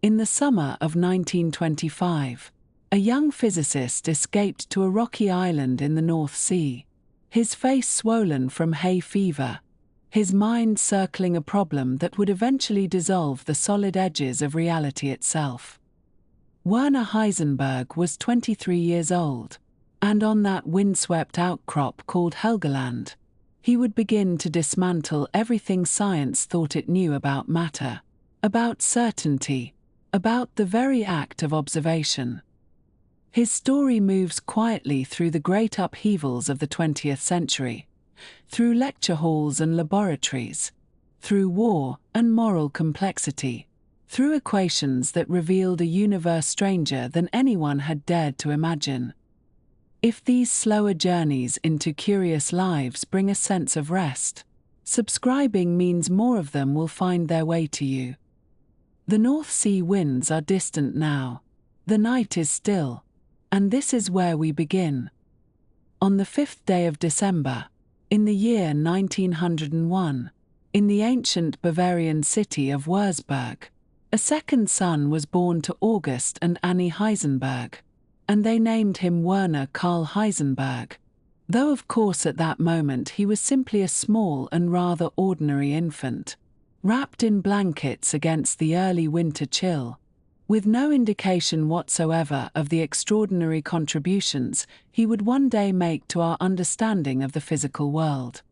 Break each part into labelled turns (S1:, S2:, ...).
S1: In the summer of 1925, a young physicist escaped to a rocky island in the North Sea, his face swollen from hay fever, his mind circling a problem that would eventually dissolve the solid edges of reality itself. Werner Heisenberg was 23 years old, and on that windswept outcrop called Helgoland, he would begin to dismantle everything science thought it knew about matter, about certainty, about the very act of observation. His story moves quietly through the great upheavals of the 20th century, through lecture halls and laboratories, through war and moral complexity, through equations that revealed a universe stranger than anyone had dared to imagine. If these slower journeys into curious lives bring a sense of rest, subscribing means more of them will find their way to you. The North Sea winds are distant now, the night is still, and this is where we begin. On the 5th day of December, in the year 1901, in the ancient Bavarian city of Würzburg, a second son was born to August and Annie Heisenberg, and they named him Werner Karl Heisenberg, though of course at that moment he was simply a small and rather ordinary infant, wrapped in blankets against the early winter chill, with no indication whatsoever of the extraordinary contributions he would one day make to our understanding of the physical world.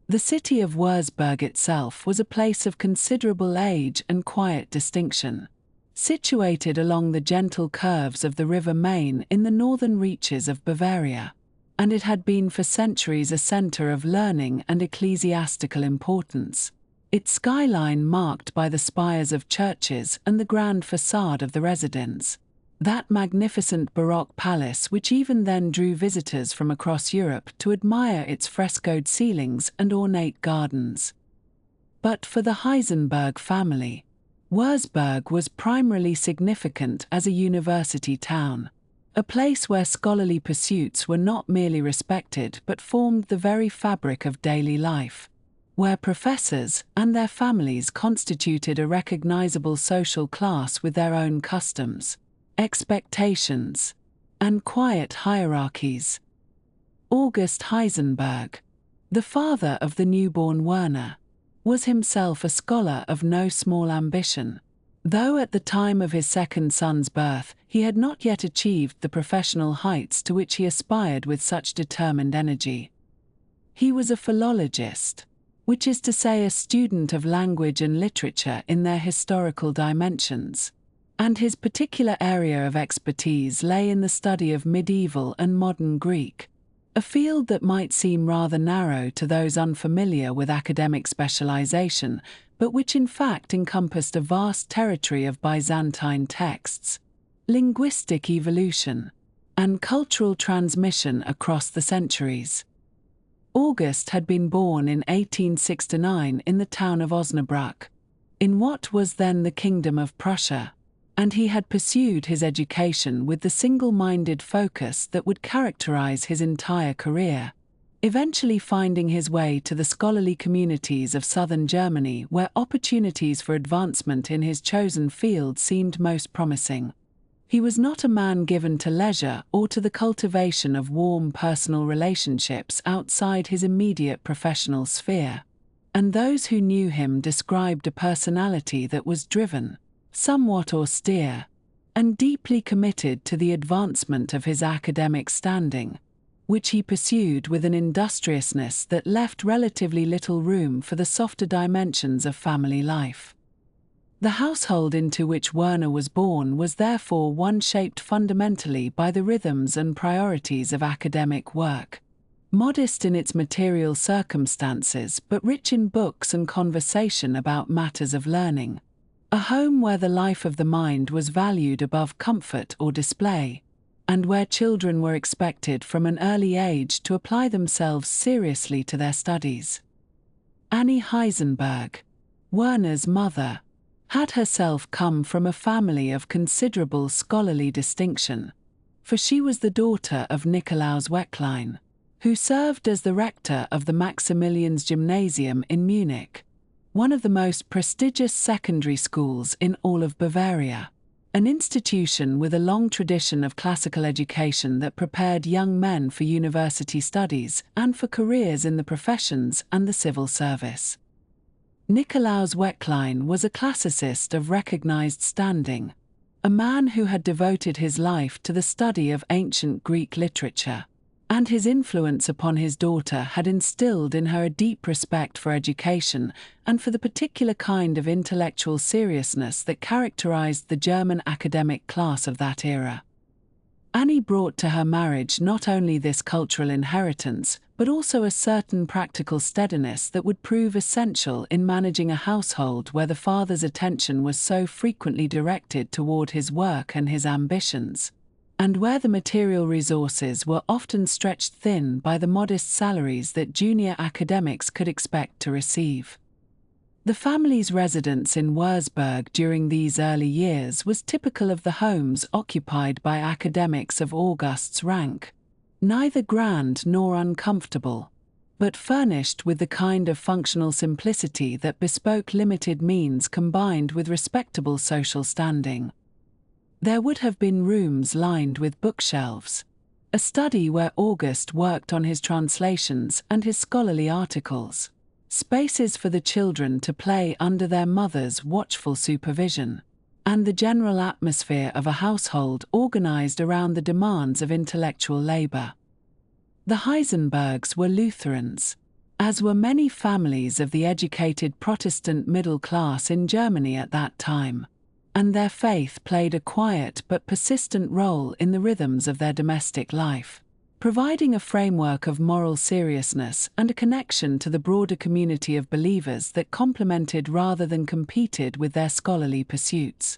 S1: The city of Würzburg itself was a place of considerable age and quiet distinction, situated along the gentle curves of the River Main in the northern reaches of Bavaria, and it had been for centuries a center of learning and ecclesiastical importance, its skyline marked by the spires of churches and the grand facade of the residence, that magnificent Baroque palace which even then drew visitors from across Europe to admire its frescoed ceilings and ornate gardens. But for the Heisenberg family, Würzburg was primarily significant as a university town, a place where scholarly pursuits were not merely respected but formed the very fabric of daily life, where professors and their families constituted a recognizable social class with their own customs, expectations, and quiet hierarchies. August Heisenberg, the father of the newborn Werner, was himself a scholar of no small ambition, though at the time of his second son's birth he had not yet achieved the professional heights to which he aspired with such determined energy. He was a philologist, which is to say a student of language and literature in their historical dimensions, and his particular area of expertise lay in the study of medieval and modern Greek, a field that might seem rather narrow to those unfamiliar with academic specialization, but which in fact encompassed a vast territory of Byzantine texts, linguistic evolution, and cultural transmission across the centuries. August had been born in 1869 in the town of Osnabrück, in what was then the Kingdom of Prussia, and he had pursued his education with the single-minded focus that would characterize his entire career, eventually finding his way to the scholarly communities of southern Germany where opportunities for advancement in his chosen field seemed most promising. He was not a man given to leisure or to the cultivation of warm personal relationships outside his immediate professional sphere, and those who knew him described a personality that was driven, somewhat austere, and deeply committed to the advancement of his academic standing, which he pursued with an industriousness that left relatively little room for the softer dimensions of family life. The household into which Werner was born was therefore one shaped fundamentally by the rhythms and priorities of academic work, modest in its material circumstances but rich in books and conversation about matters of learning, a home where the life of the mind was valued above comfort or display, and where children were expected from an early age to apply themselves seriously to their studies. Annie Heisenberg, Werner's mother, had herself come from a family of considerable scholarly distinction, for she was the daughter of Nikolaus Wecklein, who served as the rector of the Maximilians Gymnasium in Munich, one of the most prestigious secondary schools in all of Bavaria, an institution with a long tradition of classical education that prepared young men for university studies and for careers in the professions and the civil service. Nikolaus Wecklein was a classicist of recognized standing, a man who had devoted his life to the study of ancient Greek literature, and his influence upon his daughter had instilled in her a deep respect for education and for the particular kind of intellectual seriousness that characterized the German academic class of that era. Annie brought to her marriage not only this cultural inheritance, but also a certain practical steadiness that would prove essential in managing a household where the father's attention was so frequently directed toward his work and his ambitions, and where the material resources were often stretched thin by the modest salaries that junior academics could expect to receive. The family's residence in Würzburg during these early years was typical of the homes occupied by academics of August's rank, neither grand nor uncomfortable, but furnished with the kind of functional simplicity that bespoke limited means combined with respectable social standing. There would have been rooms lined with bookshelves, a study where August worked on his translations and his scholarly articles, spaces for the children to play under their mother's watchful supervision, and the general atmosphere of a household organized around the demands of intellectual labor. The Heisenbergs were Lutherans, as were many families of the educated Protestant middle class in Germany at that time, and their faith played a quiet but persistent role in the rhythms of their domestic life, providing a framework of moral seriousness and a connection to the broader community of believers that complemented rather than competed with their scholarly pursuits.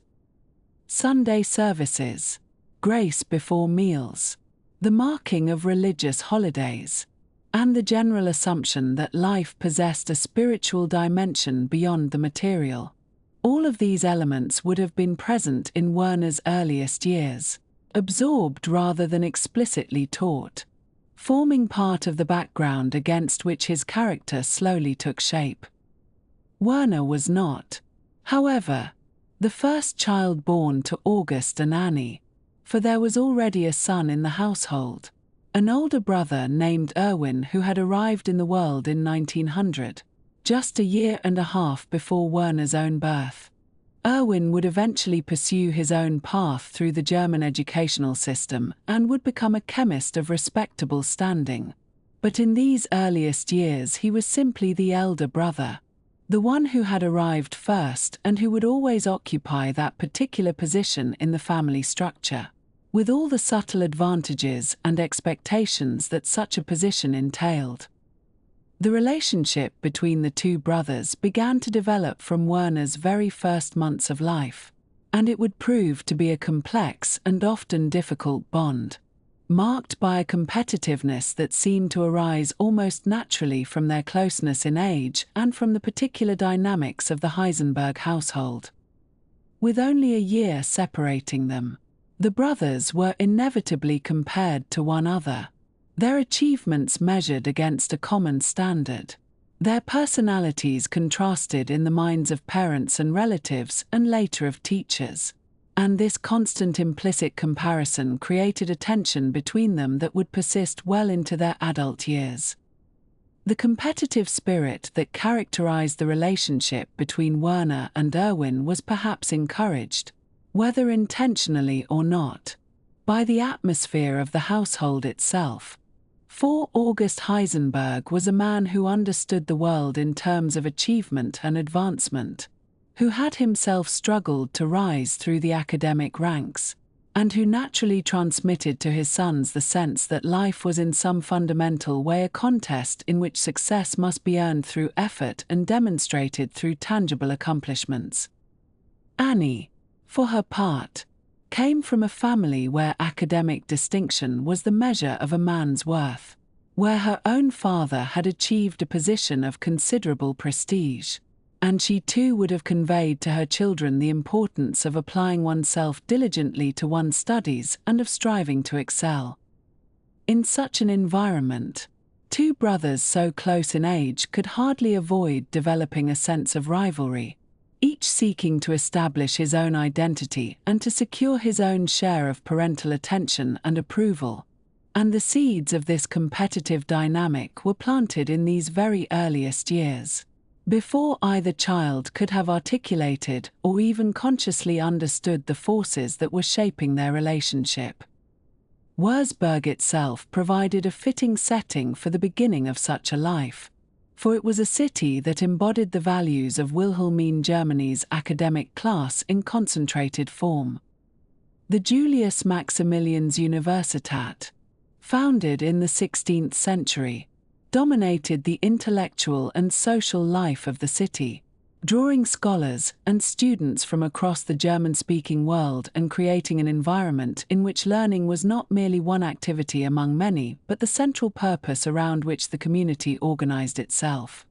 S1: Sunday services, grace before meals, the marking of religious holidays, and the general assumption that life possessed a spiritual dimension beyond the material. All of these elements would have been present in Werner's earliest years, absorbed rather than explicitly taught, forming part of the background against which his character slowly took shape. Werner was not, however, the first child born to August and Annie, for there was already a son in the household, an older brother named Erwin who had arrived in the world in 1900, just a year and a half before Werner's own birth. Erwin would eventually pursue his own path through the German educational system and would become a chemist of respectable standing. But in these earliest years he was simply the elder brother, the one who had arrived first and who would always occupy that particular position in the family structure, with all the subtle advantages and expectations that such a position entailed. The relationship between the two brothers began to develop from Werner's very first months of life, and it would prove to be a complex and often difficult bond, marked by a competitiveness that seemed to arise almost naturally from their closeness in age and from the particular dynamics of the Heisenberg household. With only a year separating them, the brothers were inevitably compared to one another, their achievements measured against a common standard, their personalities contrasted in the minds of parents and relatives and later of teachers, and this constant implicit comparison created a tension between them that would persist well into their adult years. The competitive spirit that characterized the relationship between Werner and Erwin was perhaps encouraged, whether intentionally or not, by the atmosphere of the household itself. For August Heisenberg was a man who understood the world in terms of achievement and advancement, who had himself struggled to rise through the academic ranks, and who naturally transmitted to his sons the sense that life was in some fundamental way a contest in which success must be earned through effort and demonstrated through tangible accomplishments. Annie, for her part, came from a family where academic distinction was the measure of a man's worth, where her own father had achieved a position of considerable prestige, and she too would have conveyed to her children the importance of applying oneself diligently to one's studies and of striving to excel. In such an environment, Two brothers so close in age could hardly avoid developing a sense of rivalry, each seeking to establish his own identity and to secure his own share of parental attention and approval. And the seeds of this competitive dynamic were planted in these very earliest years, before either child could have articulated or even consciously understood the forces that were shaping their relationship. Würzburg itself provided a fitting setting for the beginning of such a life, for it was a city that embodied the values of Wilhelmine Germany's academic class in concentrated form. The Julius Maximilians Universität, founded in the 16th century, dominated the intellectual and social life of the city, drawing scholars and students from across the German-speaking world and creating an environment in which learning was not merely one activity among many, but the central purpose around which the community organized itself.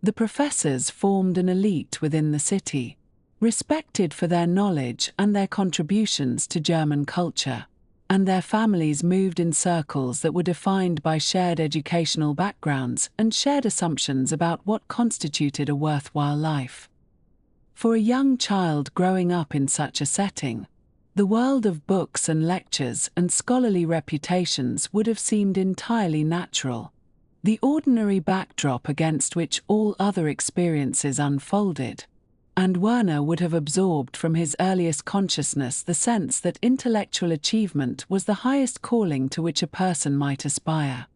S1: The professors formed an elite within the city, respected for their knowledge and their contributions to German culture, and their families moved in circles that were defined by shared educational backgrounds and shared assumptions about what constituted a worthwhile life. For a young child growing up in such a setting, the world of books and lectures and scholarly reputations would have seemed entirely natural, the ordinary backdrop against which all other experiences unfolded. And Werner would have absorbed from his earliest consciousness the sense that intellectual achievement was the highest calling to which a person might aspire.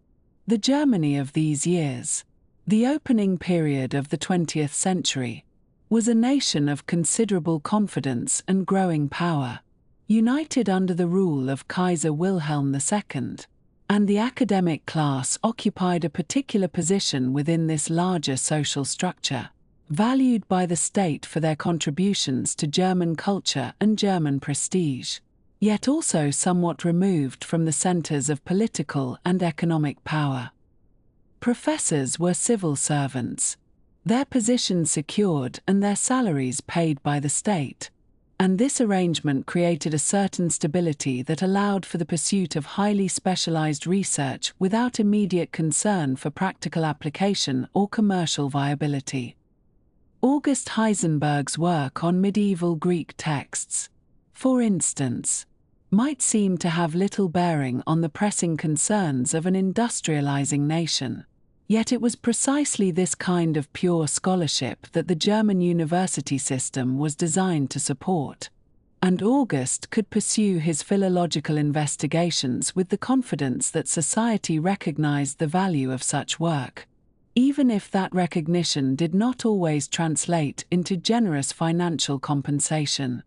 S1: The Germany of these years, the opening period of the 20th century, was a nation of considerable confidence and growing power, united under the rule of Kaiser Wilhelm II, and the academic class occupied a particular position within this larger social structure, valued by the state for their contributions to German culture and German prestige, yet also somewhat removed from the centers of political and economic power. Professors were civil servants, their positions secured and their salaries paid by the state, and this arrangement created a certain stability that allowed for the pursuit of highly specialized research without immediate concern for practical application or commercial viability. August Heisenberg's work on medieval Greek texts, for instance, might seem to have little bearing on the pressing concerns of an industrializing nation, yet it was precisely this kind of pure scholarship that the German university system was designed to support, and August could pursue his philological investigations with the confidence that society recognized the value of such work, even if that recognition did not always translate into generous financial compensation.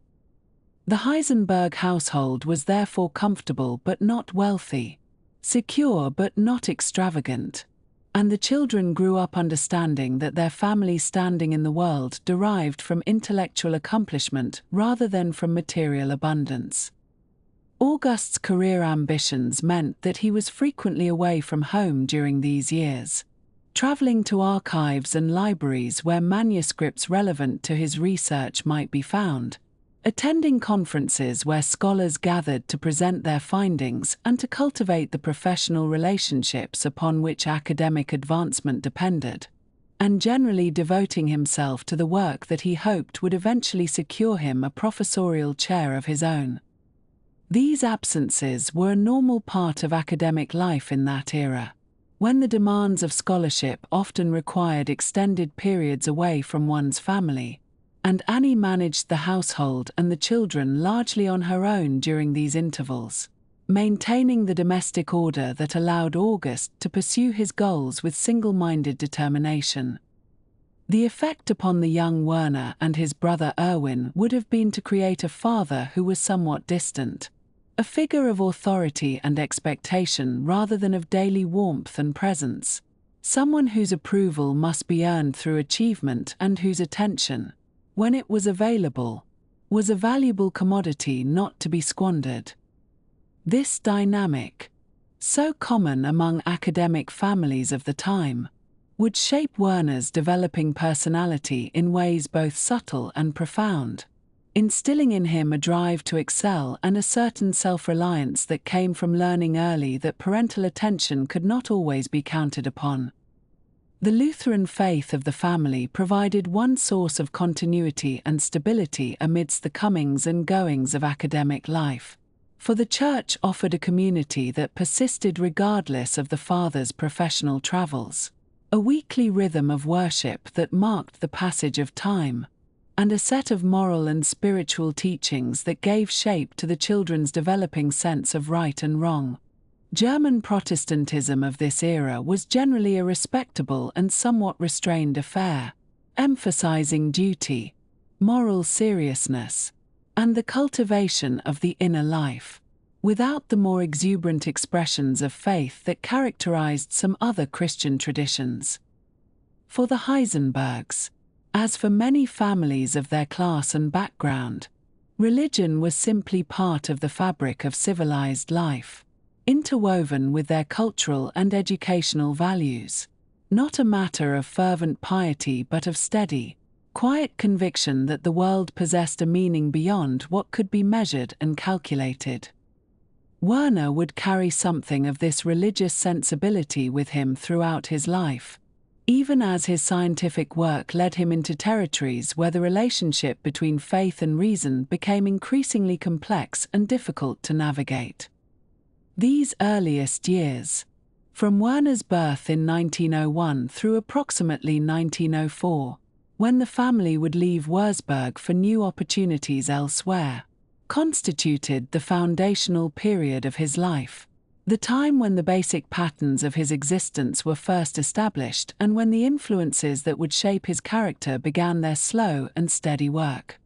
S1: The Heisenberg household was therefore comfortable but not wealthy, secure but not extravagant, and the children grew up understanding that their family's standing in the world derived from intellectual accomplishment rather than from material abundance. August's career ambitions meant that he was frequently away from home during these years, traveling to archives and libraries where manuscripts relevant to his research might be found, attending conferences where scholars gathered to present their findings and to cultivate the professional relationships upon which academic advancement depended, and generally devoting himself to the work that he hoped would eventually secure him a professorial chair of his own. These absences were a normal part of academic life in that era, when the demands of scholarship often required extended periods away from one's family, and Annie managed the household and the children largely on her own during these intervals, maintaining the domestic order that allowed August to pursue his goals with single-minded determination. The effect upon the young Werner and his brother Erwin would have been to create a father who was somewhat distant, a figure of authority and expectation rather than of daily warmth and presence, someone whose approval must be earned through achievement and whose attention, when it was available, was a valuable commodity not to be squandered. This dynamic, so common among academic families of the time, would shape Werner's developing personality in ways both subtle and profound. instilling in him a drive to excel and a certain self-reliance that came from learning early that parental attention could not always be counted upon. The Lutheran faith of the family provided one source of continuity and stability amidst the comings and goings of academic life, for the church offered a community that persisted regardless of the father's professional travels, a weekly rhythm of worship that marked the passage of time, and a set of moral and spiritual teachings that gave shape to the children's developing sense of right and wrong. German Protestantism of this era was generally a respectable and somewhat restrained affair, emphasizing duty, moral seriousness, and the cultivation of the inner life, without the more exuberant expressions of faith that characterized some other Christian traditions. For the Heisenbergs, as for many families of their class and background, religion was simply part of the fabric of civilized life, interwoven with their cultural and educational values, not a matter of fervent piety but of steady, quiet conviction that the world possessed a meaning beyond what could be measured and calculated. Werner would carry something of this religious sensibility with him throughout his life, even as his scientific work led him into territories where the relationship between faith and reason became increasingly complex and difficult to navigate. These earliest years, from Werner's birth in 1901 through approximately 1904, when the family would leave Würzburg for new opportunities elsewhere, constituted the foundational period of his life, the time when the basic patterns of his existence were first established and when the influences that would shape his character began their slow and steady work.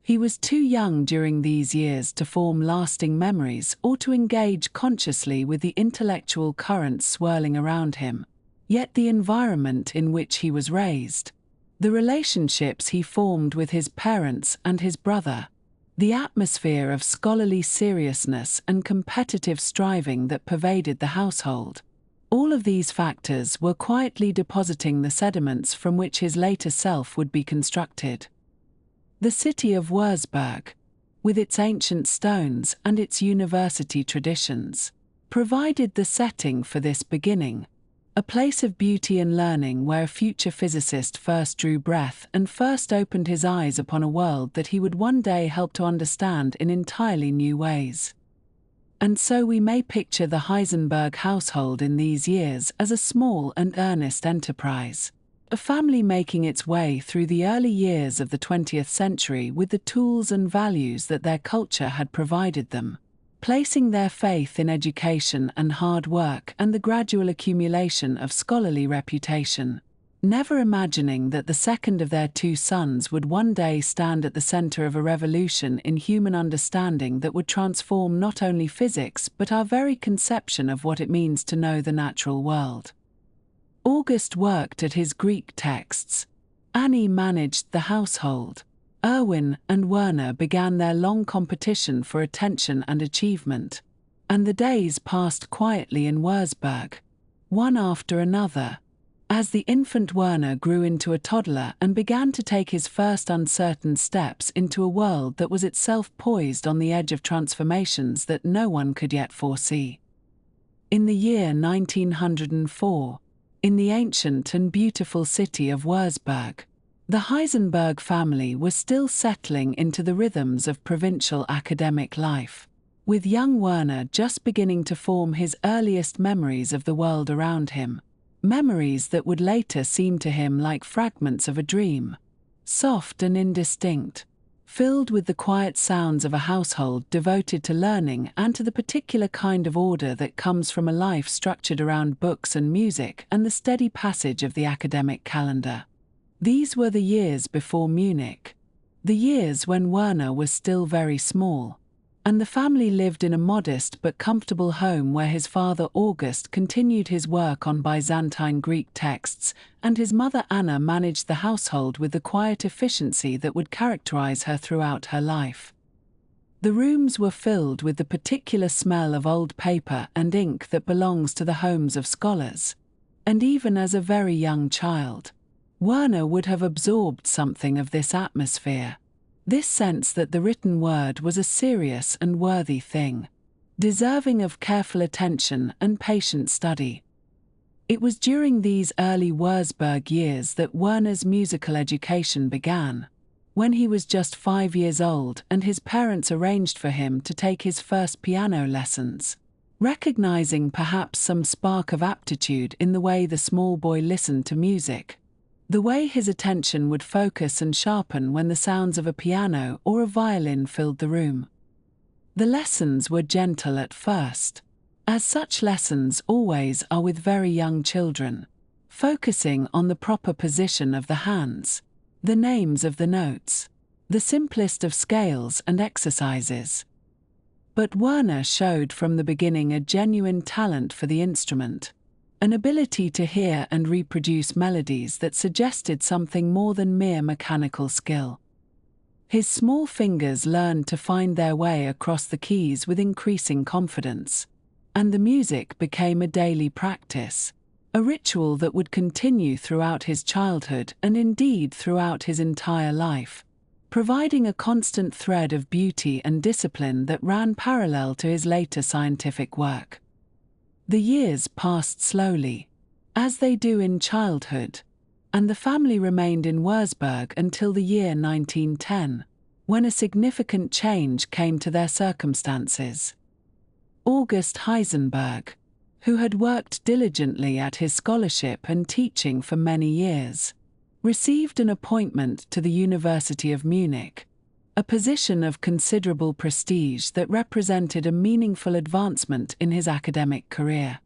S1: He was too young during these years to form lasting memories or to engage consciously with the intellectual currents swirling around him, yet the environment in which he was raised, the relationships he formed with his parents and his brother, the atmosphere of scholarly seriousness and competitive striving that pervaded the household, all of these factors were quietly depositing the sediments from which his later self would be constructed. The city of Würzburg, with its ancient stones and its university traditions, provided the setting for this beginning, a place of beauty and learning where a future physicist first drew breath and first opened his eyes upon a world that he would one day help to understand in entirely new ways. And so we may picture the Heisenberg household in these years as a small and earnest enterprise, a family making its way through the early years of the 20th century with the tools and values that their culture had provided them, placing their faith in education and hard work and the gradual accumulation of scholarly reputation, never imagining that the second of their two sons would one day stand at the center of a revolution in human understanding that would transform not only physics but our very conception of what it means to know the natural world. August worked at his Greek texts. Annie managed the household. Erwin and Werner began their long competition for attention and achievement, and the days passed quietly in Würzburg, one after another, as the infant Werner grew into a toddler and began to take his first uncertain steps into a world that was itself poised on the edge of transformations that no one could yet foresee. In the year 1904, in the ancient and beautiful city of Würzburg, the Heisenberg family was still settling into the rhythms of provincial academic life, with young Werner just beginning to form his earliest memories of the world around him, memories that would later seem to him like fragments of a dream, soft and indistinct, filled with the quiet sounds of a household devoted to learning and to the particular kind of order that comes from a life structured around books and music and the steady passage of the academic calendar. These were the years before Munich, the years when Werner was still very small, and the family lived in a modest but comfortable home where his father August continued his work on Byzantine Greek texts, and his mother Anna managed the household with the quiet efficiency that would characterize her throughout her life. The rooms were filled with the particular smell of old paper and ink that belongs to the homes of scholars, and even as a very young child, Werner would have absorbed something of this atmosphere. This sense that the written word was a serious and worthy thing, deserving of careful attention and patient study. It was during these early Würzburg years that Werner's musical education began, when he was just 5 years old and his parents arranged for him to take his first piano lessons, recognizing perhaps some spark of aptitude in the way the small boy listened to music, the way his attention would focus and sharpen when the sounds of a piano or a violin filled the room. The lessons were gentle at first, as such lessons always are with very young children, focusing on the proper position of the hands, the names of the notes, the simplest of scales and exercises. But Werner showed from the beginning a genuine talent for the instrument, an ability to hear and reproduce melodies that suggested something more than mere mechanical skill. His small fingers learned to find their way across the keys with increasing confidence, and the music became a daily practice, a ritual that would continue throughout his childhood and indeed throughout his entire life, providing a constant thread of beauty and discipline that ran parallel to his later scientific work. The years passed slowly, as they do in childhood, and the family remained in Würzburg until the year 1910, when a significant change came to their circumstances. August Heisenberg, who had worked diligently at his scholarship and teaching for many years, received an appointment to the University of Munich, a position of considerable prestige that represented a meaningful advancement in his academic career.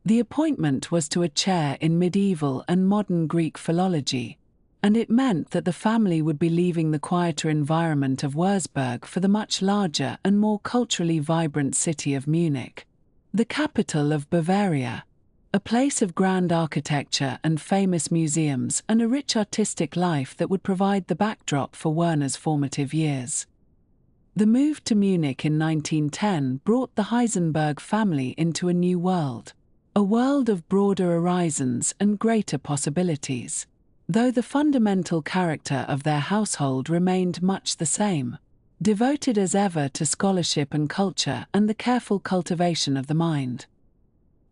S1: The appointment was to a chair in medieval and modern Greek philology, and it meant that the family would be leaving the quieter environment of Würzburg for the much larger and more culturally vibrant city of Munich, the capital of Bavaria, a place of grand architecture and famous museums and a rich artistic life that would provide the backdrop for Werner's formative years. The move to Munich in 1910 brought the Heisenberg family into a new world, a world of broader horizons and greater possibilities, though the fundamental character of their household remained much the same, devoted as ever to scholarship and culture and the careful cultivation of the mind.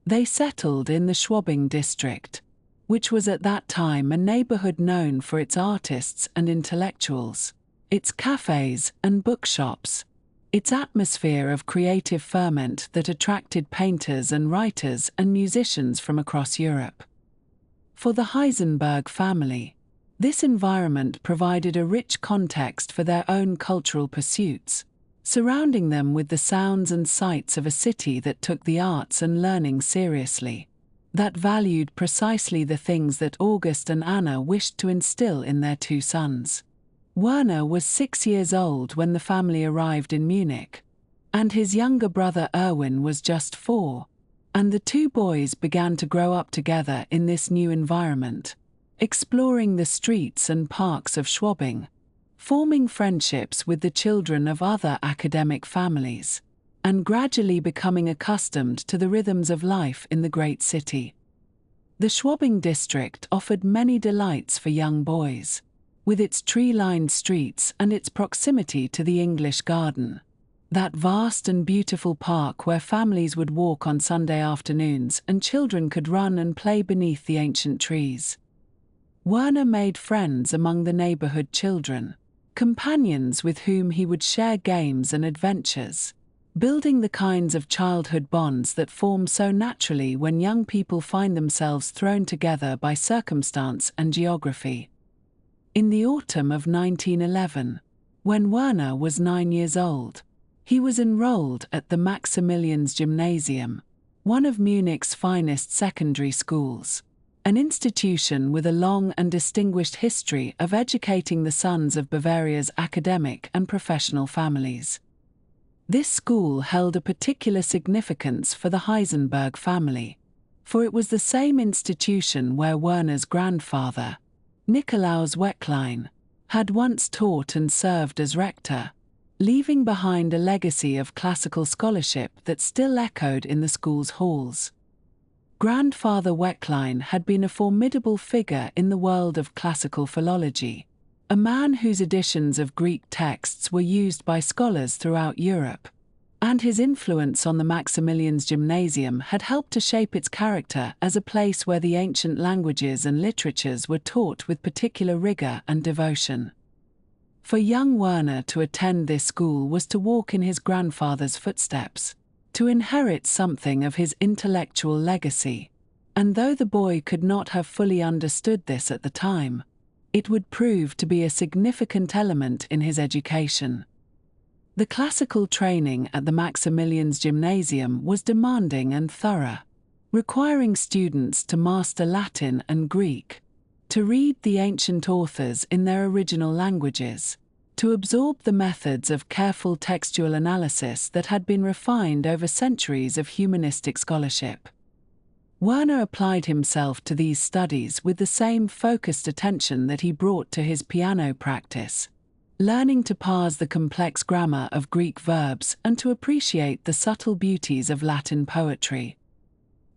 S1: They settled in the Schwabing district, which was at that time a neighborhood known for its artists and intellectuals, its cafes and bookshops, its atmosphere of creative ferment that attracted painters and writers and musicians from across Europe. For the Heisenberg family, this environment provided a rich context for their own cultural pursuits, surrounding them with the sounds and sights of a city that took the arts and learning seriously, that valued precisely the things that August and Anna wished to instill in their two sons. Werner was 6 years old when the family arrived in Munich, and his younger brother Erwin was just 4, and the two boys began to grow up together in this new environment, exploring the streets and parks of Schwabing, forming friendships with the children of other academic families, and gradually becoming accustomed to the rhythms of life in the great city. The Schwabing district offered many delights for young boys, with its tree-lined streets and its proximity to the English Garden, that vast and beautiful park where families would walk on Sunday afternoons and children could run and play beneath the ancient trees. Werner made friends among the neighborhood children, companions with whom he would share games and adventures, building the kinds of childhood bonds that form so naturally when young people find themselves thrown together by circumstance and geography. In the autumn of 1911, when Werner was 9 years old, he was enrolled at the Maximilians Gymnasium, one of Munich's finest secondary schools, an institution with a long and distinguished history of educating the sons of Bavaria's academic and professional families. This school held a particular significance for the Heisenberg family, for it was the same institution where Werner's grandfather, Nikolaus Wecklein, had once taught and served as rector, leaving behind a legacy of classical scholarship that still echoed in the school's halls. Grandfather Wecklein had been a formidable figure in the world of classical philology, a man whose editions of Greek texts were used by scholars throughout Europe, and his influence on the Maximilians Gymnasium had helped to shape its character as a place where the ancient languages and literatures were taught with particular rigor and devotion. For young Werner to attend this school was to walk in his grandfather's footsteps, to inherit something of his intellectual legacy, and though the boy could not have fully understood this at the time, it would prove to be a significant element in his education. The classical training at the Maximilians Gymnasium was demanding and thorough, requiring students to master Latin and Greek, to read the ancient authors in their original languages, to absorb the methods of careful textual analysis that had been refined over centuries of humanistic scholarship. Werner applied himself to these studies with the same focused attention that he brought to his piano practice, learning to parse the complex grammar of Greek verbs and to appreciate the subtle beauties of Latin poetry.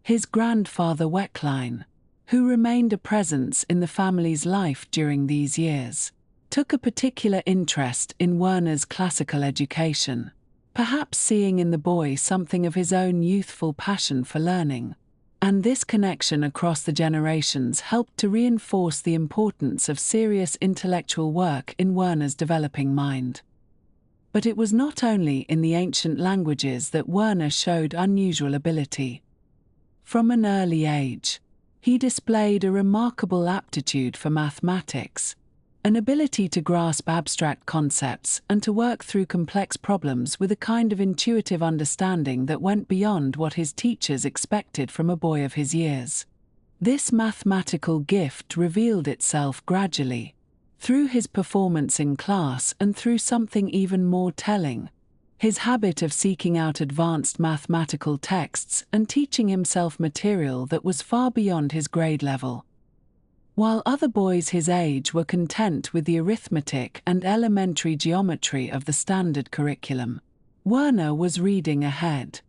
S1: His grandfather Wecklein, who remained a presence in the family's life during these years, took a particular interest in Werner's classical education, perhaps seeing in the boy something of his own youthful passion for learning, and this connection across the generations helped to reinforce the importance of serious intellectual work in Werner's developing mind. But it was not only in the ancient languages that Werner showed unusual ability. From an early age, he displayed a remarkable aptitude for mathematics, an ability to grasp abstract concepts and to work through complex problems with a kind of intuitive understanding that went beyond what his teachers expected from a boy of his years. This mathematical gift revealed itself gradually, through his performance in class and through something even more telling, his habit of seeking out advanced mathematical texts and teaching himself material that was far beyond his grade level. While other boys his age were content with the arithmetic and elementary geometry of the standard curriculum, Werner was reading ahead,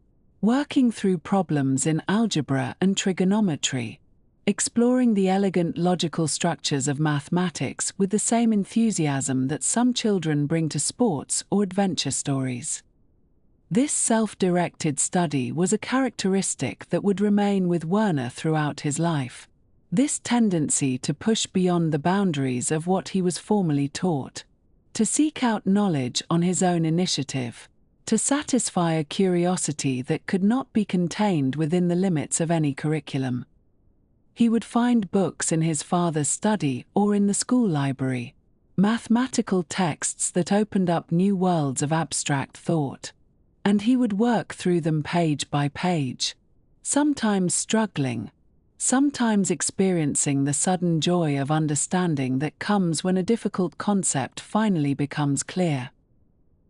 S1: working through problems in algebra and trigonometry, exploring the elegant logical structures of mathematics with the same enthusiasm that some children bring to sports or adventure stories. This self-directed study was a characteristic that would remain with Werner throughout his life. This tendency to push beyond the boundaries of what he was formally taught, to seek out knowledge on his own initiative, to satisfy a curiosity that could not be contained within the limits of any curriculum. He would find books in his father's study or in the school library, mathematical texts that opened up new worlds of abstract thought, and he would work through them page by page, sometimes struggling, sometimes experiencing the sudden joy of understanding that comes when a difficult concept finally becomes clear.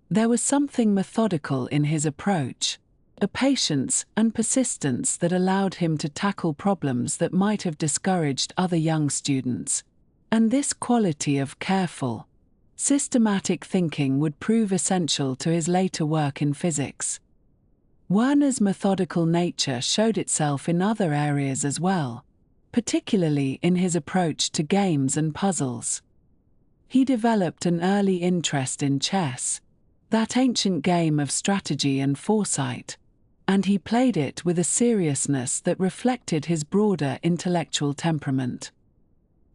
S1: There was something methodical in his approach, a patience and persistence that allowed him to tackle problems that might have discouraged other young students, and this quality of careful, systematic thinking would prove essential to his later work in physics. Werner's methodical nature showed itself in other areas as well, particularly in his approach to games and puzzles. He developed an early interest in chess, that ancient game of strategy and foresight, and he played it with a seriousness that reflected his broader intellectual temperament.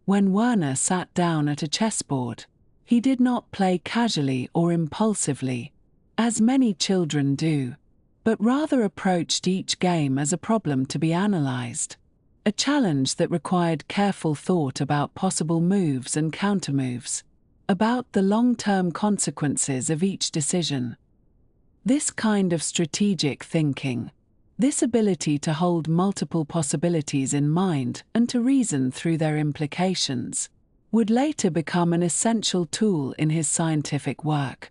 S1: When Werner sat down at a chessboard, he did not play casually or impulsively, as many children do, but rather approached each game as a problem to be analyzed, a challenge that required careful thought about possible moves and countermoves, about the long-term consequences of each decision. This kind of strategic thinking, this ability to hold multiple possibilities in mind and to reason through their implications, would later become an essential tool in his scientific work.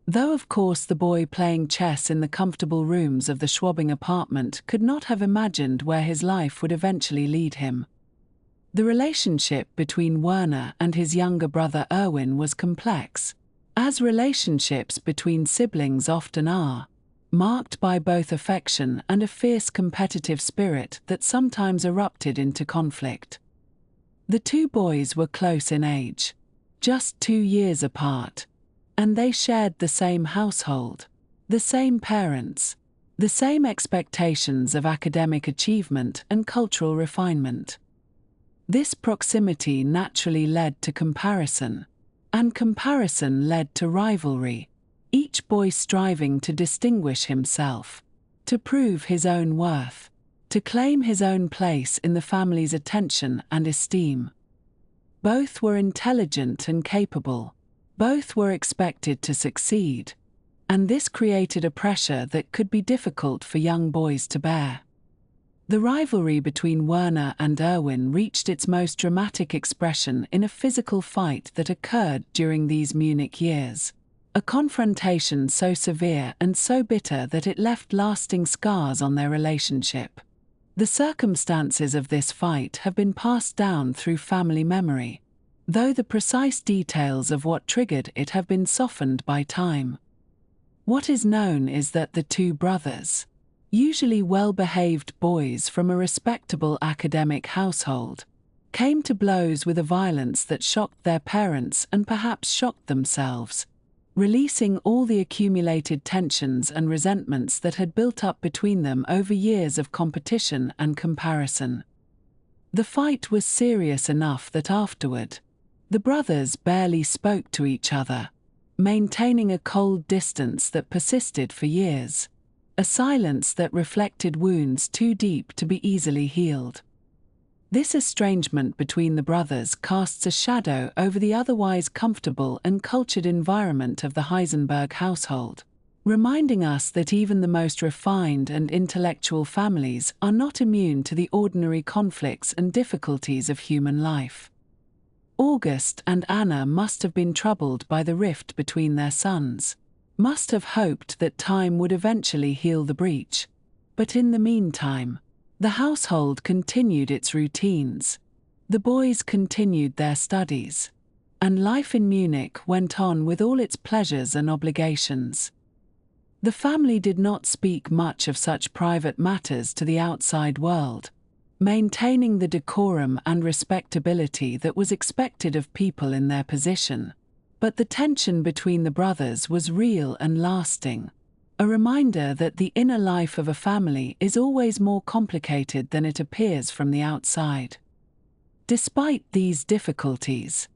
S1: Though of course the boy playing chess in the comfortable rooms of the Schwabing apartment could not have imagined where his life would eventually lead him. The relationship between Werner and his younger brother Erwin was complex, as relationships between siblings often are, marked by both affection and a fierce competitive spirit that sometimes erupted into conflict. The two boys were close in age, just 2 years apart. And they shared the same household, the same parents, the same expectations of academic achievement and cultural refinement. This proximity naturally led to comparison, and comparison led to rivalry, each boy striving to distinguish himself, to prove his own worth, to claim his own place in the family's attention and esteem. Both were intelligent and capable, both were expected to succeed, and this created a pressure that could be difficult for young boys to bear. The rivalry between Werner and Erwin reached its most dramatic expression in a physical fight that occurred during these Munich years, a confrontation so severe and so bitter that it left lasting scars on their relationship. The circumstances of this fight have been passed down through family memory, though the precise details of what triggered it have been softened by time. What is known is that the two brothers, usually well-behaved boys from a respectable academic household, came to blows with a violence that shocked their parents and perhaps shocked themselves, releasing all the accumulated tensions and resentments that had built up between them over years of competition and comparison. The fight was serious enough that afterward, the brothers barely spoke to each other, maintaining a cold distance that persisted for years, a silence that reflected wounds too deep to be easily healed. This estrangement between the brothers casts a shadow over the otherwise comfortable and cultured environment of the Heisenberg household, reminding us that even the most refined and intellectual families are not immune to the ordinary conflicts and difficulties of human life. August and Anna must have been troubled by the rift between their sons, must have hoped that time would eventually heal the breach, but in the meantime, the household continued its routines, the boys continued their studies, and life in Munich went on with all its pleasures and obligations. The family did not speak much of such private matters to the outside world, maintaining the decorum and respectability that was expected of people in their position, but the tension between the brothers was real and lasting, a reminder that the inner life of a family is always more complicated than it appears from the outside. Despite these difficulties,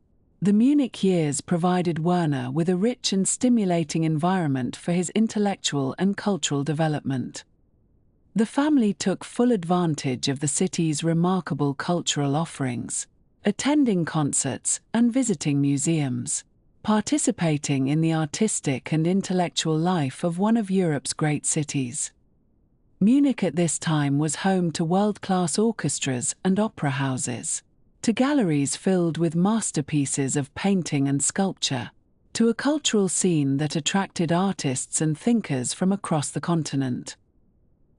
S1: the Munich years provided Werner with a rich and stimulating environment for his intellectual and cultural development. The family took full advantage of the city's remarkable cultural offerings, attending concerts and visiting museums, participating in the artistic and intellectual life of one of Europe's great cities. Munich at this time was home to world-class orchestras and opera houses, to galleries filled with masterpieces of painting and sculpture, to a cultural scene that attracted artists and thinkers from across the continent.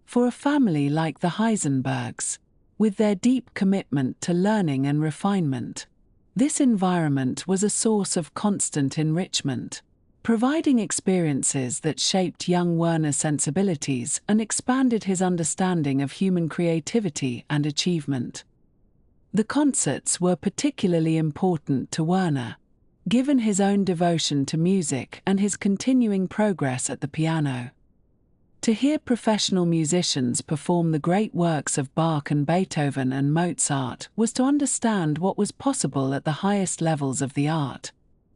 S1: For a family like the Heisenbergs, with their deep commitment to learning and refinement, this environment was a source of constant enrichment, providing experiences that shaped young Werner's sensibilities and expanded his understanding of human creativity and achievement. The concerts were particularly important to Werner, given his own devotion to music and his continuing progress at the piano. To hear professional musicians perform the great works of Bach and Beethoven and Mozart was to understand what was possible at the highest levels of the art,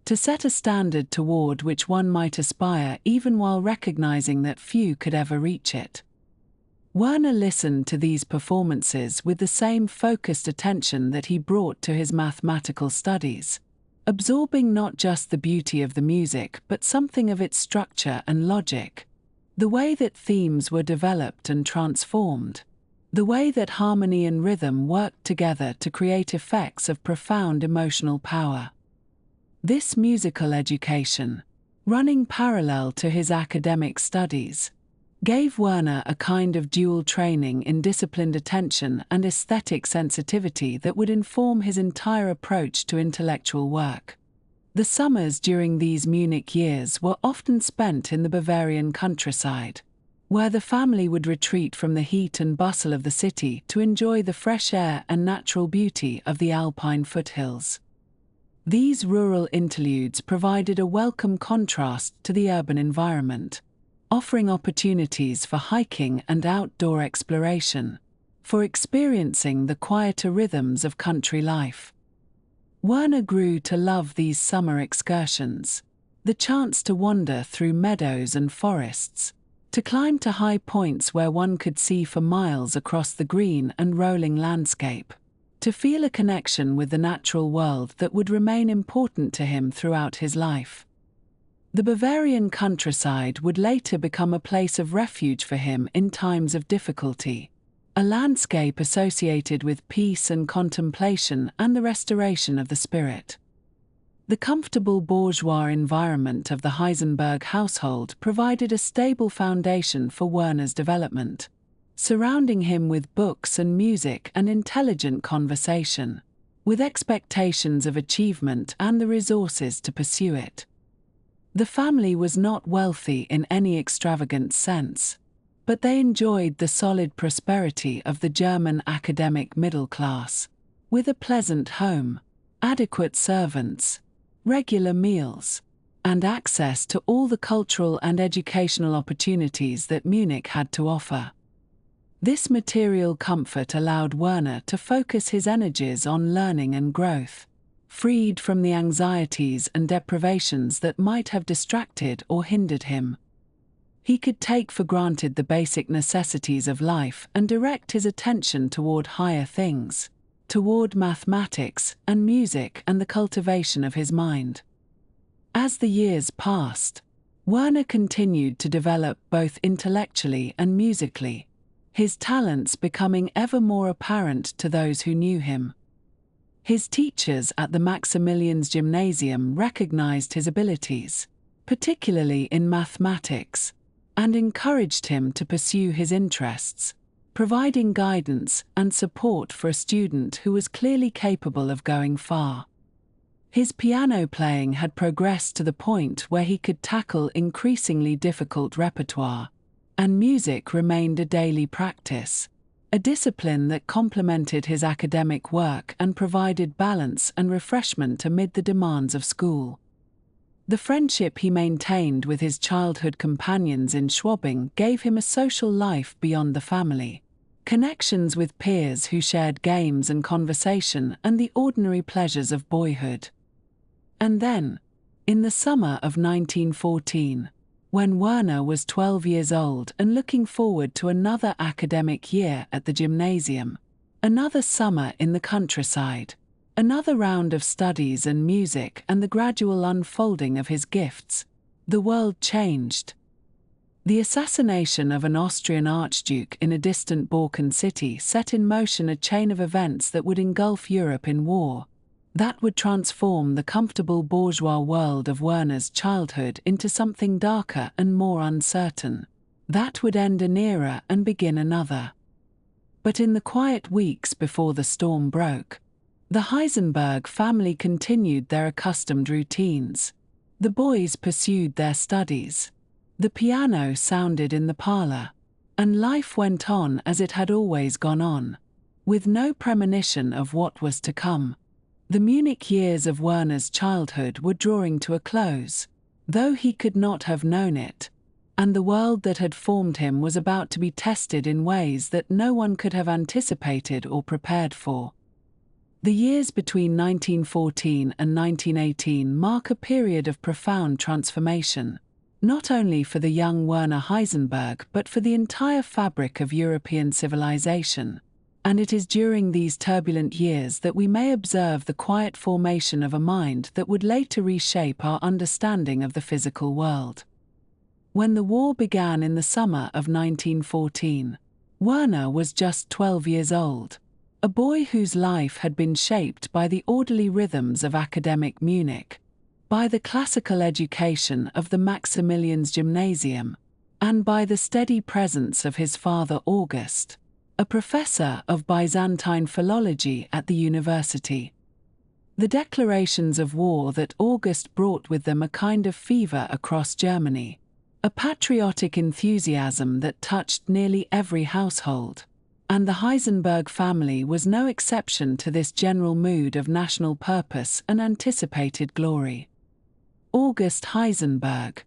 S1: to set a standard toward which one might aspire even while recognizing that few could ever reach it. Werner listened to these performances with the same focused attention that he brought to his mathematical studies, absorbing not just the beauty of the music but something of its structure and logic, the way that themes were developed and transformed, the way that harmony and rhythm worked together to create effects of profound emotional power. This musical education, running parallel to his academic studies, gave Werner a kind of dual training in disciplined attention and aesthetic sensitivity that would inform his entire approach to intellectual work. The summers during these Munich years were often spent in the Bavarian countryside, where the family would retreat from the heat and bustle of the city to enjoy the fresh air and natural beauty of the Alpine foothills. These rural interludes provided a welcome contrast to the urban environment, offering opportunities for hiking and outdoor exploration, for experiencing the quieter rhythms of country life. Werner grew to love these summer excursions, the chance to wander through meadows and forests, to climb to high points where one could see for miles across the green and rolling landscape, to feel a connection with the natural world that would remain important to him throughout his life. The Bavarian countryside would later become a place of refuge for him in times of difficulty, a landscape associated with peace and contemplation and the restoration of the spirit. The comfortable bourgeois environment of the Heisenberg household provided a stable foundation for Werner's development, surrounding him with books and music and intelligent conversation, with expectations of achievement and the resources to pursue it. The family was not wealthy in any extravagant sense, but they enjoyed the solid prosperity of the German academic middle class, with a pleasant home, adequate servants, regular meals, and access to all the cultural and educational opportunities that Munich had to offer. This material comfort allowed Werner to focus his energies on learning and growth, freed from the anxieties and deprivations that might have distracted or hindered him. He could take for granted the basic necessities of life and direct his attention toward higher things, toward mathematics and music and the cultivation of his mind. As the years passed, Werner continued to develop both intellectually and musically, his talents becoming ever more apparent to those who knew him. His teachers at the Maximilians Gymnasium recognized his abilities, particularly in mathematics, and encouraged him to pursue his interests, providing guidance and support for a student who was clearly capable of going far. His piano playing had progressed to the point where he could tackle increasingly difficult repertoire, and music remained a daily practice, a discipline that complemented his academic work and provided balance and refreshment amid the demands of school. The friendship he maintained with his childhood companions in Schwabing gave him a social life beyond the family, connections with peers who shared games and conversation and the ordinary pleasures of boyhood. And then, in the summer of 1914, when Werner was 12 years old and looking forward to another academic year at the gymnasium, another summer in the countryside, another round of studies and music and the gradual unfolding of his gifts, the world changed. The assassination of an Austrian archduke in a distant Balkan city set in motion a chain of events that would engulf Europe in war, that would transform the comfortable bourgeois world of Werner's childhood into something darker and more uncertain, that would end an era and begin another. But in the quiet weeks before the storm broke, the Heisenberg family continued their accustomed routines. The boys pursued their studies. The piano sounded in the parlor, and life went on as it had always gone on, with no premonition of what was to come. The Munich years of Werner's childhood were drawing to a close, though he could not have known it, and the world that had formed him was about to be tested in ways that no one could have anticipated or prepared for. The years between 1914 and 1918 mark a period of profound transformation, not only for the young Werner Heisenberg but for the entire fabric of European civilization. And it is during these turbulent years that we may observe the quiet formation of a mind that would later reshape our understanding of the physical world. When the war began in the summer of 1914, Werner was just 12 years old, a boy whose life had been shaped by the orderly rhythms of academic Munich, by the classical education of the Maximilians Gymnasium, and by the steady presence of his father August, a professor of Byzantine philology at the university. The declarations of war that August brought with them a kind of fever across Germany, a patriotic enthusiasm that touched nearly every household, and the Heisenberg family was no exception to this general mood of national purpose and anticipated glory. August Heisenberg,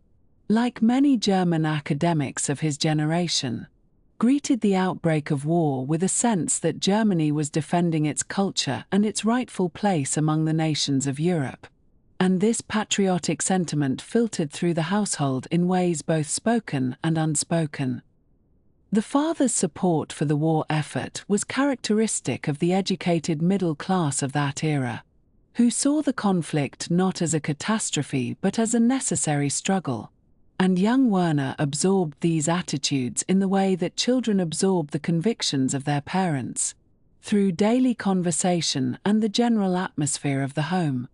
S1: like many German academics of his generation, greeted the outbreak of war with a sense that Germany was defending its culture and its rightful place among the nations of Europe, and this patriotic sentiment filtered through the household in ways both spoken and unspoken. The father's support for the war effort was characteristic of the educated middle class of that era, who saw the conflict not as a catastrophe but as a necessary struggle, and young Werner absorbed these attitudes in the way that children absorb the convictions of their parents, through daily conversation and the general atmosphere of the home.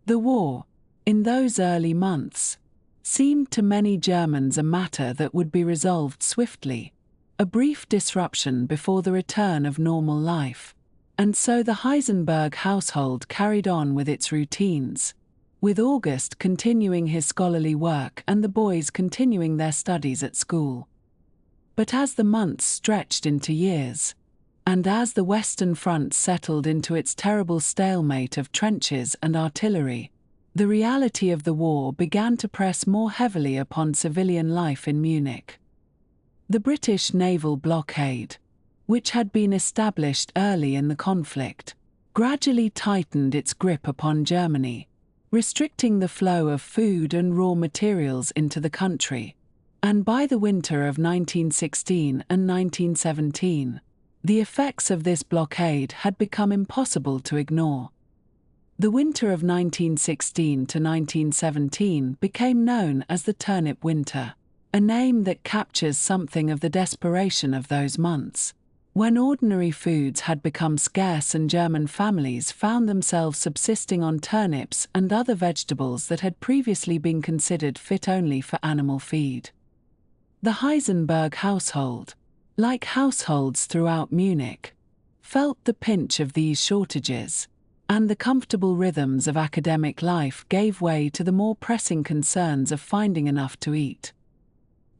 S1: The war, in those early months, seemed to many Germans a matter that would be resolved swiftly, a brief disruption before the return of normal life, and so the Heisenberg household carried on with its routines, with August continuing his scholarly work and the boys continuing their studies at school. But as the months stretched into years, and as the Western Front settled into its terrible stalemate of trenches and artillery, the reality of the war began to press more heavily upon civilian life in Munich. The British naval blockade, which had been established early in the conflict, gradually tightened its grip upon Germany, restricting the flow of food and raw materials into the country, and by the winter of 1916 and 1917, the effects of this blockade had become impossible to ignore. The winter of 1916 to 1917 became known as the Turnip Winter, a name that captures something of the desperation of those months, when ordinary foods had become scarce and German families found themselves subsisting on turnips and other vegetables that had previously been considered fit only for animal feed. The Heisenberg household, like households throughout Munich, felt the pinch of these shortages, and the comfortable rhythms of academic life gave way to the more pressing concerns of finding enough to eat.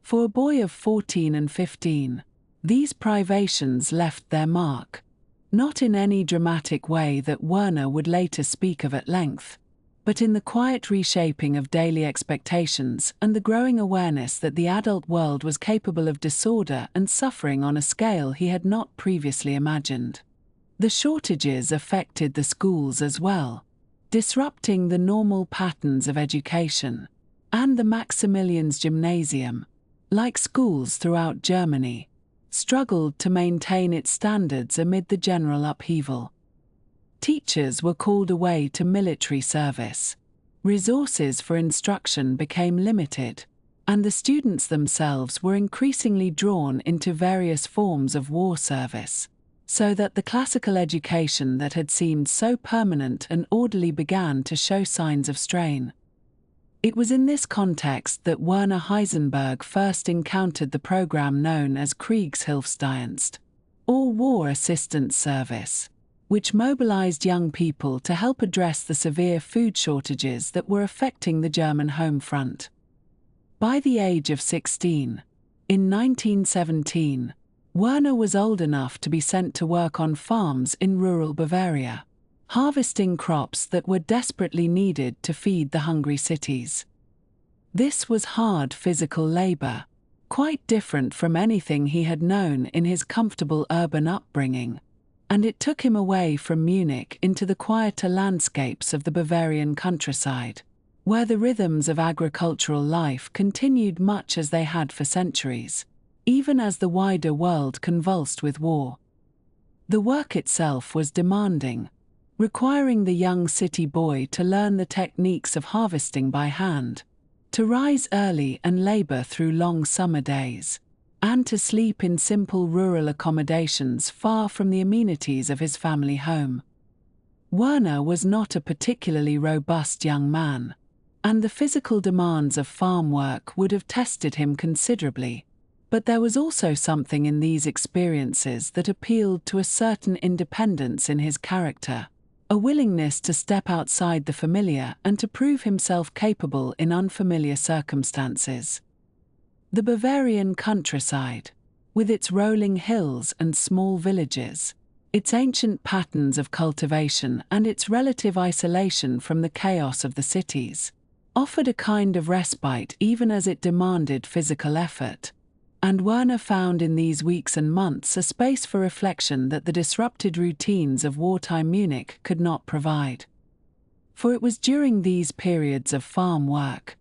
S1: For a boy of 14 and 15, these privations left their mark, not in any dramatic way that Werner would later speak of at length, but in the quiet reshaping of daily expectations and the growing awareness that the adult world was capable of disorder and suffering on a scale he had not previously imagined. The shortages affected the schools as well, disrupting the normal patterns of education, and the Maximilians Gymnasium, like schools throughout Germany, struggled to maintain its standards amid the general upheaval. Teachers were called away to military service, resources for instruction became limited, and the students themselves were increasingly drawn into various forms of war service, so that the classical education that had seemed so permanent and orderly began to show signs of strain. It was in this context that Werner Heisenberg first encountered the program known as Kriegshilfsdienst, or War Assistance Service, which mobilized young people to help address the severe food shortages that were affecting the German home front. By the age of 16, in 1917, Werner was old enough to be sent to work on farms in rural Bavaria, harvesting crops that were desperately needed to feed the hungry cities. This was hard physical labor, quite different from anything he had known in his comfortable urban upbringing, and it took him away from Munich into the quieter landscapes of the Bavarian countryside, where the rhythms of agricultural life continued much as they had for centuries, even as the wider world convulsed with war. The work itself was demanding, requiring the young city boy to learn the techniques of harvesting by hand, to rise early and labor through long summer days, and to sleep in simple rural accommodations far from the amenities of his family home. Werner was not a particularly robust young man, and the physical demands of farm work would have tested him considerably, but there was also something in these experiences that appealed to a certain independence in his character, a willingness to step outside the familiar and to prove himself capable in unfamiliar circumstances. The Bavarian countryside, with its rolling hills and small villages, its ancient patterns of cultivation and its relative isolation from the chaos of the cities, offered a kind of respite even as it demanded physical effort. And Werner found in these weeks and months a space for reflection that the disrupted routines of wartime Munich could not provide. For it was during these periods of farm work,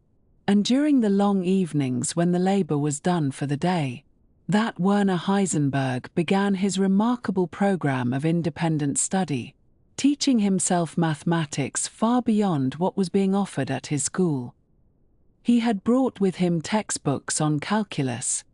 S1: and during the long evenings when the labor was done for the day, that Werner Heisenberg began his remarkable program of independent study, teaching himself mathematics far beyond what was being offered at his school. He had brought with him textbooks on calculus,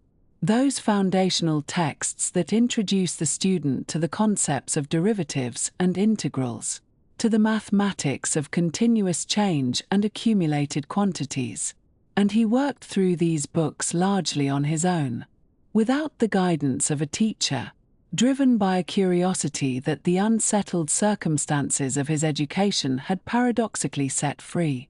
S1: those foundational texts that introduce the student to the concepts of derivatives and integrals, to the mathematics of continuous change and accumulated quantities, and he worked through these books largely on his own, without the guidance of a teacher, driven by a curiosity that the unsettled circumstances of his education had paradoxically set free.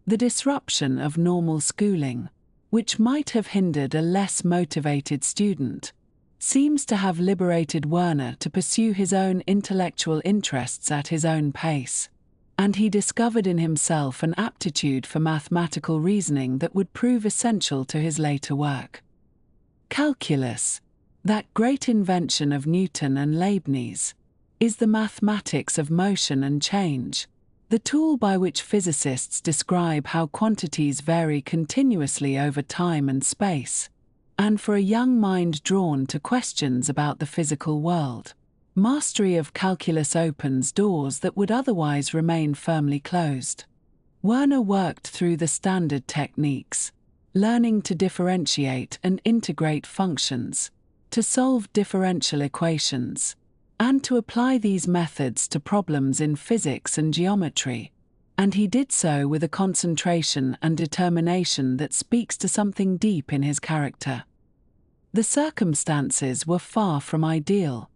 S1: The disruption of normal schooling, which might have hindered a less motivated student, seems to have liberated Werner to pursue his own intellectual interests at his own pace, and he discovered in himself an aptitude for mathematical reasoning that would prove essential to his later work. Calculus, that great invention of Newton and Leibniz, is the mathematics of motion and change, the tool by which physicists describe how quantities vary continuously over time and space, and for a young mind drawn to questions about the physical world, mastery of calculus opens doors that would otherwise remain firmly closed. Werner worked through the standard techniques, learning to differentiate and integrate functions, to solve differential equations, and to apply these methods to problems in physics and geometry, and he did so with a concentration and determination that speaks to something deep in his character. The circumstances were far from ideal.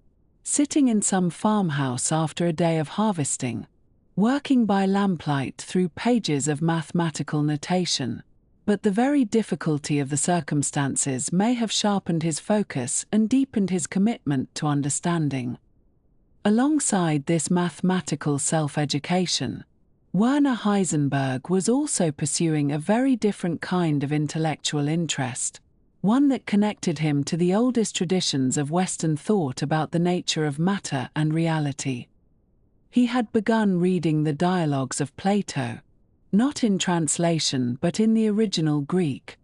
S1: Sitting in some farmhouse after a day of harvesting, working by lamplight through pages of mathematical notation, but the very difficulty of the circumstances may have sharpened his focus and deepened his commitment to understanding. Alongside this mathematical self-education, Werner Heisenberg was also pursuing a very different kind of intellectual interest, one that connected him to the oldest traditions of Western thought about the nature of matter and reality. He had begun reading the dialogues of Plato, not in translation but in the original Greek,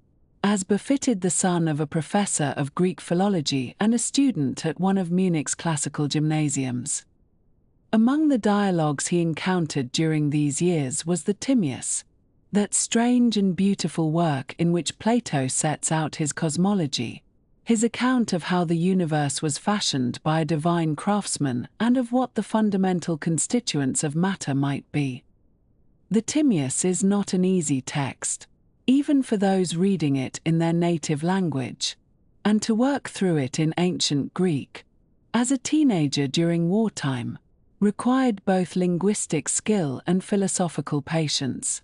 S1: as befitted the son of a professor of Greek philology and a student at one of Munich's classical gymnasiums. Among the dialogues he encountered during these years was the Timaeus, that strange and beautiful work in which Plato sets out his cosmology, his account of how the universe was fashioned by a divine craftsman and of what the fundamental constituents of matter might be. The Timaeus is not an easy text, even for those reading it in their native language, and to work through it in ancient Greek, as a teenager during wartime, required both linguistic skill and philosophical patience.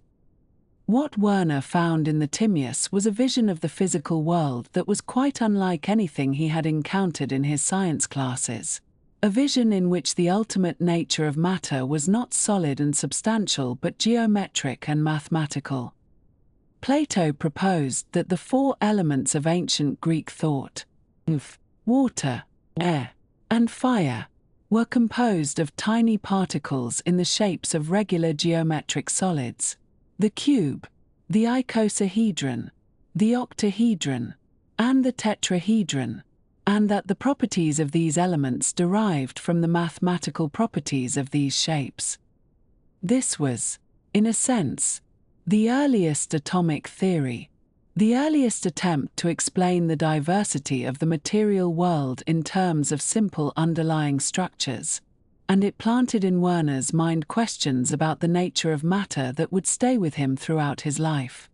S1: What Werner found in the Timaeus was a vision of the physical world that was quite unlike anything he had encountered in his science classes. A vision in which the ultimate nature of matter was not solid and substantial but geometric and mathematical. Plato proposed that the four elements of ancient Greek thought, water, air, and fire, were composed of tiny particles in the shapes of regular geometric solids: the cube, the icosahedron, the octahedron, and the tetrahedron, and that the properties of these elements derived from the mathematical properties of these shapes. This was, in a sense, the earliest atomic theory, the earliest attempt to explain the diversity of the material world in terms of simple underlying structures, and it planted in Werner's mind questions about the nature of matter that would stay with him throughout his life.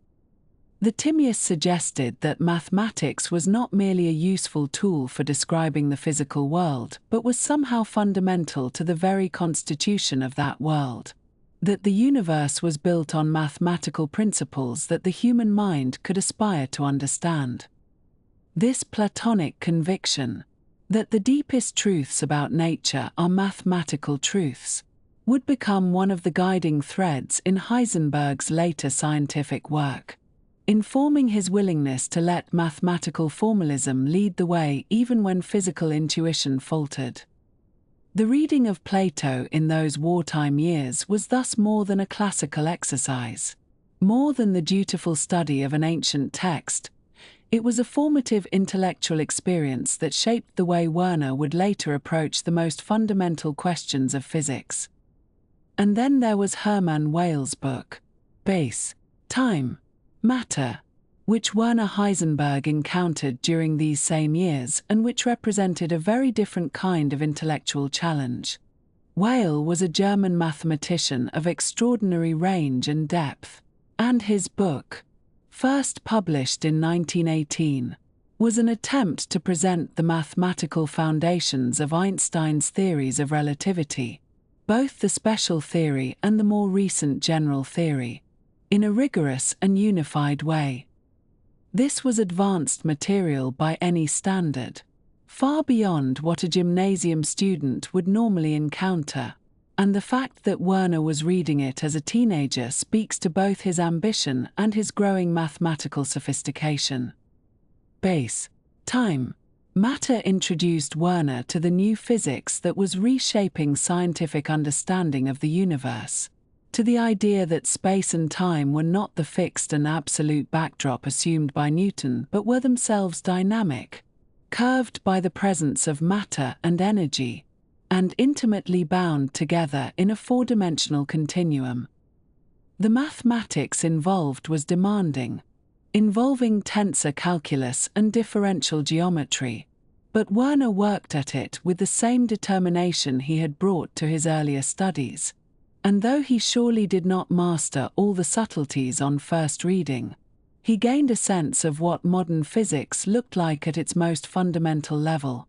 S1: The Timaeus suggested that mathematics was not merely a useful tool for describing the physical world, but was somehow fundamental to the very constitution of that world, that the universe was built on mathematical principles that the human mind could aspire to understand. This Platonic conviction that the deepest truths about nature are mathematical truths would become one of the guiding threads in Heisenberg's later scientific work, informing his willingness to let mathematical formalism lead the way even when physical intuition faltered. The reading of Plato in those wartime years was thus more than a classical exercise, more than the dutiful study of an ancient text. It was a formative intellectual experience that shaped the way Werner would later approach the most fundamental questions of physics. And then there was Hermann Weyl's book, Space, Time, Matter, which Werner Heisenberg encountered during these same years and which represented a very different kind of intellectual challenge. Weyl was a German mathematician of extraordinary range and depth, and his book, first published in 1918, was an attempt to present the mathematical foundations of Einstein's theories of relativity, both the special theory and the more recent general theory, in a rigorous and unified way. This was advanced material by any standard, far beyond what a gymnasium student would normally encounter, and the fact that Werner was reading it as a teenager speaks to both his ambition and his growing mathematical sophistication. Space, Time, Matter introduced Werner to the new physics that was reshaping scientific understanding of the universe, to the idea that space and time were not the fixed and absolute backdrop assumed by Newton but were themselves dynamic, curved by the presence of matter and energy, and intimately bound together in a four-dimensional continuum. The mathematics involved was demanding, involving tensor calculus and differential geometry, but Werner worked at it with the same determination he had brought to his earlier studies, and though he surely did not master all the subtleties on first reading, he gained a sense of what modern physics looked like at its most fundamental level.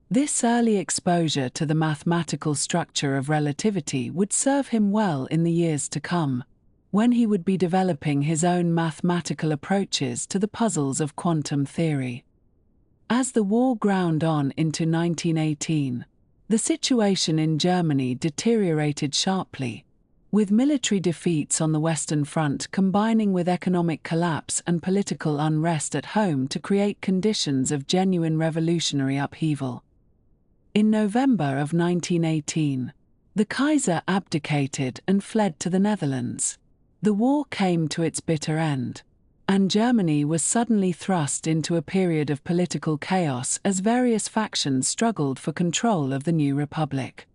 S1: This early exposure to the mathematical structure of relativity would serve him well in the years to come, when he would be developing his own mathematical approaches to the puzzles of quantum theory. As the war ground on into 1918, the situation in Germany deteriorated sharply, with military defeats on the Western Front combining with economic collapse and political unrest at home to create conditions of genuine revolutionary upheaval. In November of 1918, the Kaiser abdicated and fled to the Netherlands. The war came to its bitter end, and Germany was suddenly thrust into a period of political chaos as various factions struggled for control of the new republic.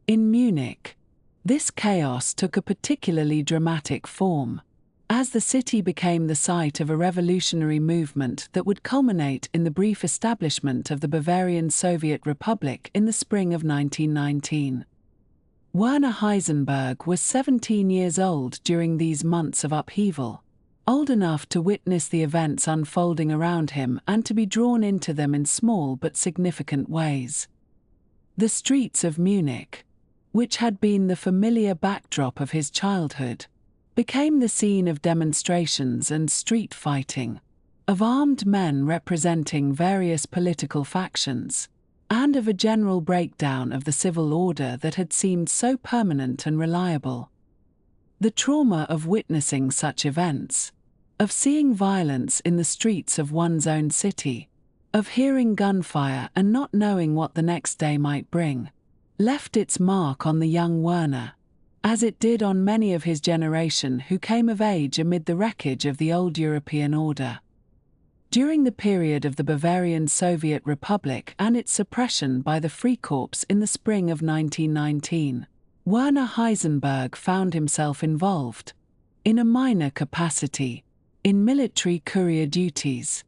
S1: In Munich, this chaos took a particularly dramatic form, as the city became the site of a revolutionary movement that would culminate in the brief establishment of the Bavarian Soviet Republic in the spring of 1919. Werner Heisenberg was 17 years old during these months of upheaval, old enough to witness the events unfolding around him and to be drawn into them in small but significant ways. The streets of Munich, which had been the familiar backdrop of his childhood, became the scene of demonstrations and street fighting, of armed men representing various political factions, and of a general breakdown of the civil order that had seemed so permanent and reliable. The trauma of witnessing such events, of seeing violence in the streets of one's own city, of hearing gunfire and not knowing what the next day might bring, left its mark on the young Werner, as it did on many of his generation who came of age amid the wreckage of the old European order. During the period of the Bavarian Soviet Republic and its suppression by the Freikorps in the spring of 1919, Werner Heisenberg found himself involved, in a minor capacity, in military courier duties.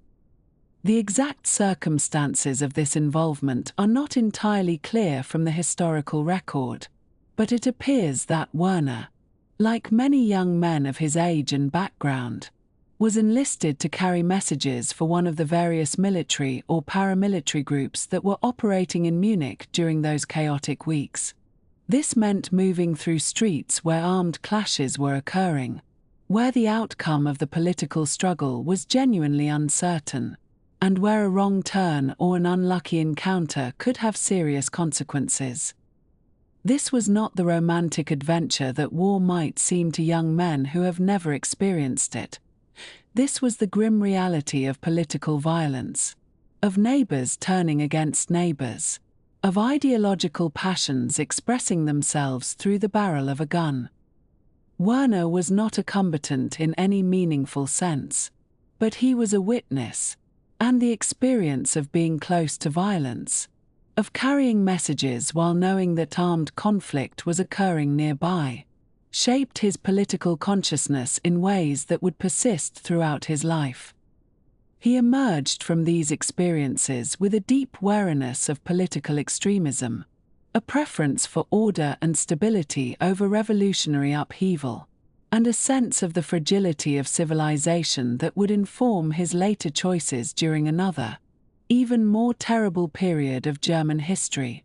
S1: The exact circumstances of this involvement are not entirely clear from the historical record, but it appears that Werner, like many young men of his age and background, was enlisted to carry messages for one of the various military or paramilitary groups that were operating in Munich during those chaotic weeks. This meant moving through streets where armed clashes were occurring, where the outcome of the political struggle was genuinely uncertain, and where a wrong turn or an unlucky encounter could have serious consequences. This was not the romantic adventure that war might seem to young men who have never experienced it. This was the grim reality of political violence, of neighbors turning against neighbors, of ideological passions expressing themselves through the barrel of a gun. Werner was not a combatant in any meaningful sense, but he was a witness, and the experience of being close to violence, of carrying messages while knowing that armed conflict was occurring nearby, shaped his political consciousness in ways that would persist throughout his life. He emerged from these experiences with a deep wariness of political extremism, a preference for order and stability over revolutionary upheaval, and a sense of the fragility of civilization that would inform his later choices during another, even more terrible period of German history.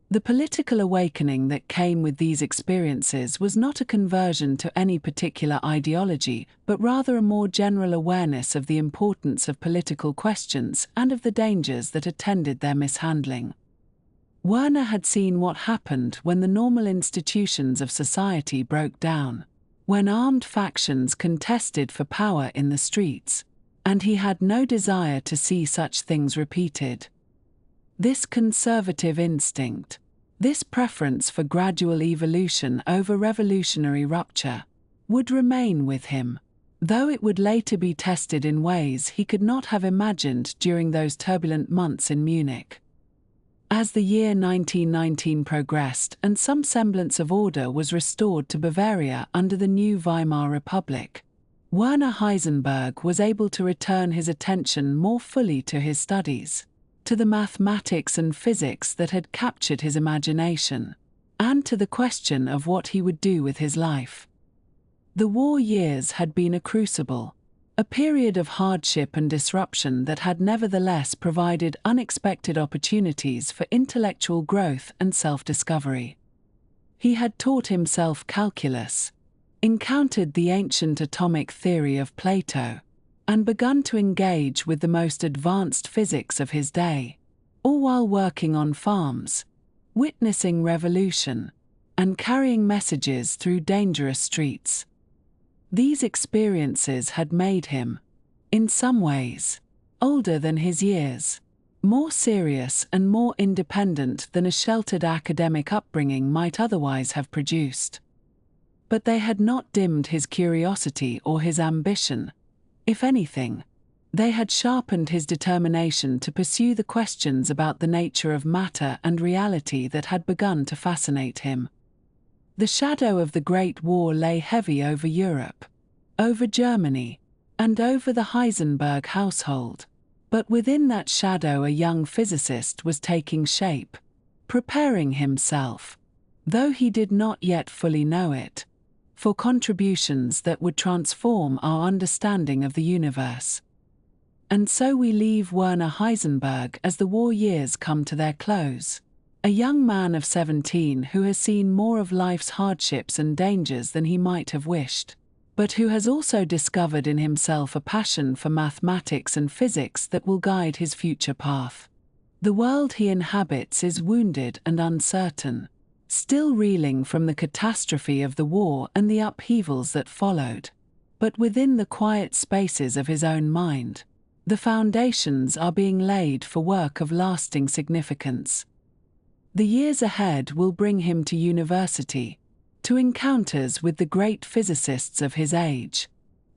S1: The political awakening that came with these experiences was not a conversion to any particular ideology, but rather a more general awareness of the importance of political questions and of the dangers that attended their mishandling. Werner had seen what happened when the normal institutions of society broke down, when armed factions contested for power in the streets, and he had no desire to see such things repeated. This conservative instinct, this preference for gradual evolution over revolutionary rupture, would remain with him, though it would later be tested in ways he could not have imagined during those turbulent months in Munich. As the year 1919 progressed and some semblance of order was restored to Bavaria under the new Weimar Republic, Werner Heisenberg was able to return his attention more fully to his studies, to the mathematics and physics that had captured his imagination, and to the question of what he would do with his life. The war years had been a crucible, a period of hardship and disruption that had nevertheless provided unexpected opportunities for intellectual growth and self-discovery. He had taught himself calculus, encountered the ancient atomic theory of Plato, and begun to engage with the most advanced physics of his day, all while working on farms, witnessing revolution, and carrying messages through dangerous streets. These experiences had made him, in some ways, older than his years, more serious and more independent than a sheltered academic upbringing might otherwise have produced. But they had not dimmed his curiosity or his ambition. If anything, they had sharpened his determination to pursue the questions about the nature of matter and reality that had begun to fascinate him. The shadow of the Great War lay heavy over Europe, over Germany, and over the Heisenberg household. But within that shadow a young physicist was taking shape, preparing himself, though he did not yet fully know it, for contributions that would transform our understanding of the universe. And so we leave Werner Heisenberg as the war years come to their close, a young man of 17 who has seen more of life's hardships and dangers than he might have wished, but who has also discovered in himself a passion for mathematics and physics that will guide his future path. The world he inhabits is wounded and uncertain, still reeling from the catastrophe of the war and the upheavals that followed, but within the quiet spaces of his own mind, the foundations are being laid for work of lasting significance. The years ahead will bring him to university, to encounters with the great physicists of his age,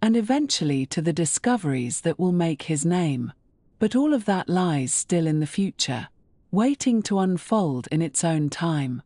S1: and eventually to the discoveries that will make his name. But all of that lies still in the future, waiting to unfold in its own time.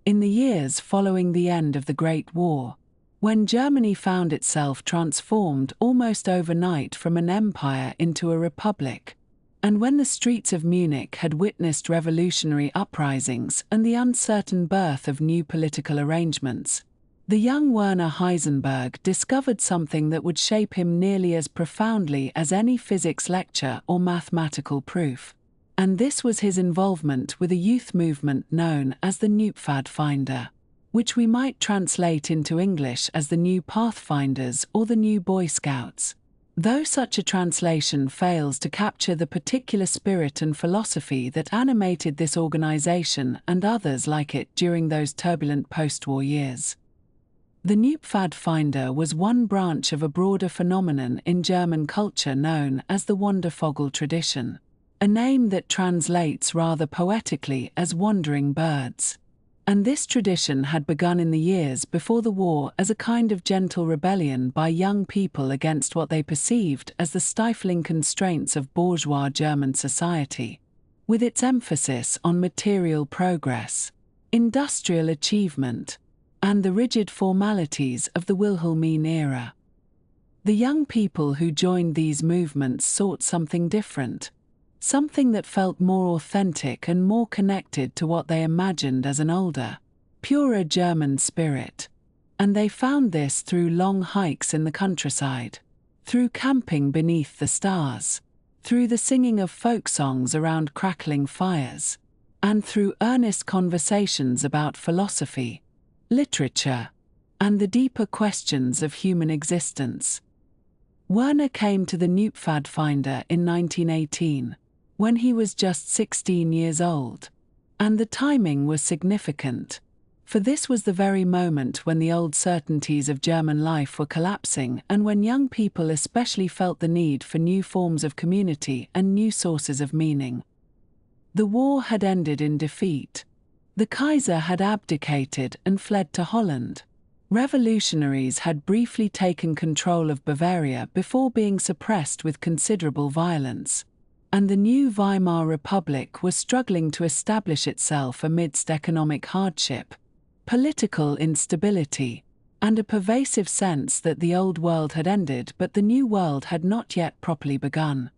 S1: In the years following the end of the Great War, when Germany found itself transformed almost overnight from an empire into a republic, and when the streets of Munich had witnessed revolutionary uprisings and the uncertain birth of new political arrangements, the young Werner Heisenberg discovered something that would shape him nearly as profoundly as any physics lecture or mathematical proof. And this was his involvement with a youth movement known as the Neupfadfinder, which we might translate into English as the New Pathfinders or the New Boy Scouts. Though such a translation fails to capture the particular spirit and philosophy that animated this organization and others like it during those turbulent post-war years. The Neupfadfinder was one branch of a broader phenomenon in German culture known as the Wandervogel tradition, a name that translates rather poetically as wandering birds. And this tradition had begun in the years before the war as a kind of gentle rebellion by young people against what they perceived as the stifling constraints of bourgeois German society, with its emphasis on material progress, industrial achievement, and the rigid formalities of the Wilhelmine era. The young people who joined these movements sought something different, something that felt more authentic and more connected to what they imagined as an older, purer German spirit. And they found this through long hikes in the countryside, through camping beneath the stars, through the singing of folk songs around crackling fires, and through earnest conversations about philosophy, literature, and the deeper questions of human existence. Werner came to the Neupfadfinder in 1918, when he was just 16 years old. And the timing was significant, for this was the very moment when the old certainties of German life were collapsing and when young people especially felt the need for new forms of community and new sources of meaning. The war had ended in defeat. The Kaiser had abdicated and fled to Holland. Revolutionaries had briefly taken control of Bavaria before being suppressed with considerable violence. And the new Weimar Republic was struggling to establish itself amidst economic hardship, political instability, and a pervasive sense that the old world had ended but the new world had not yet properly begun.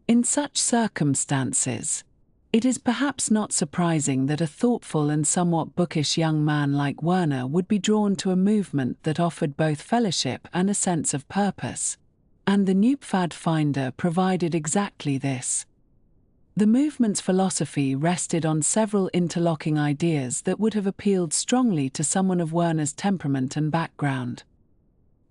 S1: In such circumstances, it is perhaps not surprising that a thoughtful and somewhat bookish young man like Werner would be drawn to a movement that offered both fellowship and a sense of purpose. And the Neupfadfinder provided exactly this. The movement's philosophy rested on several interlocking ideas that would have appealed strongly to someone of Werner's temperament and background.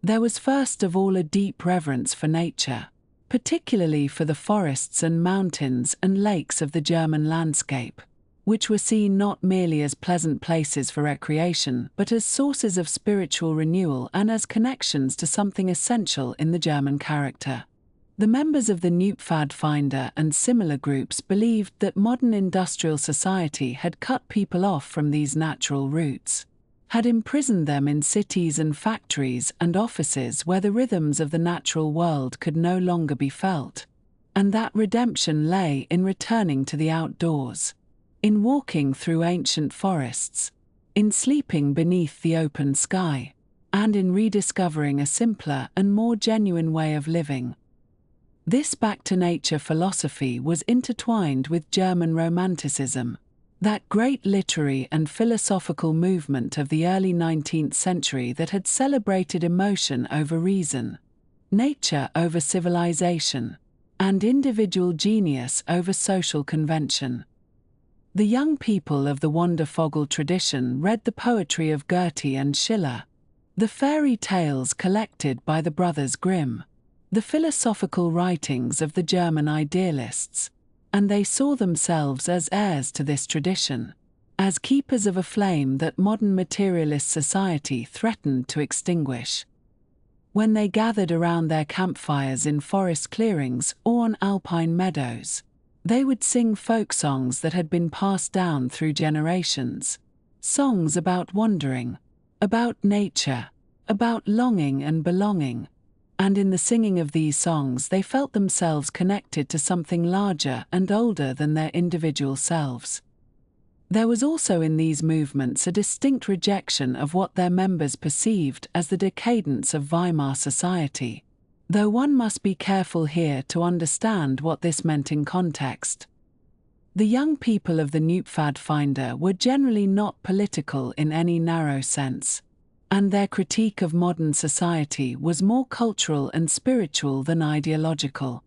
S1: There was first of all a deep reverence for nature, particularly for the forests and mountains and lakes of the German landscape, which were seen not merely as pleasant places for recreation but as sources of spiritual renewal and as connections to something essential in the German character. The members of the Neupfadfinder and similar groups believed that modern industrial society had cut people off from these natural roots, had imprisoned them in cities and factories and offices where the rhythms of the natural world could no longer be felt, and that redemption lay in returning to the outdoors, in walking through ancient forests, in sleeping beneath the open sky, and in rediscovering a simpler and more genuine way of living. This back-to-nature philosophy was intertwined with German Romanticism, that great literary and philosophical movement of the early 19th century that had celebrated emotion over reason, nature over civilization, and individual genius over social convention. The young people of the Wandervogel tradition read the poetry of Goethe and Schiller, the fairy tales collected by the brothers Grimm, the philosophical writings of the German idealists, and they saw themselves as heirs to this tradition, as keepers of a flame that modern materialist society threatened to extinguish. When they gathered around their campfires in forest clearings or on alpine meadows, they would sing folk songs that had been passed down through generations, songs about wandering, about nature, about longing and belonging. And in the singing of these songs they felt themselves connected to something larger and older than their individual selves. There was also in these movements a distinct rejection of what their members perceived as the decadence of Weimar society, though one must be careful here to understand what this meant in context. The young people of the Neupfadfinder were generally not political in any narrow sense, and their critique of modern society was more cultural and spiritual than ideological.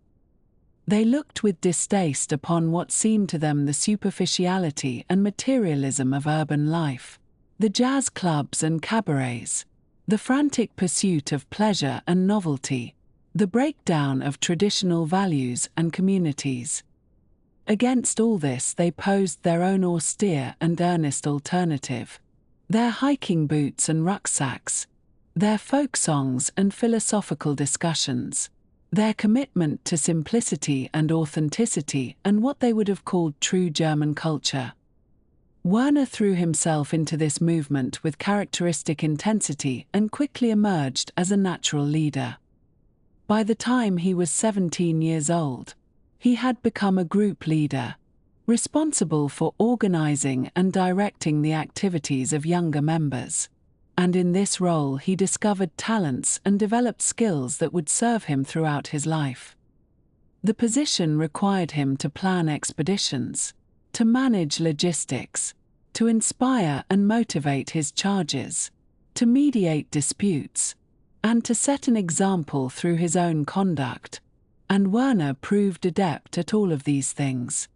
S1: They looked with distaste upon what seemed to them the superficiality and materialism of urban life, the jazz clubs and cabarets, the frantic pursuit of pleasure and novelty, the breakdown of traditional values and communities. Against all this, they posed their own austere and earnest alternative: their hiking boots and rucksacks, their folk songs and philosophical discussions, their commitment to simplicity and authenticity, and what they would have called true German culture. Werner threw himself into this movement with characteristic intensity and quickly emerged as a natural leader. By the time he was 17 years old, he had become a group leader, responsible for organizing and directing the activities of younger members. And in this role he discovered talents and developed skills that would serve him throughout his life. The position required him to plan expeditions, to manage logistics, to inspire and motivate his charges, to mediate disputes, and to set an example through his own conduct. And Werner proved adept at all of these things.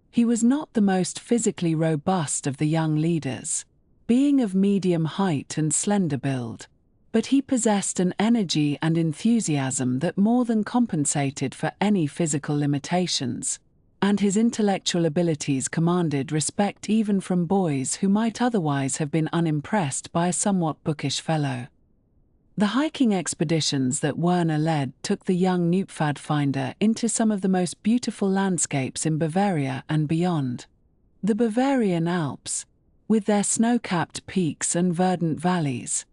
S1: He was not the most physically robust of the young leaders, being of medium height and slender build, but he possessed an energy and enthusiasm that more than compensated for any physical limitations, and his intellectual abilities commanded respect even from boys who might otherwise have been unimpressed by a somewhat bookish fellow. The hiking expeditions that Werner led took the young Neupfadfinder into some of the most beautiful landscapes in Bavaria and beyond. The Bavarian Alps, with their snow-capped peaks and verdant valleys,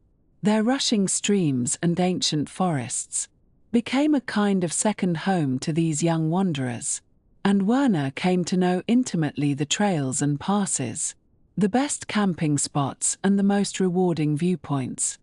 S1: their rushing streams and ancient forests, became a kind of second home to these young wanderers, and Werner came to know intimately the trails and passes, the best camping spots and the most rewarding viewpoints.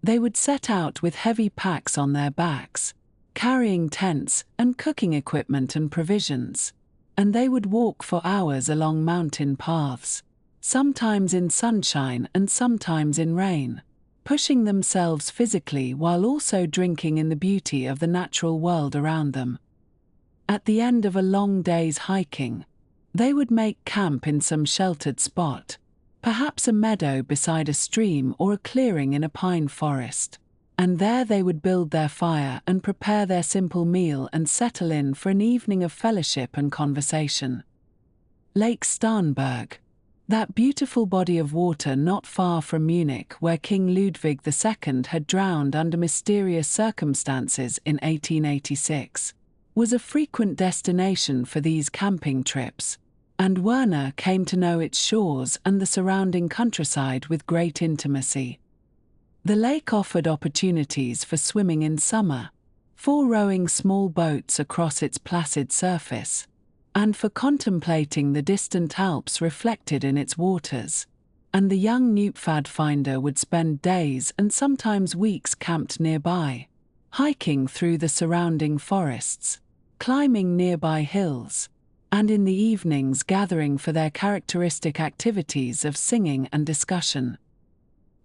S1: They would set out with heavy packs on their backs, carrying tents and cooking equipment and provisions, and they would walk for hours along mountain paths, sometimes in sunshine and sometimes in rain, pushing themselves physically while also drinking in the beauty of the natural world around them. At the end of a long day's hiking, they would make camp in some sheltered spot, perhaps a meadow beside a stream or a clearing in a pine forest, and there they would build their fire and prepare their simple meal and settle in for an evening of fellowship and conversation. Lake Starnberg, that beautiful body of water not far from Munich where King Ludwig II had drowned under mysterious circumstances in 1886, was a frequent destination for these camping trips, and Werner came to know its shores and the surrounding countryside with great intimacy. The lake offered opportunities for swimming in summer, for rowing small boats across its placid surface, and for contemplating the distant Alps reflected in its waters, and the young Neupfadfinder would spend days and sometimes weeks camped nearby, hiking through the surrounding forests, climbing nearby hills, and in the evenings gathering for their characteristic activities of singing and discussion.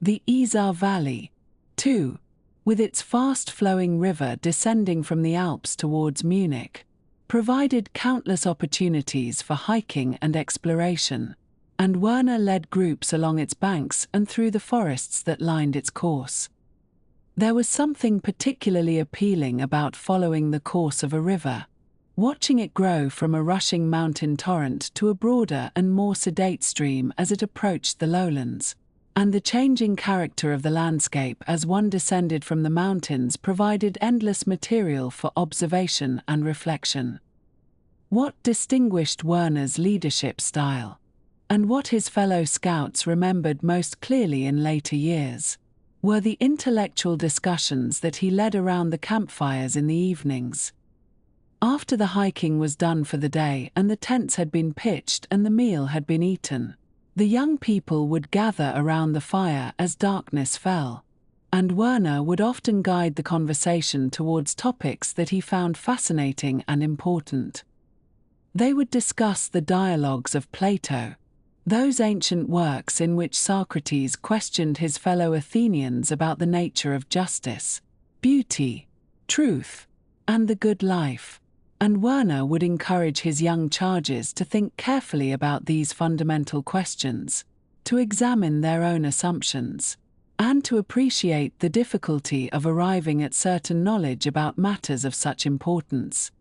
S1: The Isar Valley, too, with its fast-flowing river descending from the Alps towards Munich, provided countless opportunities for hiking and exploration, and Werner led groups along its banks and through the forests that lined its course. There was something particularly appealing about following the course of a river, watching it grow from a rushing mountain torrent to a broader and more sedate stream as it approached the lowlands, and the changing character of the landscape as one descended from the mountains provided endless material for observation and reflection. What distinguished Werner's leadership style, and what his fellow scouts remembered most clearly in later years, were the intellectual discussions that he led around the campfires in the evenings. After the hiking was done for the day and the tents had been pitched and the meal had been eaten, the young people would gather around the fire as darkness fell, and Werner would often guide the conversation towards topics that he found fascinating and important. They would discuss the dialogues of Plato, those ancient works in which Socrates questioned his fellow Athenians about the nature of justice, beauty, truth, and the good life. And Werner would encourage his young charges to think carefully about these fundamental questions, to examine their own assumptions, and to appreciate the difficulty of arriving at certain knowledge about matters of such importance.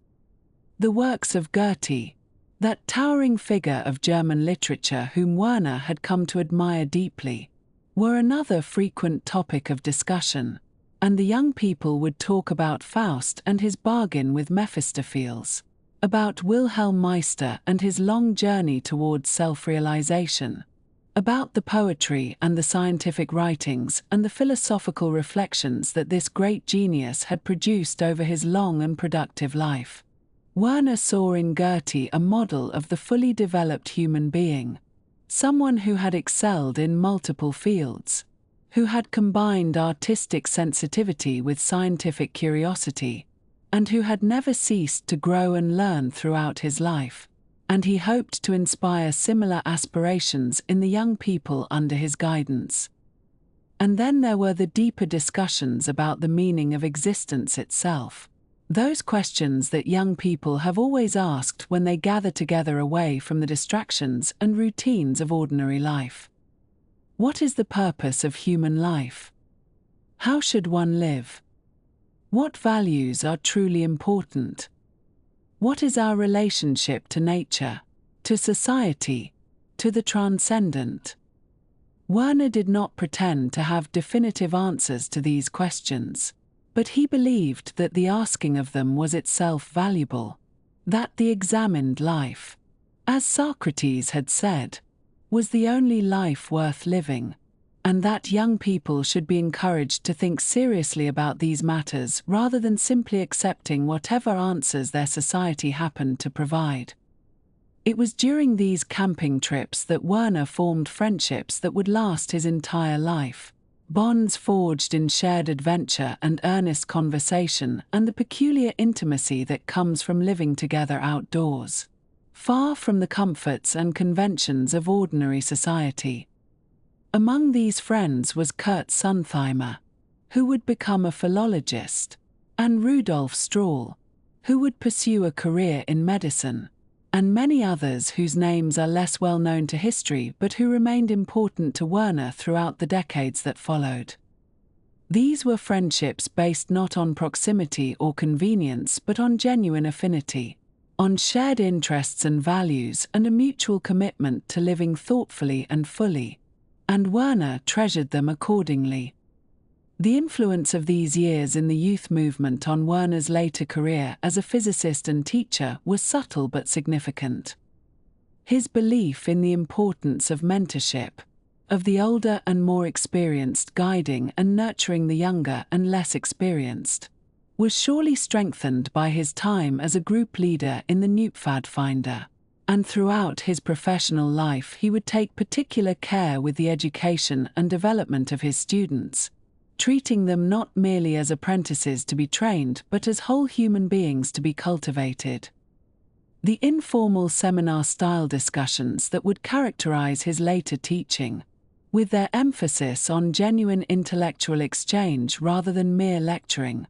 S1: The works of Goethe, that towering figure of German literature whom Werner had come to admire deeply, were another frequent topic of discussion, and the young people would talk about Faust and his bargain with Mephistopheles, about Wilhelm Meister and his long journey towards self-realization, about the poetry and the scientific writings and the philosophical reflections that this great genius had produced over his long and productive life. Werner saw in Goethe a model of the fully developed human being, someone who had excelled in multiple fields, who had combined artistic sensitivity with scientific curiosity, and who had never ceased to grow and learn throughout his life, and he hoped to inspire similar aspirations in the young people under his guidance. And then there were the deeper discussions about the meaning of existence itself, those questions that young people have always asked when they gather together away from the distractions and routines of ordinary life. What is the purpose of human life? How should one live? What values are truly important? What is our relationship to nature, to society, to the transcendent? Werner did not pretend to have definitive answers to these questions, but he believed that the asking of them was itself valuable, that the examined life, as Socrates had said, was the only life worth living, and that young people should be encouraged to think seriously about these matters rather than simply accepting whatever answers their society happened to provide. It was during these camping trips that Werner formed friendships that would last his entire life. Bonds forged in shared adventure and earnest conversation and the peculiar intimacy that comes from living together outdoors, far from the comforts and conventions of ordinary society. Among these friends was Kurt Sontheimer, who would become a philologist, and Rudolf Strahl, who would pursue a career in medicine, and many others whose names are less well known to history but who remained important to Werner throughout the decades that followed. These were friendships based not on proximity or convenience but on genuine affinity, on shared interests and values and a mutual commitment to living thoughtfully and fully, and Werner treasured them accordingly. The influence of these years in the youth movement on Werner's later career as a physicist and teacher was subtle but significant. His belief in the importance of mentorship, of the older and more experienced guiding and nurturing the younger and less experienced, was surely strengthened by his time as a group leader in the Neupfadfinder, and throughout his professional life he would take particular care with the education and development of his students, treating them not merely as apprentices to be trained but as whole human beings to be cultivated. The informal seminar-style discussions that would characterize his later teaching, with their emphasis on genuine intellectual exchange rather than mere lecturing,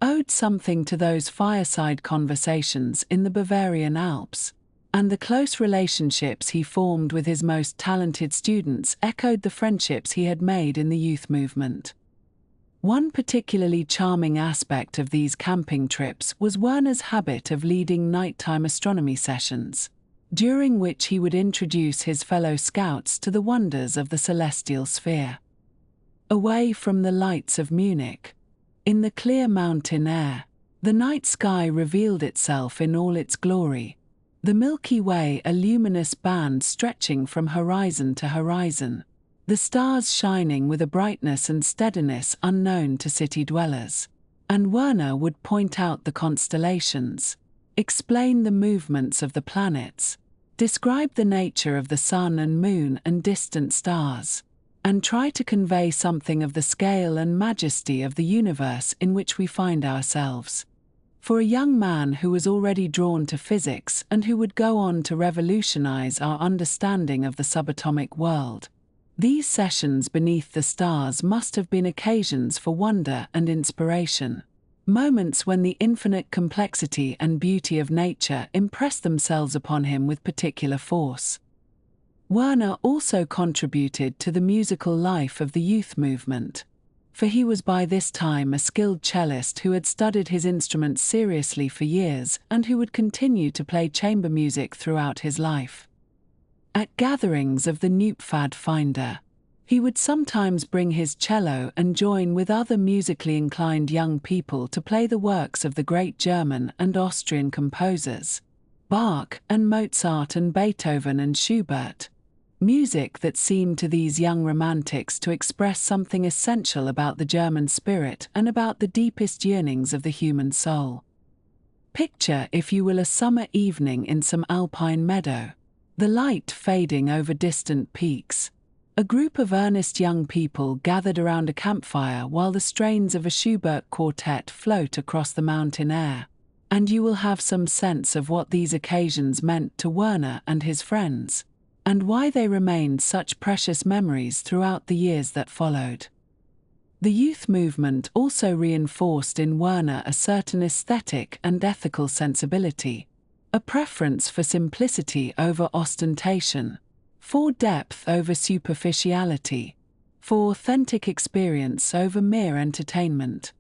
S1: owed something to those fireside conversations in the Bavarian Alps, and the close relationships he formed with his most talented students echoed the friendships he had made in the youth movement. One particularly charming aspect of these camping trips was Werner's habit of leading nighttime astronomy sessions, during which he would introduce his fellow scouts to the wonders of the celestial sphere. Away from the lights of Munich, in the clear mountain air, the night sky revealed itself in all its glory, the Milky Way a luminous band stretching from horizon to horizon, the stars shining with a brightness and steadiness unknown to city dwellers, and Werner would point out the constellations, explain the movements of the planets, describe the nature of the sun and moon and distant stars, and try to convey something of the scale and majesty of the universe in which we find ourselves. For a young man who was already drawn to physics and who would go on to revolutionize our understanding of the subatomic world, these sessions beneath the stars must have been occasions for wonder and inspiration, moments when the infinite complexity and beauty of nature impressed themselves upon him with particular force. Werner also contributed to the musical life of the youth movement, for he was by this time a skilled cellist who had studied his instrument seriously for years and who would continue to play chamber music throughout his life. At gatherings of the Neupfadfinder, he would sometimes bring his cello and join with other musically inclined young people to play the works of the great German and Austrian composers, Bach and Mozart and Beethoven and Schubert, music that seemed to these young romantics to express something essential about the German spirit and about the deepest yearnings of the human soul. Picture, if you will, a summer evening in some alpine meadow, the light fading over distant peaks. A group of earnest young people gathered around a campfire while the strains of a Schubert quartet float across the mountain air, and you will have some sense of what these occasions meant to Werner and his friends, and why they remained such precious memories throughout the years that followed. The youth movement also reinforced in Werner a certain aesthetic and ethical sensibility, a preference for simplicity over ostentation, for depth over superficiality, for authentic experience over mere entertainment.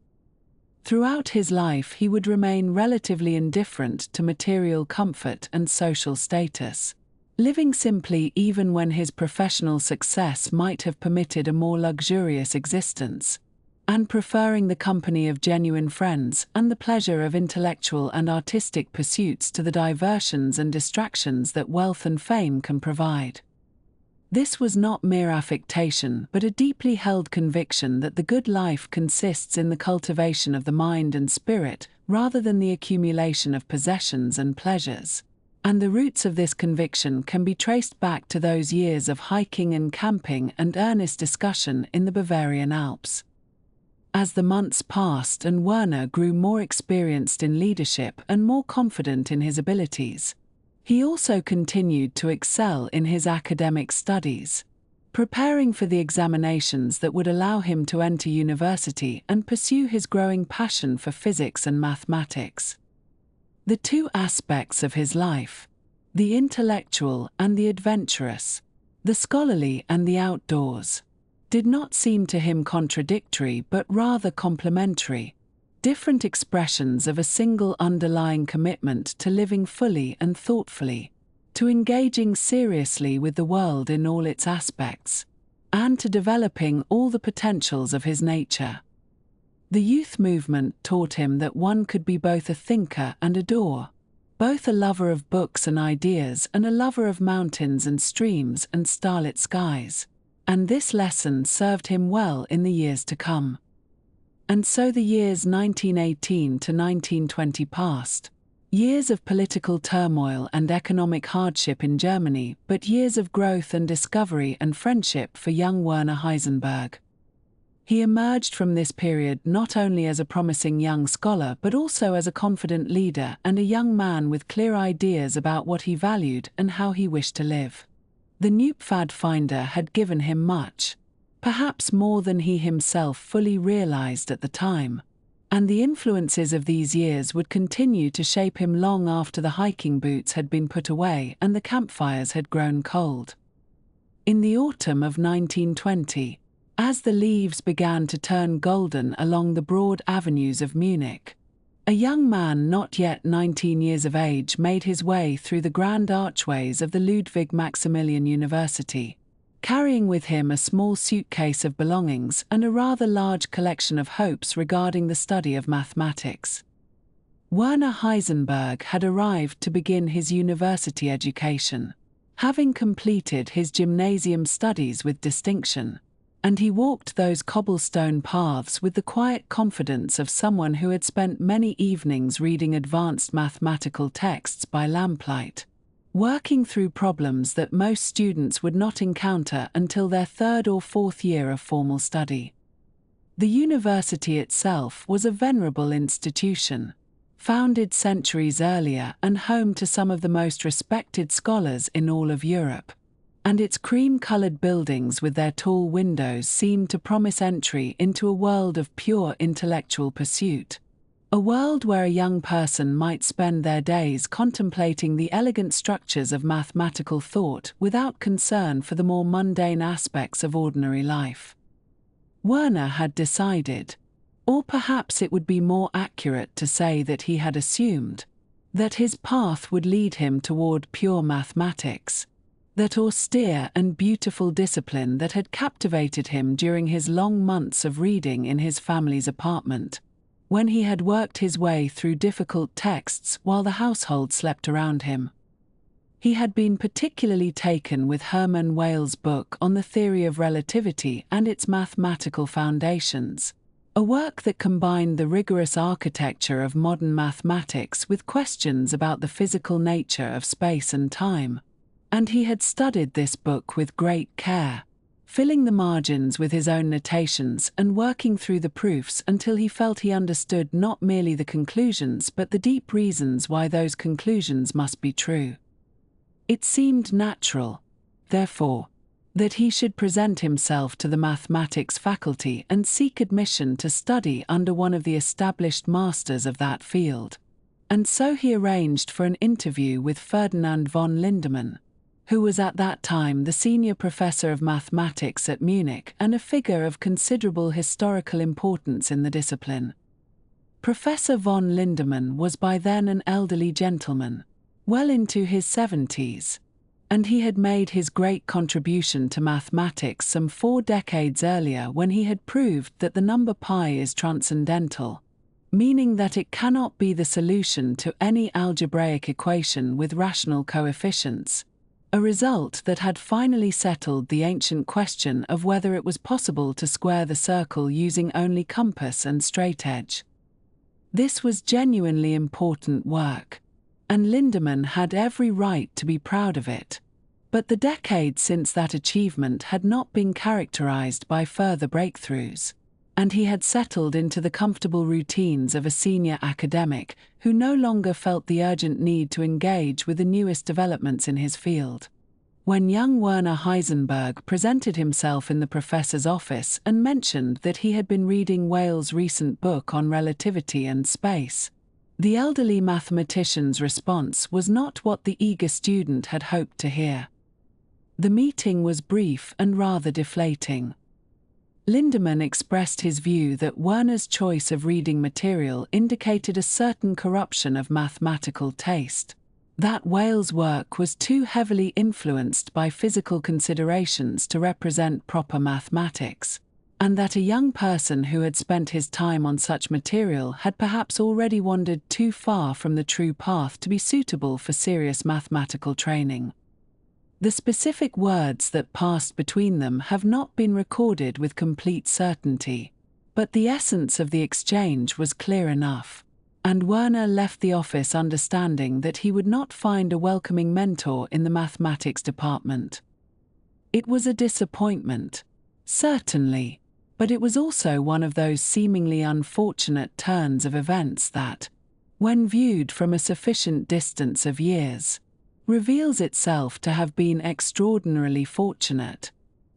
S1: Throughout his life he would remain relatively indifferent to material comfort and social status, living simply even when his professional success might have permitted a more luxurious existence, and preferring the company of genuine friends and the pleasure of intellectual and artistic pursuits to the diversions and distractions that wealth and fame can provide. This was not mere affectation but a deeply held conviction that the good life consists in the cultivation of the mind and spirit rather than the accumulation of possessions and pleasures, and the roots of this conviction can be traced back to those years of hiking and camping and earnest discussion in the Bavarian Alps. As the months passed and Werner grew more experienced in leadership and more confident in his abilities, he also continued to excel in his academic studies, preparing for the examinations that would allow him to enter university and pursue his growing passion for physics and mathematics. The two aspects of his life, the intellectual and the adventurous, the scholarly and the outdoors, did not seem to him contradictory but rather complementary, different expressions of a single underlying commitment to living fully and thoughtfully, to engaging seriously with the world in all its aspects, and to developing all the potentials of his nature. The youth movement taught him that one could be both a thinker and a doer, both a lover of books and ideas and a lover of mountains and streams and starlit skies, and this lesson served him well in the years to come. And so the years 1918 to 1920 passed, years of political turmoil and economic hardship in Germany, but years of growth and discovery and friendship for young Werner Heisenberg. He emerged from this period not only as a promising young scholar but also as a confident leader and a young man with clear ideas about what he valued and how he wished to live. The Neupfadfinder had given him much, perhaps more than he himself fully realized at the time, and the influences of these years would continue to shape him long after the hiking boots had been put away and the campfires had grown cold. In the autumn of 1920, as the leaves began to turn golden along the broad avenues of Munich, a young man not yet 19 years of age made his way through the grand archways of the Ludwig Maximilian University, carrying with him a small suitcase of belongings and a rather large collection of hopes regarding the study of mathematics. Werner Heisenberg had arrived to begin his university education, having completed his gymnasium studies with distinction, and he walked those cobblestone paths with the quiet confidence of someone who had spent many evenings reading advanced mathematical texts by lamplight, working through problems that most students would not encounter until their third or fourth year of formal study. The university itself was a venerable institution, founded centuries earlier and home to some of the most respected scholars in all of Europe, and its cream-colored buildings with their tall windows seemed to promise entry into a world of pure intellectual pursuit, A world where a young person might spend their days contemplating the elegant structures of mathematical thought without concern for the more mundane aspects of ordinary life. Werner had decided, or perhaps it would be more accurate to say that he had assumed, that his path would lead him toward pure mathematics, that austere and beautiful discipline that had captivated him during his long months of reading in his family's apartment, when he had worked his way through difficult texts while the household slept around him. He had been particularly taken with Hermann Weyl's book on the theory of relativity and its mathematical foundations, a work that combined the rigorous architecture of modern mathematics with questions about the physical nature of space and time, and he had studied this book with great care, filling the margins with his own notations and working through the proofs until he felt he understood not merely the conclusions but the deep reasons why those conclusions must be true. It seemed natural, therefore, that he should present himself to the mathematics faculty and seek admission to study under one of the established masters of that field, and so he arranged for an interview with Ferdinand von Lindemann, who was at that time the senior professor of mathematics at Munich and a figure of considerable historical importance in the discipline. Professor von Lindemann was by then an elderly gentleman, well into his 70s, and he had made his great contribution to mathematics some 4 decades earlier when he had proved that the number pi is transcendental, meaning that it cannot be the solution to any algebraic equation with rational coefficients, a result that had finally settled the ancient question of whether it was possible to square the circle using only compass and straightedge. This was genuinely important work, and Lindemann had every right to be proud of it. But the decade since that achievement had not been characterized by further breakthroughs, and he had settled into the comfortable routines of a senior academic who no longer felt the urgent need to engage with the newest developments in his field. When young Werner Heisenberg presented himself in the professor's office and mentioned that he had been reading Weyl's recent book on relativity and space, the elderly mathematician's response was not what the eager student had hoped to hear. The meeting was brief and rather deflating. Lindemann expressed his view that Werner's choice of reading material indicated a certain corruption of mathematical taste, that Weyl's work was too heavily influenced by physical considerations to represent proper mathematics, and that a young person who had spent his time on such material had perhaps already wandered too far from the true path to be suitable for serious mathematical training. The specific words that passed between them have not been recorded with complete certainty, but the essence of the exchange was clear enough, and Werner left the office understanding that he would not find a welcoming mentor in the mathematics department. It was a disappointment, certainly, but it was also one of those seemingly unfortunate turns of events that, when viewed from a sufficient distance of years, reveals itself to have been extraordinarily fortunate,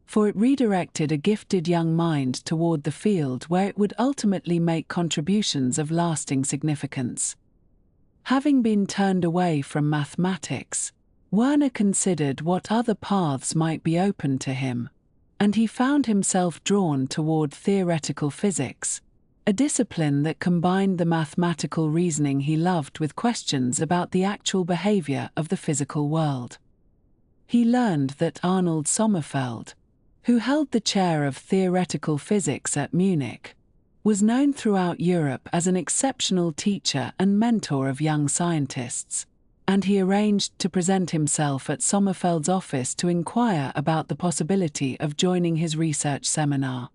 S1: for it redirected a gifted young mind toward the field where it would ultimately make contributions of lasting significance. Having been turned away from mathematics, Werner considered what other paths might be open to him, and he found himself drawn toward theoretical physics, a discipline that combined the mathematical reasoning he loved with questions about the actual behavior of the physical world. He learned that Arnold Sommerfeld, who held the chair of theoretical physics at Munich, was known throughout Europe as an exceptional teacher and mentor of young scientists, and he arranged to present himself at Sommerfeld's office to inquire about the possibility of joining his research seminar.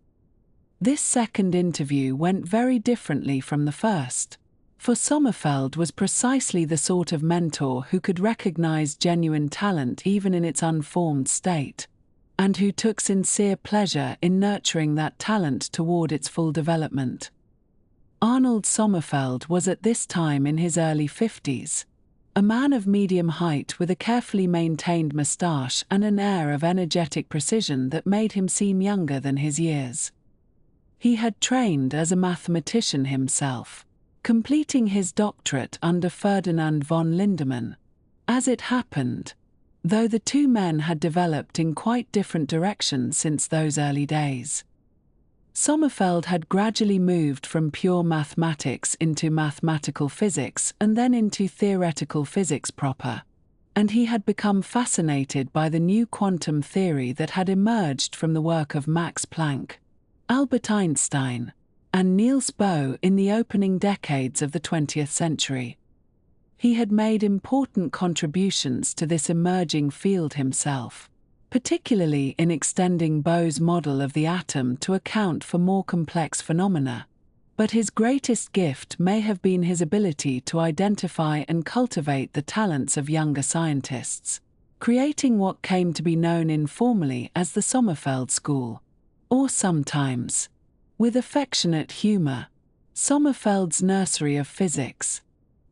S1: This second interview went very differently from the first, for Sommerfeld was precisely the sort of mentor who could recognize genuine talent even in its unformed state, and who took sincere pleasure in nurturing that talent toward its full development. Arnold Sommerfeld was at this time in his early 50s, a man of medium height with a carefully maintained moustache and an air of energetic precision that made him seem younger than his years. He had trained as a mathematician himself, completing his doctorate under Ferdinand von Lindemann. As it happened, though the two men had developed in quite different directions since those early days. Sommerfeld had gradually moved from pure mathematics into mathematical physics and then into theoretical physics proper, and he had become fascinated by the new quantum theory that had emerged from the work of Max Planck, Albert Einstein, and Niels Bohr in the opening decades of the 20th century. He had made important contributions to this emerging field himself, particularly in extending Bohr's model of the atom to account for more complex phenomena. But his greatest gift may have been his ability to identify and cultivate the talents of younger scientists, creating what came to be known informally as the Sommerfeld School, or sometimes, with affectionate humor, Sommerfeld's Nursery of Physics.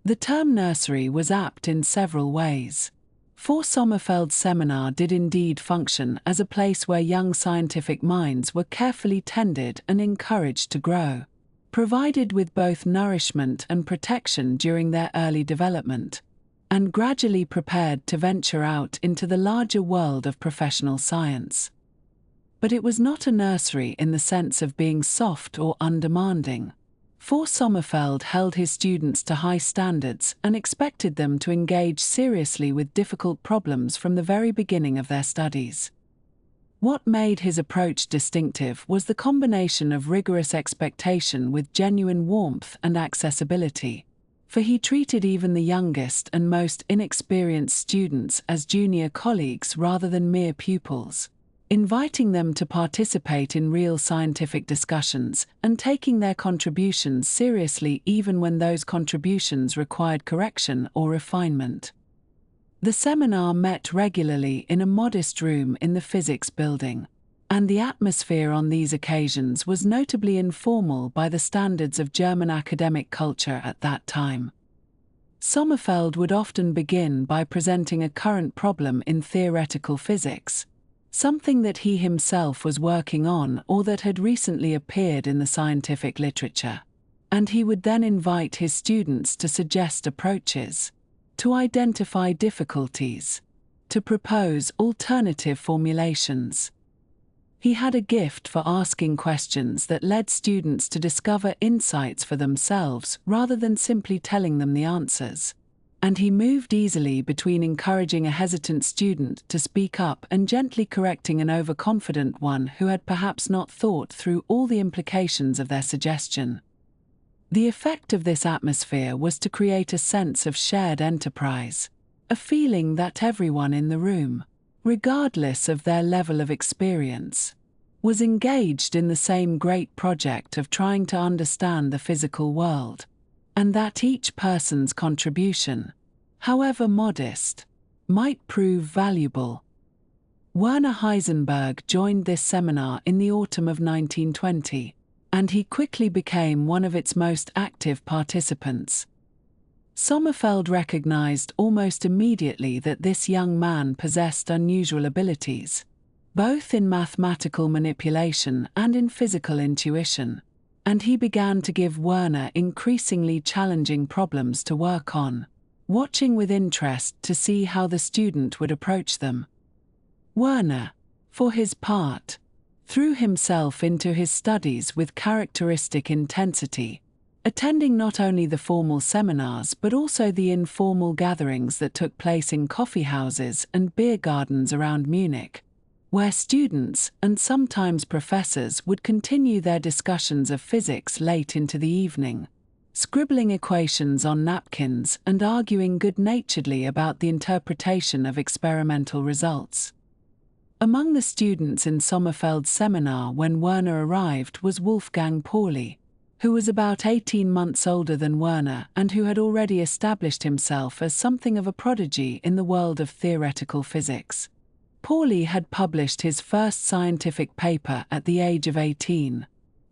S1: The term nursery was apt in several ways. For Sommerfeld's seminar did indeed function as a place where young scientific minds were carefully tended and encouraged to grow, provided with both nourishment and protection during their early development, and gradually prepared to venture out into the larger world of professional science. But it was not a nursery in the sense of being soft or undemanding. For Sommerfeld held his students to high standards and expected them to engage seriously with difficult problems from the very beginning of their studies. What made his approach distinctive was the combination of rigorous expectation with genuine warmth and accessibility, for he treated even the youngest and most inexperienced students as junior colleagues rather than mere pupils, inviting them to participate in real scientific discussions and taking their contributions seriously even when those contributions required correction or refinement. The seminar met regularly in a modest room in the physics building, and the atmosphere on these occasions was notably informal by the standards of German academic culture at that time. Sommerfeld would often begin by presenting a current problem in theoretical physics, something that he himself was working on or that had recently appeared in the scientific literature, and he would then invite his students to suggest approaches, to identify difficulties, to propose alternative formulations. He had a gift for asking questions that led students to discover insights for themselves rather than simply telling them the answers. And he moved easily between encouraging a hesitant student to speak up and gently correcting an overconfident one who had perhaps not thought through all the implications of their suggestion. The effect of this atmosphere was to create a sense of shared enterprise, a feeling that everyone in the room, regardless of their level of experience, was engaged in the same great project of trying to understand the physical world, and that each person's contribution, however modest, might prove valuable. Werner Heisenberg joined this seminar in the autumn of 1920, and he quickly became one of its most active participants. Sommerfeld recognized almost immediately that this young man possessed unusual abilities, both in mathematical manipulation and in physical intuition, and he began to give Werner increasingly challenging problems to work on, watching with interest to see how the student would approach them. Werner, for his part, threw himself into his studies with characteristic intensity, attending not only the formal seminars but also the informal gatherings that took place in coffeehouses and beer gardens around Munich, where students and sometimes professors would continue their discussions of physics late into the evening, scribbling equations on napkins and arguing good-naturedly about the interpretation of experimental results. Among the students in Sommerfeld's seminar when Werner arrived was Wolfgang Pauli, who was about 18 months older than Werner and who had already established himself as something of a prodigy in the world of theoretical physics. Pauli had published his first scientific paper at the age of 18,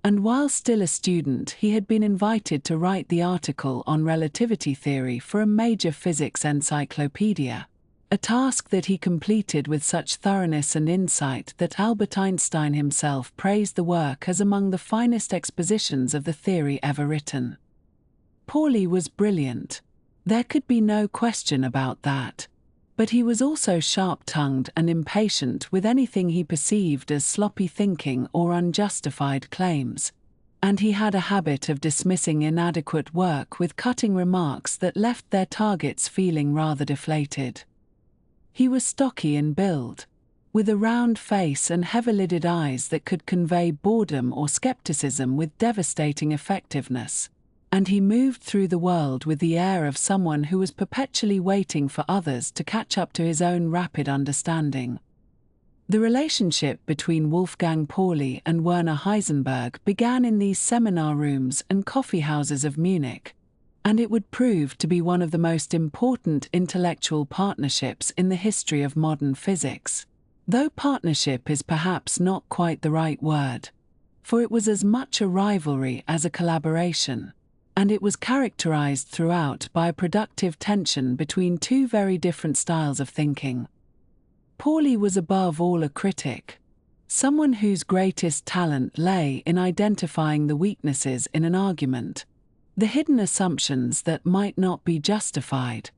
S1: and while still a student he had been invited to write the article on relativity theory for a major physics encyclopedia, a task that he completed with such thoroughness and insight that Albert Einstein himself praised the work as among the finest expositions of the theory ever written. Pauli was brilliant. There could be no question about that. But he was also sharp-tongued and impatient with anything he perceived as sloppy thinking or unjustified claims. And he had a habit of dismissing inadequate work with cutting remarks that left their targets feeling rather deflated. He was stocky in build, with a round face and heavy-lidded eyes that could convey boredom or skepticism with devastating effectiveness. And he moved through the world with the air of someone who was perpetually waiting for others to catch up to his own rapid understanding. The relationship between Wolfgang Pauli and Werner Heisenberg began in these seminar rooms and coffee houses of Munich, and it would prove to be one of the most important intellectual partnerships in the history of modern physics. Though partnership is perhaps not quite the right word, for it was as much a rivalry as a collaboration. And it was characterized throughout by a productive tension between two very different styles of thinking. Pauli was above all a critic, someone whose greatest talent lay in identifying the weaknesses in an argument, the hidden assumptions that might not be justified,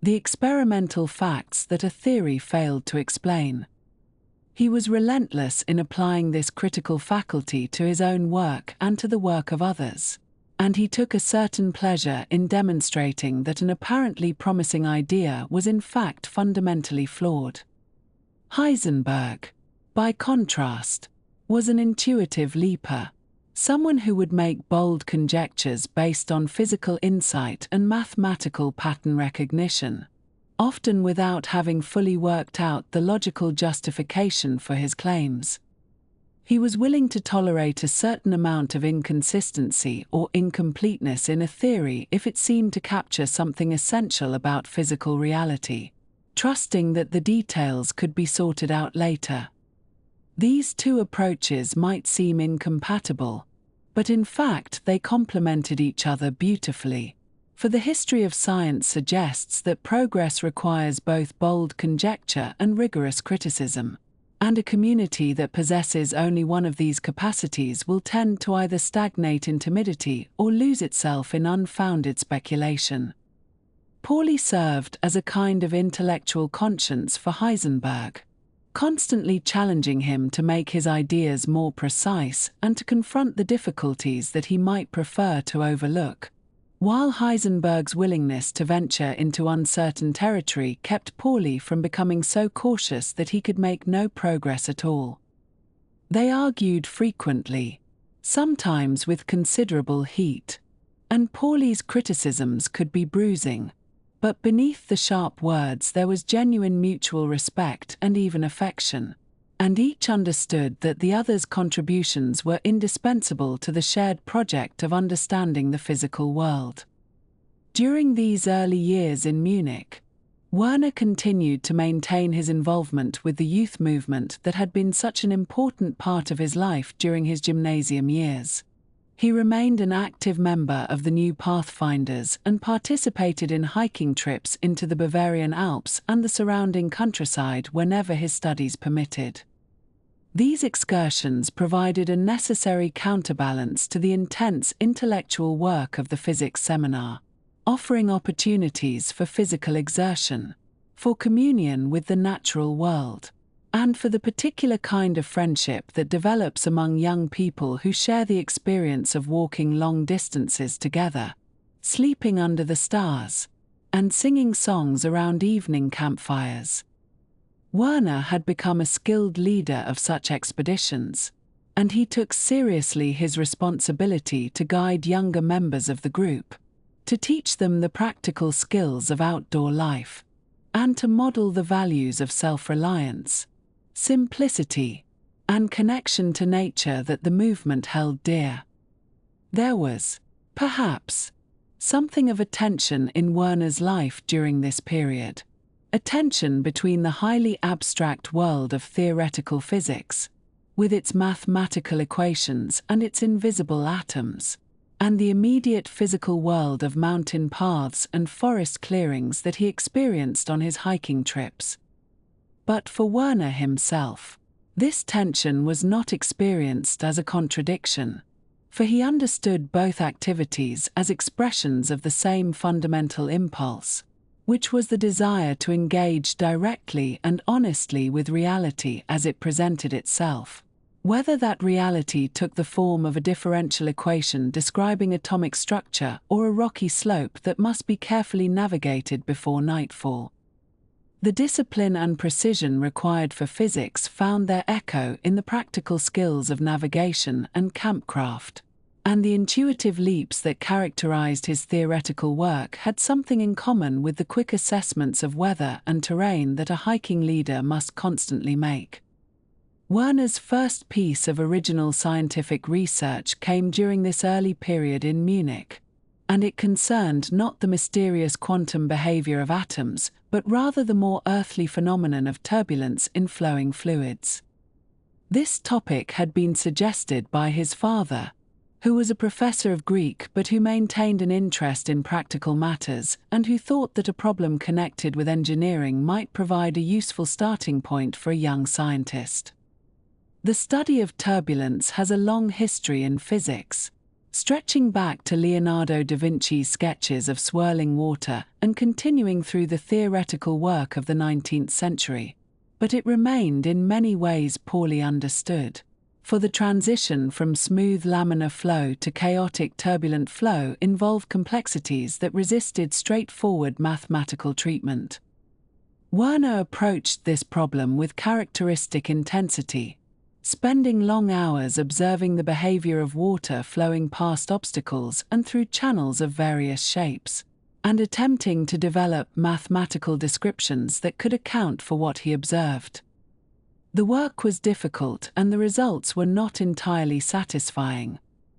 S1: the experimental facts that a theory failed to explain. He was relentless in applying this critical faculty to his own work and to the work of others. And he took a certain pleasure in demonstrating that an apparently promising idea was in fact fundamentally flawed. Heisenberg, by contrast, was an intuitive leaper, someone who would make bold conjectures based on physical insight and mathematical pattern recognition, often without having fully worked out the logical justification for his claims. He was willing to tolerate a certain amount of inconsistency or incompleteness in a theory if it seemed to capture something essential about physical reality, trusting that the details could be sorted out later. These two approaches might seem incompatible, but in fact they complemented each other beautifully, for the history of science suggests that progress requires both bold conjecture and rigorous criticism. And a community that possesses only one of these capacities will tend to either stagnate in timidity or lose itself in unfounded speculation. Pauli served as a kind of intellectual conscience for Heisenberg, constantly challenging him to make his ideas more precise and to confront the difficulties that he might prefer to overlook, while Heisenberg's willingness to venture into uncertain territory kept Pauli from becoming so cautious that he could make no progress at all. They argued frequently, sometimes with considerable heat, and Pauli's criticisms could be bruising, but beneath the sharp words there was genuine mutual respect and even affection, and each understood that the other's contributions were indispensable to the shared project of understanding the physical world. During these early years in Munich, Werner continued to maintain his involvement with the youth movement that had been such an important part of his life during his gymnasium years. He remained an active member of the Neupfadfinders and participated in hiking trips into the Bavarian Alps and the surrounding countryside whenever his studies permitted. These excursions provided a necessary counterbalance to the intense intellectual work of the physics seminar, offering opportunities for physical exertion, for communion with the natural world, and for the particular kind of friendship that develops among young people who share the experience of walking long distances together, sleeping under the stars, and singing songs around evening campfires. Werner had become a skilled leader of such expeditions, and he took seriously his responsibility to guide younger members of the group, to teach them the practical skills of outdoor life, and to model the values of self-reliance, simplicity, and connection to nature that the movement held dear. There was, perhaps, something of a tension in Werner's life during this period. A tension between the highly abstract world of theoretical physics, with its mathematical equations and its invisible atoms, and the immediate physical world of mountain paths and forest clearings that he experienced on his hiking trips. But for Werner himself, this tension was not experienced as a contradiction. for he understood both activities as expressions of the same fundamental impulse, which was the desire to engage directly and honestly with reality as it presented itself. Whether that reality took the form of a differential equation describing atomic structure or a rocky slope that must be carefully navigated before nightfall. The discipline and precision required for physics found their echo in the practical skills of navigation and campcraft, and the intuitive leaps that characterized his theoretical work had something in common with the quick assessments of weather and terrain that a hiking leader must constantly make. Werner's first piece of original scientific research came during this early period in Munich, and it concerned not the mysterious quantum behavior of atoms, but rather the more earthly phenomenon of turbulence in flowing fluids. This topic had been suggested by his father, who was a professor of Greek but who maintained an interest in practical matters and who thought that a problem connected with engineering might provide a useful starting point for a young scientist. The study of turbulence has a long history in physics, stretching back to Leonardo da Vinci's sketches of swirling water and continuing through the theoretical work of the 19th century, but it remained in many ways poorly understood. For the transition from smooth laminar flow to chaotic turbulent flow involved complexities that resisted straightforward mathematical treatment. Werner approached this problem with characteristic intensity, spending long hours observing the behavior of water flowing past obstacles and through channels of various shapes, and attempting to develop mathematical descriptions that could account for what he observed. The work was difficult and the results were not entirely satisfying,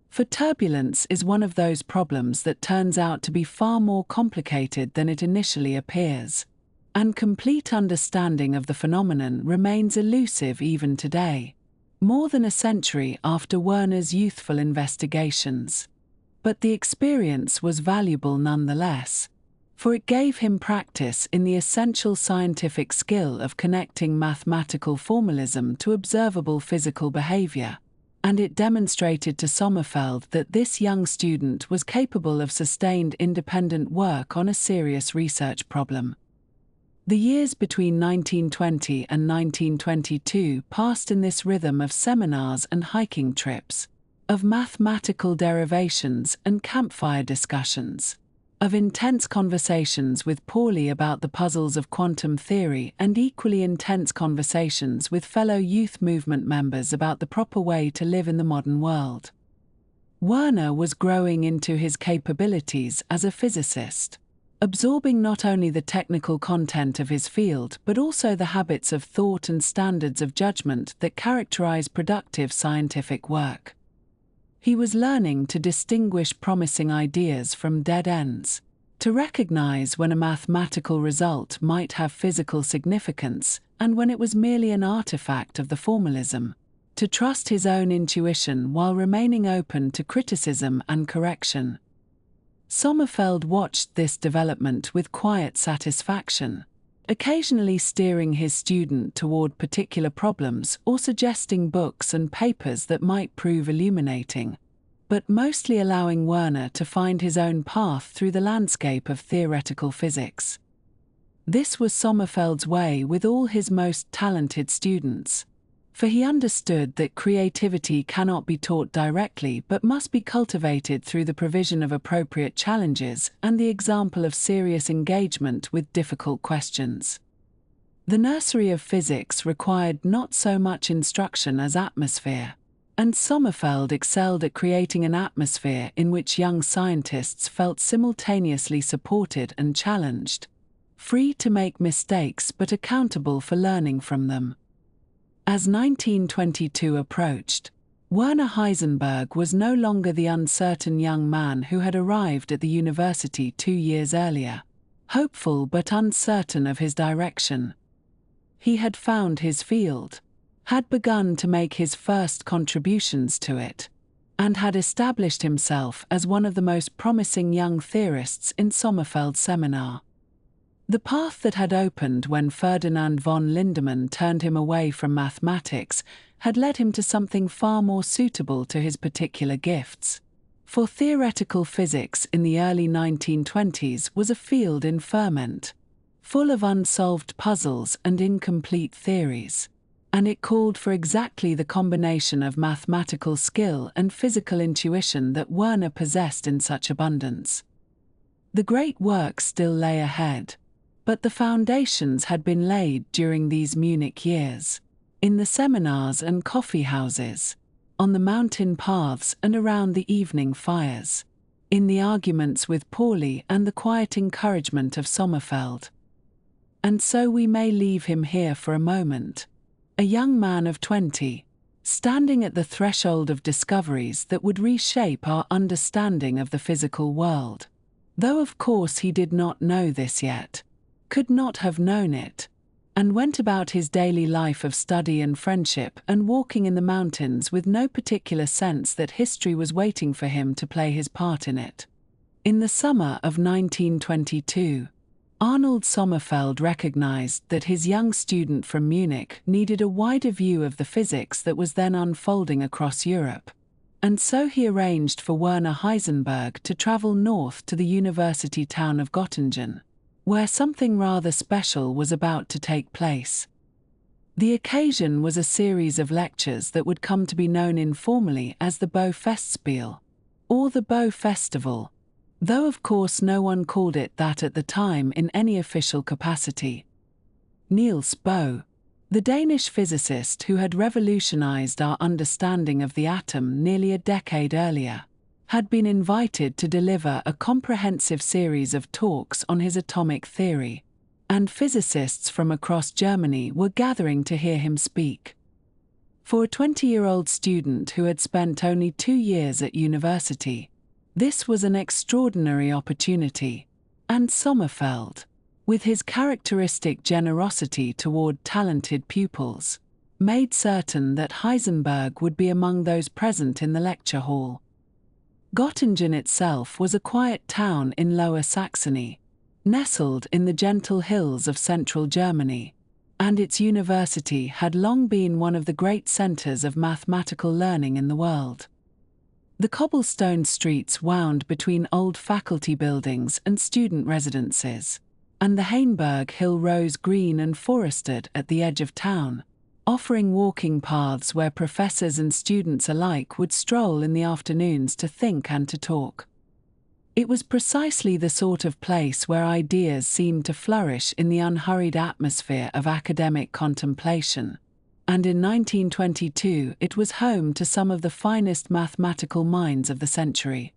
S1: for turbulence is one of those problems that turns out to be far more complicated than it initially appears, and complete understanding of the phenomenon remains elusive even today, more than a century after Werner's youthful investigations. But the experience was valuable nonetheless, for it gave him practice in the essential scientific skill of connecting mathematical formalism to observable physical behavior, and it demonstrated to Sommerfeld that this young student was capable of sustained independent work on a serious research problem. The years between 1920 and 1922 passed in this rhythm of seminars and hiking trips, of mathematical derivations and campfire discussions, of intense conversations with Pauli about the puzzles of quantum theory and equally intense conversations with fellow youth movement members about the proper way to live in the modern world. Werner was growing into his capabilities as a physicist, absorbing not only the technical content of his field but also the habits of thought and standards of judgment that characterize productive scientific work. He was learning to distinguish promising ideas from dead ends, to recognize when a mathematical result might have physical significance and when it was merely an artifact of the formalism, to trust his own intuition while remaining open to criticism and correction. Sommerfeld watched this development with quiet satisfaction, occasionally steering his student toward particular problems or suggesting books and papers that might prove illuminating, but mostly allowing Werner to find his own path through the landscape of theoretical physics. This was Sommerfeld's way with all his most talented students, for he understood that creativity cannot be taught directly but must be cultivated through the provision of appropriate challenges and the example of serious engagement with difficult questions. The nursery of physics required not so much instruction as atmosphere, and Sommerfeld excelled at creating an atmosphere in which young scientists felt simultaneously supported and challenged, free to make mistakes but accountable for learning from them. As 1922 approached, Werner Heisenberg was no longer the uncertain young man who had arrived at the university 2 years earlier, hopeful but uncertain of his direction. He had found his field, had begun to make his first contributions to it, and had established himself as one of the most promising young theorists in Sommerfeld's seminar. The path that had opened when Ferdinand von Lindemann turned him away from mathematics had led him to something far more suitable to his particular gifts. For theoretical physics in the early 1920s was a field in ferment, full of unsolved puzzles and incomplete theories, and it called for exactly the combination of mathematical skill and physical intuition that Werner possessed in such abundance. The great work still lay ahead, but the foundations had been laid during these Munich years, in the seminars and coffee houses, on the mountain paths and around the evening fires, in the arguments with Pauli and the quiet encouragement of Sommerfeld. And so we may leave him here for a moment, a young man of 20, standing at the threshold of discoveries that would reshape our understanding of the physical world. Though of course he did not know this yet, could not have known it, and went about his daily life of study and friendship and walking in the mountains with no particular sense that history was waiting for him to play his part in it. In the summer of 1922, Arnold Sommerfeld recognized that his young student from Munich needed a wider view of the physics that was then unfolding across Europe, and so he arranged for Werner Heisenberg to travel north to the university town of Göttingen, where something rather special was about to take place. The occasion was a series of lectures that would come to be known informally as the Bohr Festspiel, or the Bohr Festival, though of course no one called it that at the time in any official capacity. Niels Bohr, the Danish physicist who had revolutionized our understanding of the atom nearly a decade earlier, had been invited to deliver a comprehensive series of talks on his atomic theory, and physicists from across Germany were gathering to hear him speak. For a 20-year-old student who had spent only 2 years at university, this was an extraordinary opportunity, and Sommerfeld, with his characteristic generosity toward talented pupils, made certain that Heisenberg would be among those present in the lecture hall. Göttingen itself was a quiet town in Lower Saxony, nestled in the gentle hills of central Germany, and its university had long been one of the great centers of mathematical learning in the world. The cobblestone streets wound between old faculty buildings and student residences, and the Heinsberg Hill rose green and forested at the edge of town, offering walking paths where professors and students alike would stroll in the afternoons to think and to talk. It was precisely the sort of place where ideas seemed to flourish in the unhurried atmosphere of academic contemplation, and in 1922 it was home to some of the finest mathematical minds of the century.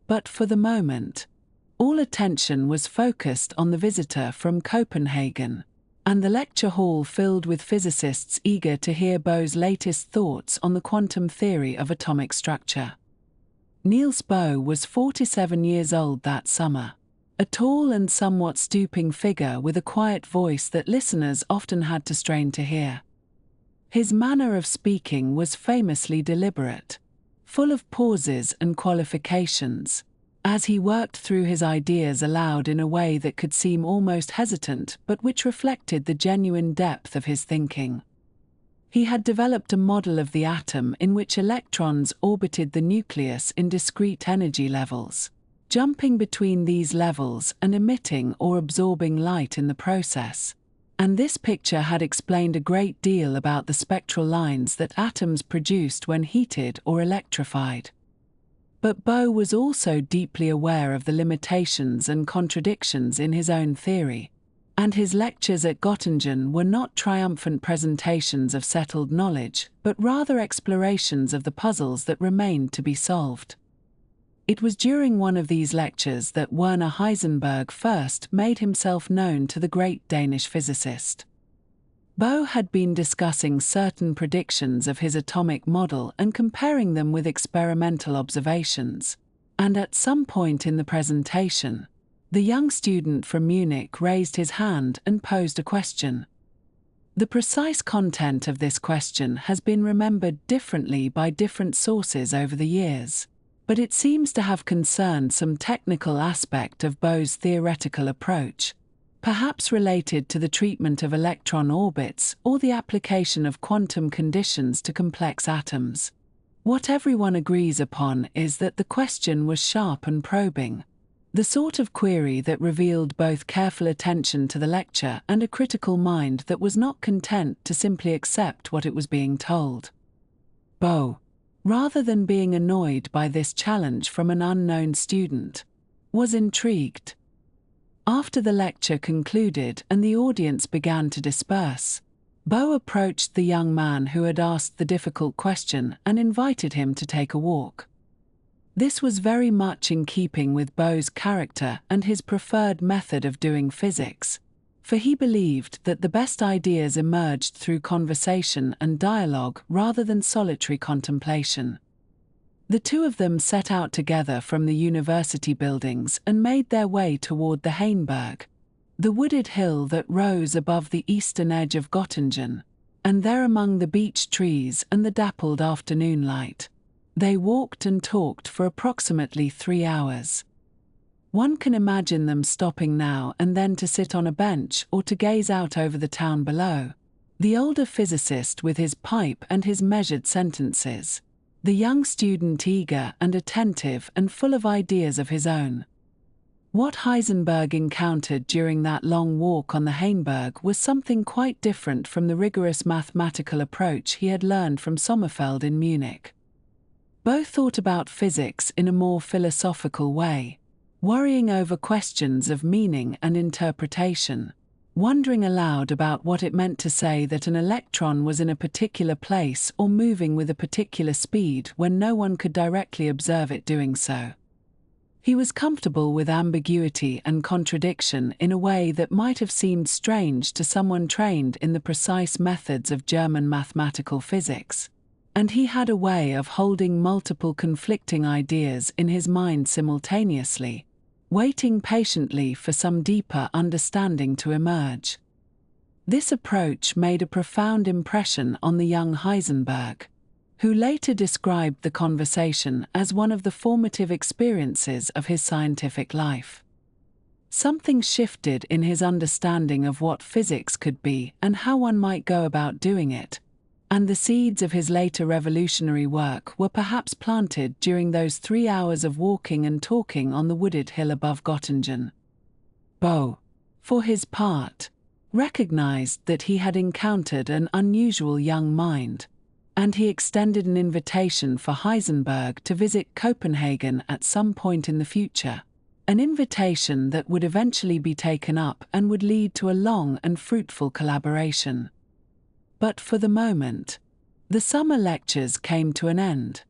S1: But for the moment, all attention was focused on the visitor from Copenhagen, and the lecture hall filled with physicists eager to hear Bohr's latest thoughts on the quantum theory of atomic structure. Niels Bohr was 47 years old that summer, a tall and somewhat stooping figure with a quiet voice that listeners often had to strain to hear. His manner of speaking was famously deliberate, full of pauses and qualifications, as he worked through his ideas aloud in a way that could seem almost hesitant but which reflected the genuine depth of his thinking. He had developed a model of the atom in which electrons orbited the nucleus in discrete energy levels, jumping between these levels and emitting or absorbing light in the process. And this picture had explained a great deal about the spectral lines that atoms produced when heated or electrified. But Bohr was also deeply aware of the limitations and contradictions in his own theory, and his lectures at Göttingen were not triumphant presentations of settled knowledge, but rather explorations of the puzzles that remained to be solved. It was during one of these lectures that Werner Heisenberg first made himself known to the great Danish physicist. Bohr had been discussing certain predictions of his atomic model and comparing them with experimental observations, and at some point in the presentation, the young student from Munich raised his hand and posed a question. The precise content of this question has been remembered differently by different sources over the years, but it seems to have concerned some technical aspect of Bohr's theoretical approach, perhaps related to the treatment of electron orbits or the application of quantum conditions to complex atoms. What everyone agrees upon is that the question was sharp and probing, the sort of query that revealed both careful attention to the lecture and a critical mind that was not content to simply accept what it was being told. Bohr, rather than being annoyed by this challenge from an unknown student, was intrigued. After the lecture concluded and the audience began to disperse, Bohr approached the young man who had asked the difficult question and invited him to take a walk. This was very much in keeping with Bohr's character and his preferred method of doing physics, for he believed that the best ideas emerged through conversation and dialogue rather than solitary contemplation. The two of them set out together from the university buildings and made their way toward the Heisenberg, the wooded hill that rose above the eastern edge of Göttingen, and there among the beech trees and the dappled afternoon light, they walked and talked for approximately 3 hours. One can imagine them stopping now and then to sit on a bench or to gaze out over the town below, the older physicist with his pipe and his measured sentences, the young student eager and attentive and full of ideas of his own. What Heisenberg encountered during that long walk on the Heisenberg was something quite different from the rigorous mathematical approach he had learned from Sommerfeld in Munich. Both thought about physics in a more philosophical way, worrying over questions of meaning and interpretation, wondering aloud about what it meant to say that an electron was in a particular place or moving with a particular speed when no one could directly observe it doing so. He was comfortable with ambiguity and contradiction in a way that might have seemed strange to someone trained in the precise methods of German mathematical physics, and he had a way of holding multiple conflicting ideas in his mind simultaneously, waiting patiently for some deeper understanding to emerge. This approach made a profound impression on the young Heisenberg, who later described the conversation as one of the formative experiences of his scientific life. Something shifted in his understanding of what physics could be and how one might go about doing it, and the seeds of his later revolutionary work were perhaps planted during those 3 hours of walking and talking on the wooded hill above Göttingen. Bohr, for his part, recognized that he had encountered an unusual young mind, and he extended an invitation for Heisenberg to visit Copenhagen at some point in the future, an invitation that would eventually be taken up and would lead to a long and fruitful collaboration. But for the moment, the summer lectures came to an end,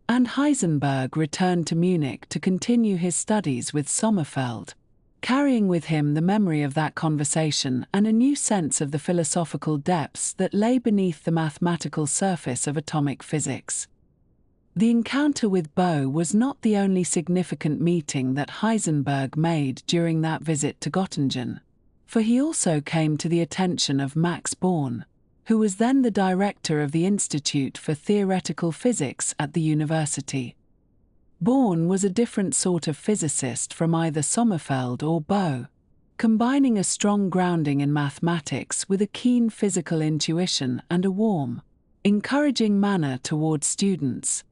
S1: and Heisenberg returned to Munich to continue his studies with Sommerfeld, carrying with him the memory of that conversation and a new sense of the philosophical depths that lay beneath the mathematical surface of atomic physics. The encounter with Bohr was not the only significant meeting that Heisenberg made during that visit to Göttingen, for he also came to the attention of Max Born, who was then the director of the Institute for Theoretical Physics at the university. Born was a different sort of physicist from either Sommerfeld or Bohr, combining a strong grounding in mathematics with a keen physical intuition and a warm, encouraging manner toward students.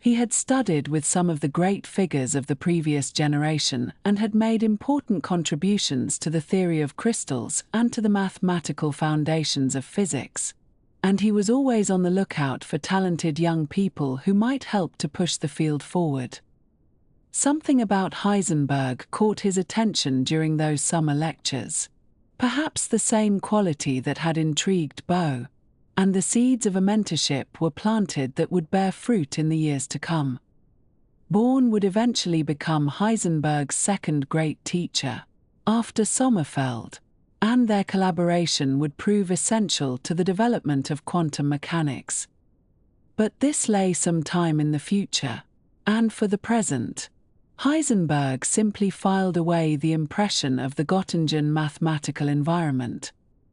S1: He had studied with some of the great figures of the previous generation and had made important contributions to the theory of crystals and to the mathematical foundations of physics, and he was always on the lookout for talented young people who might help to push the field forward. Something about Heisenberg caught his attention during those summer lectures, perhaps the same quality that had intrigued Bohr, and the seeds of a mentorship were planted that would bear fruit in the years to come. Born would eventually become Heisenberg's second great teacher, after Sommerfeld, and their collaboration would prove essential to the development of quantum mechanics. But this lay some time in the future, and for the present, Heisenberg simply filed away the impression of the Göttingen mathematical environment,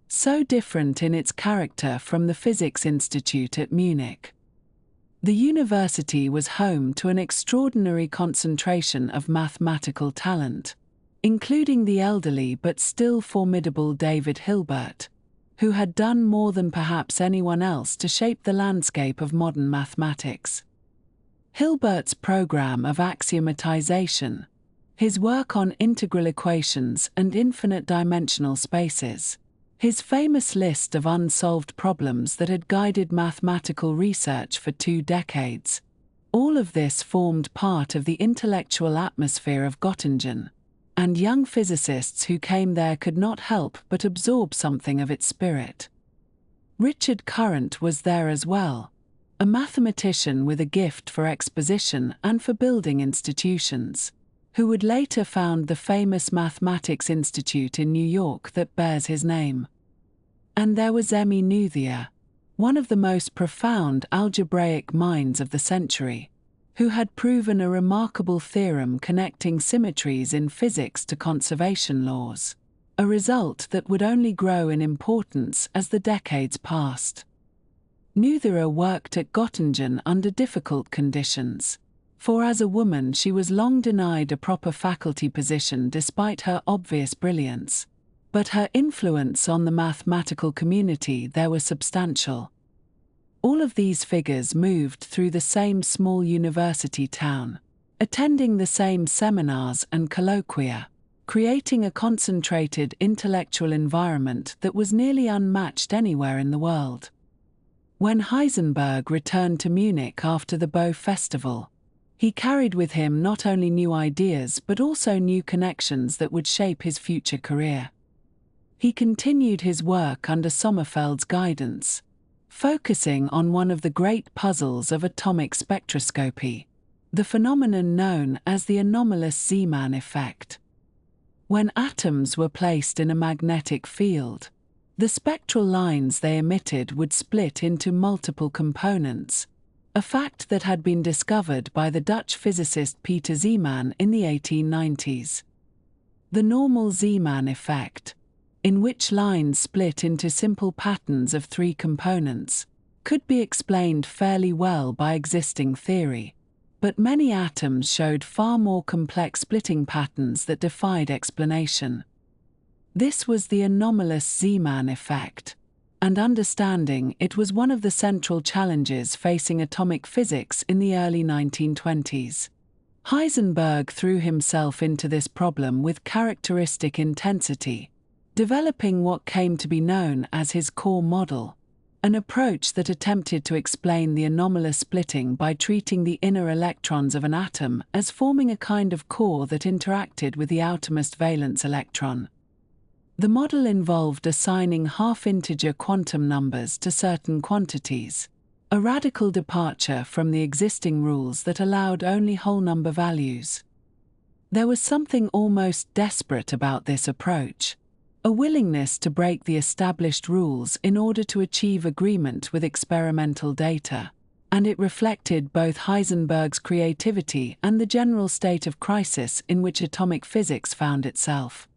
S1: so different in its character from the Physics Institute at Munich. The university was home to an extraordinary concentration of mathematical talent, including the elderly but still formidable David Hilbert, who had done more than perhaps anyone else to shape the landscape of modern mathematics. Hilbert's program of axiomatization, his work on integral equations and infinite-dimensional spaces, his famous list of unsolved problems that had guided mathematical research for 2 decades, all of this formed part of the intellectual atmosphere of Göttingen, and young physicists who came there could not help but absorb something of its spirit. Richard Current was there as well, a mathematician with a gift for exposition and for building institutions, who would later found the famous Mathematics Institute in New York that bears his name. And there was Emmy Noether, one of the most profound algebraic minds of the century, who had proven a remarkable theorem connecting symmetries in physics to conservation laws, a result that would only grow in importance as the decades passed. Noether worked at Göttingen under difficult conditions, for as a woman she was long denied a proper faculty position despite her obvious brilliance, but her influence on the mathematical community there was substantial. All of these figures moved through the same small university town, attending the same seminars and colloquia, creating a concentrated intellectual environment that was nearly unmatched anywhere in the world. When Heisenberg returned to Munich after the Bohr festival, he carried with him not only new ideas but also new connections that would shape his future career. He continued his work under Sommerfeld's guidance, focusing on one of the great puzzles of atomic spectroscopy, the phenomenon known as the anomalous Zeeman effect. When atoms were placed in a magnetic field, the spectral lines they emitted would split into multiple components, a fact that had been discovered by the Dutch physicist Peter Zeeman in the 1890s. The normal Zeeman effect, in which lines split into simple patterns of 3 components, could be explained fairly well by existing theory, but many atoms showed far more complex splitting patterns that defied explanation. This was the anomalous Zeeman effect, and understanding it was one of the central challenges facing atomic physics in the early 1920s. Heisenberg threw himself into this problem with characteristic intensity, developing what came to be known as his core model, an approach that attempted to explain the anomalous splitting by treating the inner electrons of an atom as forming a kind of core that interacted with the outermost valence electron. The model involved assigning half-integer quantum numbers to certain quantities, a radical departure from the existing rules that allowed only whole number values. There was something almost desperate about this approach, a willingness to break the established rules in order to achieve agreement with experimental data, and it reflected both Heisenberg's creativity and the general state of crisis in which atomic physics found itself.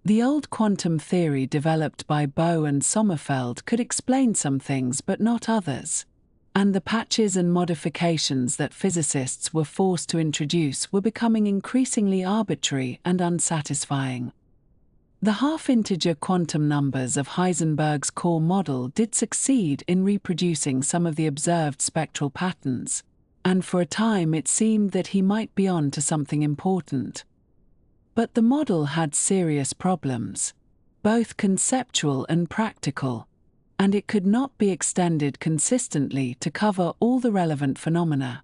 S1: The old quantum theory developed by Bohr and Sommerfeld could explain some things but not others, and the patches and modifications that physicists were forced to introduce were becoming increasingly arbitrary and unsatisfying. The half-integer quantum numbers of Heisenberg's core model did succeed in reproducing some of the observed spectral patterns, and for a time it seemed that he might be on to something important. But the model had serious problems, both conceptual and practical, and it could not be extended consistently to cover all the relevant phenomena.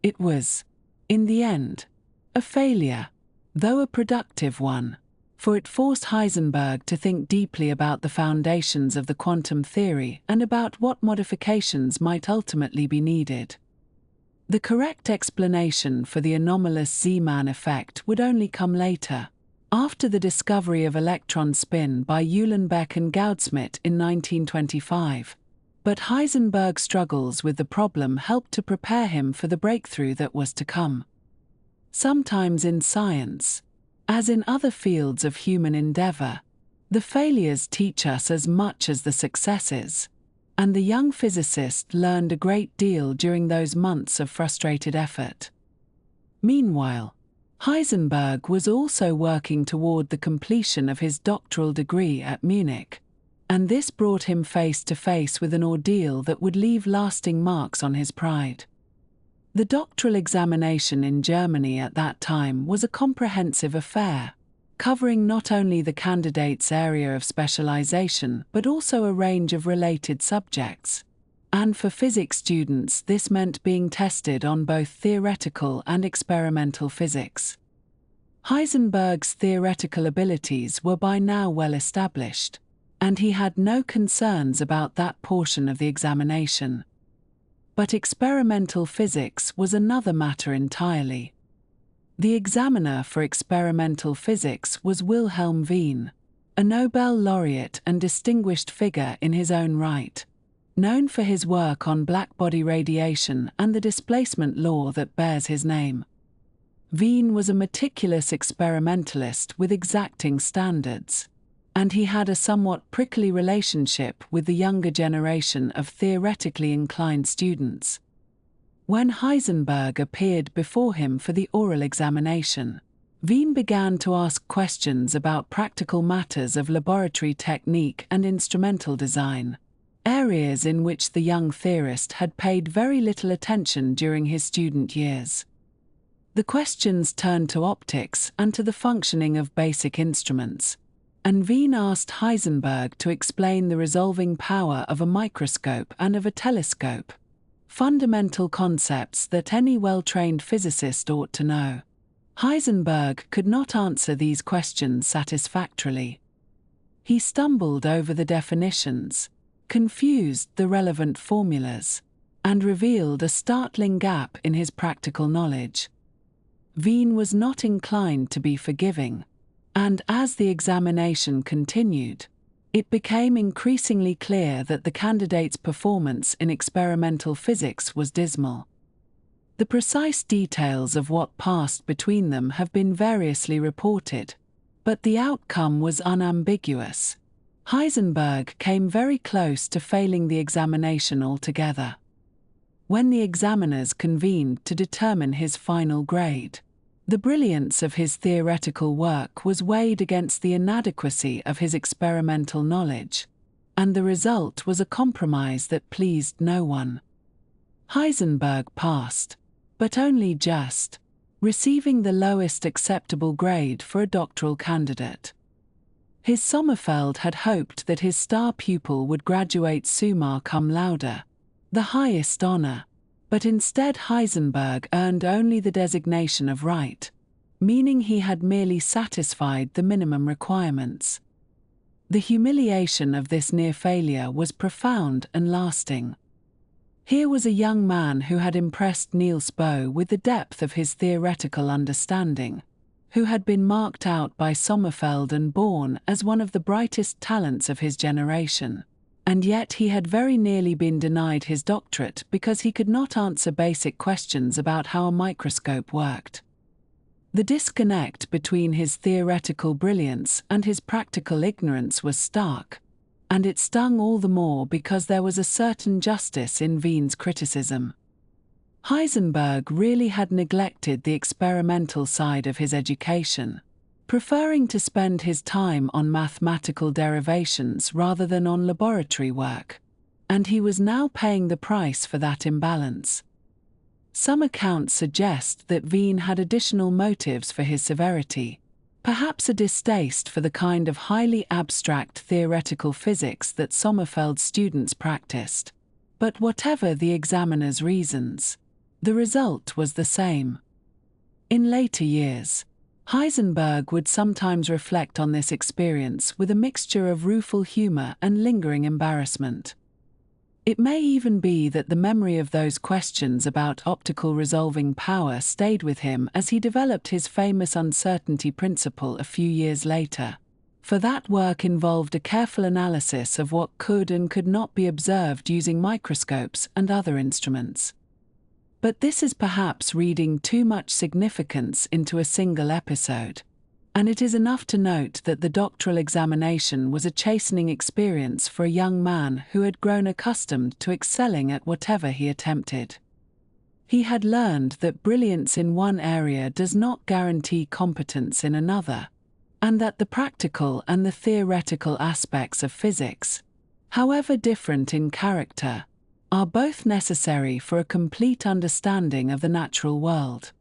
S1: It was, in the end, a failure, though a productive one, for it forced Heisenberg to think deeply about the foundations of the quantum theory and about what modifications might ultimately be needed. The correct explanation for the anomalous Zeeman effect would only come later, after the discovery of electron spin by Uhlenbeck and Goudsmit in 1925, but Heisenberg's struggles with the problem helped to prepare him for the breakthrough that was to come. Sometimes in science, as in other fields of human endeavor, the failures teach us as much as the successes, and the young physicist learned a great deal during those months of frustrated effort. Meanwhile, Heisenberg was also working toward the completion of his doctoral degree at Munich, and this brought him face to face with an ordeal that would leave lasting marks on his pride. The doctoral examination in Germany at that time was a comprehensive affair, covering not only the candidate's area of specialization but also a range of related subjects. And for physics students, this meant being tested on both theoretical and experimental physics. Heisenberg's theoretical abilities were by now well established, and he had no concerns about that portion of the examination. But experimental physics was another matter entirely. The examiner for experimental physics was Wilhelm Wien, a Nobel laureate and distinguished figure in his own right, known for his work on blackbody radiation and the displacement law that bears his name. Wien was a meticulous experimentalist with exacting standards, and he had a somewhat prickly relationship with the younger generation of theoretically inclined students. When Heisenberg appeared before him for the oral examination, Wien began to ask questions about practical matters of laboratory technique and instrumental design, areas in which the young theorist had paid very little attention during his student years. The questions turned to optics and to the functioning of basic instruments, and Wien asked Heisenberg to explain the resolving power of a microscope and of a telescope, fundamental concepts that any well-trained physicist ought to know. Heisenberg could not answer these questions satisfactorily. He stumbled over the definitions, confused the relevant formulas, and revealed a startling gap in his practical knowledge. Wien was not inclined to be forgiving, and as the examination continued, it became increasingly clear that the candidate's performance in experimental physics was dismal. The precise details of what passed between them have been variously reported, but the outcome was unambiguous. Heisenberg came very close to failing the examination altogether. When the examiners convened to determine his final grade, the brilliance of his theoretical work was weighed against the inadequacy of his experimental knowledge, and the result was a compromise that pleased no one. Heisenberg passed, but only just, receiving the lowest acceptable grade for a doctoral candidate. His Sommerfeld had hoped that his star pupil would graduate summa cum laude, the highest honor, but instead Heisenberg earned only the designation of right, meaning he had merely satisfied the minimum requirements. The humiliation of this near failure was profound and lasting. Here was a young man who had impressed Niels Bohr with the depth of his theoretical understanding, who had been marked out by Sommerfeld and Born as one of the brightest talents of his generation, and yet he had very nearly been denied his doctorate because he could not answer basic questions about how a microscope worked. The disconnect between his theoretical brilliance and his practical ignorance was stark, and it stung all the more because there was a certain justice in Wien's criticism. Heisenberg really had neglected the experimental side of his education, preferring to spend his time on mathematical derivations rather than on laboratory work, and he was now paying the price for that imbalance. Some accounts suggest that Wien had additional motives for his severity, perhaps a distaste for the kind of highly abstract theoretical physics that Sommerfeld students practiced. But whatever the examiner's reasons, the result was the same. In later years, Heisenberg would sometimes reflect on this experience with a mixture of rueful humor and lingering embarrassment. It may even be that the memory of those questions about optical resolving power stayed with him as he developed his famous uncertainty principle a few years later, for that work involved a careful analysis of what could and could not be observed using microscopes and other instruments. But this is perhaps reading too much significance into a single episode, and it is enough to note that the doctoral examination was a chastening experience for a young man who had grown accustomed to excelling at whatever he attempted. He had learned that brilliance in one area does not guarantee competence in another, and that the practical and the theoretical aspects of physics, however different in character, are both necessary for a complete understanding of the natural world.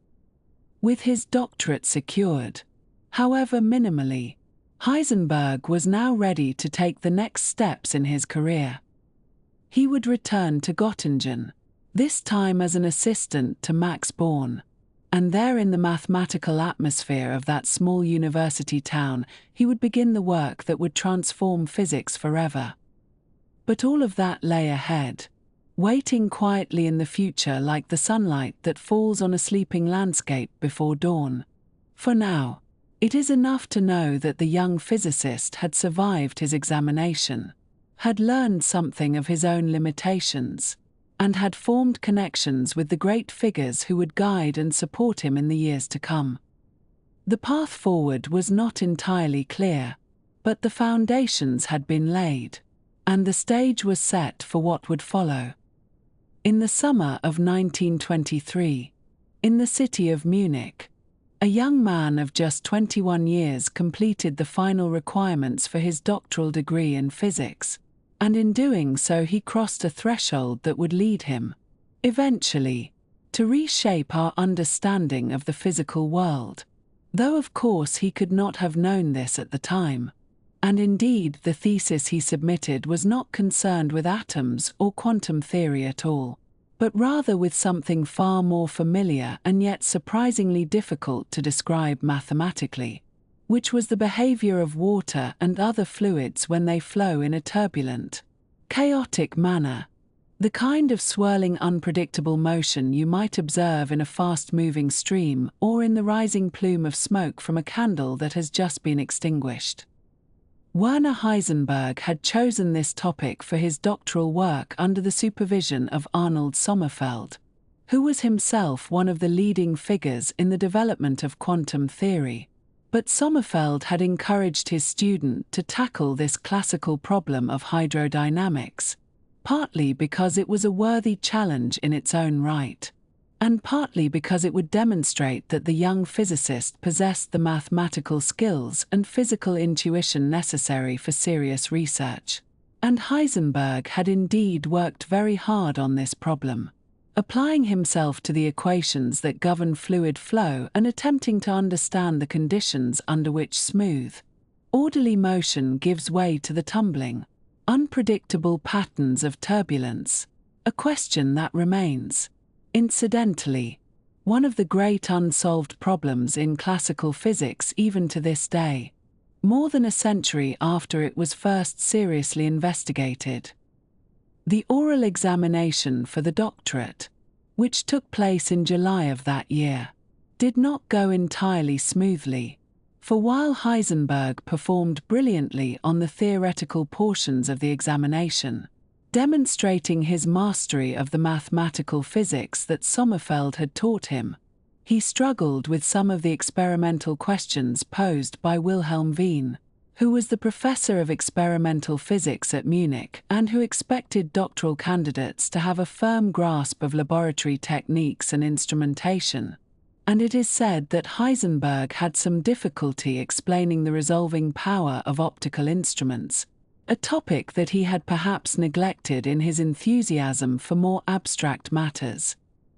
S1: With his doctorate secured, however minimally, Heisenberg was now ready to take the next steps in his career. He would return to Göttingen, this time as an assistant to Max Born, and there in the mathematical atmosphere of that small university town, he would begin the work that would transform physics forever. But all of that lay ahead, waiting quietly in the future like the sunlight that falls on a sleeping landscape before dawn. For now, it is enough to know that the young physicist had survived his examination, had learned something of his own limitations, and had formed connections with the great figures who would guide and support him in the years to come. The path forward was not entirely clear, but the foundations had been laid, and the stage was set for what would follow. In the summer of 1923, in the city of Munich, a young man of just 21 years completed the final requirements for his doctoral degree in physics, and in doing so he crossed a threshold that would lead him, eventually, to reshape our understanding of the physical world, though of course he could not have known this at the time, and indeed the thesis he submitted was not concerned with atoms or quantum theory at all, but rather with something far more familiar and yet surprisingly difficult to describe mathematically, which was the behavior of water and other fluids when they flow in a turbulent, chaotic manner, the kind of swirling unpredictable motion you might observe in a fast-moving stream or in the rising plume of smoke from a candle that has just been extinguished. Werner Heisenberg had chosen this topic for his doctoral work under the supervision of Arnold Sommerfeld, who was himself one of the leading figures in the development of quantum theory. But Sommerfeld had encouraged his student to tackle this classical problem of hydrodynamics, partly because it was a worthy challenge in its own right, and partly because it would demonstrate that the young physicist possessed the mathematical skills and physical intuition necessary for serious research. And Heisenberg had indeed worked very hard on this problem, applying himself to the equations that govern fluid flow and attempting to understand the conditions under which smooth, orderly motion gives way to the tumbling, unpredictable patterns of turbulence, a question that remains, incidentally, one of the great unsolved problems in classical physics even to this day, more than a century after it was first seriously investigated. The oral examination for the doctorate, which took place in July of that year, did not go entirely smoothly, for while Heisenberg performed brilliantly on the theoretical portions of the examination, demonstrating his mastery of the mathematical physics that Sommerfeld had taught him, he struggled with some of the experimental questions posed by Wilhelm Wien, who was the professor of experimental physics at Munich and who expected doctoral candidates to have a firm grasp of laboratory techniques and instrumentation, and it is said that Heisenberg had some difficulty explaining the resolving power of optical instruments, a topic that he had perhaps neglected in his enthusiasm for more abstract matters.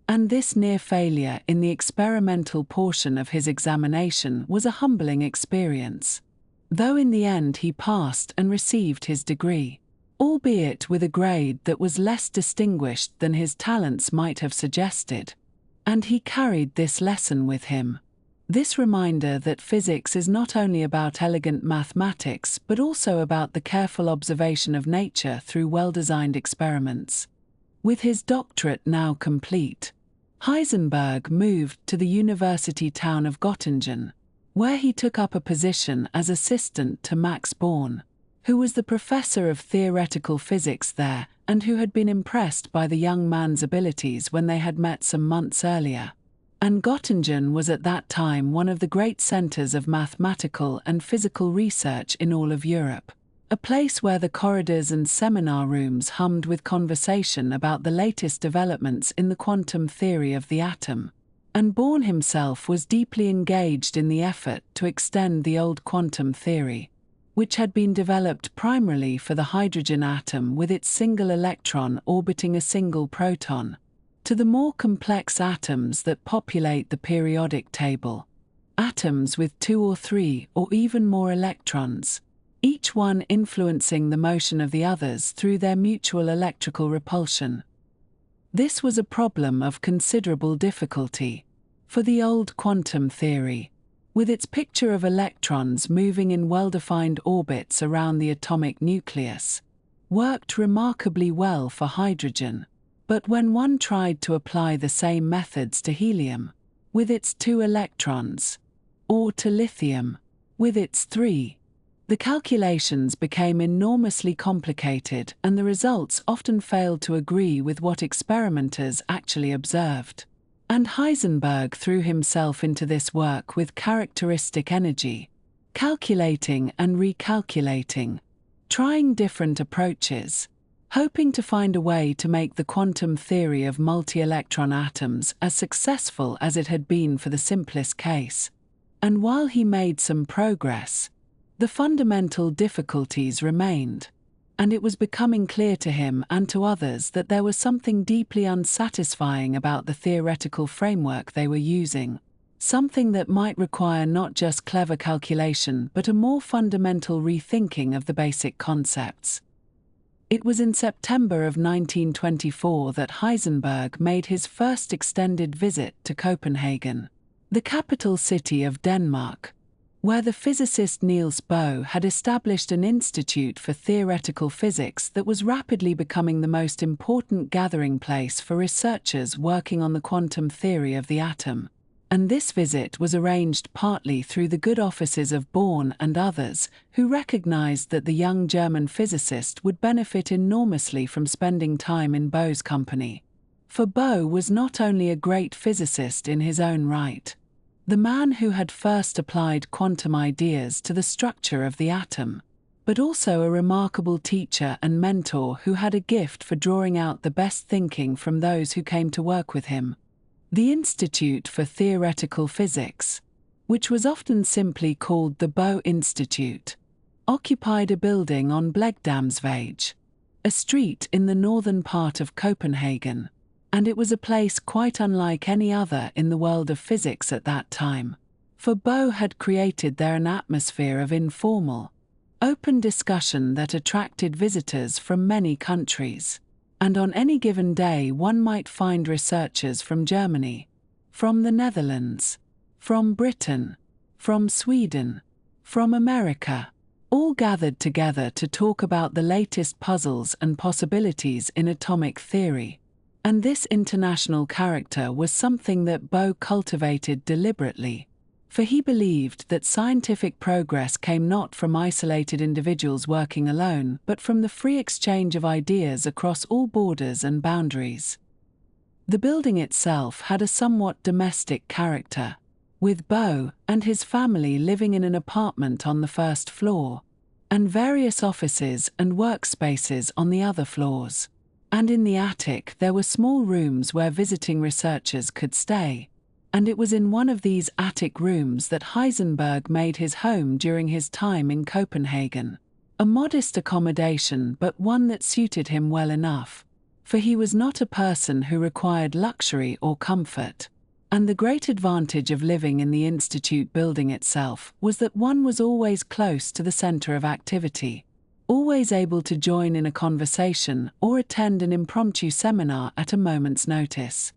S1: And this near failure in the experimental portion of his examination was a humbling experience, though in the end he passed and received his degree, albeit with a grade that was less distinguished than his talents might have suggested. And he carried this lesson with him, this reminder that physics is not only about elegant mathematics but also about the careful observation of nature through well-designed experiments. With his doctorate now complete, Heisenberg moved to the university town of Göttingen, where he took up a position as assistant to Max Born, who was the professor of theoretical physics there and who had been impressed by the young man's abilities when they had met some months earlier. And Göttingen was at that time one of the great centers of mathematical and physical research in all of Europe, a place where the corridors and seminar rooms hummed with conversation about the latest developments in the quantum theory of the atom. And Bohr himself was deeply engaged in the effort to extend the old quantum theory, which had been developed primarily for the hydrogen atom with its single electron orbiting a single proton, to the more complex atoms that populate the periodic table, atoms with 2 or 3 or even more electrons, each one influencing the motion of the others through their mutual electrical repulsion. This was a problem of considerable difficulty, for the old quantum theory, with its picture of electrons moving in well-defined orbits around the atomic nucleus, worked remarkably well for hydrogen. But when one tried to apply the same methods to helium, with its 2 electrons, or to lithium, with its 3, the calculations became enormously complicated and the results often failed to agree with what experimenters actually observed. And Heisenberg threw himself into this work with characteristic energy, calculating and recalculating, trying different approaches, hoping to find a way to make the quantum theory of multi-electron atoms as successful as it had been for the simplest case. And while he made some progress, the fundamental difficulties remained, and it was becoming clear to him and to others that there was something deeply unsatisfying about the theoretical framework they were using, something that might require not just clever calculation but a more fundamental rethinking of the basic concepts. It was in September of 1924 that Heisenberg made his first extended visit to Copenhagen, the capital city of Denmark, where the physicist Niels Bohr had established an institute for theoretical physics that was rapidly becoming the most important gathering place for researchers working on the quantum theory of the atom. And this visit was arranged partly through the good offices of Bohr and others, who recognized that the young German physicist would benefit enormously from spending time in Bohr's company. For Bohr was not only a great physicist in his own right, the man who had first applied quantum ideas to the structure of the atom, but also a remarkable teacher and mentor who had a gift for drawing out the best thinking from those who came to work with him. The Institute for Theoretical Physics, which was often simply called the Bohr Institute, occupied a building on Blegdamsvej, a street in the northern part of Copenhagen, and it was a place quite unlike any other in the world of physics at that time, for Bohr had created there an atmosphere of informal, open discussion that attracted visitors from many countries. And on any given day one might find researchers from Germany, from the Netherlands, from Britain, from Sweden, from America, all gathered together to talk about the latest puzzles and possibilities in atomic theory. And this international character was something that Bohr cultivated deliberately, for he believed that scientific progress came not from isolated individuals working alone but from the free exchange of ideas across all borders and boundaries. The building itself had a somewhat domestic character, with Bohr and his family living in an apartment on the first floor, and various offices and workspaces on the other floors. And in the attic there were small rooms where visiting researchers could stay, and it was in one of these attic rooms that Heisenberg made his home during his time in Copenhagen. A modest accommodation, but one that suited him well enough, for he was not a person who required luxury or comfort. And the great advantage of living in the institute building itself was that one was always close to the center of activity, always able to join in a conversation or attend an impromptu seminar at a moment's notice.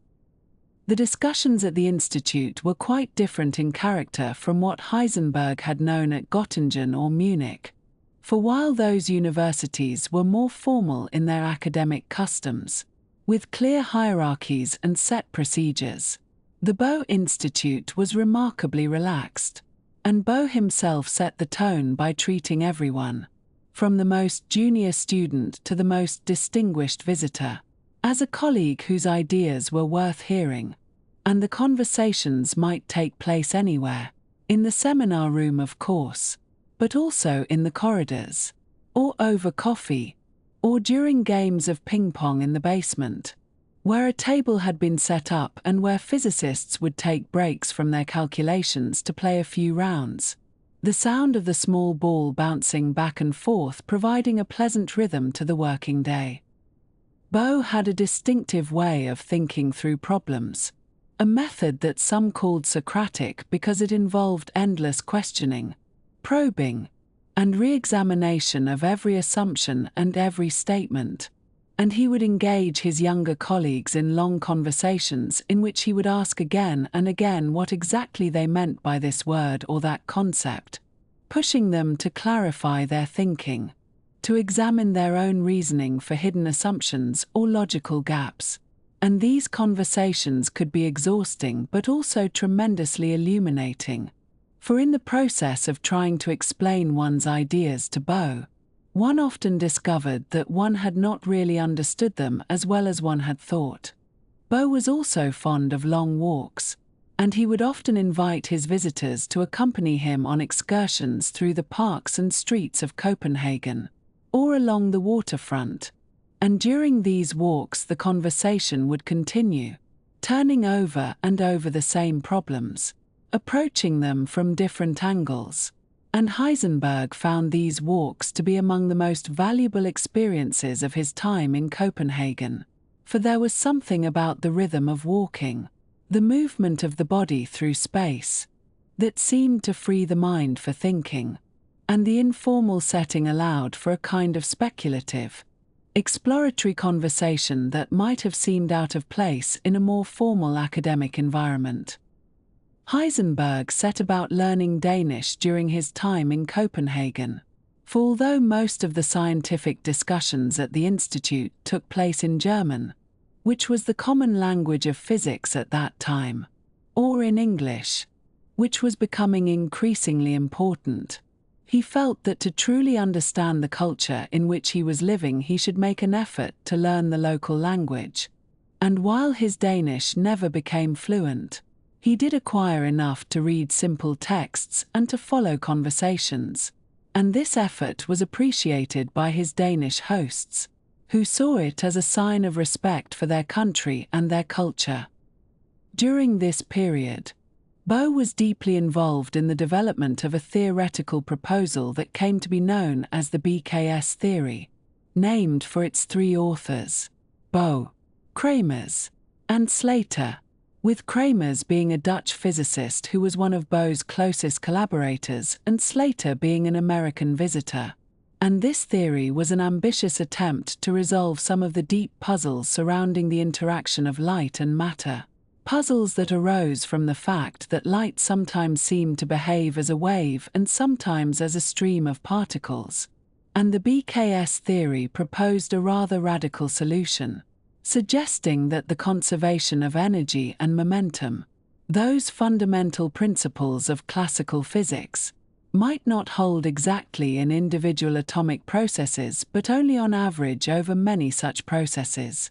S1: The discussions at the institute were quite different in character from what Heisenberg had known at Göttingen or Munich, for while those universities were more formal in their academic customs, with clear hierarchies and set procedures, the Bohr Institute was remarkably relaxed, and Bohr himself set the tone by treating everyone, from the most junior student to the most distinguished visitor, as a colleague whose ideas were worth hearing, and the conversations might take place anywhere, in the seminar room of course, but also in the corridors, or over coffee, or during games of ping-pong in the basement, where a table had been set up and where physicists would take breaks from their calculations to play a few rounds. The sound of the small ball bouncing back and forth providing a pleasant rhythm to the working day. Bohr had a distinctive way of thinking through problems, a method that some called Socratic because it involved endless questioning, probing, and re-examination of every assumption and every statement, and he would engage his younger colleagues in long conversations in which he would ask again and again what exactly they meant by this word or that concept, pushing them to clarify their thinking, to examine their own reasoning for hidden assumptions or logical gaps. And these conversations could be exhausting but also tremendously illuminating. For in the process of trying to explain one's ideas to Bohr, one often discovered that one had not really understood them as well as one had thought. Bohr was also fond of long walks, and he would often invite his visitors to accompany him on excursions through the parks and streets of Copenhagen, or along the waterfront. And during these walks the conversation would continue, turning over and over the same problems, approaching them from different angles. And Heisenberg found these walks to be among the most valuable experiences of his time in Copenhagen, for there was something about the rhythm of walking, the movement of the body through space, that seemed to free the mind for thinking, and the informal setting allowed for a kind of speculative, exploratory conversation that might have seemed out of place in a more formal academic environment. Heisenberg set about learning Danish during his time in Copenhagen, for although most of the scientific discussions at the institute took place in German, which was the common language of physics at that time, or in English, which was becoming increasingly important, he felt that to truly understand the culture in which he was living he should make an effort to learn the local language. And while his Danish never became fluent, he did acquire enough to read simple texts and to follow conversations, and this effort was appreciated by his Danish hosts, who saw it as a sign of respect for their country and their culture. During this period, Bohr was deeply involved in the development of a theoretical proposal that came to be known as the BKS theory, named for its three authors, Bohr, Kramers, and Slater, with Kramers being a Dutch physicist who was one of Bohr's closest collaborators and Slater being an American visitor. And this theory was an ambitious attempt to resolve some of the deep puzzles surrounding the interaction of light and matter. Puzzles that arose from the fact that light sometimes seemed to behave as a wave and sometimes as a stream of particles. And the BKS theory proposed a rather radical solution, suggesting that the conservation of energy and momentum, those fundamental principles of classical physics, might not hold exactly in individual atomic processes but only on average over many such processes.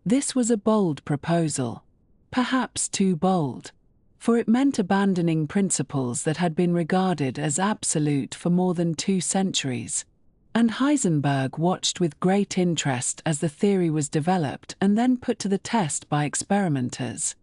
S1: This was a bold proposal. Perhaps too bold, for it meant abandoning principles that had been regarded as absolute for more than 2 centuries, and Heisenberg watched with great interest as the theory was developed and then put to the test by experimenters.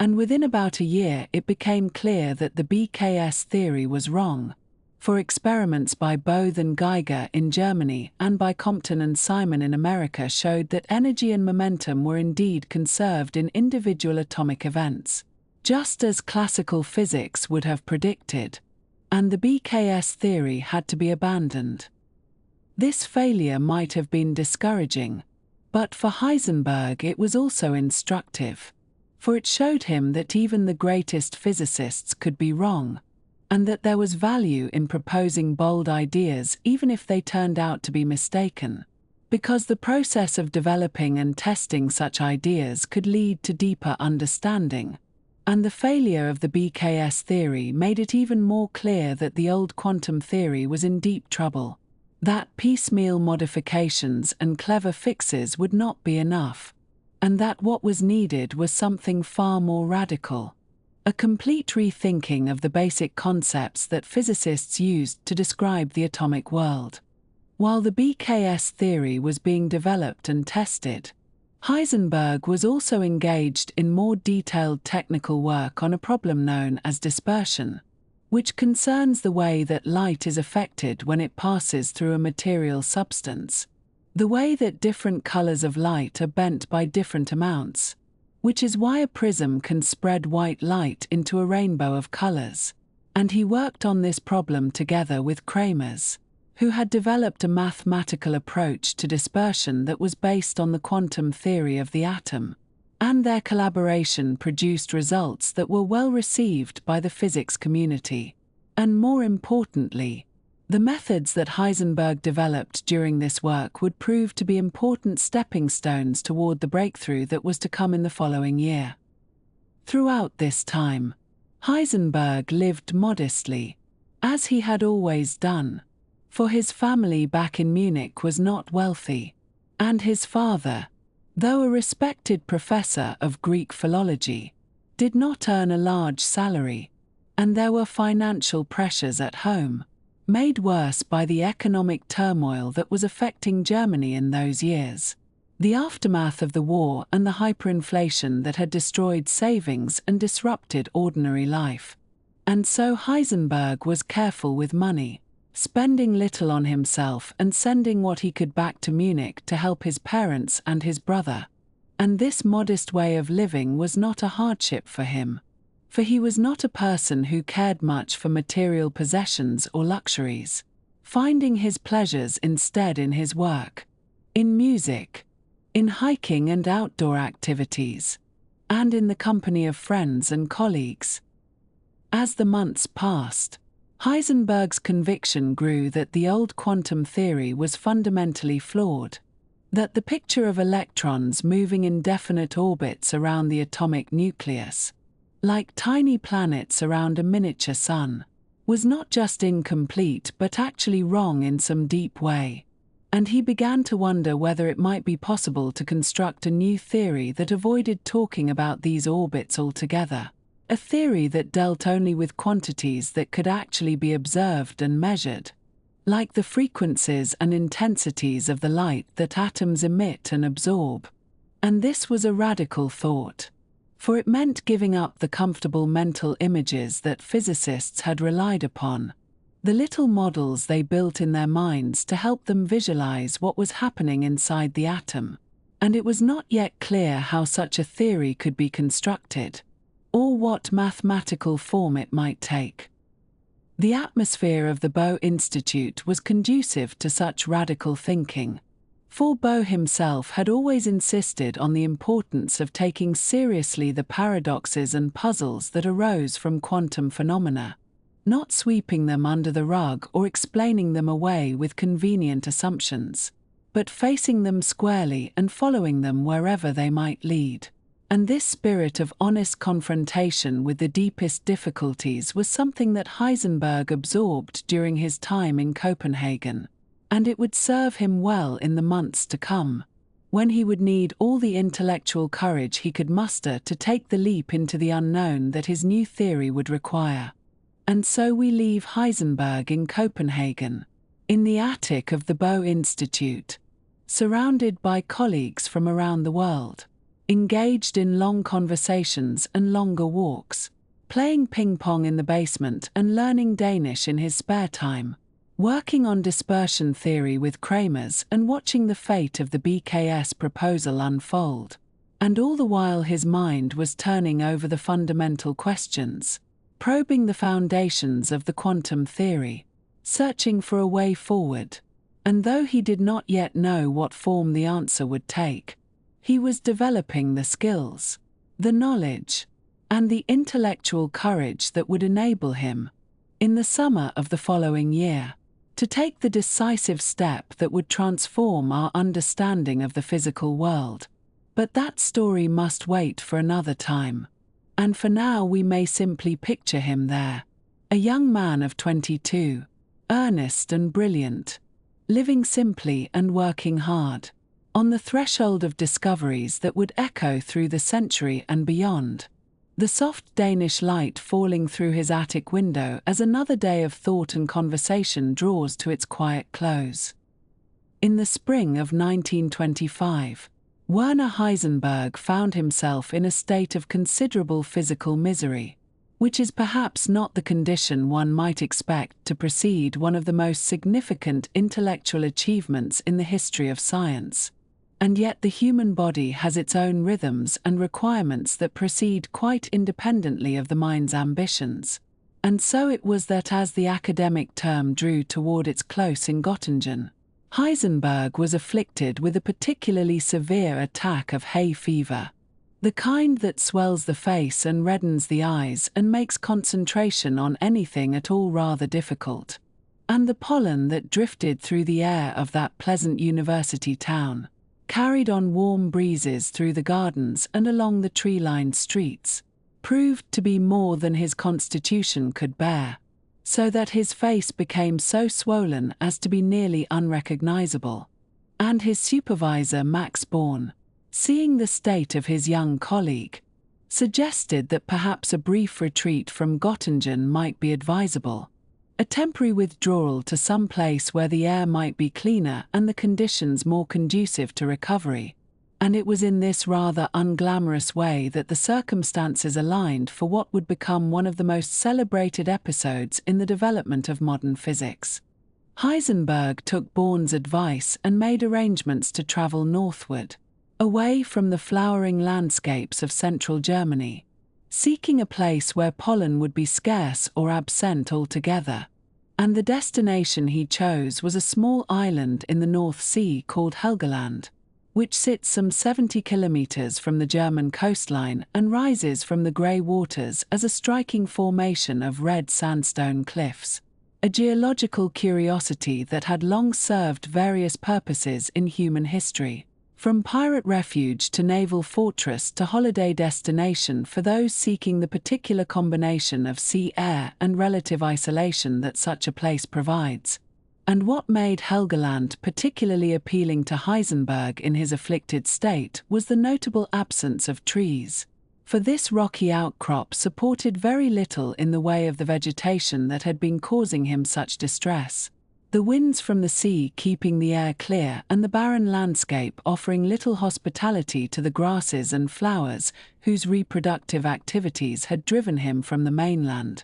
S1: And within about a year it became clear that the BKS theory was wrong, for experiments by Bohr and Geiger in Germany and by Compton and Simon in America showed that energy and momentum were indeed conserved in individual atomic events, just as classical physics would have predicted, and the BKS theory had to be abandoned. This failure might have been discouraging, but for Heisenberg it was also instructive, for it showed him that even the greatest physicists could be wrong, and that there was value in proposing bold ideas even if they turned out to be mistaken, because the process of developing and testing such ideas could lead to deeper understanding, and the failure of the BKS theory made it even more clear that the old quantum theory was in deep trouble, that piecemeal modifications and clever fixes would not be enough, and that what was needed was something far more radical. A complete rethinking of the basic concepts that physicists used to describe the atomic world. While the BKS theory was being developed and tested, Heisenberg was also engaged in more detailed technical work on a problem known as dispersion, which concerns the way that light is affected when it passes through a material substance, the way that different colors of light are bent by different amounts, which is why a prism can spread white light into a rainbow of colors. And he worked on this problem together with Kramers, who had developed a mathematical approach to dispersion that was based on the quantum theory of the atom, and their collaboration produced results that were well received by the physics community. And more importantly, the methods that Heisenberg developed during this work would prove to be important stepping stones toward the breakthrough that was to come in the following year. Throughout this time, Heisenberg lived modestly, as he had always done, for his family back in Munich was not wealthy, and his father, though a respected professor of Greek philology, did not earn a large salary, and there were financial pressures at home, made worse by the economic turmoil that was affecting Germany in those years, the aftermath of the war and the hyperinflation that had destroyed savings and disrupted ordinary life. And so Heisenberg was careful with money, spending little on himself and sending what he could back to Munich to help his parents and his brother. And this modest way of living was not a hardship for him, for he was not a person who cared much for material possessions or luxuries, finding his pleasures instead in his work, in music, in hiking and outdoor activities, and in the company of friends and colleagues. As the months passed, Heisenberg's conviction grew that the old quantum theory was fundamentally flawed, that the picture of electrons moving in definite orbits around the atomic nucleus, like tiny planets around a miniature sun, was not just incomplete but actually wrong in some deep way, and he began to wonder whether it might be possible to construct a new theory that avoided talking about these orbits altogether. A theory that dealt only with quantities that could actually be observed and measured, like the frequencies and intensities of the light that atoms emit and absorb. And this was a radical thought, for it meant giving up the comfortable mental images that physicists had relied upon, the little models they built in their minds to help them visualize what was happening inside the atom. And it was not yet clear how such a theory could be constructed, or what mathematical form it might take. The atmosphere of the Bohr Institute was conducive to such radical thinking, for Bohr himself had always insisted on the importance of taking seriously the paradoxes and puzzles that arose from quantum phenomena, not sweeping them under the rug or explaining them away with convenient assumptions, but facing them squarely and following them wherever they might lead. And this spirit of honest confrontation with the deepest difficulties was something that Heisenberg absorbed during his time in Copenhagen, and it would serve him well in the months to come, when he would need all the intellectual courage he could muster to take the leap into the unknown that his new theory would require. And so we leave Heisenberg in Copenhagen, in the attic of the Bohr Institute, surrounded by colleagues from around the world, engaged in long conversations and longer walks, playing ping-pong in the basement and learning Danish in his spare time, working on dispersion theory with Kramers and watching the fate of the BKS proposal unfold. And all the while his mind was turning over the fundamental questions, probing the foundations of the quantum theory, searching for a way forward. And though he did not yet know what form the answer would take, he was developing the skills, the knowledge, and the intellectual courage that would enable him, in the summer of the following year, to take the decisive step that would transform our understanding of the physical world. But that story must wait for another time. And for now we may simply picture him there, a young man of 22, earnest and brilliant, living simply and working hard, on the threshold of discoveries that would echo through the century and beyond, the soft Danish light falling through his attic window as another day of thought and conversation draws to its quiet close. In the spring of 1925, Werner Heisenberg found himself in a state of considerable physical misery, which is perhaps not the condition one might expect to precede one of the most significant intellectual achievements in the history of science. And yet the human body has its own rhythms and requirements that proceed quite independently of the mind's ambitions. And so it was that as the academic term drew toward its close in Göttingen, Heisenberg was afflicted with a particularly severe attack of hay fever, the kind that swells the face and reddens the eyes and makes concentration on anything at all rather difficult. And the pollen that drifted through the air of that pleasant university town, carried on warm breezes through the gardens and along the tree-lined streets, proved to be more than his constitution could bear, so that his face became so swollen as to be nearly unrecognizable. And his supervisor Max Born, seeing the state of his young colleague, suggested that perhaps a brief retreat from Göttingen might be advisable, a temporary withdrawal to some place where the air might be cleaner and the conditions more conducive to recovery. And it was in this rather unglamorous way that the circumstances aligned for what would become one of the most celebrated episodes in the development of modern physics. Heisenberg took Born's advice and made arrangements to travel northward, away from the flowering landscapes of central Germany, seeking a place where pollen would be scarce or absent altogether. And the destination he chose was a small island in the North Sea called Helgoland, which sits some 70 kilometers from the German coastline and rises from the grey waters as a striking formation of red sandstone cliffs, a geological curiosity that had long served various purposes in human history, from pirate refuge to naval fortress to holiday destination for those seeking the particular combination of sea air and relative isolation that such a place provides. And what made Helgoland particularly appealing to Heisenberg in his afflicted state was the notable absence of trees, for this rocky outcrop supported very little in the way of the vegetation that had been causing him such distress, the winds from the sea keeping the air clear and the barren landscape offering little hospitality to the grasses and flowers whose reproductive activities had driven him from the mainland.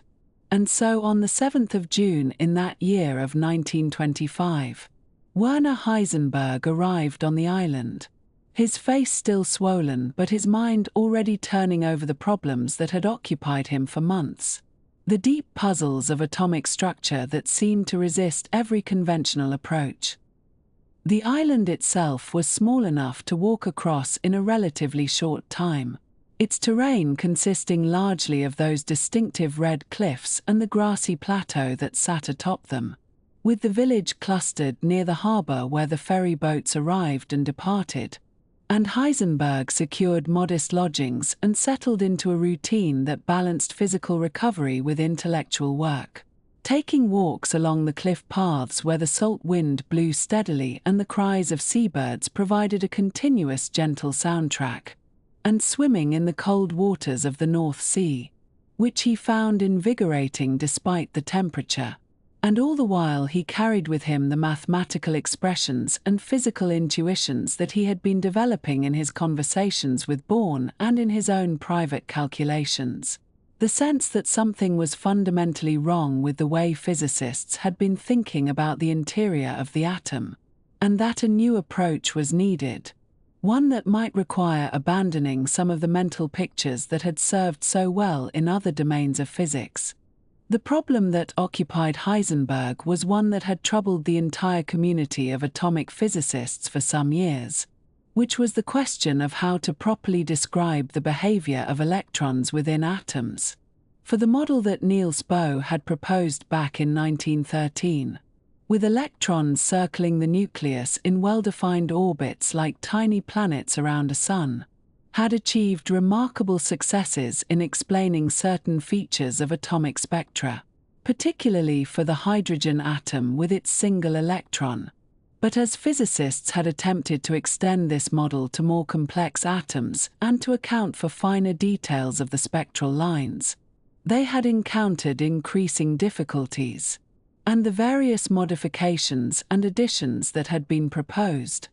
S1: And so on the 7th of June in that year of 1925, Werner Heisenberg arrived on the island, his face still swollen but his mind already turning over the problems that had occupied him for months, the deep puzzles of atomic structure that seemed to resist every conventional approach. The island itself was small enough to walk across in a relatively short time, its terrain consisting largely of those distinctive red cliffs and the grassy plateau that sat atop them, with the village clustered near the harbour where the ferry boats arrived and departed. And Heisenberg secured modest lodgings and settled into a routine that balanced physical recovery with intellectual work, taking walks along the cliff paths where the salt wind blew steadily and the cries of seabirds provided a continuous gentle soundtrack, and swimming in the cold waters of the North Sea, which he found invigorating despite the temperature. And all the while he carried with him the mathematical expressions and physical intuitions that he had been developing in his conversations with Born and in his own private calculations. The sense that something was fundamentally wrong with the way physicists had been thinking about the interior of the atom, and that a new approach was needed, one that might require abandoning some of the mental pictures that had served so well in other domains of physics. The problem that occupied Heisenberg was one that had troubled the entire community of atomic physicists for some years, which was the question of how to properly describe the behavior of electrons within atoms. For the model that Niels Bohr had proposed back in 1913, with electrons circling the nucleus in well-defined orbits like tiny planets around a sun, had achieved remarkable successes in explaining certain features of atomic spectra, particularly for the hydrogen atom with its single electron. But as physicists had attempted to extend this model to more complex atoms and to account for finer details of the spectral lines, they had encountered increasing difficulties. and the various modifications and additions that had been proposed.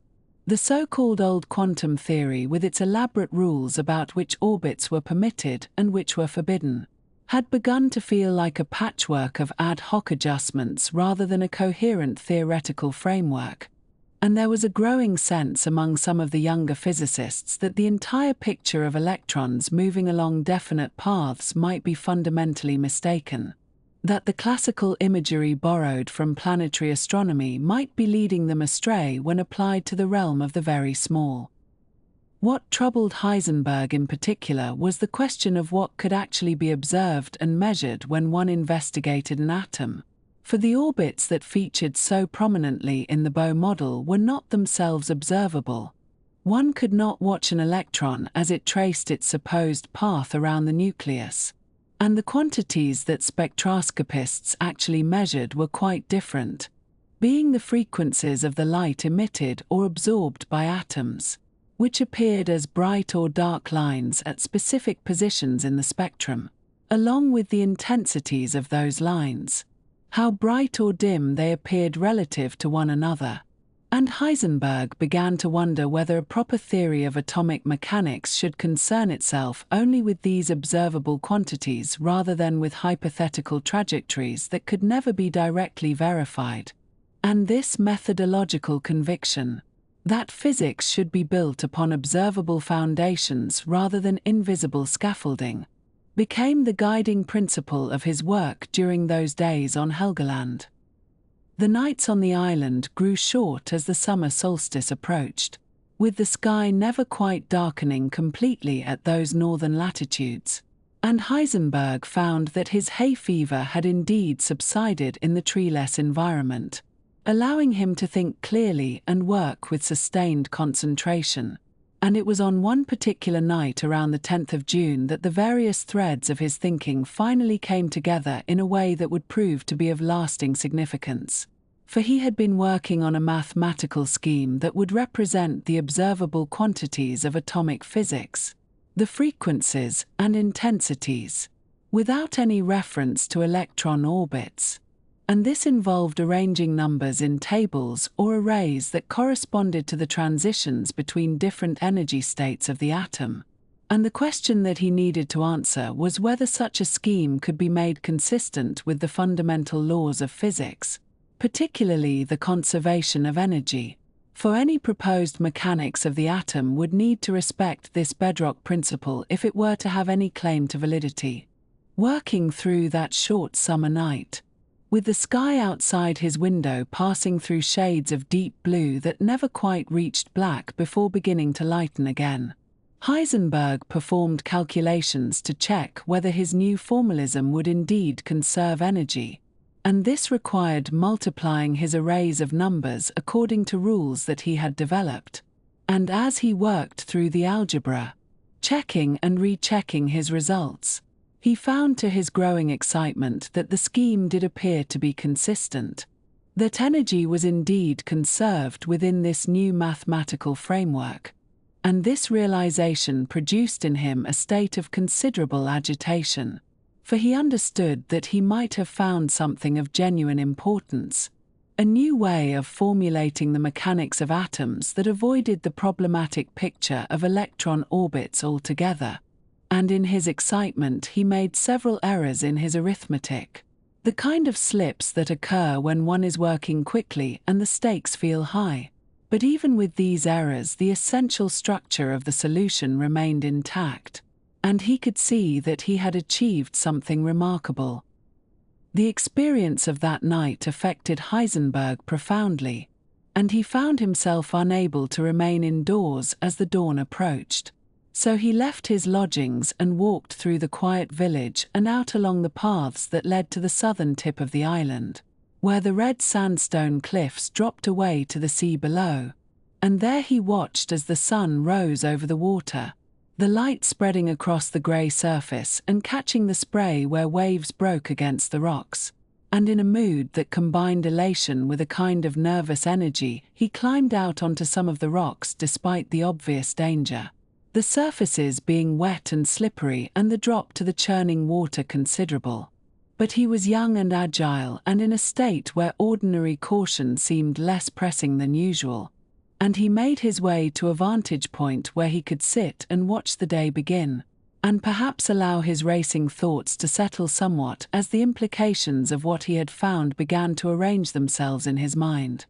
S1: The so-called old quantum theory, with its elaborate rules about which orbits were permitted and which were forbidden, had begun to feel like a patchwork of ad hoc adjustments rather than a coherent theoretical framework. And there was a growing sense among some of the younger physicists that the entire picture of electrons moving along definite paths might be fundamentally mistaken, that the classical imagery borrowed from planetary astronomy might be leading them astray when applied to the realm of the very small. What troubled Heisenberg in particular was the question of what could actually be observed and measured when one investigated an atom, for the orbits that featured so prominently in the Bohr model were not themselves observable. One could not watch an electron as it traced its supposed path around the nucleus, and the quantities that spectroscopists actually measured were quite different, being the frequencies of the light emitted or absorbed by atoms, which appeared as bright or dark lines at specific positions in the spectrum, along with the intensities of those lines, how bright or dim they appeared relative to one another. And Heisenberg began to wonder whether a proper theory of atomic mechanics should concern itself only with these observable quantities rather than with hypothetical trajectories that could never be directly verified. And this methodological conviction, that physics should be built upon observable foundations rather than invisible scaffolding, became the guiding principle of his work during those days on Helgoland. The nights on the island grew short as the summer solstice approached, with the sky never quite darkening completely at those northern latitudes, and Heisenberg found that his hay fever had indeed subsided in the treeless environment, allowing him to think clearly and work with sustained concentration. And it was on one particular night around the 10th of June that the various threads of his thinking finally came together in a way that would prove to be of lasting significance. For he had been working on a mathematical scheme that would represent the observable quantities of atomic physics, the frequencies and intensities, without any reference to electron orbits. And this involved arranging numbers in tables or arrays that corresponded to the transitions between different energy states of the atom. And the question that he needed to answer was whether such a scheme could be made consistent with the fundamental laws of physics, particularly the conservation of energy. For any proposed mechanics of the atom would need to respect this bedrock principle if it were to have any claim to validity. Working through that short summer night, with the sky outside his window passing through shades of deep blue that never quite reached black before beginning to lighten again, Heisenberg performed calculations to check whether his new formalism would indeed conserve energy, and this required multiplying his arrays of numbers according to rules that he had developed. And as he worked through the algebra, checking and rechecking his results, he found to his growing excitement that the scheme did appear to be consistent, that energy was indeed conserved within this new mathematical framework, and this realization produced in him a state of considerable agitation, for he understood that he might have found something of genuine importance, a new way of formulating the mechanics of atoms that avoided the problematic picture of electron orbits altogether. And in his excitement he made several errors in his arithmetic, the kind of slips that occur when one is working quickly and the stakes feel high. But even with these errors, the essential structure of the solution remained intact, and he could see that he had achieved something remarkable. The experience of that night affected Heisenberg profoundly, and he found himself unable to remain indoors as the dawn approached. So he left his lodgings and walked through the quiet village and out along the paths that led to the southern tip of the island, where the red sandstone cliffs dropped away to the sea below, and there he watched as the sun rose over the water, the light spreading across the grey surface and catching the spray where waves broke against the rocks. And in a mood that combined elation with a kind of nervous energy, he climbed out onto some of the rocks despite the obvious danger, the surfaces being wet and slippery and the drop to the churning water considerable. But he was young and agile and in a state where ordinary caution seemed less pressing than usual, and he made his way to a vantage point where he could sit and watch the day begin, and perhaps allow his racing thoughts to settle somewhat as the implications of what he had found began to arrange themselves in his mind.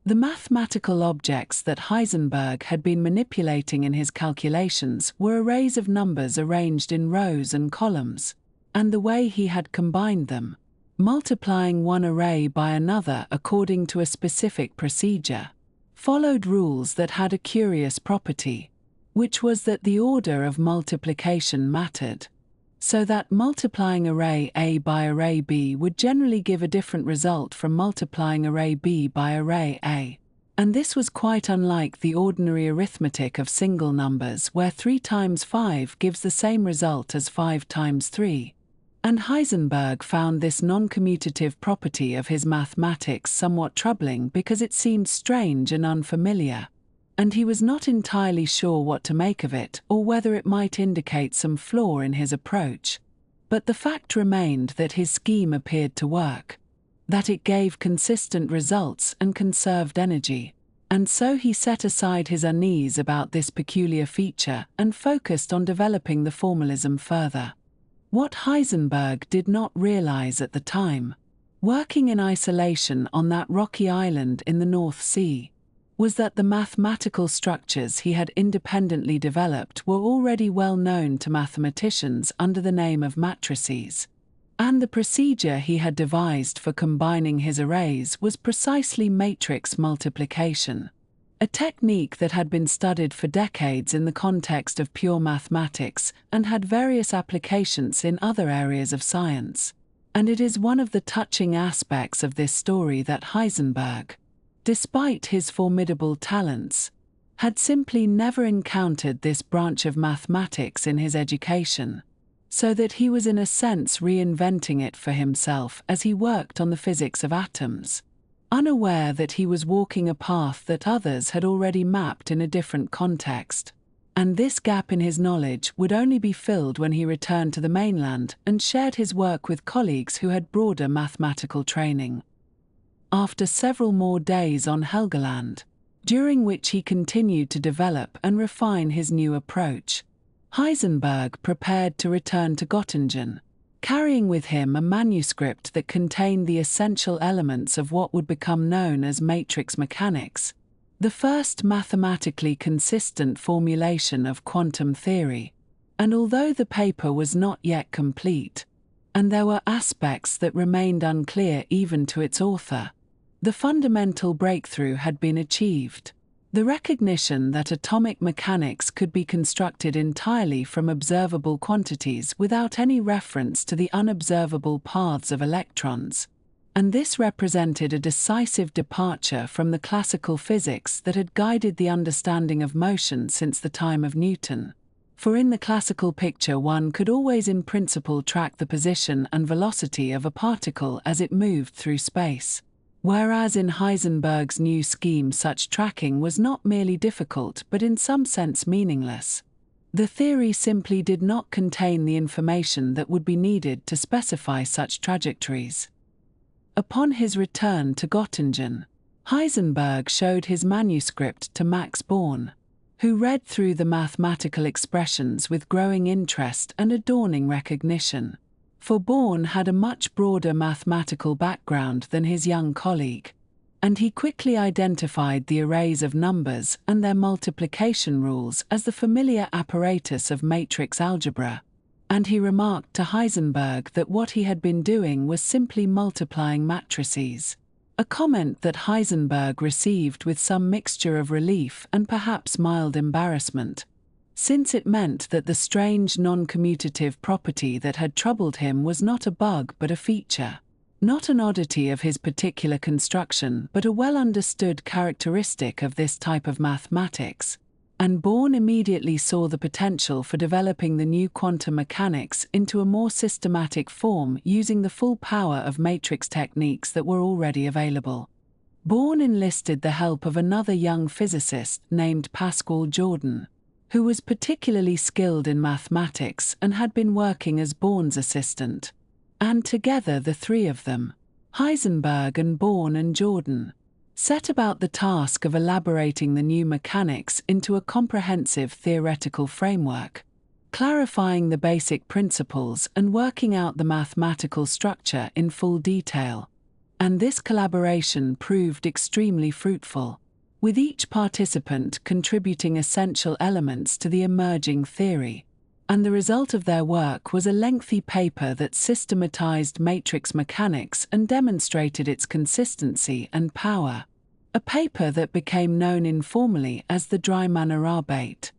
S1: The mathematical objects that Heisenberg had been manipulating in his calculations were arrays of numbers arranged in rows and columns, and the way he had combined them, multiplying one array by another according to a specific procedure, followed rules that had a curious property, which was that the order of multiplication mattered, so that multiplying array A by array B would generally give a different result from multiplying array B by array A. And this was quite unlike the ordinary arithmetic of single numbers where 3 times 5 gives the same result as 5 times 3. And Heisenberg found this non-commutative property of his mathematics somewhat troubling because it seemed strange and unfamiliar, and he was not entirely sure what to make of it or whether it might indicate some flaw in his approach. But the fact remained that his scheme appeared to work, that it gave consistent results and conserved energy, and so he set aside his unease about this peculiar feature and focused on developing the formalism further. What Heisenberg did not realize at the time, working in isolation on that rocky island in the North Sea, was that the mathematical structures he had independently developed were already well known to mathematicians under the name of matrices, and the procedure he had devised for combining his arrays was precisely matrix multiplication, a technique that had been studied for decades in the context of pure mathematics and had various applications in other areas of science. And it is one of the touching aspects of this story that Heisenberg, despite his formidable talents, had simply never encountered this branch of mathematics in his education, so that he was in a sense reinventing it for himself as he worked on the physics of atoms, unaware that he was walking a path that others had already mapped in a different context. And this gap in his knowledge would only be filled when he returned to the mainland and shared his work with colleagues who had broader mathematical training. After several more days on Helgoland, during which he continued to develop and refine his new approach, Heisenberg prepared to return to Göttingen, carrying with him a manuscript that contained the essential elements of what would become known as matrix mechanics, the first mathematically consistent formulation of quantum theory. And although the paper was not yet complete, and there were aspects that remained unclear even to its author, the fundamental breakthrough had been achieved. The recognition that atomic mechanics could be constructed entirely from observable quantities without any reference to the unobservable paths of electrons, and this represented a decisive departure from the classical physics that had guided the understanding of motion since the time of Newton. For in the classical picture one could always in principle track the position and velocity of a particle as it moved through space. Whereas in Heisenberg's new scheme such tracking was not merely difficult but in some sense meaningless. The theory simply did not contain the information that would be needed to specify such trajectories. Upon his return to Göttingen, Heisenberg showed his manuscript to Max Born, who read through the mathematical expressions with growing interest and a dawning recognition. For Born had a much broader mathematical background than his young colleague, and he quickly identified the arrays of numbers and their multiplication rules as the familiar apparatus of matrix algebra, and he remarked to Heisenberg that what he had been doing was simply multiplying matrices, a comment that Heisenberg received with some mixture of relief and perhaps mild embarrassment, since it meant that the strange non-commutative property that had troubled him was not a bug but a feature, not an oddity of his particular construction but a well-understood characteristic of this type of mathematics, and Born immediately saw the potential for developing the new quantum mechanics into a more systematic form using the full power of matrix techniques that were already available. Born enlisted the help of another young physicist named Pascual Jordan, who was particularly skilled in mathematics and had been working as Born's assistant. And together the three of them, Heisenberg and Born and Jordan, set about the task of elaborating the new mechanics into a comprehensive theoretical framework, clarifying the basic principles and working out the mathematical structure in full detail. And this collaboration proved extremely fruitful, with each participant contributing essential elements to the emerging theory. And the result of their work was a lengthy paper that systematized matrix mechanics and demonstrated its consistency and power. A paper that became known informally as the Dreimann-Arbeit,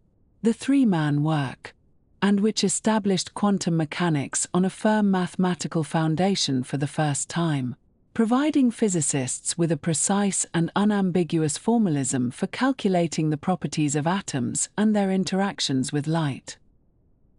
S1: the three-man work, and which established quantum mechanics on a firm mathematical foundation for the first time, providing physicists with a precise and unambiguous formalism for calculating the properties of atoms and their interactions with light.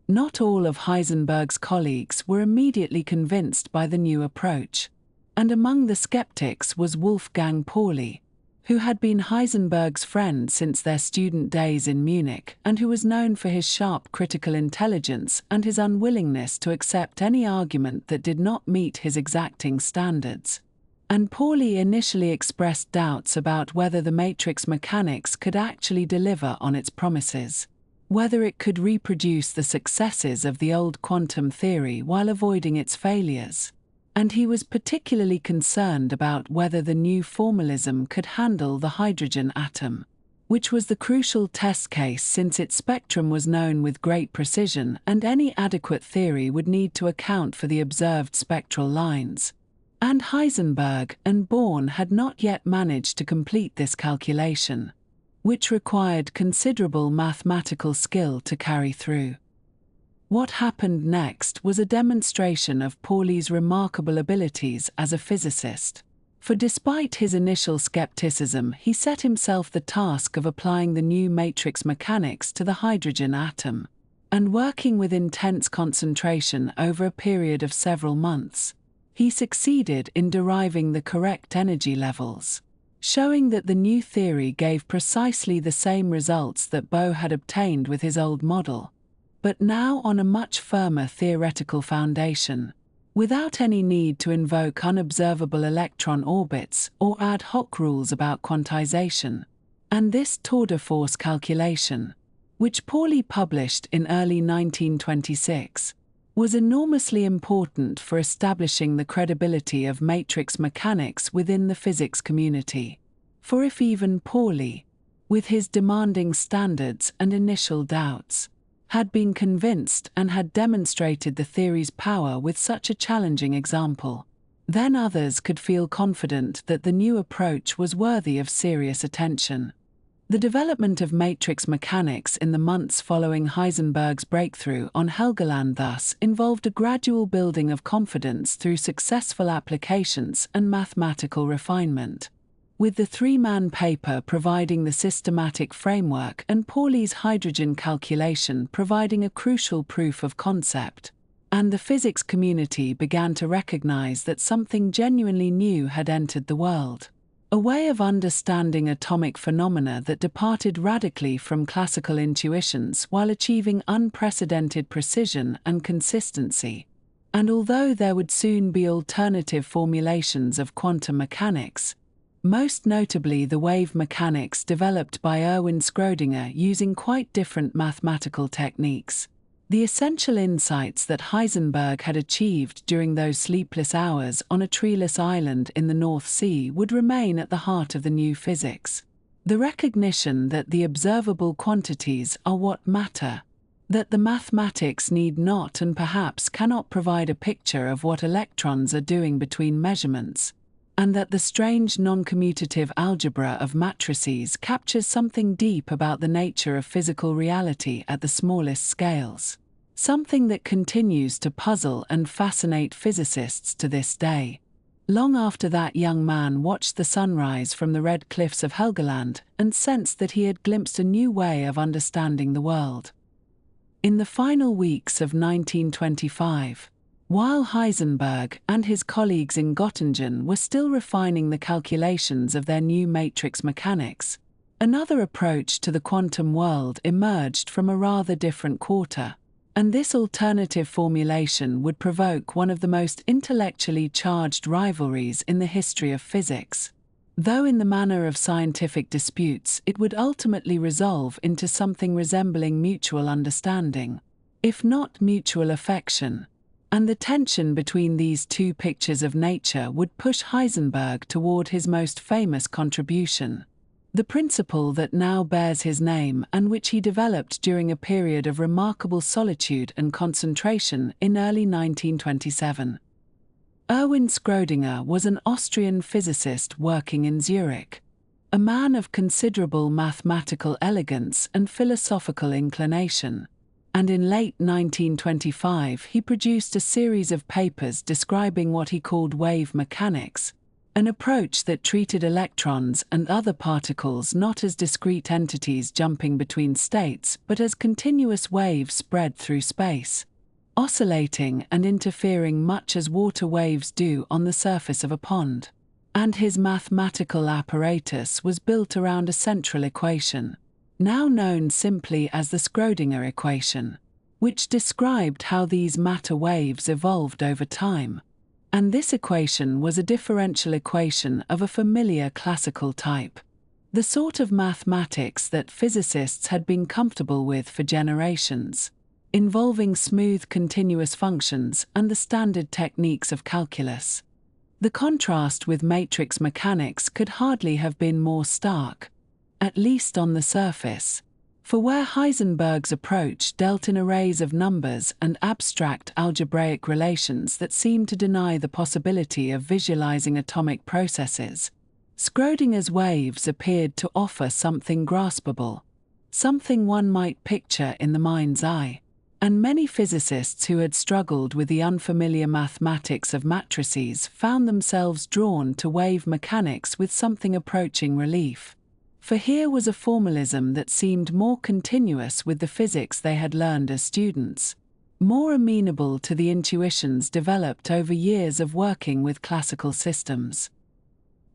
S1: Not all of Heisenberg's colleagues were immediately convinced by the new approach, and among the skeptics was Wolfgang Pauli, who had been Heisenberg's friend since their student days in Munich and who was known for his sharp critical intelligence and his unwillingness to accept any argument that did not meet his exacting standards. And Pauli initially expressed doubts about whether the matrix mechanics could actually deliver on its promises, whether it could reproduce the successes of the old quantum theory while avoiding its failures. And he was particularly concerned about whether the new formalism could handle the hydrogen atom, which was the crucial test case since its spectrum was known with great precision and any adequate theory would need to account for the observed spectral lines. And Heisenberg and Born had not yet managed to complete this calculation, which required considerable mathematical skill to carry through. What happened next was a demonstration of Pauli's remarkable abilities as a physicist. For despite his initial skepticism, he set himself the task of applying the new matrix mechanics to the hydrogen atom, and working with intense concentration over a period of several months, he succeeded in deriving the correct energy levels, showing that the new theory gave precisely the same results that Bohr had obtained with his old model, but now on a much firmer theoretical foundation, without any need to invoke unobservable electron orbits or ad hoc rules about quantization. And this tour de force calculation, which Pauli published in early 1926, was enormously important for establishing the credibility of matrix mechanics within the physics community. For if even Pauli, with his demanding standards and initial doubts, had been convinced and had demonstrated the theory's power with such a challenging example, then others could feel confident that the new approach was worthy of serious attention. The development of matrix mechanics in the months following Heisenberg's breakthrough on Helgoland thus involved a gradual building of confidence through successful applications and mathematical refinement, with the three-man paper providing the systematic framework and Pauli's hydrogen calculation providing a crucial proof of concept. And the physics community began to recognize that something genuinely new had entered the world. A way of understanding atomic phenomena that departed radically from classical intuitions while achieving unprecedented precision and consistency. And although there would soon be alternative formulations of quantum mechanics, most notably the wave mechanics developed by Erwin Schrödinger using quite different mathematical techniques, the essential insights that Heisenberg had achieved during those sleepless hours on a treeless island in the North Sea would remain at the heart of the new physics. The recognition that the observable quantities are what matter, that the mathematics need not and perhaps cannot provide a picture of what electrons are doing between measurements, and that the strange non-commutative algebra of matrices captures something deep about the nature of physical reality at the smallest scales, something that continues to puzzle and fascinate physicists to this day. Long after that young man watched the sunrise from the red cliffs of Helgoland and sensed that he had glimpsed a new way of understanding the world. In the final weeks of 1925, while Heisenberg and his colleagues in Göttingen were still refining the calculations of their new matrix mechanics, another approach to the quantum world emerged from a rather different quarter. and this alternative formulation would provoke one of the most intellectually charged rivalries in the history of physics. Though in the manner of scientific disputes, it would ultimately resolve into something resembling mutual understanding, if not mutual affection. And the tension between these two pictures of nature would push Heisenberg toward his most famous contribution, the principle that now bears his name and which he developed during a period of remarkable solitude and concentration in early 1927. Erwin Schrödinger was an Austrian physicist working in Zurich, a man of considerable mathematical elegance and philosophical inclination, and in late 1925 he produced a series of papers describing what he called wave mechanics, an approach that treated electrons and other particles not as discrete entities jumping between states but as continuous waves spread through space, oscillating and interfering much as water waves do on the surface of a pond. And his mathematical apparatus was built around a central equation, now known simply as the Schrödinger equation, which described how these matter waves evolved over time. And this equation was a differential equation of a familiar classical type, the sort of mathematics that physicists had been comfortable with for generations, involving smooth continuous functions and the standard techniques of calculus. The contrast with matrix mechanics could hardly have been more stark, at least on the surface, for where Heisenberg's approach dealt in arrays of numbers and abstract algebraic relations that seemed to deny the possibility of visualizing atomic processes, Schrödinger's waves appeared to offer something graspable, something one might picture in the mind's eye. And many physicists who had struggled with the unfamiliar mathematics of matrices found themselves drawn to wave mechanics with something approaching relief. For here was a formalism that seemed more continuous with the physics they had learned as students, more amenable to the intuitions developed over years of working with classical systems.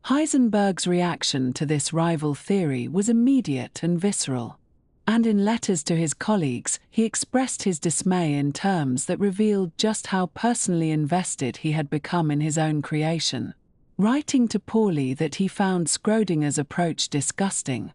S1: Heisenberg's reaction to this rival theory was immediate and visceral, and in letters to his colleagues he expressed his dismay in terms that revealed just how personally invested he had become in his own creation, writing to Pauli that he found Schrödinger's approach disgusting,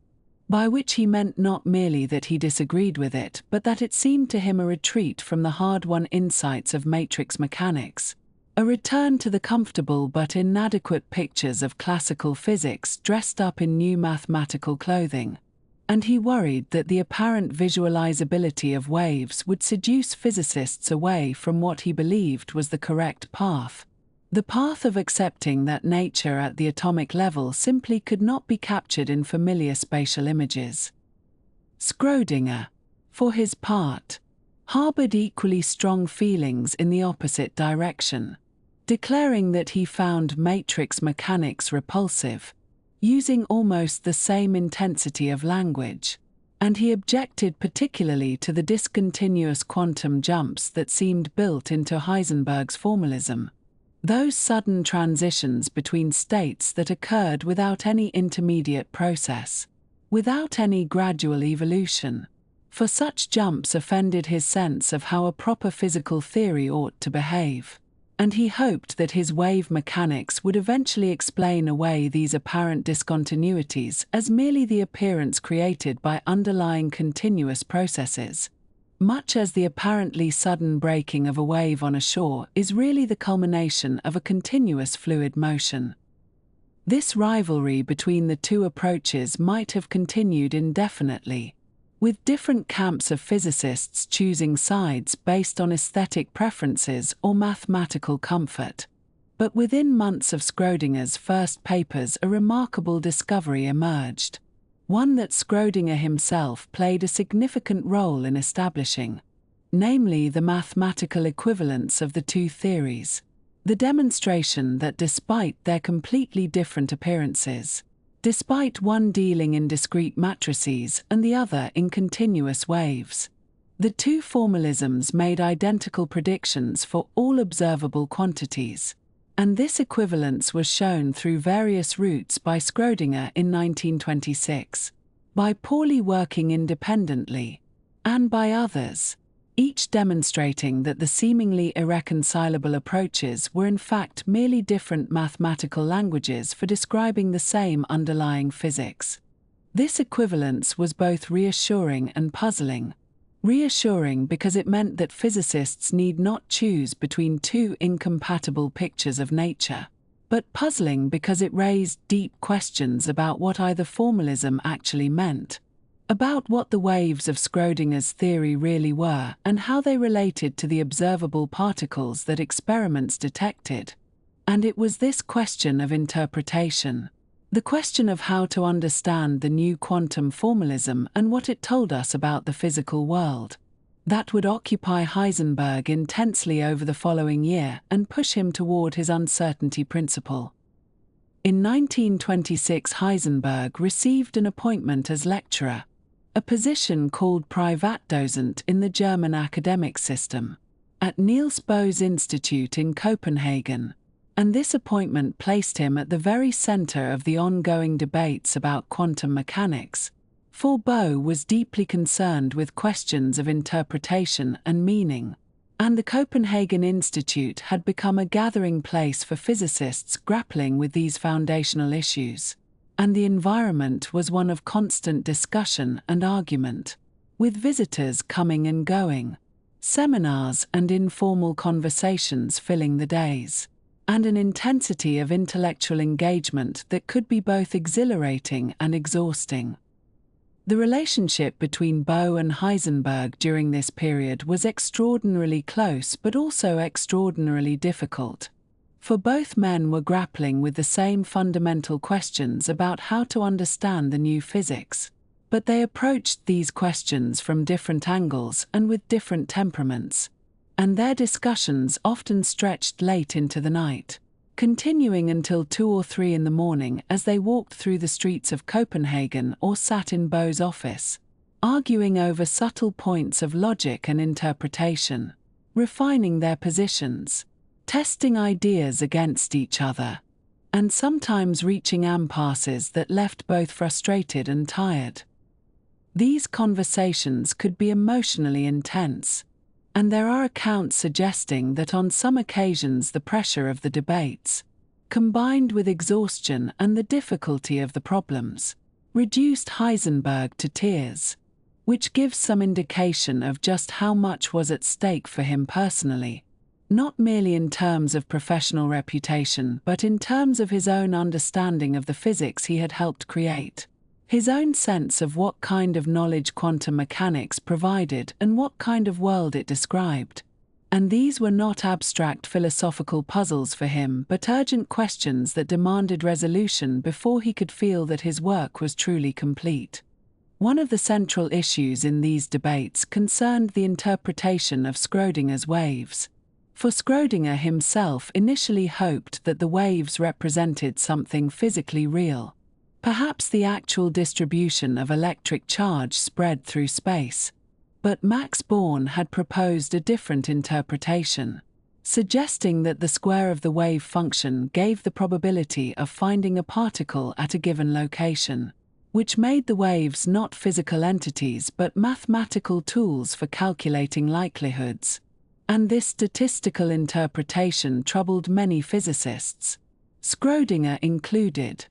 S1: by which he meant not merely that he disagreed with it but that it seemed to him a retreat from the hard-won insights of matrix mechanics, a return to the comfortable but inadequate pictures of classical physics dressed up in new mathematical clothing, and he worried that the apparent visualizability of waves would seduce physicists away from what he believed was the correct path, the path of accepting that nature at the atomic level simply could not be captured in familiar spatial images. Schrödinger, for his part, harbored equally strong feelings in the opposite direction, declaring that he found matrix mechanics repulsive, using almost the same intensity of language, and he objected particularly to the discontinuous quantum jumps that seemed built into Heisenberg's formalism, those sudden transitions between states that occurred without any intermediate process, without any gradual evolution, for such jumps offended his sense of how a proper physical theory ought to behave, and he hoped that his wave mechanics would eventually explain away these apparent discontinuities as merely the appearance created by underlying continuous processes, much as the apparently sudden breaking of a wave on a shore is really the culmination of a continuous fluid motion. This rivalry between the two approaches might have continued indefinitely, with different camps of physicists choosing sides based on aesthetic preferences or mathematical comfort. But within months of Schrödinger's first papers a remarkable discovery emerged, one that Schrödinger himself played a significant role in establishing, namely the mathematical equivalence of the two theories, the demonstration that despite their completely different appearances, despite one dealing in discrete matrices and the other in continuous waves, the two formalisms made identical predictions for all observable quantities, and this equivalence was shown through various routes by Schrödinger in 1926, by Pauli working independently, and by others, each demonstrating that the seemingly irreconcilable approaches were in fact merely different mathematical languages for describing the same underlying physics. This equivalence was both reassuring and puzzling. Reassuring because it meant that physicists need not choose between two incompatible pictures of nature, but puzzling because it raised deep questions about what either formalism actually meant, about what the waves of Schrödinger's theory really were and how they related to the observable particles that experiments detected. And it was this question of interpretation, the question of how to understand the new quantum formalism and what it told us about the physical world, that would occupy Heisenberg intensely over the following year and push him toward his uncertainty principle. In 1926, Heisenberg received an appointment as lecturer, a position called Privatdozent in the German academic system, at Niels Bohr's Institute in Copenhagen, and this appointment placed him at the very center of the ongoing debates about quantum mechanics, for Bohr was deeply concerned with questions of interpretation and meaning, and the Copenhagen Institute had become a gathering place for physicists grappling with these foundational issues, and the environment was one of constant discussion and argument, with visitors coming and going, seminars and informal conversations filling the days, and an intensity of intellectual engagement that could be both exhilarating and exhausting. The relationship between Bohr and Heisenberg during this period was extraordinarily close but also extraordinarily difficult, for both men were grappling with the same fundamental questions about how to understand the new physics, but they approached these questions from different angles and with different temperaments, and their discussions often stretched late into the night, continuing until 2 or 3 in the morning as they walked through the streets of Copenhagen or sat in Bohr's office, arguing over subtle points of logic and interpretation, refining their positions, testing ideas against each other, and sometimes reaching impasses that left both frustrated and tired. These conversations could be emotionally intense, and there are accounts suggesting that on some occasions the pressure of the debates, combined with exhaustion and the difficulty of the problems, reduced Heisenberg to tears, which gives some indication of just how much was at stake for him personally, not merely in terms of professional reputation but in terms of his own understanding of the physics he had helped create, his own sense of what kind of knowledge quantum mechanics provided and what kind of world it described. And these were not abstract philosophical puzzles for him but urgent questions that demanded resolution before he could feel that his work was truly complete. One of the central issues in these debates concerned the interpretation of Schrödinger's waves, for Schrödinger himself initially hoped that the waves represented something physically real, perhaps the actual distribution of electric charge spread through space. But Max Born had proposed a different interpretation, suggesting that the square of the wave function gave the probability of finding a particle at a given location, which made the waves not physical entities but mathematical tools for calculating likelihoods. And this statistical interpretation troubled many physicists, Schrödinger included,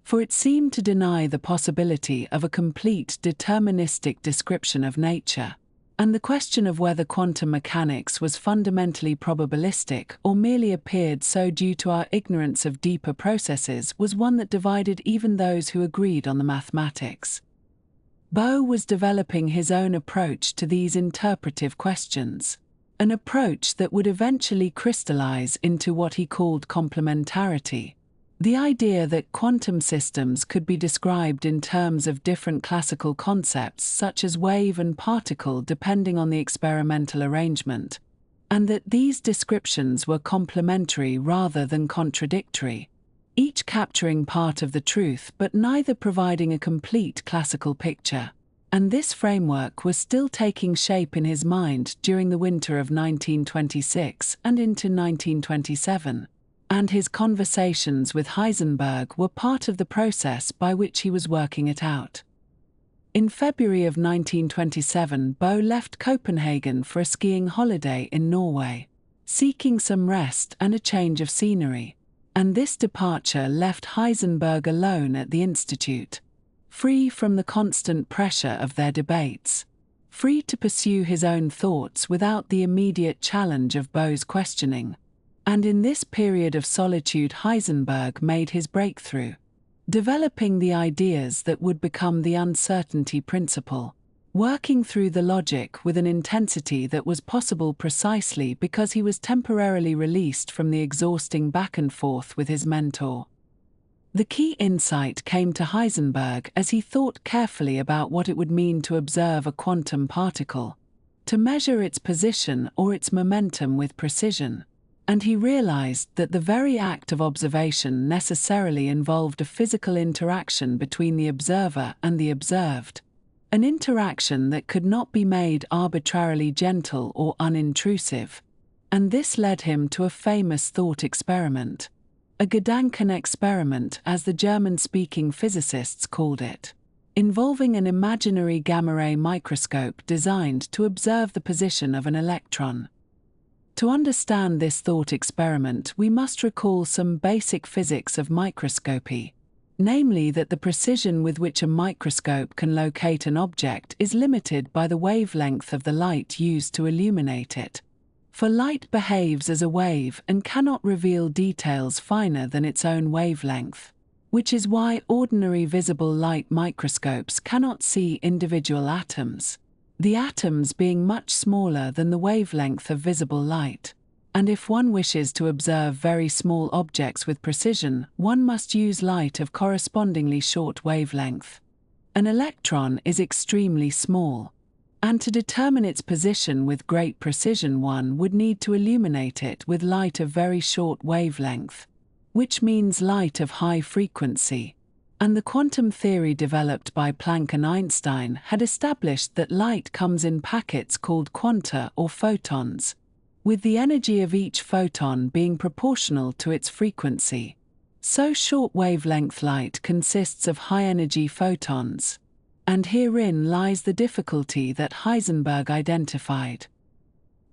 S1: for it seemed to deny the possibility of a complete deterministic description of nature, and the question of whether quantum mechanics was fundamentally probabilistic or merely appeared so due to our ignorance of deeper processes was one that divided even those who agreed on the mathematics. Bohr was developing his own approach to these interpretive questions, an approach that would eventually crystallize into what he called complementarity, the idea that quantum systems could be described in terms of different classical concepts such as wave and particle depending on the experimental arrangement, and that these descriptions were complementary rather than contradictory, each capturing part of the truth but neither providing a complete classical picture. And this framework was still taking shape in his mind during the winter of 1926 and into 1927. And his conversations with Heisenberg were part of the process by which he was working it out. In February of 1927, Bohr left Copenhagen for a skiing holiday in Norway, seeking some rest and a change of scenery, and this departure left Heisenberg alone at the institute, free from the constant pressure of their debates, free to pursue his own thoughts without the immediate challenge of Bohr's questioning. And in this period of solitude, Heisenberg made his breakthrough, developing the ideas that would become the uncertainty principle, working through the logic with an intensity that was possible precisely because he was temporarily released from the exhausting back and forth with his mentor. The key insight came to Heisenberg as he thought carefully about what it would mean to observe a quantum particle, to measure its position or its momentum with precision. And he realized that the very act of observation necessarily involved a physical interaction between the observer and the observed, an interaction that could not be made arbitrarily gentle or unintrusive. And this led him to a famous thought experiment, a Gedankenexperiment as the German-speaking physicists called it, involving an imaginary gamma-ray microscope designed to observe the position of an electron. To understand this thought experiment, we must recall some basic physics of microscopy, namely that the precision with which a microscope can locate an object is limited by the wavelength of the light used to illuminate it. For light behaves as a wave and cannot reveal details finer than its own wavelength, which is why ordinary visible light microscopes cannot see individual atoms, the atoms being much smaller than the wavelength of visible light. And if one wishes to observe very small objects with precision, one must use light of correspondingly short wavelength. An electron is extremely small, and to determine its position with great precision one would need to illuminate it with light of very short wavelength, which means light of high frequency. And the quantum theory developed by Planck and Einstein had established that light comes in packets called quanta or photons, with the energy of each photon being proportional to its frequency. So short wavelength light consists of high-energy photons. And herein lies the difficulty that Heisenberg identified.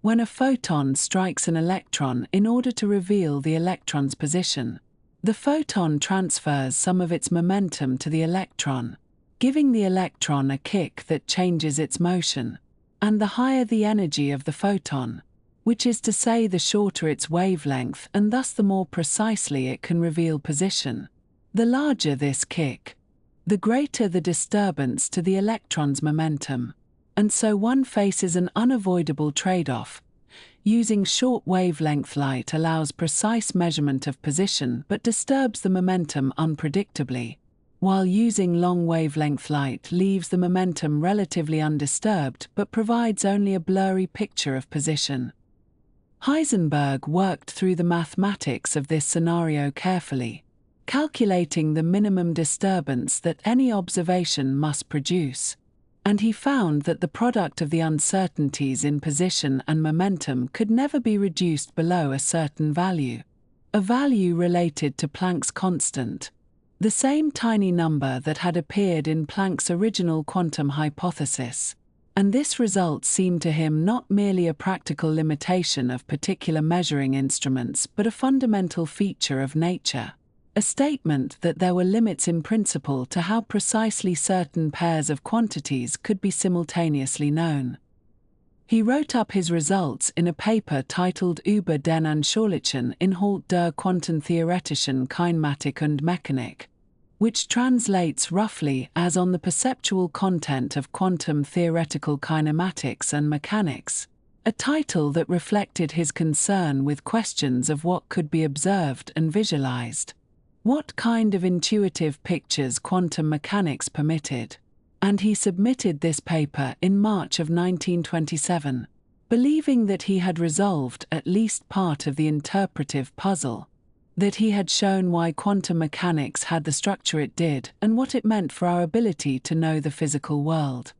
S1: When a photon strikes an electron in order to reveal the electron's position, the photon transfers some of its momentum to the electron, giving the electron a kick that changes its motion. And the higher the energy of the photon, which is to say the shorter its wavelength and thus the more precisely it can reveal position, the larger this kick, the greater the disturbance to the electron's momentum. And so one faces an unavoidable trade-off. Using short wavelength light allows precise measurement of position but disturbs the momentum unpredictably, while using long wavelength light leaves the momentum relatively undisturbed but provides only a blurry picture of position. Heisenberg worked through the mathematics of this scenario carefully, calculating the minimum disturbance that any observation must produce. And he found that the product of the uncertainties in position and momentum could never be reduced below a certain value, a value related to Planck's constant, the same tiny number that had appeared in Planck's original quantum hypothesis. And this result seemed to him not merely a practical limitation of particular measuring instruments but a fundamental feature of nature. A statement that there were limits in principle to how precisely certain pairs of quantities could be simultaneously known. He wrote up his results in a paper titled Über den Anschaulichen Inhalt der Quantentheoretischen Kinematik und Mechanik, which translates roughly as on the perceptual content of quantum theoretical kinematics and mechanics, a title that reflected his concern with questions of what could be observed and visualized, what kind of intuitive pictures quantum mechanics permitted. And he submitted this paper in March of 1927, believing that he had resolved at least part of the interpretive puzzle, that he had shown why quantum mechanics had the structure it did and what it meant for our ability to know the physical world.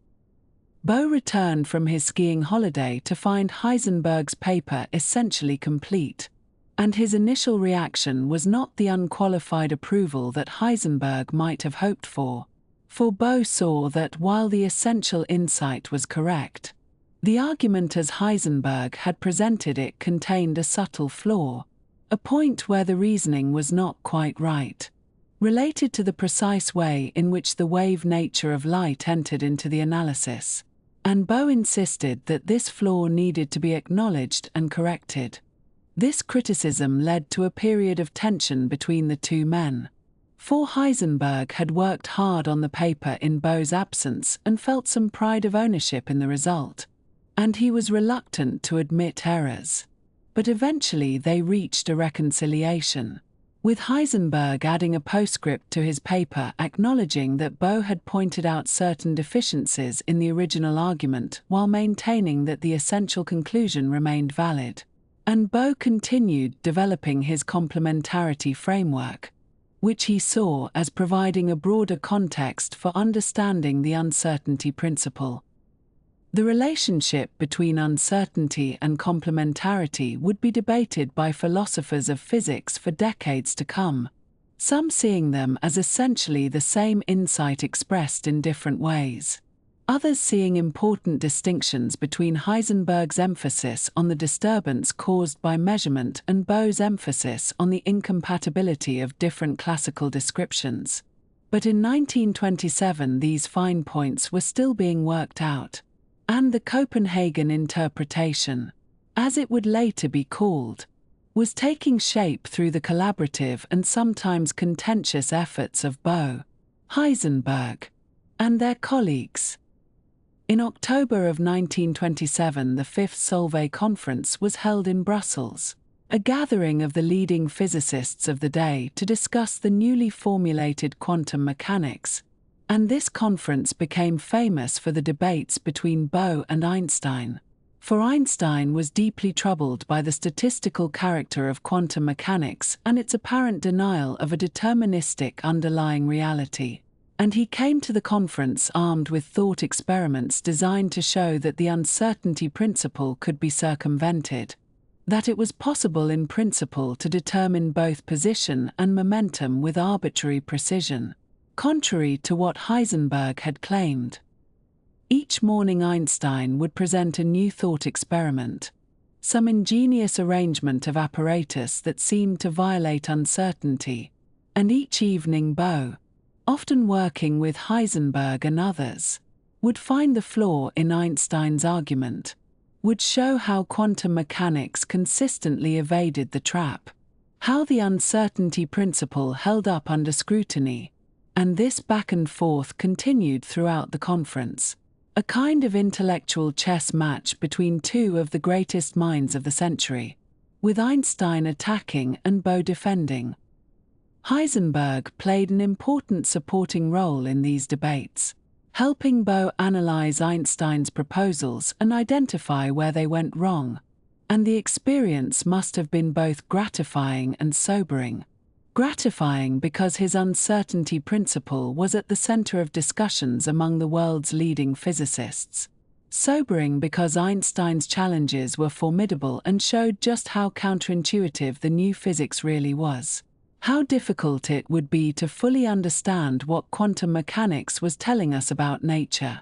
S1: Bohr returned from his skiing holiday to find Heisenberg's paper essentially complete, and his initial reaction was not the unqualified approval that Heisenberg might have hoped for. For Bohr saw that while the essential insight was correct, the argument as Heisenberg had presented it contained a subtle flaw, a point where the reasoning was not quite right, related to the precise way in which the wave nature of light entered into the analysis, and Bohr insisted that this flaw needed to be acknowledged and corrected. This criticism led to a period of tension between the two men. For Heisenberg had worked hard on the paper in Bohr's absence and felt some pride of ownership in the result, and he was reluctant to admit errors. But eventually they reached a reconciliation, with Heisenberg adding a postscript to his paper acknowledging that Bohr had pointed out certain deficiencies in the original argument while maintaining that the essential conclusion remained valid. And Bohr continued developing his complementarity framework, which he saw as providing a broader context for understanding the uncertainty principle. The relationship between uncertainty and complementarity would be debated by philosophers of physics for decades to come, some seeing them as essentially the same insight expressed in different ways, others seeing important distinctions between Heisenberg's emphasis on the disturbance caused by measurement and Bohr's emphasis on the incompatibility of different classical descriptions. But in 1927 these fine points were still being worked out, and the Copenhagen interpretation, as it would later be called, was taking shape through the collaborative and sometimes contentious efforts of Bohr, Heisenberg, and their colleagues. In October of 1927 the Fifth Solvay Conference was held in Brussels, a gathering of the leading physicists of the day to discuss the newly formulated quantum mechanics, and this conference became famous for the debates between Bohr and Einstein. For Einstein was deeply troubled by the statistical character of quantum mechanics and its apparent denial of a deterministic underlying reality, and he came to the conference armed with thought experiments designed to show that the uncertainty principle could be circumvented, that it was possible in principle to determine both position and momentum with arbitrary precision, contrary to what Heisenberg had claimed. Each morning Einstein would present a new thought experiment, some ingenious arrangement of apparatus that seemed to violate uncertainty, and each evening Bohr, often working with Heisenberg and others, would find the flaw in Einstein's argument, would show how quantum mechanics consistently evaded the trap, how the uncertainty principle held up under scrutiny, and this back and forth continued throughout the conference, a kind of intellectual chess match between two of the greatest minds of the century, with Einstein attacking and Bohr defending. Heisenberg played an important supporting role in these debates, helping Bohr analyze Einstein's proposals and identify where they went wrong, and the experience must have been both gratifying and sobering. Gratifying because his uncertainty principle was at the center of discussions among the world's leading physicists. Sobering because Einstein's challenges were formidable and showed just how counterintuitive the new physics really was, how difficult it would be to fully understand what quantum mechanics was telling us about nature.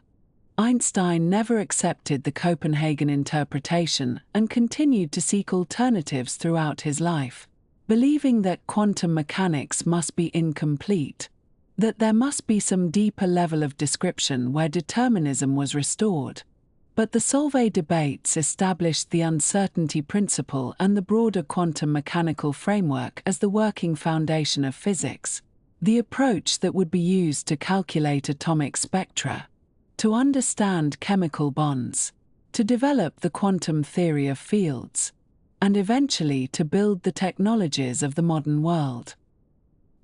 S1: Einstein never accepted the Copenhagen interpretation and continued to seek alternatives throughout his life, believing that quantum mechanics must be incomplete, that there must be some deeper level of description where determinism was restored. But the Solvay debates established the uncertainty principle and the broader quantum mechanical framework as the working foundation of physics, the approach that would be used to calculate atomic spectra, to understand chemical bonds, to develop the quantum theory of fields, and eventually to build the technologies of the modern world.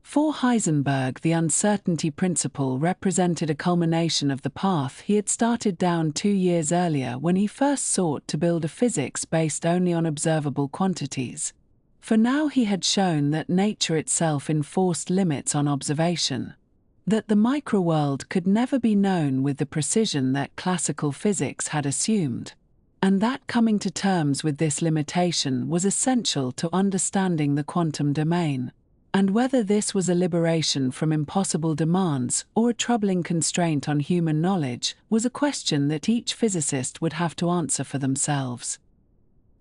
S1: For Heisenberg, the uncertainty principle represented a culmination of the path he had started down 2 years earlier when he first sought to build a physics based only on observable quantities. For now he had shown that nature itself enforced limits on observation, that the microworld could never be known with the precision that classical physics had assumed, and that coming to terms with this limitation was essential to understanding the quantum domain. And whether this was a liberation from impossible demands or a troubling constraint on human knowledge was a question that each physicist would have to answer for themselves.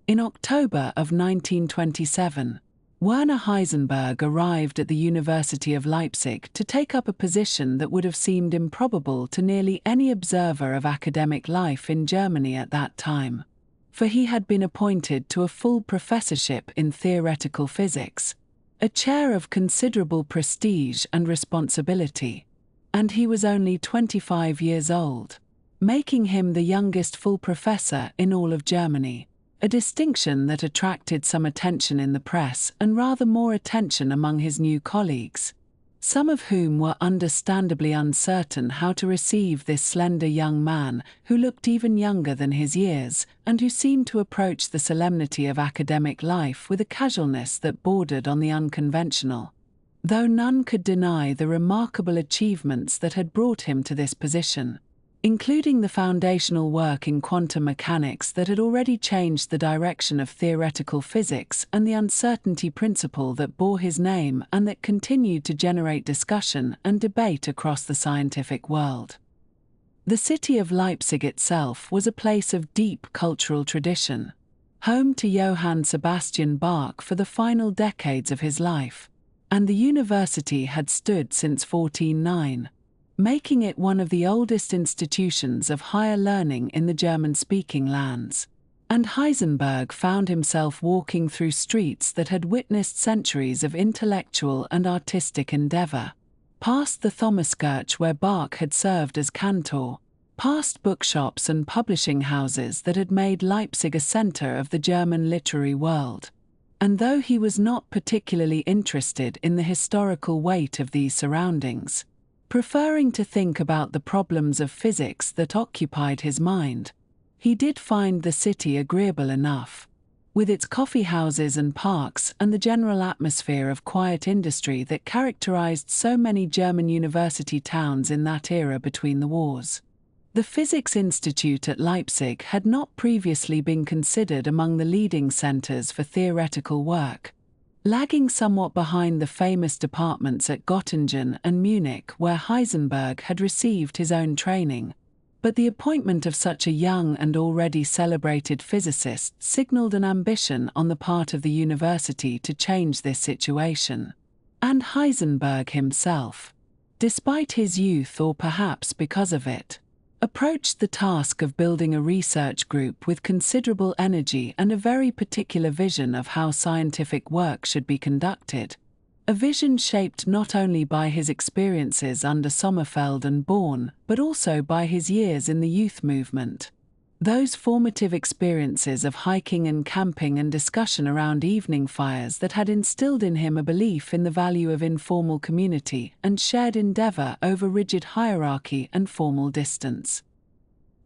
S1: In October of 1927, Werner Heisenberg arrived at the University of Leipzig to take up a position that would have seemed improbable to nearly any observer of academic life in Germany at that time. For he had been appointed to a full professorship in theoretical physics, a chair of considerable prestige and responsibility, and he was only 25 years old, making him the youngest full professor in all of Germany, a distinction that attracted some attention in the press and rather more attention among his new colleagues, some of whom were understandably uncertain how to receive this slender young man who looked even younger than his years and who seemed to approach the solemnity of academic life with a casualness that bordered on the unconventional, though none could deny the remarkable achievements that had brought him to this position, including the foundational work in quantum mechanics that had already changed the direction of theoretical physics and the uncertainty principle that bore his name and that continued to generate discussion and debate across the scientific world. The city of Leipzig itself was a place of deep cultural tradition, home to Johann Sebastian Bach for the final decades of his life, and the university had stood since 1409. Making it one of the oldest institutions of higher learning in the German-speaking lands. And Heisenberg found himself walking through streets that had witnessed centuries of intellectual and artistic endeavor, past the Thomaskirche where Bach had served as cantor, past bookshops and publishing houses that had made Leipzig a center of the German literary world. And though he was not particularly interested in the historical weight of these surroundings, preferring to think about the problems of physics that occupied his mind, he did find the city agreeable enough, with its coffee houses and parks and the general atmosphere of quiet industry that characterized so many German university towns in that era between the wars. The Physics Institute at Leipzig had not previously been considered among the leading centers for theoretical work, lagging somewhat behind the famous departments at Göttingen and Munich where Heisenberg had received his own training, but the appointment of such a young and already celebrated physicist signaled an ambition on the part of the university to change this situation. And Heisenberg himself, despite his youth or perhaps because of it, approached the task of building a research group with considerable energy and a very particular vision of how scientific work should be conducted, a vision shaped not only by his experiences under Sommerfeld and Bohr, but also by his years in the youth movement. Those formative experiences of hiking and camping and discussion around evening fires that had instilled in him a belief in the value of informal community and shared endeavor over rigid hierarchy and formal distance.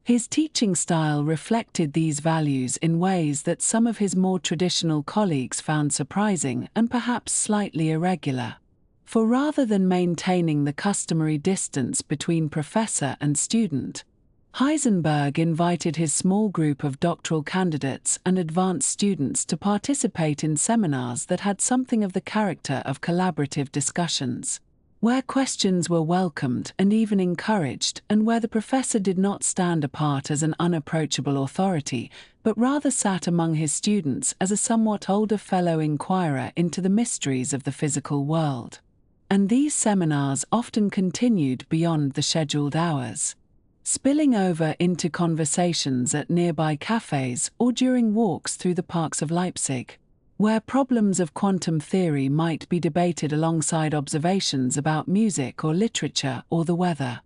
S1: His teaching style reflected these values in ways that some of his more traditional colleagues found surprising and perhaps slightly irregular. For rather than maintaining the customary distance between professor and student, Heisenberg invited his small group of doctoral candidates and advanced students to participate in seminars that had something of the character of collaborative discussions, where questions were welcomed and even encouraged, and where the professor did not stand apart as an unapproachable authority, but rather sat among his students as a somewhat older fellow inquirer into the mysteries of the physical world. And these seminars often continued beyond the scheduled hours, spilling over into conversations at nearby cafes or during walks through the parks of Leipzig, where problems of quantum theory might be debated alongside observations about music or literature or the weather.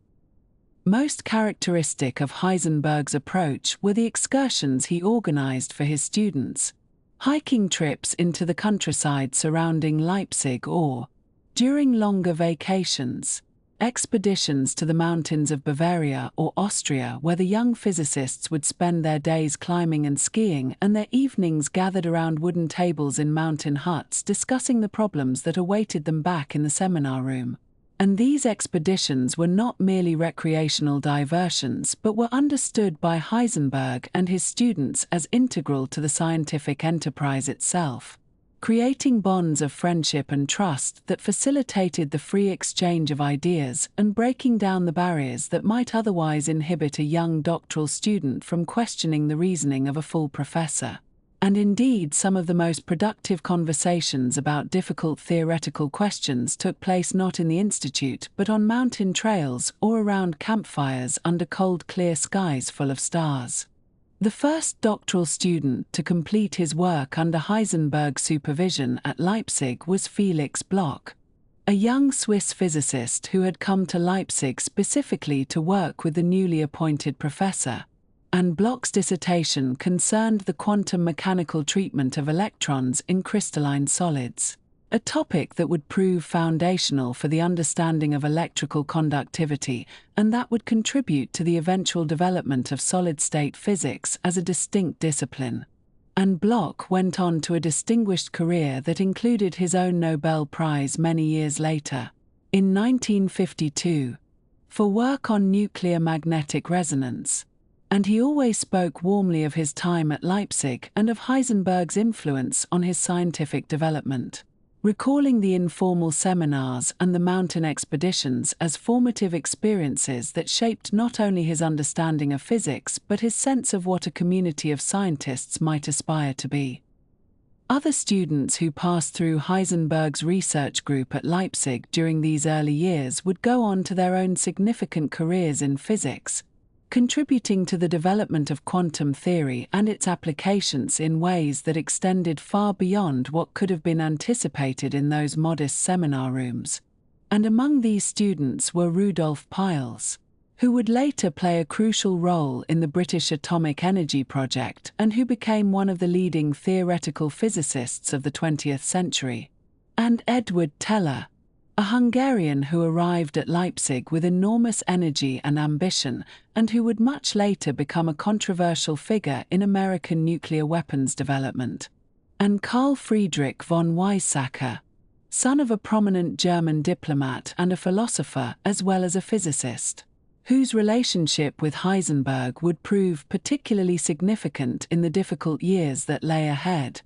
S1: Most characteristic of Heisenberg's approach were the excursions he organized for his students, hiking trips into the countryside surrounding Leipzig or, during longer vacations, expeditions to the mountains of Bavaria or Austria where the young physicists would spend their days climbing and skiing and their evenings gathered around wooden tables in mountain huts discussing the problems that awaited them back in the seminar room. And these expeditions were not merely recreational diversions but were understood by Heisenberg and his students as integral to the scientific enterprise itself, creating bonds of friendship and trust that facilitated the free exchange of ideas and breaking down the barriers that might otherwise inhibit a young doctoral student from questioning the reasoning of a full professor. And indeed, some of the most productive conversations about difficult theoretical questions took place not in the institute but on mountain trails or around campfires under cold, clear skies full of stars. The first doctoral student to complete his work under Heisenberg's supervision at Leipzig was Felix Bloch, a young Swiss physicist who had come to Leipzig specifically to work with the newly appointed professor. And Bloch's dissertation concerned the quantum mechanical treatment of electrons in crystalline solids, a topic that would prove foundational for the understanding of electrical conductivity and that would contribute to the eventual development of solid-state physics as a distinct discipline. And Bloch went on to a distinguished career that included his own Nobel Prize many years later, in 1952, for work on nuclear magnetic resonance. And he always spoke warmly of his time at Leipzig and of Heisenberg's influence on his scientific development, recalling the informal seminars and the mountain expeditions as formative experiences that shaped not only his understanding of physics but his sense of what a community of scientists might aspire to be. Other students who passed through Heisenberg's research group at Leipzig during these early years would go on to their own significant careers in physics, contributing to the development of quantum theory and its applications in ways that extended far beyond what could have been anticipated in those modest seminar rooms. And among these students were Rudolf Peierls, who would later play a crucial role in the British Atomic Energy Project and who became one of the leading theoretical physicists of the 20th century, and Edward Teller, a Hungarian who arrived at Leipzig with enormous energy and ambition and who would much later become a controversial figure in American nuclear weapons development, and Carl Friedrich von Weizsäcker, son of a prominent German diplomat and a philosopher as well as a physicist, whose relationship with Heisenberg would prove particularly significant in the difficult years that lay ahead,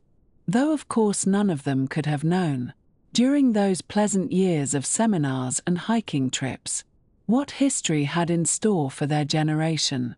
S1: though of course none of them could have known, during those pleasant years of seminars and hiking trips, what history had in store for their generation.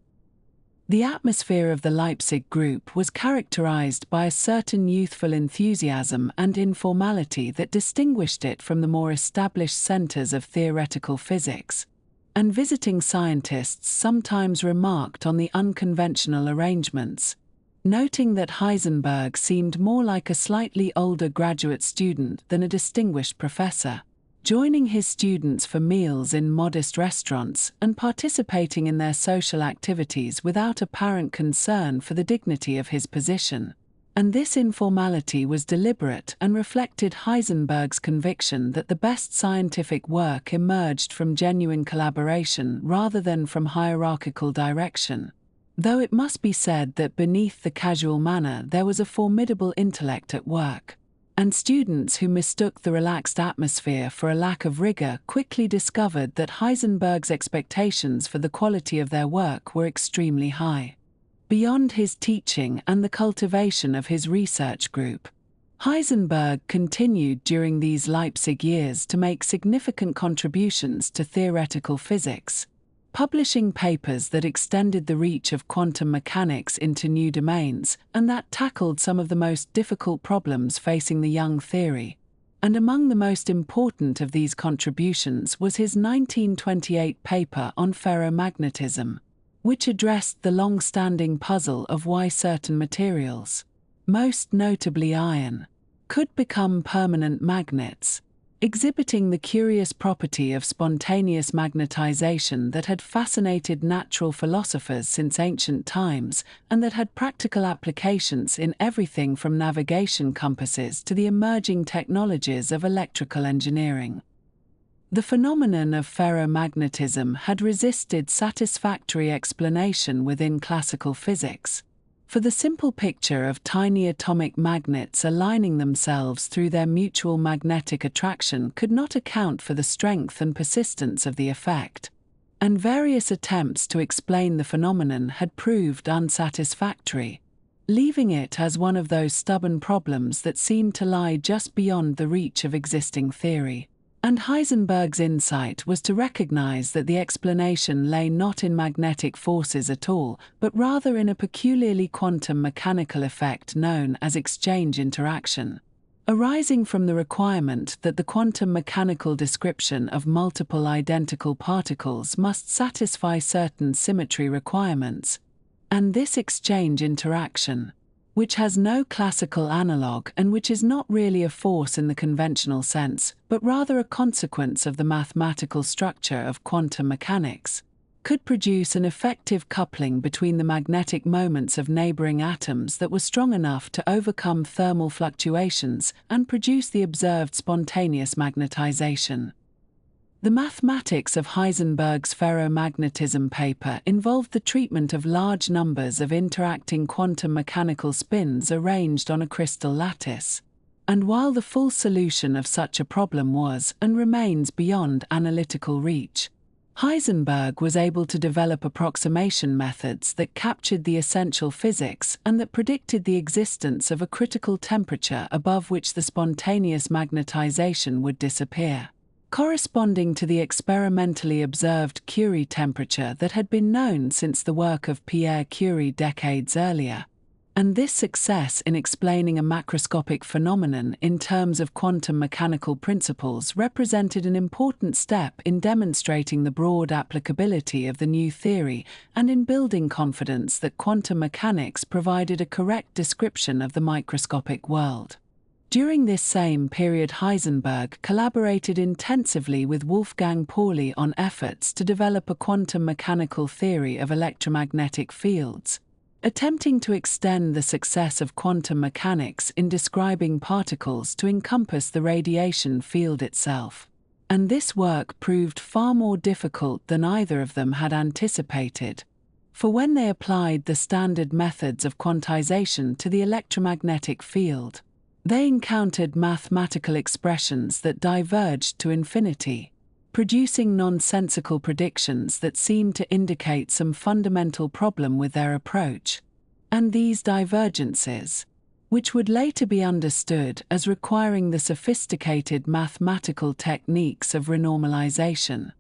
S1: The atmosphere of the Leipzig group was characterized by a certain youthful enthusiasm and informality that distinguished it from the more established centers of theoretical physics, and visiting scientists sometimes remarked on the unconventional arrangements, noting that Heisenberg seemed more like a slightly older graduate student than a distinguished professor, joining his students for meals in modest restaurants and participating in their social activities without apparent concern for the dignity of his position. And this informality was deliberate and reflected Heisenberg's conviction that the best scientific work emerged from genuine collaboration rather than from hierarchical direction. Though it must be said that beneath the casual manner there was a formidable intellect at work, and students who mistook the relaxed atmosphere for a lack of rigor quickly discovered that Heisenberg's expectations for the quality of their work were extremely high. Beyond his teaching and the cultivation of his research group, Heisenberg continued during these Leipzig years to make significant contributions to theoretical physics, publishing papers that extended the reach of quantum mechanics into new domains and that tackled some of the most difficult problems facing the young theory. And among the most important of these contributions was his 1928 paper on ferromagnetism, which addressed the long-standing puzzle of why certain materials, most notably iron, could become permanent magnets, exhibiting the curious property of spontaneous magnetization that had fascinated natural philosophers since ancient times and that had practical applications in everything from navigation compasses to the emerging technologies of electrical engineering. The phenomenon of ferromagnetism had resisted satisfactory explanation within classical physics, for the simple picture of tiny atomic magnets aligning themselves through their mutual magnetic attraction could not account for the strength and persistence of the effect, and various attempts to explain the phenomenon had proved unsatisfactory. leaving it as one of those stubborn problems that seem to lie just beyond the reach of existing theory. And Heisenberg's insight was to recognize that the explanation lay not in magnetic forces at all, but rather in a peculiarly quantum mechanical effect known as exchange interaction, arising from the requirement that the quantum mechanical description of multiple identical particles must satisfy certain symmetry requirements. And this exchange interaction, which has no classical analogue and which is not really a force in the conventional sense, but rather a consequence of the mathematical structure of quantum mechanics, could produce an effective coupling between the magnetic moments of neighboring atoms that was strong enough to overcome thermal fluctuations and produce the observed spontaneous magnetization. The mathematics of Heisenberg's ferromagnetism paper involved the treatment of large numbers of interacting quantum mechanical spins arranged on a crystal lattice. And while the full solution of such a problem was and remains beyond analytical reach, Heisenberg was able to develop approximation methods that captured the essential physics and that predicted the existence of a critical temperature above which the spontaneous magnetization would disappear, corresponding to the experimentally observed Curie temperature that had been known since the work of Pierre Curie decades earlier. And this success in explaining a macroscopic phenomenon in terms of quantum mechanical principles represented an important step in demonstrating the broad applicability of the new theory and in building confidence that quantum mechanics provided a correct description of the microscopic world. During this same period, Heisenberg collaborated intensively with Wolfgang Pauli on efforts to develop a quantum mechanical theory of electromagnetic fields, attempting to extend the success of quantum mechanics in describing particles to encompass the radiation field itself. And this work proved far more difficult than either of them had anticipated, for when they applied the standard methods of quantization to the electromagnetic field, they encountered mathematical expressions that diverged to infinity, producing nonsensical predictions that seemed to indicate some fundamental problem with their approach. And these divergences, which would later be understood as requiring the sophisticated mathematical techniques of renormalization,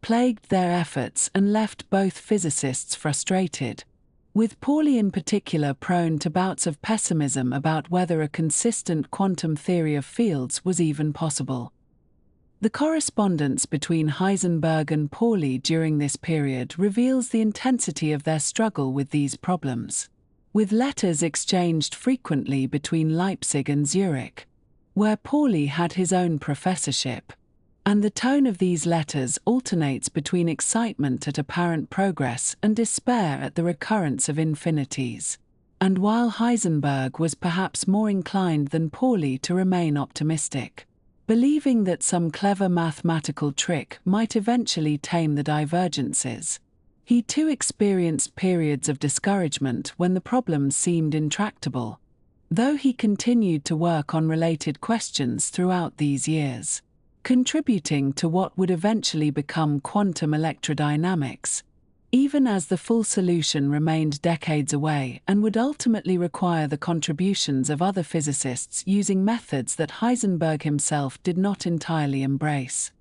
S1: plagued their efforts and left both physicists frustrated, with Pauli in particular prone to bouts of pessimism about whether a consistent quantum theory of fields was even possible. The correspondence between Heisenberg and Pauli during this period reveals the intensity of their struggle with these problems, with letters exchanged frequently between Leipzig and Zurich, where Pauli had his own professorship, and the tone of these letters alternates between excitement at apparent progress and despair at the recurrence of infinities. And while Heisenberg was perhaps more inclined than Pauli to remain optimistic, believing that some clever mathematical trick might eventually tame the divergences, he too experienced periods of discouragement when the problems seemed intractable, though he continued to work on related questions throughout these years, contributing to what would eventually become quantum electrodynamics, even as the full solution remained decades away and would ultimately require the contributions of other physicists using methods that Heisenberg himself did not entirely embrace.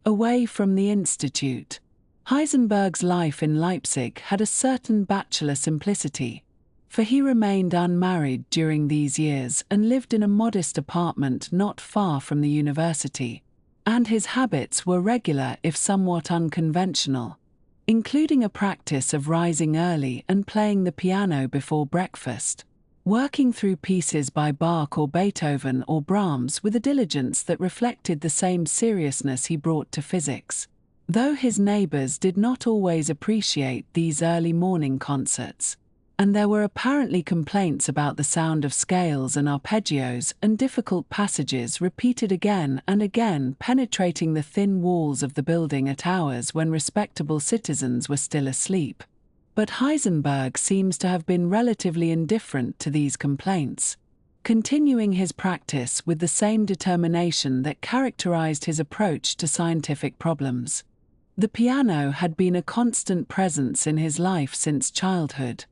S1: Away from the institute, Heisenberg's life in Leipzig had a certain bachelor simplicity, for he remained unmarried during these years and lived in a modest apartment not far from the university, and his habits were regular if somewhat unconventional, including a practice of rising early and playing the piano before breakfast, working through pieces by Bach or Beethoven or Brahms with a diligence that reflected the same seriousness he brought to physics, though his neighbors did not always appreciate these early morning concerts, and there were apparently complaints about the sound of scales and arpeggios and difficult passages repeated again and again, penetrating the thin walls of the building at hours when respectable citizens were still asleep. But Heisenberg seems to have been relatively indifferent to these complaints, continuing his practice with the same determination that characterized his approach to scientific problems. The piano had been a constant presence in his life since childhood,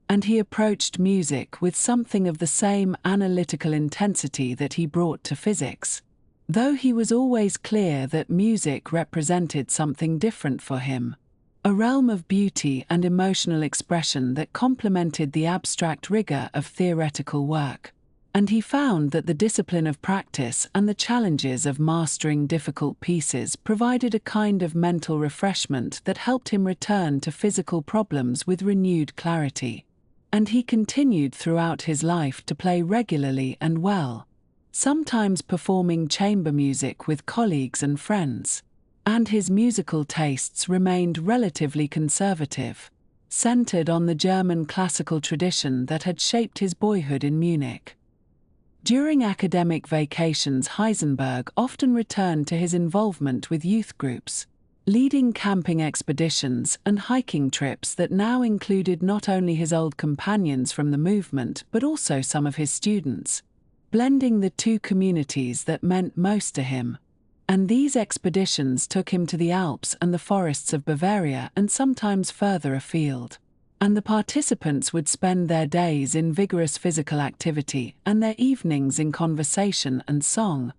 S1: and he approached music with something of the same analytical intensity that he brought to physics. Though he was always clear that music represented something different for him, a realm of beauty and emotional expression that complemented the abstract rigor of theoretical work. And he found that the discipline of practice and the challenges of mastering difficult pieces provided a kind of mental refreshment that helped him return to physical problems with renewed clarity. And he continued throughout his life to play regularly and well, sometimes performing chamber music with colleagues and friends. And his musical tastes remained relatively conservative, centered on the German classical tradition that had shaped his boyhood in Munich. During academic vacations, Heisenberg often returned to his involvement with youth groups, leading camping expeditions and hiking trips that now included not only his old companions from the movement but also some of his students, blending the two communities that meant most to him. And these expeditions took him to the Alps and the forests of Bavaria and sometimes further afield. And the participants would spend their days in vigorous physical activity and their evenings in conversation and song.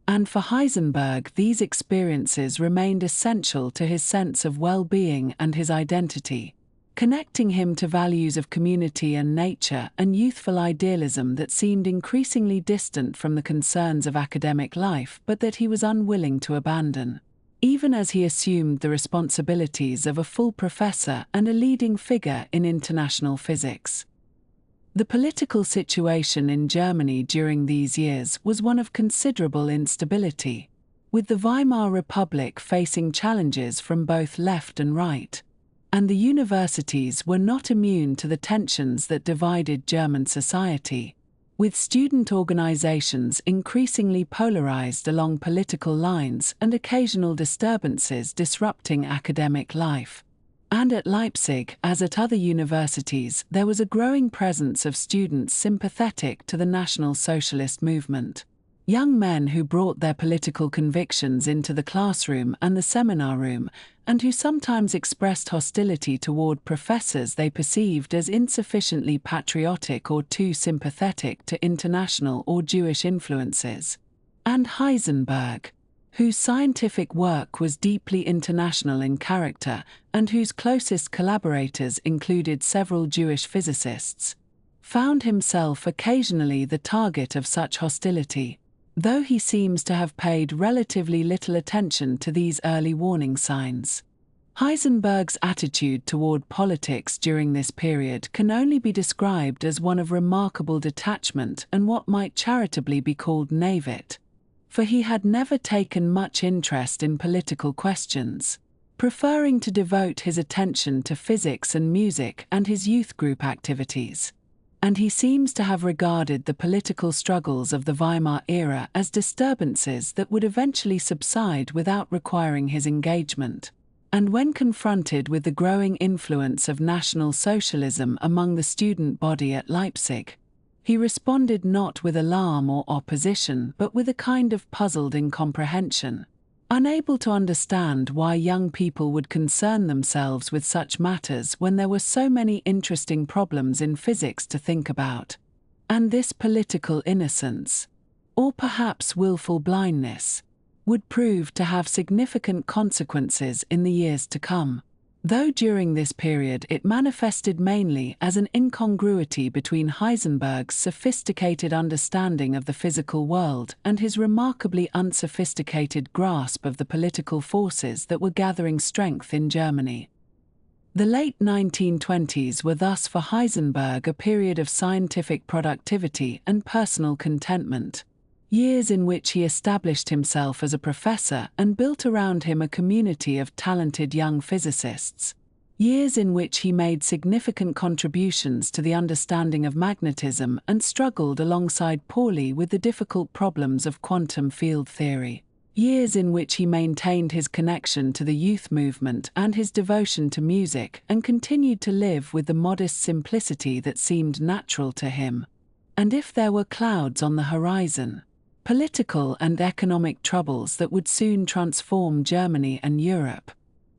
S1: And for Heisenberg, these experiences remained essential to his sense of well-being and his identity, connecting him to values of community and nature and youthful idealism that seemed increasingly distant from the concerns of academic life but that he was unwilling to abandon, even as he assumed the responsibilities of a full professor and a leading figure in international physics. The political situation in Germany during these years was one of considerable instability, with the Weimar Republic facing challenges from both left and right. And the universities were not immune to the tensions that divided German society, with student organizations increasingly polarized along political lines and occasional disturbances disrupting academic life. And at Leipzig, as at other universities, there was a growing presence of students sympathetic to the National Socialist movement. Young men who brought their political convictions into the classroom and the seminar room, and who sometimes expressed hostility toward professors they perceived as insufficiently patriotic or too sympathetic to international or Jewish influences. And Heisenberg, whose scientific work was deeply international in character and whose closest collaborators included several Jewish physicists, found himself occasionally the target of such hostility, though he seems to have paid relatively little attention to these early warning signs. Heisenberg's attitude toward politics during this period can only be described as one of remarkable detachment and what might charitably be called naivete, for he had never taken much interest in political questions, preferring to devote his attention to physics and music and his youth group activities. And he seems to have regarded the political struggles of the Weimar era as disturbances that would eventually subside without requiring his engagement. And when confronted with the growing influence of National Socialism among the student body at Leipzig, he responded not with alarm or opposition but with a kind of puzzled incomprehension, unable to understand why young people would concern themselves with such matters when there were so many interesting problems in physics to think about. And this political innocence, or perhaps willful blindness, would prove to have significant consequences in the years to come, though during this period it manifested mainly as an incongruity between Heisenberg's sophisticated understanding of the physical world and his remarkably unsophisticated grasp of the political forces that were gathering strength in Germany. The late 1920s were thus for Heisenberg a period of scientific productivity and personal contentment, years in which he established himself as a professor and built around him a community of talented young physicists, years in which he made significant contributions to the understanding of magnetism and struggled alongside Pauli with the difficult problems of quantum field theory, years in which he maintained his connection to the youth movement and his devotion to music and continued to live with the modest simplicity that seemed natural to him. And if there were clouds on the horizon, political and economic troubles that would soon transform Germany and Europe,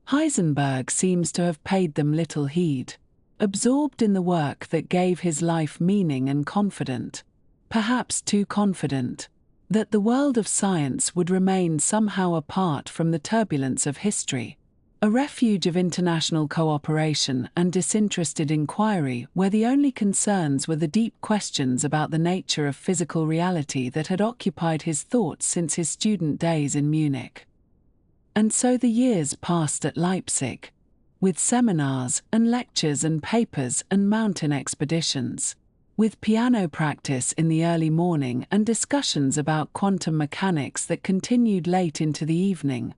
S1: Heisenberg seems to have paid them little heed. absorbed in the work that gave his life meaning and confident, perhaps too confident, that the world of science would remain somehow apart from the turbulence of history, a refuge of international cooperation and disinterested inquiry where the only concerns were the deep questions about the nature of physical reality that had occupied his thoughts since his student days in Munich. And so the years passed at Leipzig, with seminars and lectures and papers and mountain expeditions, with piano practice in the early morning and discussions about quantum mechanics that continued late into the evening,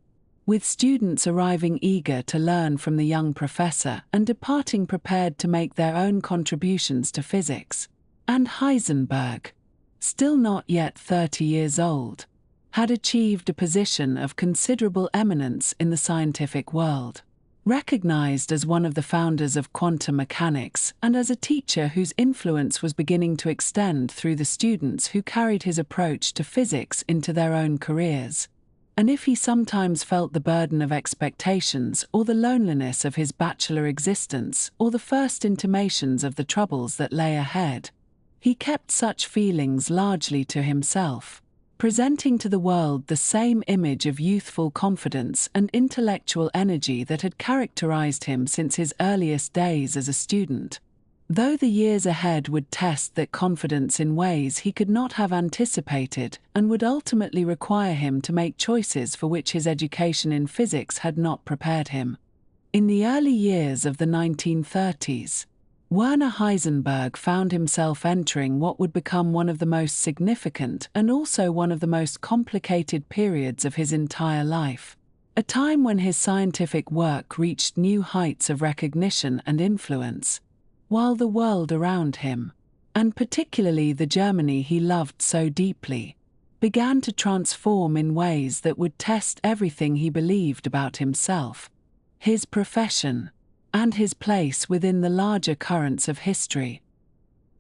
S1: with students arriving eager to learn from the young professor and departing prepared to make their own contributions to physics. And Heisenberg, still not yet 30 years old, had achieved a position of considerable eminence in the scientific world, recognized as one of the founders of quantum mechanics and as a teacher whose influence was beginning to extend through the students who carried his approach to physics into their own careers. And if he sometimes felt the burden of expectations or the loneliness of his bachelor existence or the first intimations of the troubles that lay ahead, he kept such feelings largely to himself, presenting to the world the same image of youthful confidence and intellectual energy that had characterized him since his earliest days as a student, though the years ahead would test that confidence in ways he could not have anticipated and would ultimately require him to make choices for which his education in physics had not prepared him. In the early years of the 1930s, Werner Heisenberg found himself entering what would become one of the most significant and also one of the most complicated periods of his entire life, a time when his scientific work reached new heights of recognition and influence, while the world around him, and particularly the Germany he loved so deeply, began to transform in ways that would test everything he believed about himself, his profession, and his place within the larger currents of history.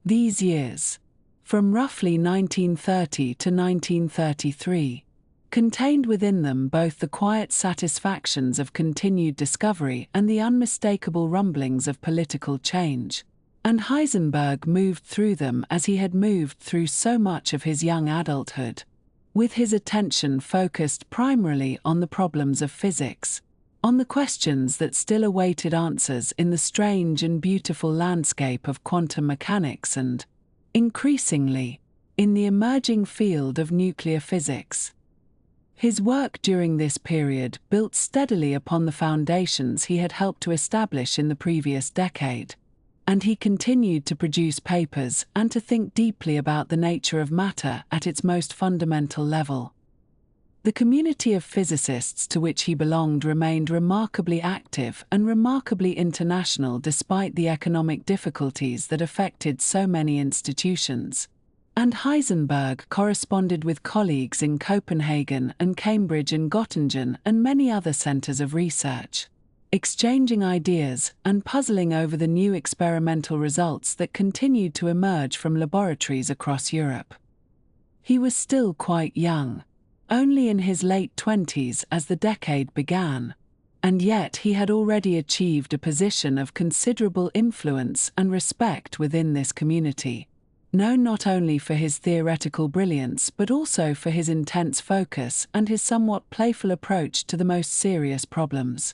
S1: These years, from roughly 1930 to 1933, contained within them both the quiet satisfactions of continued discovery and the unmistakable rumblings of political change, and Heisenberg moved through them as he had moved through so much of his young adulthood, with his attention focused primarily on the problems of physics, on the questions that still awaited answers in the strange and beautiful landscape of quantum mechanics and, increasingly, in the emerging field of nuclear physics. His work during this period built steadily upon the foundations he had helped to establish in the previous decade, and he continued to produce papers and to think deeply about the nature of matter at its most fundamental level. The community of physicists to which he belonged remained remarkably active and remarkably international despite the economic difficulties that affected so many institutions, and Heisenberg corresponded with colleagues in Copenhagen and Cambridge and Göttingen and many other centers of research, exchanging ideas and puzzling over the new experimental results that continued to emerge from laboratories across Europe. He was still quite young, only in his late 20s as the decade began, and yet he had already achieved a position of considerable influence and respect within this community, known not only for his theoretical brilliance but also for his intense focus and his somewhat playful approach to the most serious problems.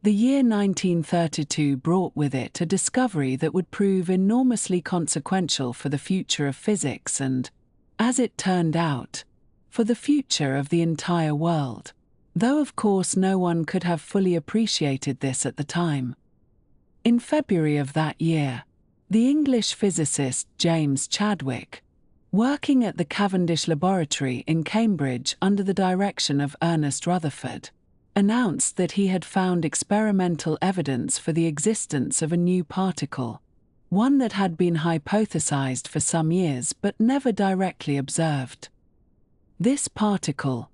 S1: The year 1932 brought with it a discovery that would prove enormously consequential for the future of physics and, as it turned out, for the future of the entire world, though of course no one could have fully appreciated this at the time. In February of that year, the English physicist James Chadwick, working at the Cavendish Laboratory in Cambridge under the direction of Ernest Rutherford, announced that he had found experimental evidence for the existence of a new particle, one that had been hypothesized for some years but never directly observed. This particle,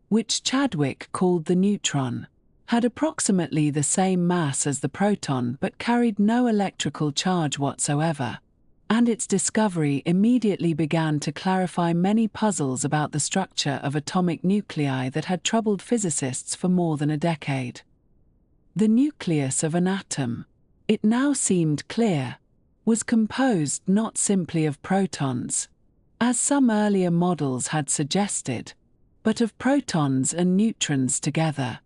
S1: which Chadwick called the neutron, had approximately the same mass as the proton but carried no electrical charge whatsoever, and its discovery immediately began to clarify many puzzles about the structure of atomic nuclei that had troubled physicists for more than a decade. The nucleus of an atom, it now seemed clear, was composed not simply of protons, as some earlier models had suggested, but of protons and neutrons together,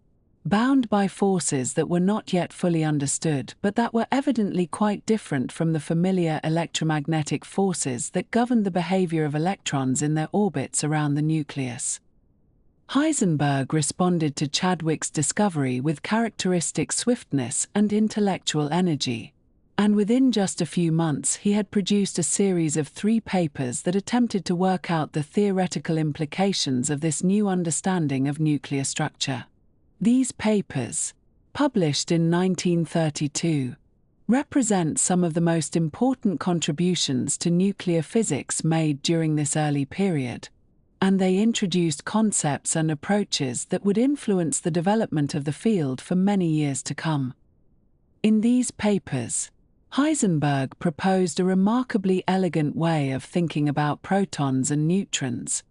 S1: bound by forces that were not yet fully understood but that were evidently quite different from the familiar electromagnetic forces that governed the behavior of electrons in their orbits around the nucleus. Heisenberg responded to Chadwick's discovery with characteristic swiftness and intellectual energy, and within just a few months he had produced a series of 3 papers that attempted to work out the theoretical implications of this new understanding of nuclear structure. These papers, published in 1932, represent some of the most important contributions to nuclear physics made during this early period, and they introduced concepts and approaches that would influence the development of the field for many years to come. In these papers, Heisenberg proposed a remarkably elegant way of thinking about protons and neutrons,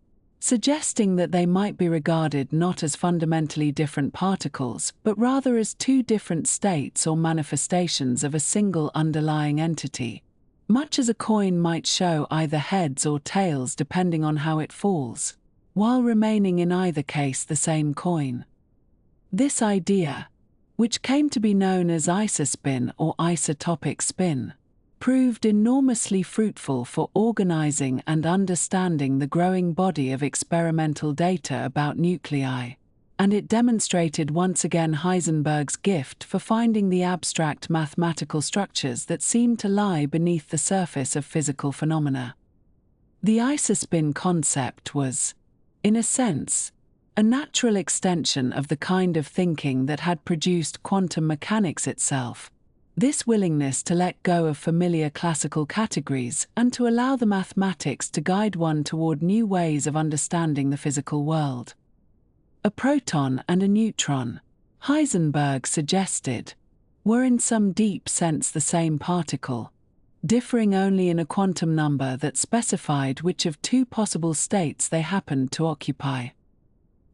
S1: suggesting that they might be regarded not as fundamentally different particles but rather as 2 different states or manifestations of a single underlying entity, much as a coin might show either heads or tails depending on how it falls, while remaining in either case the same coin. This idea, which came to be known as isospin or isotopic spin, proved enormously fruitful for organizing and understanding the growing body of experimental data about nuclei, and it demonstrated once again Heisenberg's gift for finding the abstract mathematical structures that seemed to lie beneath the surface of physical phenomena. The isospin concept was, in a sense, a natural extension of the kind of thinking that had produced quantum mechanics itself, this willingness to let go of familiar classical categories and to allow the mathematics to guide one toward new ways of understanding the physical world. A proton and a neutron, Heisenberg suggested, were in some deep sense the same particle, differing only in a quantum number that specified which of 2 possible states they happened to occupy.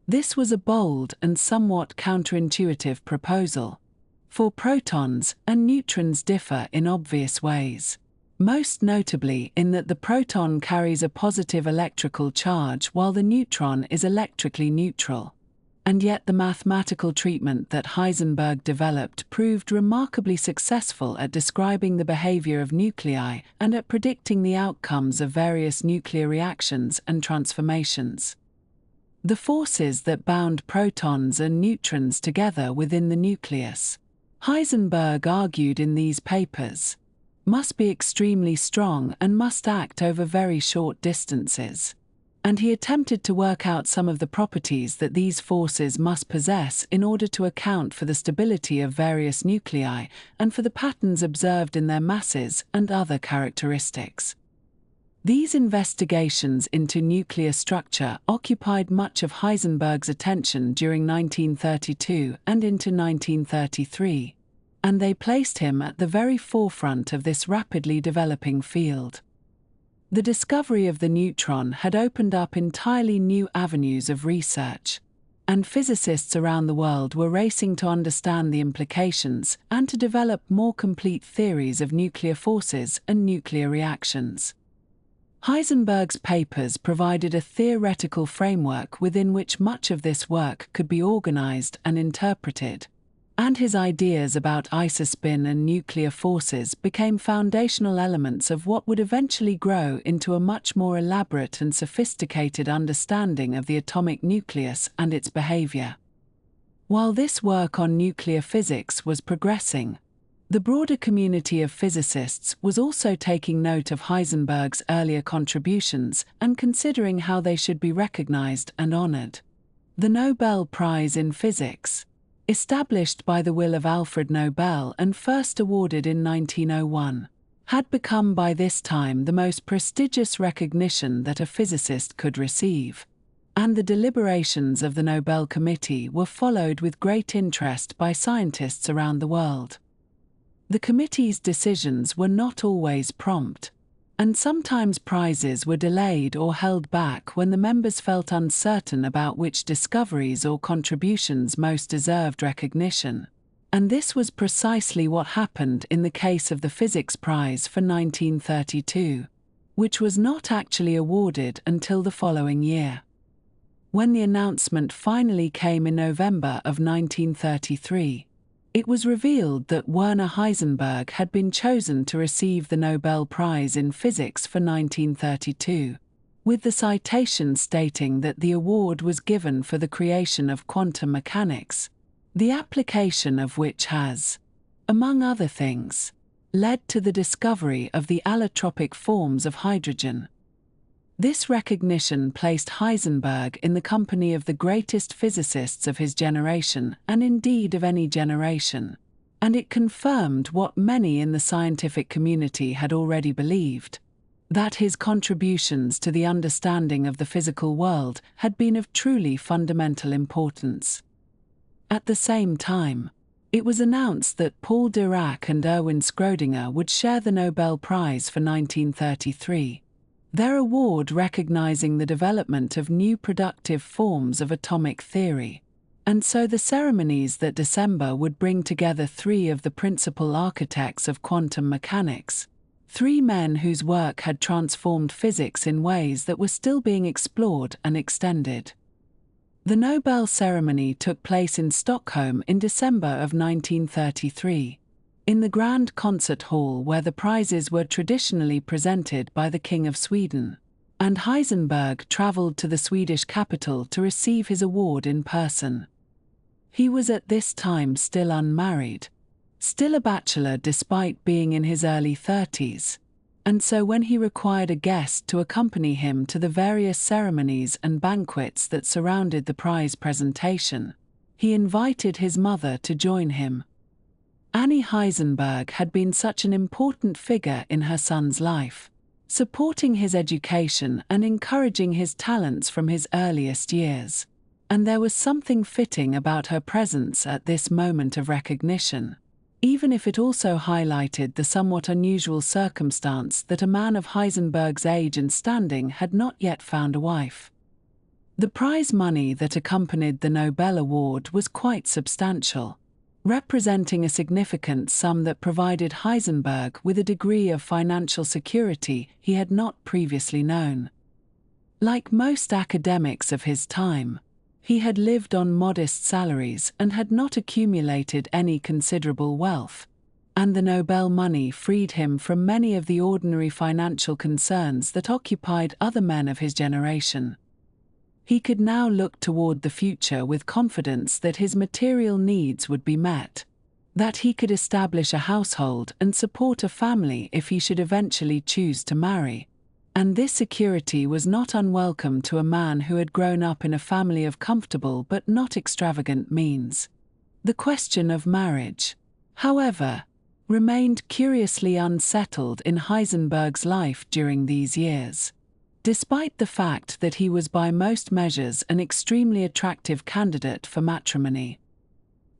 S1: This was a bold and somewhat counterintuitive proposal, for protons and neutrons differ in obvious ways, most notably in that the proton carries a positive electrical charge while the neutron is electrically neutral. And yet the mathematical treatment that Heisenberg developed proved remarkably successful at describing the behavior of nuclei and at predicting the outcomes of various nuclear reactions and transformations. The forces that bound protons and neutrons together within the nucleus, Heisenberg argued in these papers, must be extremely strong and must act over very short distances, and he attempted to work out some of the properties that these forces must possess in order to account for the stability of various nuclei and for the patterns observed in their masses and other characteristics. These investigations into nuclear structure occupied much of Heisenberg's attention during 1932 and into 1933, and they placed him at the very forefront of this rapidly developing field. The discovery of the neutron had opened up entirely new avenues of research, and physicists around the world were racing to understand the implications and to develop more complete theories of nuclear forces and nuclear reactions. Heisenberg's papers provided a theoretical framework within which much of this work could be organized and interpreted, and his ideas about isospin and nuclear forces became foundational elements of what would eventually grow into a much more elaborate and sophisticated understanding of the atomic nucleus and its behavior. While this work on nuclear physics was progressing, the broader community of physicists was also taking note of Heisenberg's earlier contributions and considering how they should be recognized and honored. The Nobel Prize in Physics, established by the will of Alfred Nobel and first awarded in 1901, had become by this time the most prestigious recognition that a physicist could receive, and the deliberations of the Nobel Committee were followed with great interest by scientists around the world. The committee's decisions were not always prompt, and sometimes prizes were delayed or held back when the members felt uncertain about which discoveries or contributions most deserved recognition. And this was precisely what happened in the case of the Physics Prize for 1932, which was not actually awarded until the following year. When the announcement finally came in November of 1933, it was revealed that Werner Heisenberg had been chosen to receive the Nobel Prize in Physics for 1932, with the citation stating that the award was given for the creation of quantum mechanics, the application of which has, among other things, led to the discovery of the allotropic forms of hydrogen. This recognition placed Heisenberg in the company of the greatest physicists of his generation, and indeed of any generation, and it confirmed what many in the scientific community had already believed, that his contributions to the understanding of the physical world had been of truly fundamental importance. At the same time, it was announced that Paul Dirac and Erwin Schrödinger would share the Nobel Prize for 1933. Their award recognizing the development of new productive forms of atomic theory, and so the ceremonies that December would bring together three of the principal architects of quantum mechanics, three men whose work had transformed physics in ways that were still being explored and extended. The Nobel ceremony took place in Stockholm in December of 1933. In the Grand Concert Hall where the prizes were traditionally presented by the King of Sweden, and Heisenberg travelled to the Swedish capital to receive his award in person. He was at this time still unmarried, still a bachelor despite being in his early 30s, and so when he required a guest to accompany him to the various ceremonies and banquets that surrounded the prize presentation, he invited his mother to join him. Annie Heisenberg had been such an important figure in her son's life, supporting his education and encouraging his talents from his earliest years, and there was something fitting about her presence at this moment of recognition, even if it also highlighted the somewhat unusual circumstance that a man of Heisenberg's age and standing had not yet found a wife. The prize money that accompanied the Nobel Award was quite substantial, representing a significant sum that provided Heisenberg with a degree of financial security he had not previously known. Like most academics of his time, he had lived on modest salaries and had not accumulated any considerable wealth, and the Nobel money freed him from many of the ordinary financial concerns that occupied other men of his generation. He could now look toward the future with confidence that his material needs would be met, that he could establish a household and support a family if he should eventually choose to marry, and this security was not unwelcome to a man who had grown up in a family of comfortable but not extravagant means. The question of marriage, however, remained curiously unsettled in Heisenberg's life during these years. Despite the fact that he was by most measures an extremely attractive candidate for matrimony.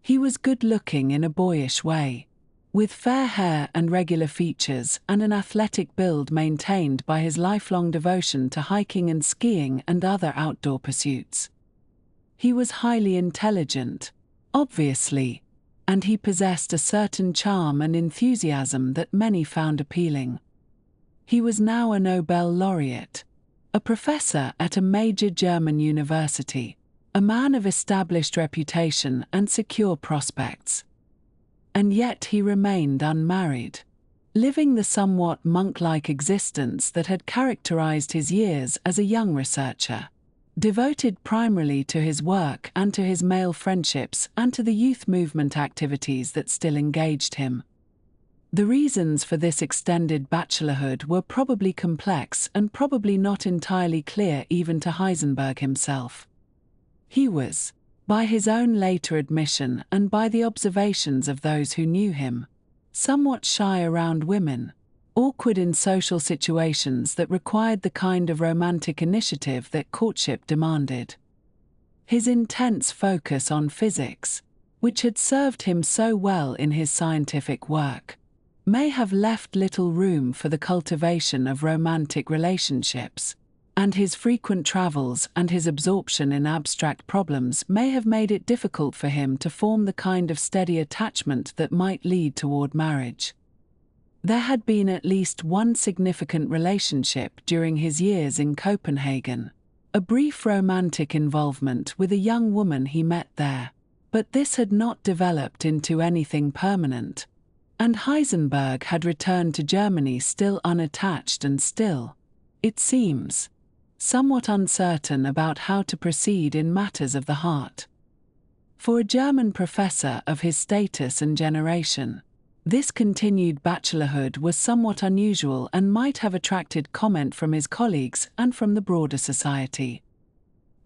S1: He was good-looking in a boyish way, with fair hair and regular features and an athletic build maintained by his lifelong devotion to hiking and skiing and other outdoor pursuits. He was highly intelligent, obviously, and he possessed a certain charm and enthusiasm that many found appealing. He was now a Nobel laureate, a professor at a major German university, a man of established reputation and secure prospects. And yet he remained unmarried, living the somewhat monk-like existence that had characterized his years as a young researcher, devoted primarily to his work and to his male friendships and to the youth movement activities that still engaged him. The reasons for this extended bachelorhood were probably complex and probably not entirely clear even to Heisenberg himself. He was, by his own later admission and by the observations of those who knew him, somewhat shy around women, awkward in social situations that required the kind of romantic initiative that courtship demanded. His intense focus on physics, which had served him so well in his scientific work, may have left little room for the cultivation of romantic relationships, and his frequent travels and his absorption in abstract problems may have made it difficult for him to form the kind of steady attachment that might lead toward marriage. There had been at least one significant relationship during his years in Copenhagen, a brief romantic involvement with a young woman he met there, but this had not developed into anything permanent, and Heisenberg had returned to Germany still unattached and still, it seems, somewhat uncertain about how to proceed in matters of the heart. For a German professor of his status and generation, this continued bachelorhood was somewhat unusual and might have attracted comment from his colleagues and from the broader society.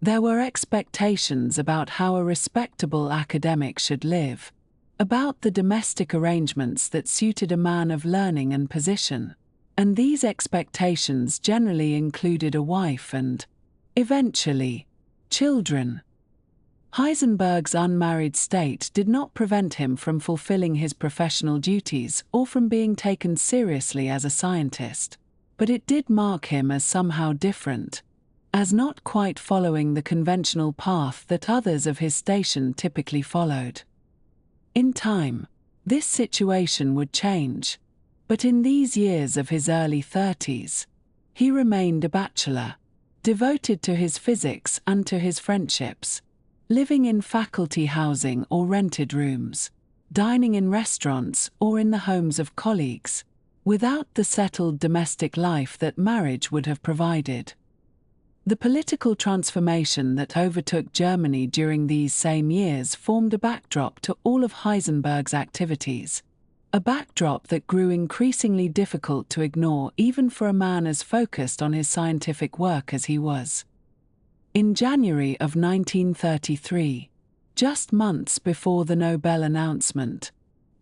S1: There were expectations about how a respectable academic should live, about the domestic arrangements that suited a man of learning and position, and these expectations generally included a wife and, eventually, children. Heisenberg's unmarried state did not prevent him from fulfilling his professional duties or from being taken seriously as a scientist, but it did mark him as somehow different, as not quite following the conventional path that others of his station typically followed. In time, this situation would change, but in these years of his early 30s, he remained a bachelor, devoted to his physics and to his friendships, living in faculty housing or rented rooms, dining in restaurants or in the homes of colleagues, without the settled domestic life that marriage would have provided. The political transformation that overtook Germany during these same years formed a backdrop to all of Heisenberg's activities, a backdrop that grew increasingly difficult to ignore even for a man as focused on his scientific work as he was. In January of 1933, just months before the Nobel announcement,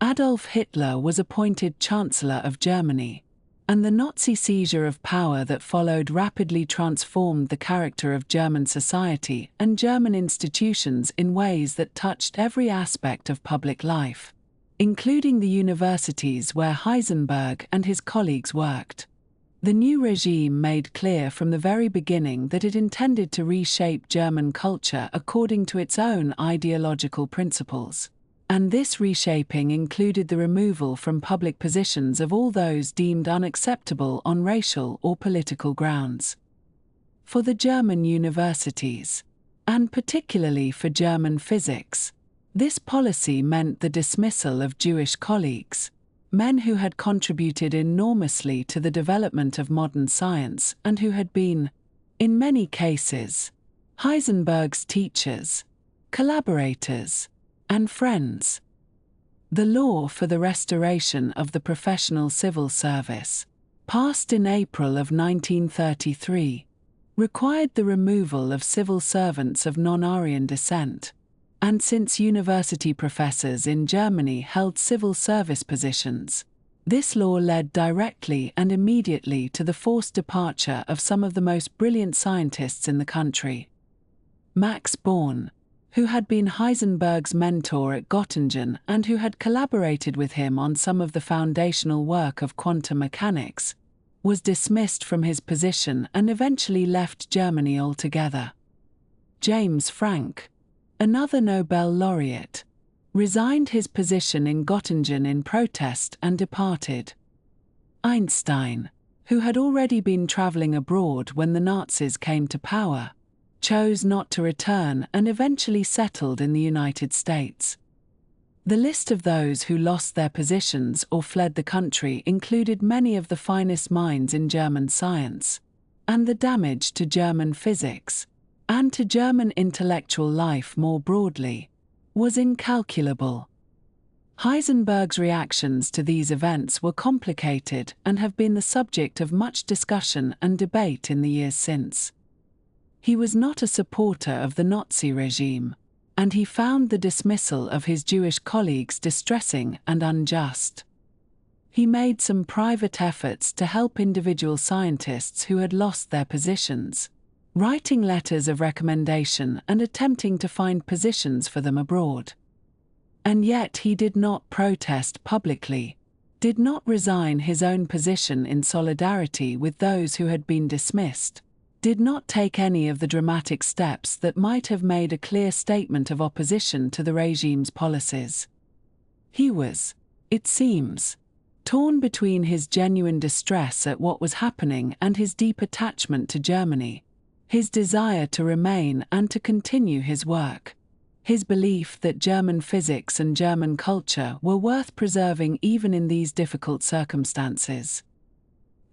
S1: Adolf Hitler was appointed Chancellor of Germany, and the Nazi seizure of power that followed rapidly transformed the character of German society and German institutions in ways that touched every aspect of public life, including the universities where Heisenberg and his colleagues worked. The new regime made clear from the very beginning that it intended to reshape German culture according to its own ideological principles, and this reshaping included the removal from public positions of all those deemed unacceptable on racial or political grounds. For the German universities, and particularly for German physics, this policy meant the dismissal of Jewish colleagues, men who had contributed enormously to the development of modern science and who had been, in many cases, Heisenberg's teachers, collaborators, and friends. The law for the restoration of the professional civil service, passed in April of 1933, required the removal of civil servants of non-Aryan descent, and since university professors in Germany held civil service positions, this law led directly and immediately to the forced departure of some of the most brilliant scientists in the country. Max Born, who had been Heisenberg's mentor at Göttingen and who had collaborated with him on some of the foundational work of quantum mechanics, was dismissed from his position and eventually left Germany altogether. James Franck, another Nobel laureate, resigned his position in Göttingen in protest and departed. Einstein, who had already been traveling abroad when the Nazis came to power, chose not to return and eventually settled in the United States. The list of those who lost their positions or fled the country included many of the finest minds in German science, and the damage to German physics, and to German intellectual life more broadly, was incalculable. Heisenberg's reactions to these events were complicated and have been the subject of much discussion and debate in the years since. He was not a supporter of the Nazi regime, and he found the dismissal of his Jewish colleagues distressing and unjust. He made some private efforts to help individual scientists who had lost their positions, writing letters of recommendation and attempting to find positions for them abroad. And yet he did not protest publicly, did not resign his own position in solidarity with those who had been dismissed, did not take any of the dramatic steps that might have made a clear statement of opposition to the regime's policies. He was, it seems, torn between his genuine distress at what was happening and his deep attachment to Germany, his desire to remain and to continue his work, his belief that German physics and German culture were worth preserving even in these difficult circumstances.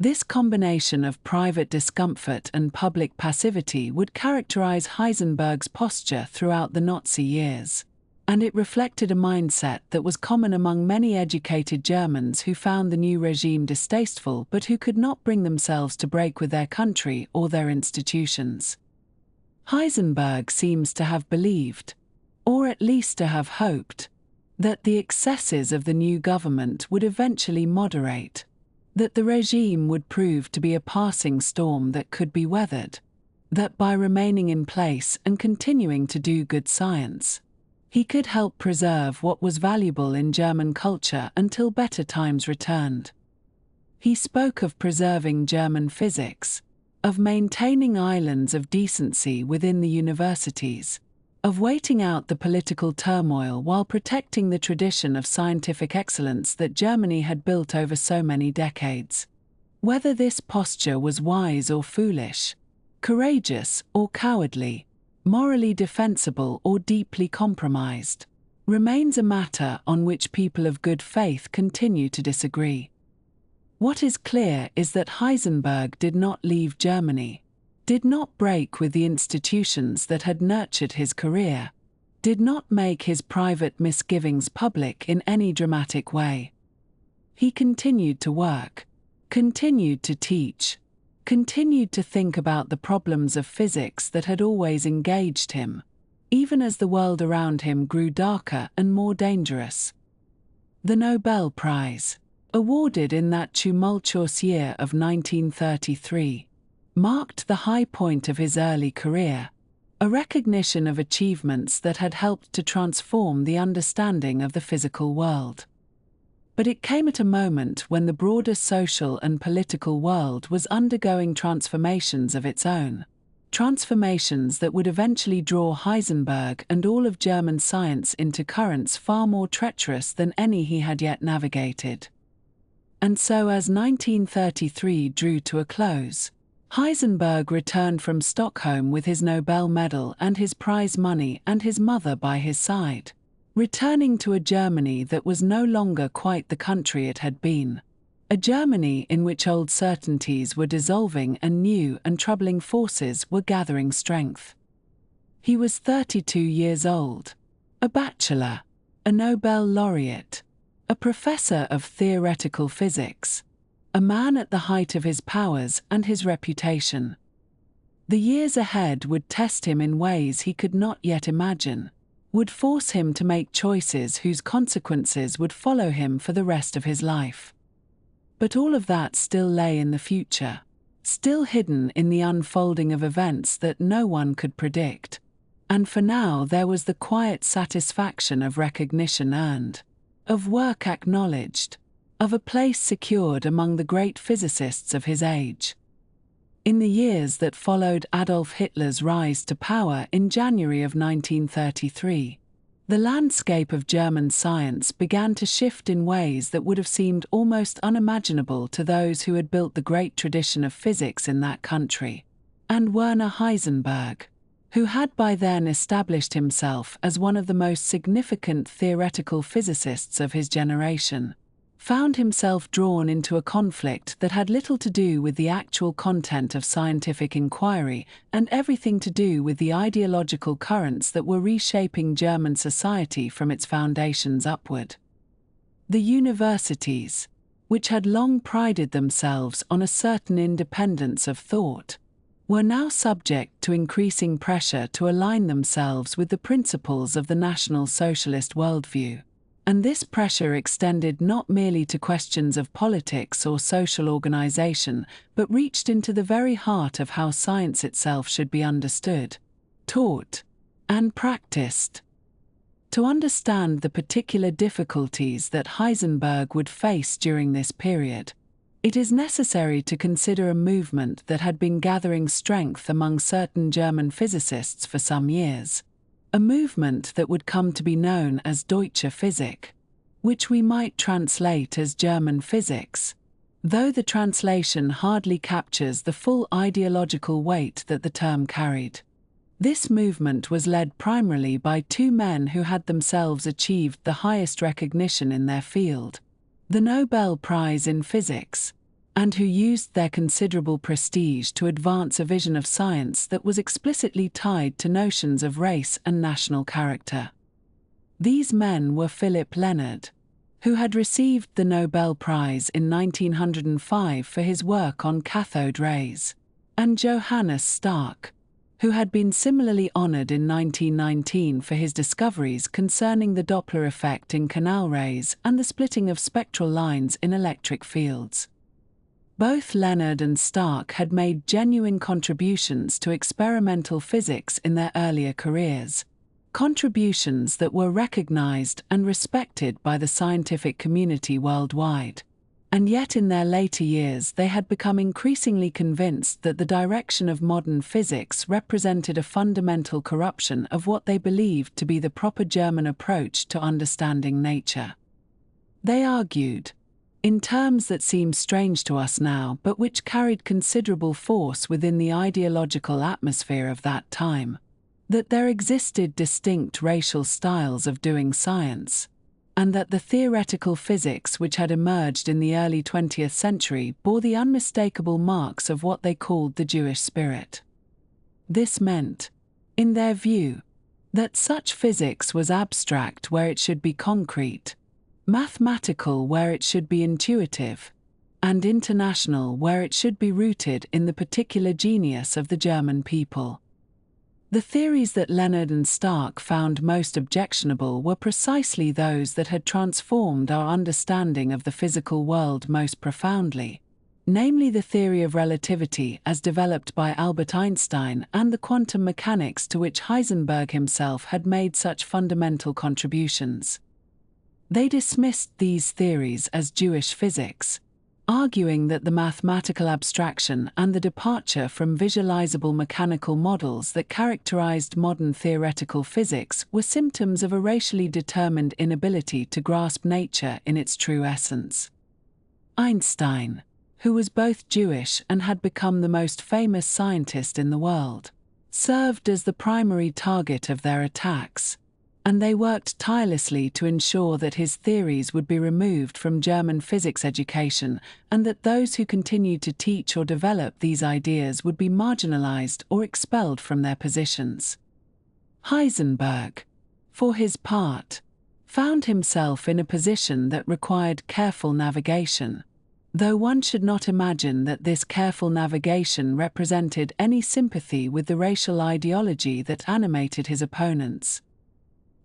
S1: This combination of private discomfort and public passivity would characterize Heisenberg's posture throughout the Nazi years, and it reflected a mindset that was common among many educated Germans who found the new regime distasteful but who could not bring themselves to break with their country or their institutions. Heisenberg seems to have believed, or at least to have hoped, that the excesses of the new government would eventually moderate, that the regime would prove to be a passing storm that could be weathered, that by remaining in place and continuing to do good science, he could help preserve what was valuable in German culture until better times returned. He spoke of preserving German physics, of maintaining islands of decency within the universities, of waiting out the political turmoil while protecting the tradition of scientific excellence that Germany had built over so many decades. Whether this posture was wise or foolish, courageous or cowardly, morally defensible or deeply compromised, remains a matter on which people of good faith continue to disagree. What is clear is that Heisenberg did not leave Germany, did not break with the institutions that had nurtured his career, did not make his private misgivings public in any dramatic way. He continued to work, continued to teach, continued to think about the problems of physics that had always engaged him, even as the world around him grew darker and more dangerous. The Nobel Prize, awarded in that tumultuous year of 1933, marked the high point of his early career, a recognition of achievements that had helped to transform the understanding of the physical world. But it came at a moment when the broader social and political world was undergoing transformations of its own, transformations that would eventually draw Heisenberg and all of German science into currents far more treacherous than any he had yet navigated. And so as 1933 drew to a close, Heisenberg returned from Stockholm with his Nobel medal and his prize money and his mother by his side, returning to a Germany that was no longer quite the country it had been, a Germany in which old certainties were dissolving and new and troubling forces were gathering strength. He was 32 years old, a bachelor, a Nobel laureate, a professor of theoretical physics, a man at the height of his powers and his reputation. The years ahead would test him in ways he could not yet imagine, would force him to make choices whose consequences would follow him for the rest of his life. But all of that still lay in the future, still hidden in the unfolding of events that no one could predict, and for now there was the quiet satisfaction of recognition earned, of work acknowledged, of a place secured among the great physicists of his age. In the years that followed Adolf Hitler's rise to power in January of 1933, the landscape of German science began to shift in ways that would have seemed almost unimaginable to those who had built the great tradition of physics in that country, and Werner Heisenberg, who had by then established himself as one of the most significant theoretical physicists of his generation, found himself drawn into a conflict that had little to do with the actual content of scientific inquiry and everything to do with the ideological currents that were reshaping German society from its foundations upward. The universities, which had long prided themselves on a certain independence of thought, were now subject to increasing pressure to align themselves with the principles of the National Socialist worldview. And this pressure extended not merely to questions of politics or social organization, but reached into the very heart of how science itself should be understood, taught, and practiced. To understand the particular difficulties that Heisenberg would face during this period, It is necessary to consider a movement that had been gathering strength among certain German physicists for some years, a movement that would come to be known as Deutsche Physik, which we might translate as German physics, though the translation hardly captures the full ideological weight that the term carried. This movement was led primarily by two men who had themselves achieved the highest recognition in their field, the Nobel Prize in Physics, and who used their considerable prestige to advance a vision of science that was explicitly tied to notions of race and national character. These men were Philipp Lenard, who had received the Nobel Prize in 1905 for his work on cathode rays, and Johannes Stark, who had been similarly honored in 1919 for his discoveries concerning the Doppler effect in canal rays and the splitting of spectral lines in electric fields. Both Lenard and Stark had made genuine contributions to experimental physics in their earlier careers, contributions that were recognized and respected by the scientific community worldwide. And yet in their later years they had become increasingly convinced that the direction of modern physics represented a fundamental corruption of what they believed to be the proper German approach to understanding nature. They argued, in terms that seem strange to us now but which carried considerable force within the ideological atmosphere of that time, that there existed distinct racial styles of doing science, and that the theoretical physics which had emerged in the early 20th century bore the unmistakable marks of what they called the Jewish spirit. This meant, in their view, that such physics was abstract where it should be concrete, mathematical where it should be intuitive, and international where it should be rooted in the particular genius of the German people. The theories that Lenard and Stark found most objectionable were precisely those that had transformed our understanding of the physical world most profoundly, namely the theory of relativity as developed by Albert Einstein and the quantum mechanics to which Heisenberg himself had made such fundamental contributions. They dismissed these theories as Jewish physics, arguing that the mathematical abstraction and the departure from visualizable mechanical models that characterized modern theoretical physics were symptoms of a racially determined inability to grasp nature in its true essence. Einstein, who was both Jewish and had become the most famous scientist in the world, served as the primary target of their attacks, and they worked tirelessly to ensure that his theories would be removed from German physics education and that those who continued to teach or develop these ideas would be marginalized or expelled from their positions. Heisenberg, for his part, found himself in a position that required careful navigation, though one should not imagine that this careful navigation represented any sympathy with the racial ideology that animated his opponents.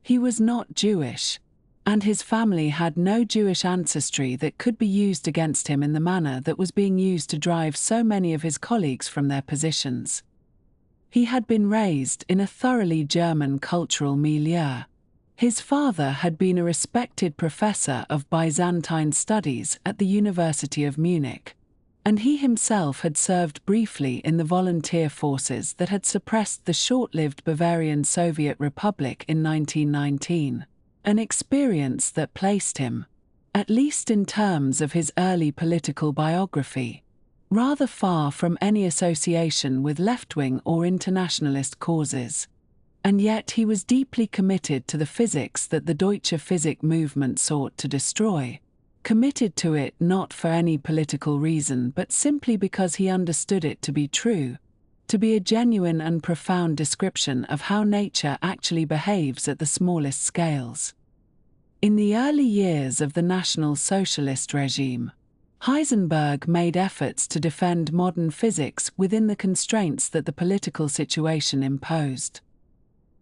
S1: He was not Jewish, and his family had no Jewish ancestry that could be used against him in the manner that was being used to drive so many of his colleagues from their positions. He had been raised in a thoroughly German cultural milieu. His father had been a respected professor of Byzantine studies at the University of Munich, and he himself had served briefly in the volunteer forces that had suppressed the short-lived Bavarian Soviet Republic in 1919, an experience that placed him, at least in terms of his early political biography, rather far from any association with left-wing or internationalist causes. And yet he was deeply committed to the physics that the Deutsche Physik movement sought to destroy, committed to it not for any political reason but simply because he understood it to be true, to be a genuine and profound description of how nature actually behaves at the smallest scales. In the early years of the National Socialist regime, Heisenberg made efforts to defend modern physics within the constraints that the political situation imposed.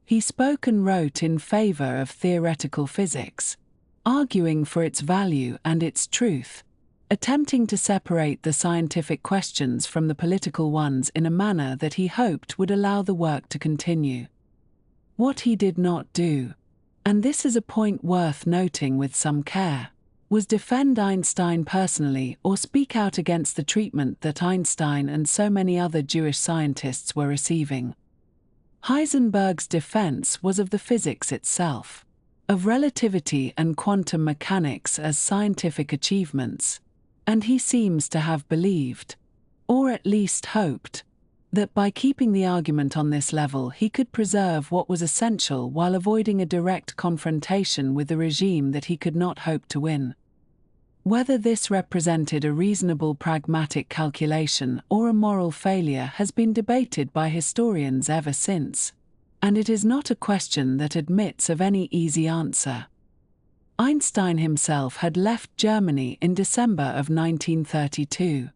S1: He spoke and wrote in favor of theoretical physics, arguing for its value and its truth, attempting to separate the scientific questions from the political ones in a manner that he hoped would allow the work to continue. What he did not do, and this is a point worth noting with some care, was defend Einstein personally or speak out against the treatment that Einstein and so many other Jewish scientists were receiving. Heisenberg's defense was of the physics itself, of relativity and quantum mechanics as scientific achievements, and he seems to have believed, or at least hoped, that by keeping the argument on this level he could preserve what was essential while avoiding a direct confrontation with the regime that he could not hope to win. Whether this represented a reasonable pragmatic calculation or a moral failure has been debated by historians ever since, and it is not a question that admits of any easy answer. Einstein himself had left Germany in December of 1932,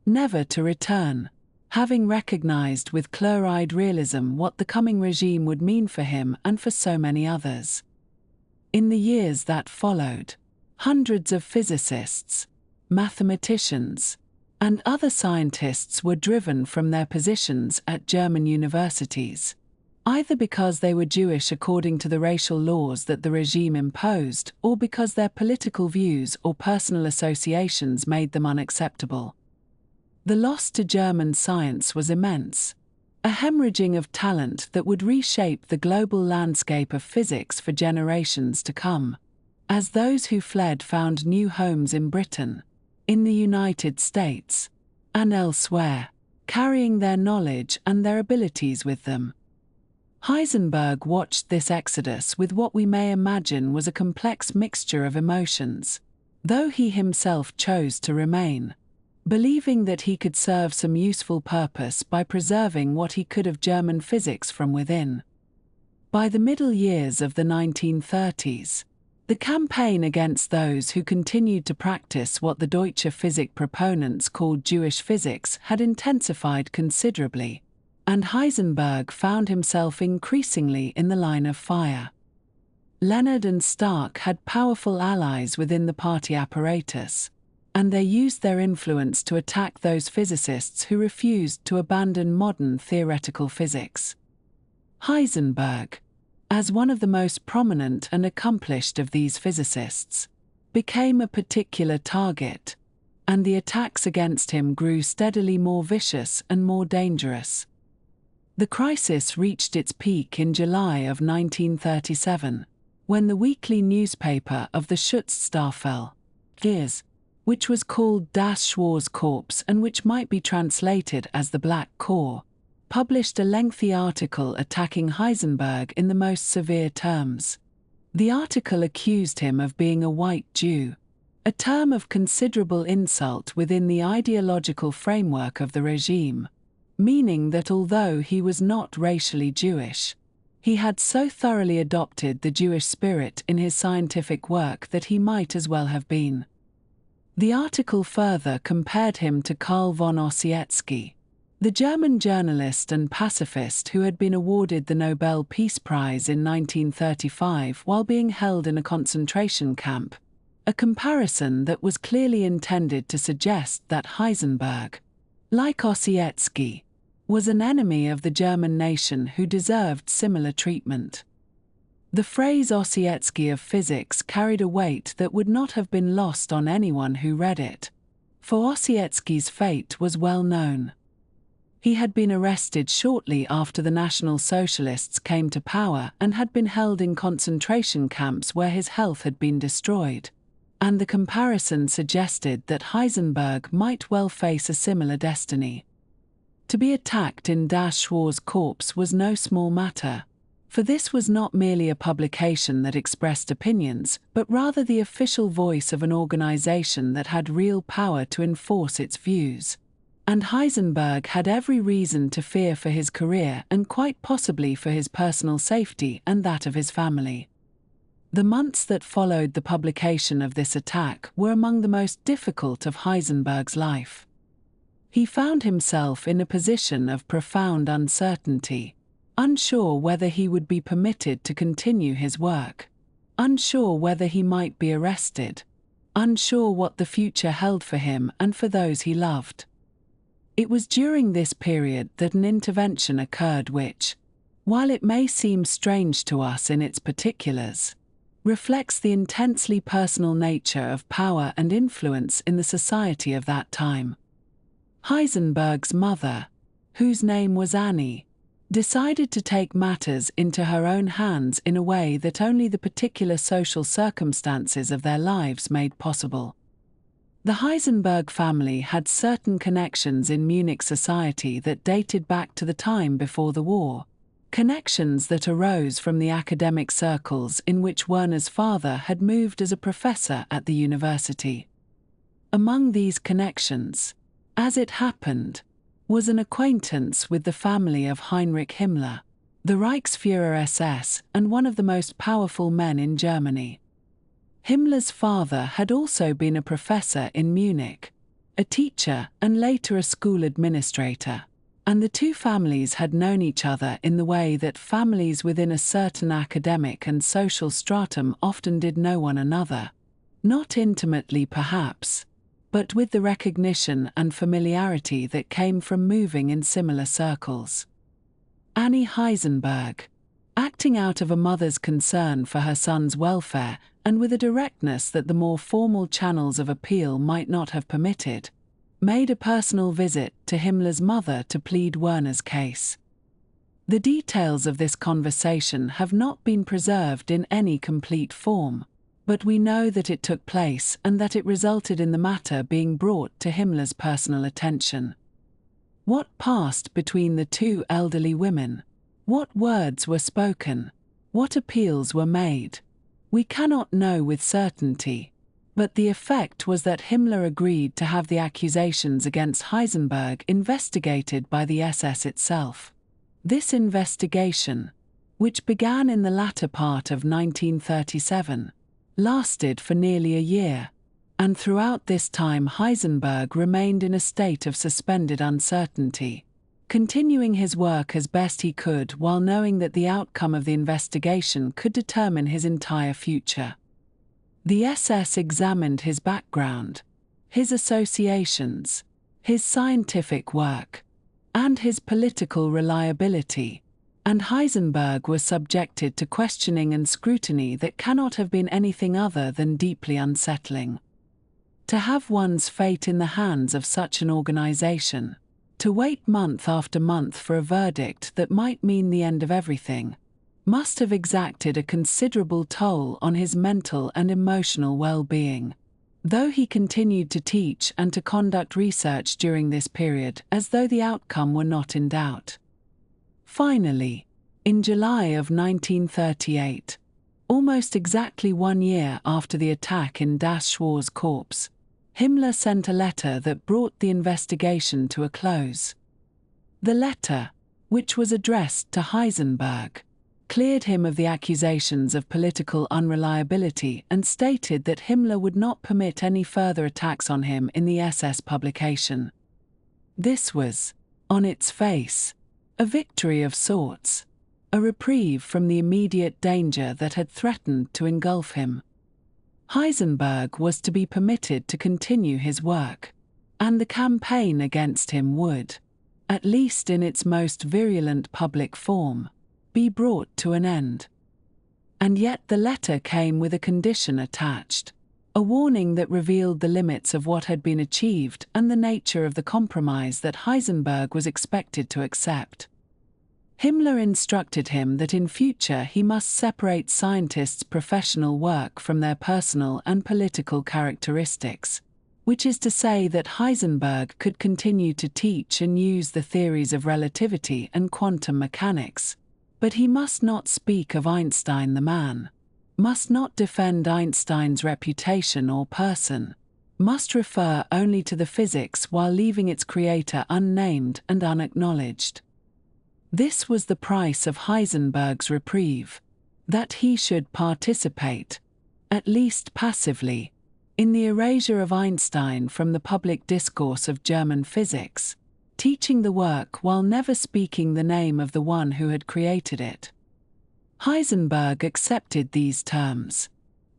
S1: never to return, having recognized with clear-eyed realism what the coming regime would mean for him and for so many others. In the years that followed, hundreds of physicists, mathematicians, and other scientists were driven from their positions at German universities, either because they were Jewish according to the racial laws that the regime imposed or because their political views or personal associations made them unacceptable. The loss to German science was immense, a hemorrhaging of talent that would reshape the global landscape of physics for generations to come, as those who fled found new homes in Britain, in the United States, and elsewhere, carrying their knowledge and their abilities with them. Heisenberg watched this exodus with what we may imagine was a complex mixture of emotions, though he himself chose to remain, believing that he could serve some useful purpose by preserving what he could of German physics from within. By the middle years of the 1930s, the campaign against those who continued to practice what the Deutsche Physik proponents called Jewish physics had intensified considerably, and Heisenberg found himself increasingly in the line of fire. Leonard and Stark had powerful allies within the party apparatus, and they used their influence to attack those physicists who refused to abandon modern theoretical physics. Heisenberg, as one of the most prominent and accomplished of these physicists, became a particular target, and the attacks against him grew steadily more vicious and more dangerous. The crisis reached its peak in July of 1937, when the weekly newspaper of the Schutzstaffel, which was called Das Schwarzkorps and which might be translated as the Black Corps, published a lengthy article attacking Heisenberg in the most severe terms. The article accused him of being a white Jew, a term of considerable insult within the ideological framework of the regime, meaning that although he was not racially Jewish, he had so thoroughly adopted the Jewish spirit in his scientific work that he might as well have been. The article further compared him to Karl von Ossietzky, the German journalist and pacifist who had been awarded the Nobel Peace Prize in 1935 while being held in a concentration camp, a comparison that was clearly intended to suggest that Heisenberg, like Ossietzky, was an enemy of the German nation who deserved similar treatment. The phrase Ossietzky of physics carried a weight that would not have been lost on anyone who read it, for Ossietzky's fate was well known. He had been arrested shortly after the National Socialists came to power and had been held in concentration camps where his health had been destroyed, and the comparison suggested that Heisenberg might well face a similar destiny. To be attacked in Das Schwarzkorps was no small matter, for this was not merely a publication that expressed opinions, but rather the official voice of an organization that had real power to enforce its views. And Heisenberg had every reason to fear for his career and quite possibly for his personal safety and that of his family. The months that followed the publication of this attack were among the most difficult of Heisenberg's life. He found himself in a position of profound uncertainty, unsure whether he would be permitted to continue his work, unsure whether he might be arrested, unsure what the future held for him and for those he loved. It was during this period that an intervention occurred which, while it may seem strange to us in its particulars, reflects the intensely personal nature of power and influence in the society of that time. Heisenberg's mother, whose name was Annie, decided to take matters into her own hands in a way that only the particular social circumstances of their lives made possible. The Heisenberg family had certain connections in Munich society that dated back to the time before the war, connections that arose from the academic circles in which Werner's father had moved as a professor at the university. Among these connections, as it happened, was an acquaintance with the family of Heinrich Himmler, the Reichsführer SS and one of the most powerful men in Germany. Himmler's father had also been a professor in Munich, a teacher and later a school administrator, and the two families had known each other in the way that families within a certain academic and social stratum often did know one another, not intimately perhaps, but with the recognition and familiarity that came from moving in similar circles. Annie Heisenberg, acting out of a mother's concern for her son's welfare and with a directness that the more formal channels of appeal might not have permitted, made a personal visit to Himmler's mother to plead Werner's case. The details of this conversation have not been preserved in any complete form, but we know that it took place and that it resulted in the matter being brought to Himmler's personal attention. What passed between the two elderly women? What words were spoken? What appeals were made? We cannot know with certainty, but the effect was that Himmler agreed to have the accusations against Heisenberg investigated by the SS itself. This investigation, which began in the latter part of 1937, lasted for nearly a year, and throughout this time Heisenberg remained in a state of suspended uncertainty, continuing his work as best he could while knowing that the outcome of the investigation could determine his entire future. The SS examined his background, his associations, his scientific work, and his political reliability, and Heisenberg was subjected to questioning and scrutiny that cannot have been anything other than deeply unsettling. To have one's fate in the hands of such an organization, to wait month after month for a verdict that might mean the end of everything, must have exacted a considerable toll on his mental and emotional well-being, though he continued to teach and to conduct research during this period as though the outcome were not in doubt. Finally, in July of 1938, almost exactly 1 year after the attack in Das Schwarze Korps, Himmler sent a letter that brought the investigation to a close. The letter, which was addressed to Heisenberg, cleared him of the accusations of political unreliability and stated that Himmler would not permit any further attacks on him in the SS publication. This was, on its face, a victory of sorts, a reprieve from the immediate danger that had threatened to engulf him. Heisenberg was to be permitted to continue his work, and the campaign against him would, at least in its most virulent public form, be brought to an end. And yet the letter came with a condition attached, a warning that revealed the limits of what had been achieved and the nature of the compromise that Heisenberg was expected to accept. Himmler instructed him that in future he must separate scientists' professional work from their personal and political characteristics, which is to say that Heisenberg could continue to teach and use the theories of relativity and quantum mechanics, but he must not speak of Einstein the man, must not defend Einstein's reputation or person, must refer only to the physics while leaving its creator unnamed and unacknowledged. This was the price of Heisenberg's reprieve, that he should participate, at least passively, in the erasure of Einstein from the public discourse of German physics, teaching the work while never speaking the name of the one who had created it. Heisenberg accepted these terms,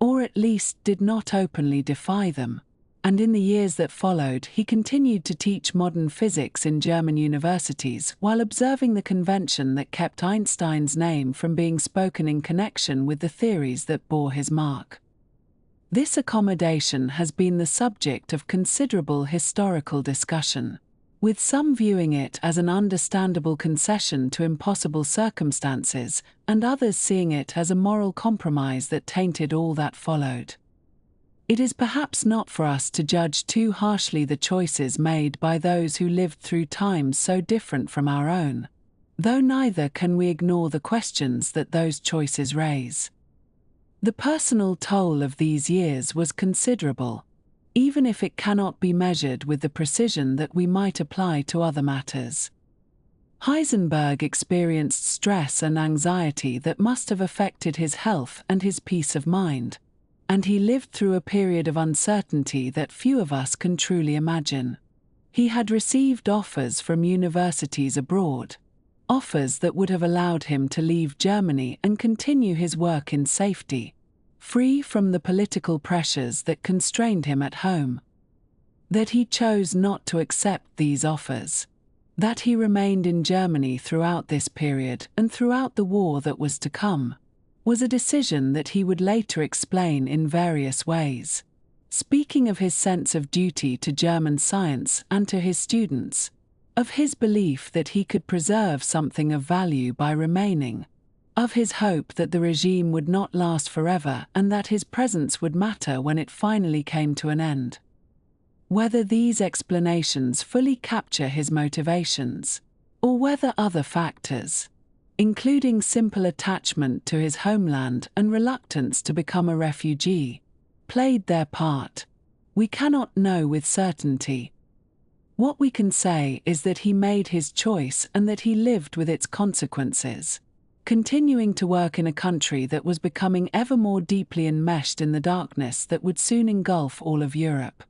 S1: or at least did not openly defy them, And in the years that followed, he continued to teach modern physics in German universities while observing the convention that kept Einstein's name from being spoken in connection with the theories that bore his mark. This accommodation has been the subject of considerable historical discussion, with some viewing it as an understandable concession to impossible circumstances, and others seeing it as a moral compromise that tainted all that followed. It is perhaps not for us to judge too harshly the choices made by those who lived through times so different from our own, though neither can we ignore the questions that those choices raise. The personal toll of these years was considerable, even if it cannot be measured with the precision that we might apply to other matters. Heisenberg experienced stress and anxiety that must have affected his health and his peace of mind, and he lived through a period of uncertainty that few of us can truly imagine. He had received offers from universities abroad, offers that would have allowed him to leave Germany and continue his work in safety, free from the political pressures that constrained him at home. That he chose not to accept these offers, that he remained in Germany throughout this period and throughout the war that was to come, was a decision that he would later explain in various ways. Speaking of his sense of duty to German science and to his students, of his belief that he could preserve something of value by remaining, of his hope that the regime would not last forever and that his presence would matter when it finally came to an end. Whether these explanations fully capture his motivations, or whether other factors, including simple attachment to his homeland and reluctance to become a refugee, played their part, we cannot know with certainty. What we can say is that he made his choice and that he lived with its consequences, continuing to work in a country that was becoming ever more deeply enmeshed in the darkness that would soon engulf all of Europe.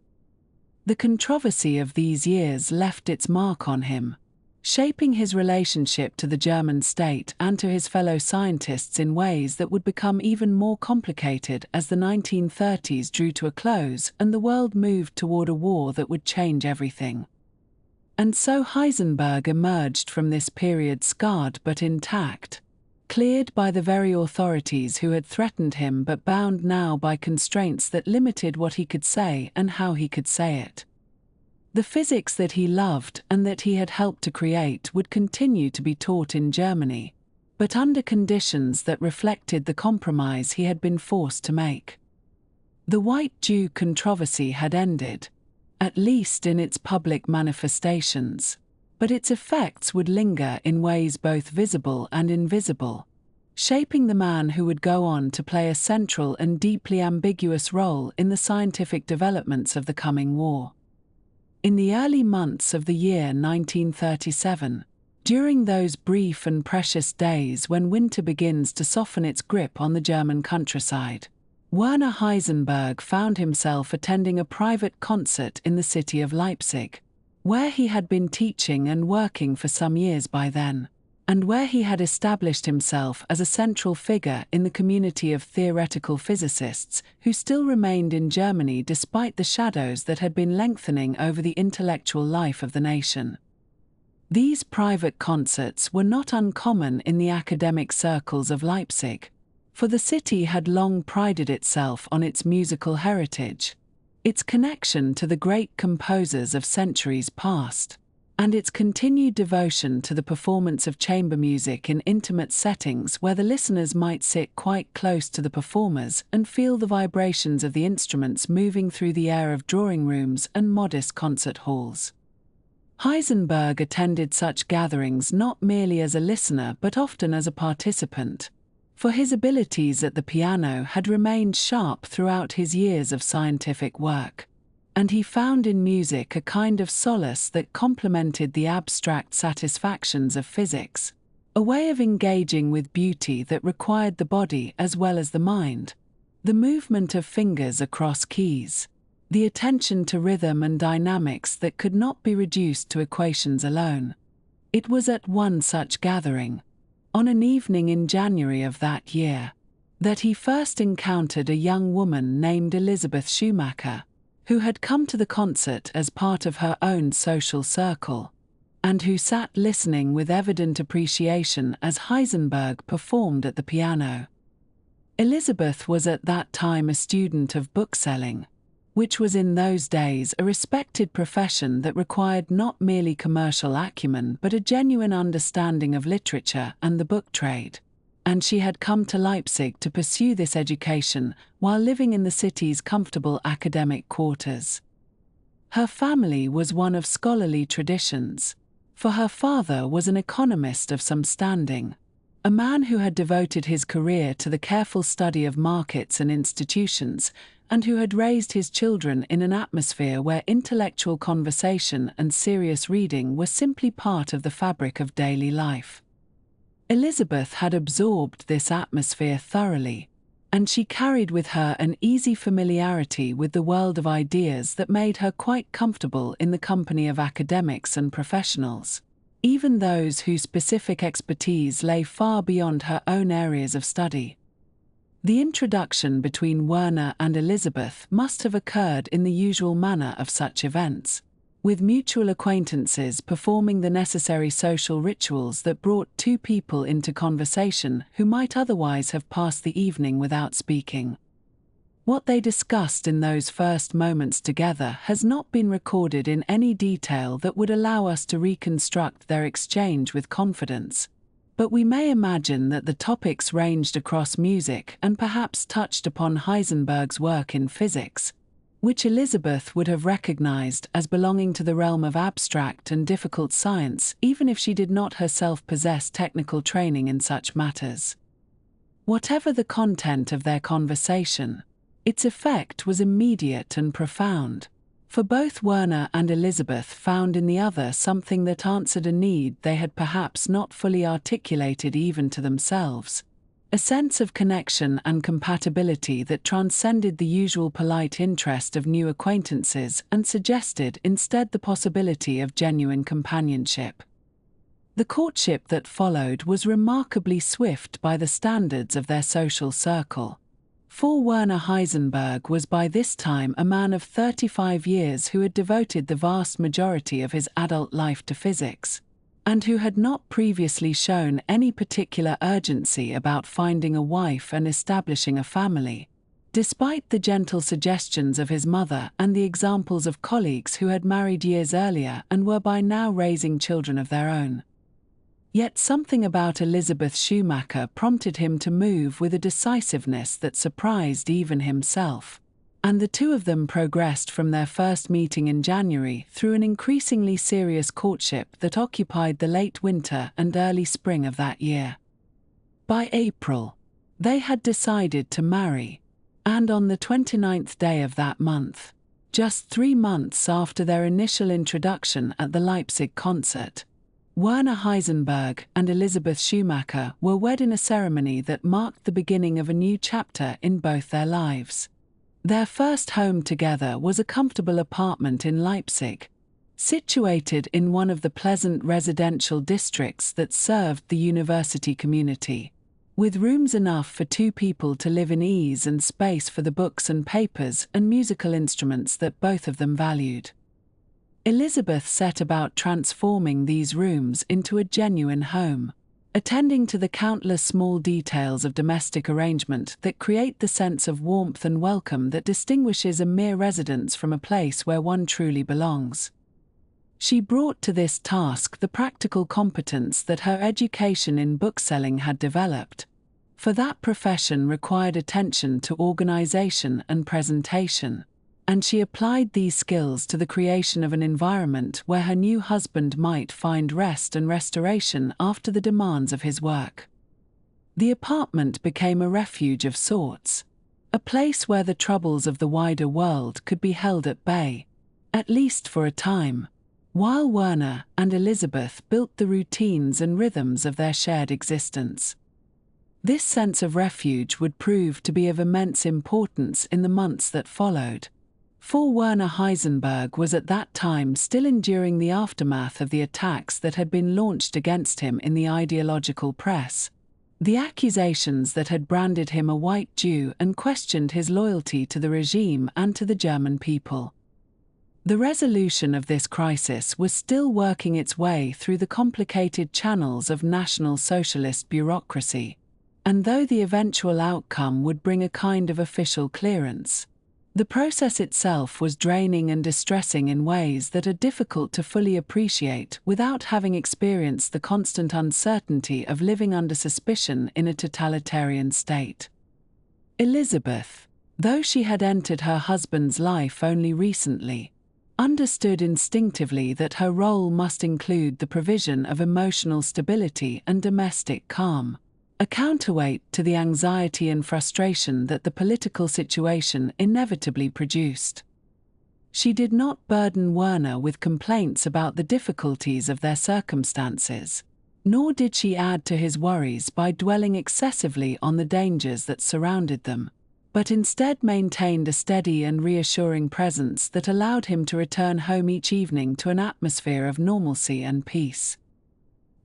S1: The controversy of these years left its mark on him, shaping his relationship to the German state and to his fellow scientists in ways that would become even more complicated as the 1930s drew to a close and the world moved toward a war that would change everything. And so Heisenberg emerged from this period scarred but intact, cleared by the very authorities who had threatened him but bound now by constraints that limited what he could say and how he could say it. The physics that he loved and that he had helped to create would continue to be taught in Germany, but under conditions that reflected the compromise he had been forced to make. The White Jew controversy had ended, at least in its public manifestations, but its effects would linger in ways both visible and invisible, shaping the man who would go on to play a central and deeply ambiguous role in the scientific developments of the coming war. In the early months of the year 1937, during those brief and precious days when winter begins to soften its grip on the German countryside, Werner Heisenberg found himself attending a private concert in the city of Leipzig, where he had been teaching and working for some years by then, and where he had established himself as a central figure in the community of theoretical physicists who still remained in Germany despite the shadows that had been lengthening over the intellectual life of the nation. These private concerts were not uncommon in the academic circles of Leipzig, for the city had long prided itself on its musical heritage, its connection to the great composers of centuries past, and its continued devotion to the performance of chamber music in intimate settings where the listeners might sit quite close to the performers and feel the vibrations of the instruments moving through the air of drawing rooms and modest concert halls. Heisenberg attended such gatherings not merely as a listener but often as a participant, for his abilities at the piano had remained sharp throughout his years of scientific work, and he found in music a kind of solace that complemented the abstract satisfactions of physics, a way of engaging with beauty that required the body as well as the mind, the movement of fingers across keys, the attention to rhythm and dynamics that could not be reduced to equations alone. It was at one such gathering, on an evening in January of that year, that he first encountered a young woman named Elisabeth Schumacher, who had come to the concert as part of her own social circle, and who sat listening with evident appreciation as Heisenberg performed at the piano. Elisabeth was at that time a student of bookselling, which was in those days a respected profession that required not merely commercial acumen but a genuine understanding of literature and the book trade, and she had come to Leipzig to pursue this education while living in the city's comfortable academic quarters. Her family was one of scholarly traditions, for her father was an economist of some standing, a man who had devoted his career to the careful study of markets and institutions, and who had raised his children in an atmosphere where intellectual conversation and serious reading were simply part of the fabric of daily life. Elisabeth had absorbed this atmosphere thoroughly, and she carried with her an easy familiarity with the world of ideas that made her quite comfortable in the company of academics and professionals, even those whose specific expertise lay far beyond her own areas of study. The introduction between Werner and Elisabeth must have occurred in the usual manner of such events, with mutual acquaintances performing the necessary social rituals that brought two people into conversation who might otherwise have passed the evening without speaking. What they discussed in those first moments together has not been recorded in any detail that would allow us to reconstruct their exchange with confidence, but we may imagine that the topics ranged across music and perhaps touched upon Heisenberg's work in physics, which Elisabeth would have recognized as belonging to the realm of abstract and difficult science, even if she did not herself possess technical training in such matters. Whatever the content of their conversation, its effect was immediate and profound, for both Werner and Elisabeth found in the other something that answered a need they had perhaps not fully articulated even to themselves, a sense of connection and compatibility that transcended the usual polite interest of new acquaintances and suggested instead the possibility of genuine companionship. The courtship that followed was remarkably swift by the standards of their social circle, for Werner Heisenberg was by this time a man of 35 years who had devoted the vast majority of his adult life to physics, and who had not previously shown any particular urgency about finding a wife and establishing a family, despite the gentle suggestions of his mother and the examples of colleagues who had married years earlier and were by now raising children of their own. Yet something about Elisabeth Schumacher prompted him to move with a decisiveness that surprised even himself, and the two of them progressed from their first meeting in January through an increasingly serious courtship that occupied the late winter and early spring of that year. By April, they had decided to marry, and on the 29th day of that month, just 3 months after their initial introduction at the Leipzig concert, Werner Heisenberg and Elisabeth Schumacher were wed in a ceremony that marked the beginning of a new chapter in both their lives. Their first home together was a comfortable apartment in Leipzig, situated in one of the pleasant residential districts that served the university community, with rooms enough for 2 people to live in ease and space for the books and papers and musical instruments that both of them valued. Elisabeth set about transforming these rooms into a genuine home, attending to the countless small details of domestic arrangement that create the sense of warmth and welcome that distinguishes a mere residence from a place where one truly belongs. She brought to this task the practical competence that her education in bookselling had developed, for that profession required attention to organization and presentation, and she applied these skills to the creation of an environment where her new husband might find rest and restoration after the demands of his work. The apartment became a refuge of sorts, a place where the troubles of the wider world could be held at bay, at least for a time, while Werner and Elisabeth built the routines and rhythms of their shared existence. This sense of refuge would prove to be of immense importance in the months that followed, for Werner Heisenberg was at that time still enduring the aftermath of the attacks that had been launched against him in the ideological press, the accusations that had branded him a white Jew and questioned his loyalty to the regime and to the German people, The resolution of this crisis was still working its way through the complicated channels of National Socialist bureaucracy, and though the eventual outcome would bring a kind of official clearance, the process itself was draining and distressing in ways that are difficult to fully appreciate without having experienced the constant uncertainty of living under suspicion in a totalitarian state. Elisabeth, though she had entered her husband's life only recently, understood instinctively that her role must include the provision of emotional stability and domestic calm, a counterweight to the anxiety and frustration that the political situation inevitably produced. She did not burden Werner with complaints about the difficulties of their circumstances, nor did she add to his worries by dwelling excessively on the dangers that surrounded them, but instead maintained a steady and reassuring presence that allowed him to return home each evening to an atmosphere of normalcy and peace.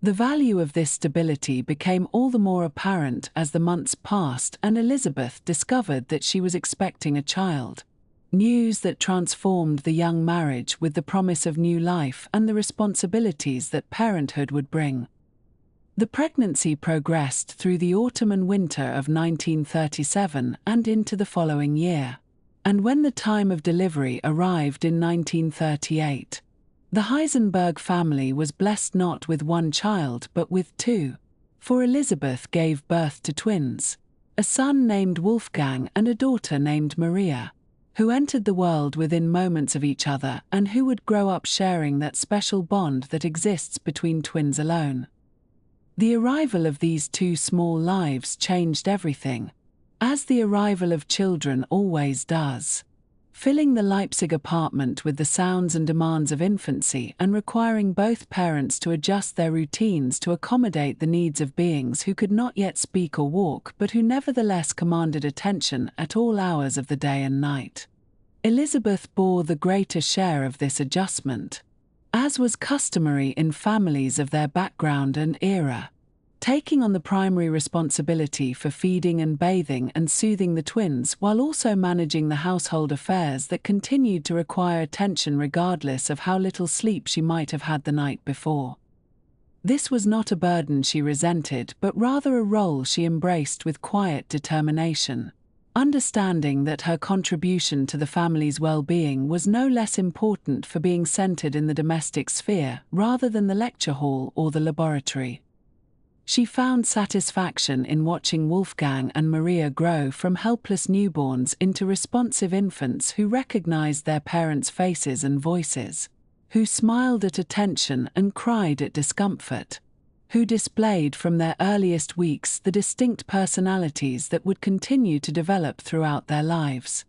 S1: The value of this stability became all the more apparent as the months passed and Elisabeth discovered that she was expecting a child, news that transformed the young marriage with the promise of new life and the responsibilities that parenthood would bring. The pregnancy progressed through the autumn and winter of 1937 and into the following year, and when the time of delivery arrived in 1938, the Heisenberg family was blessed not with one child but with two, for Elisabeth gave birth to twins, a son named Wolfgang and a daughter named Maria, who entered the world within moments of each other and who would grow up sharing that special bond that exists between twins alone. The arrival of these two small lives changed everything, as the arrival of children always does, filling the Leipzig apartment with the sounds and demands of infancy and requiring both parents to adjust their routines to accommodate the needs of beings who could not yet speak or walk but who nevertheless commanded attention at all hours of the day and night. Elisabeth bore the greater share of this adjustment, as was customary in families of their background and era, taking on the primary responsibility for feeding and bathing and soothing the twins while also managing the household affairs that continued to require attention regardless of how little sleep she might have had the night before. This was not a burden she resented but rather a role she embraced with quiet determination, understanding that her contribution to the family's well-being was no less important for being centered in the domestic sphere rather than the lecture hall or the laboratory. She found satisfaction in watching Wolfgang and Maria grow from helpless newborns into responsive infants who recognized their parents' faces and voices, who smiled at attention and cried at discomfort, who displayed from their earliest weeks the distinct personalities that would continue to develop throughout their lives.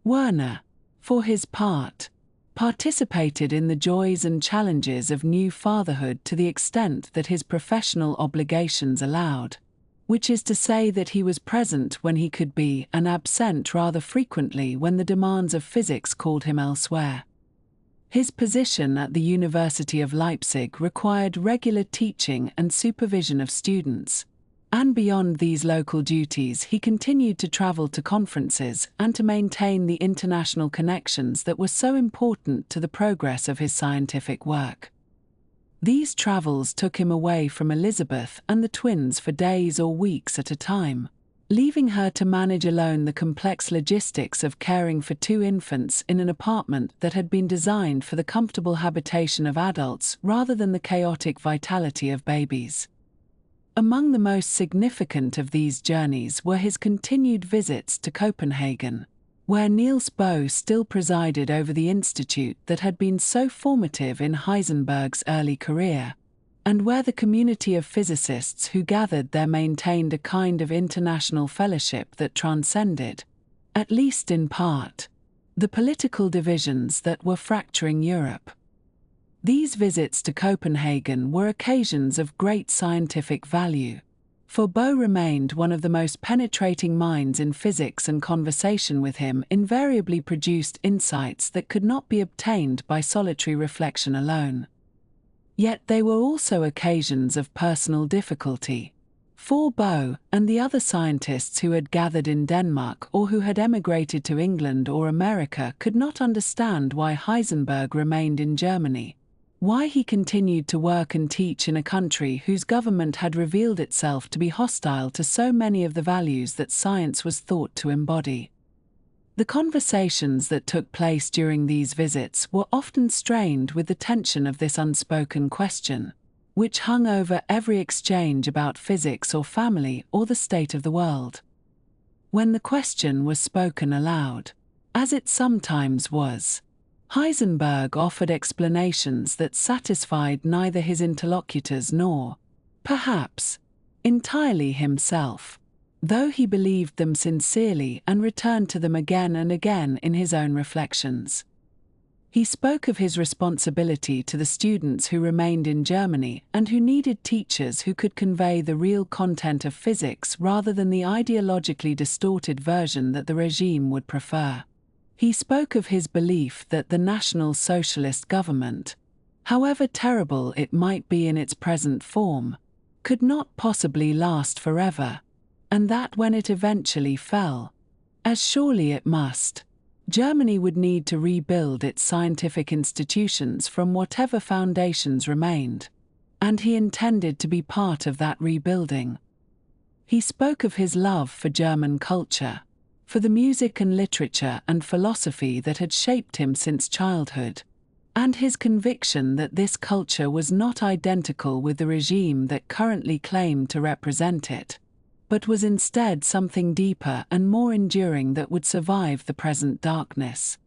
S1: Werner, for his part, participated in the joys and challenges of new fatherhood to the extent that his professional obligations allowed, which is to say that he was present when he could be and absent rather frequently when the demands of physics called him elsewhere. His position at the University of Leipzig required regular teaching and supervision of students, and beyond these local duties he continued to travel to conferences and to maintain the international connections that were so important to the progress of his scientific work. These travels took him away from Elisabeth and the twins for days or weeks at a time, leaving her to manage alone the complex logistics of caring for two infants in an apartment that had been designed for the comfortable habitation of adults rather than the chaotic vitality of babies. Among the most significant of these journeys were his continued visits to Copenhagen, where Niels Bohr still presided over the institute that had been so formative in Heisenberg's early career, and where the community of physicists who gathered there maintained a kind of international fellowship that transcended, at least in part, the political divisions that were fracturing Europe. These visits to Copenhagen were occasions of great scientific value, for Bohr remained one of the most penetrating minds in physics, and conversation with him invariably produced insights that could not be obtained by solitary reflection alone. Yet they were also occasions of personal difficulty, For Bohr and the other scientists who had gathered in Denmark or who had emigrated to England or America could not understand why Heisenberg remained in Germany, why he continued to work and teach in a country whose government had revealed itself to be hostile to so many of the values that science was thought to embody. The conversations that took place during these visits were often strained with the tension of this unspoken question, which hung over every exchange about physics or family or the state of the world. When the question was spoken aloud, as it sometimes was, Heisenberg offered explanations that satisfied neither his interlocutors nor, perhaps, entirely himself, though he believed them sincerely and returned to them again and again in his own reflections. He spoke of his responsibility to the students who remained in Germany and who needed teachers who could convey the real content of physics rather than the ideologically distorted version that the regime would prefer. He spoke of his belief that the National Socialist government, however terrible it might be in its present form, could not possibly last forever, and that when it eventually fell, as surely it must, Germany would need to rebuild its scientific institutions from whatever foundations remained, and he intended to be part of that rebuilding. He spoke of his love for German culture, for the music and literature and philosophy that had shaped him since childhood, and his conviction that this culture was not identical with the regime that currently claimed to represent it, but was instead something deeper and more enduring that would survive the present darkness.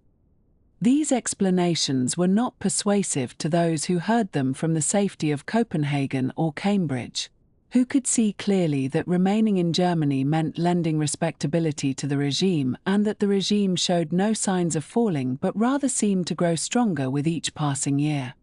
S1: These explanations were not persuasive to those who heard them from the safety of Copenhagen or Cambridge, who could see clearly that remaining in Germany meant lending respectability to the regime and that the regime showed no signs of falling but rather seemed to grow stronger with each passing year.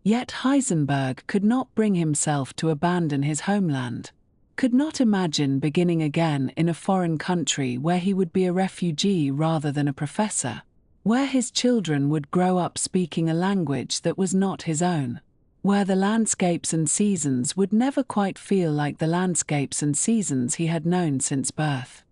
S1: Yet Heisenberg could not bring himself to abandon his homeland, could not imagine beginning again in a foreign country where he would be a refugee rather than a professor, where his children would grow up speaking a language that was not his own, where the landscapes and seasons would never quite feel like the landscapes and seasons he had known since birth.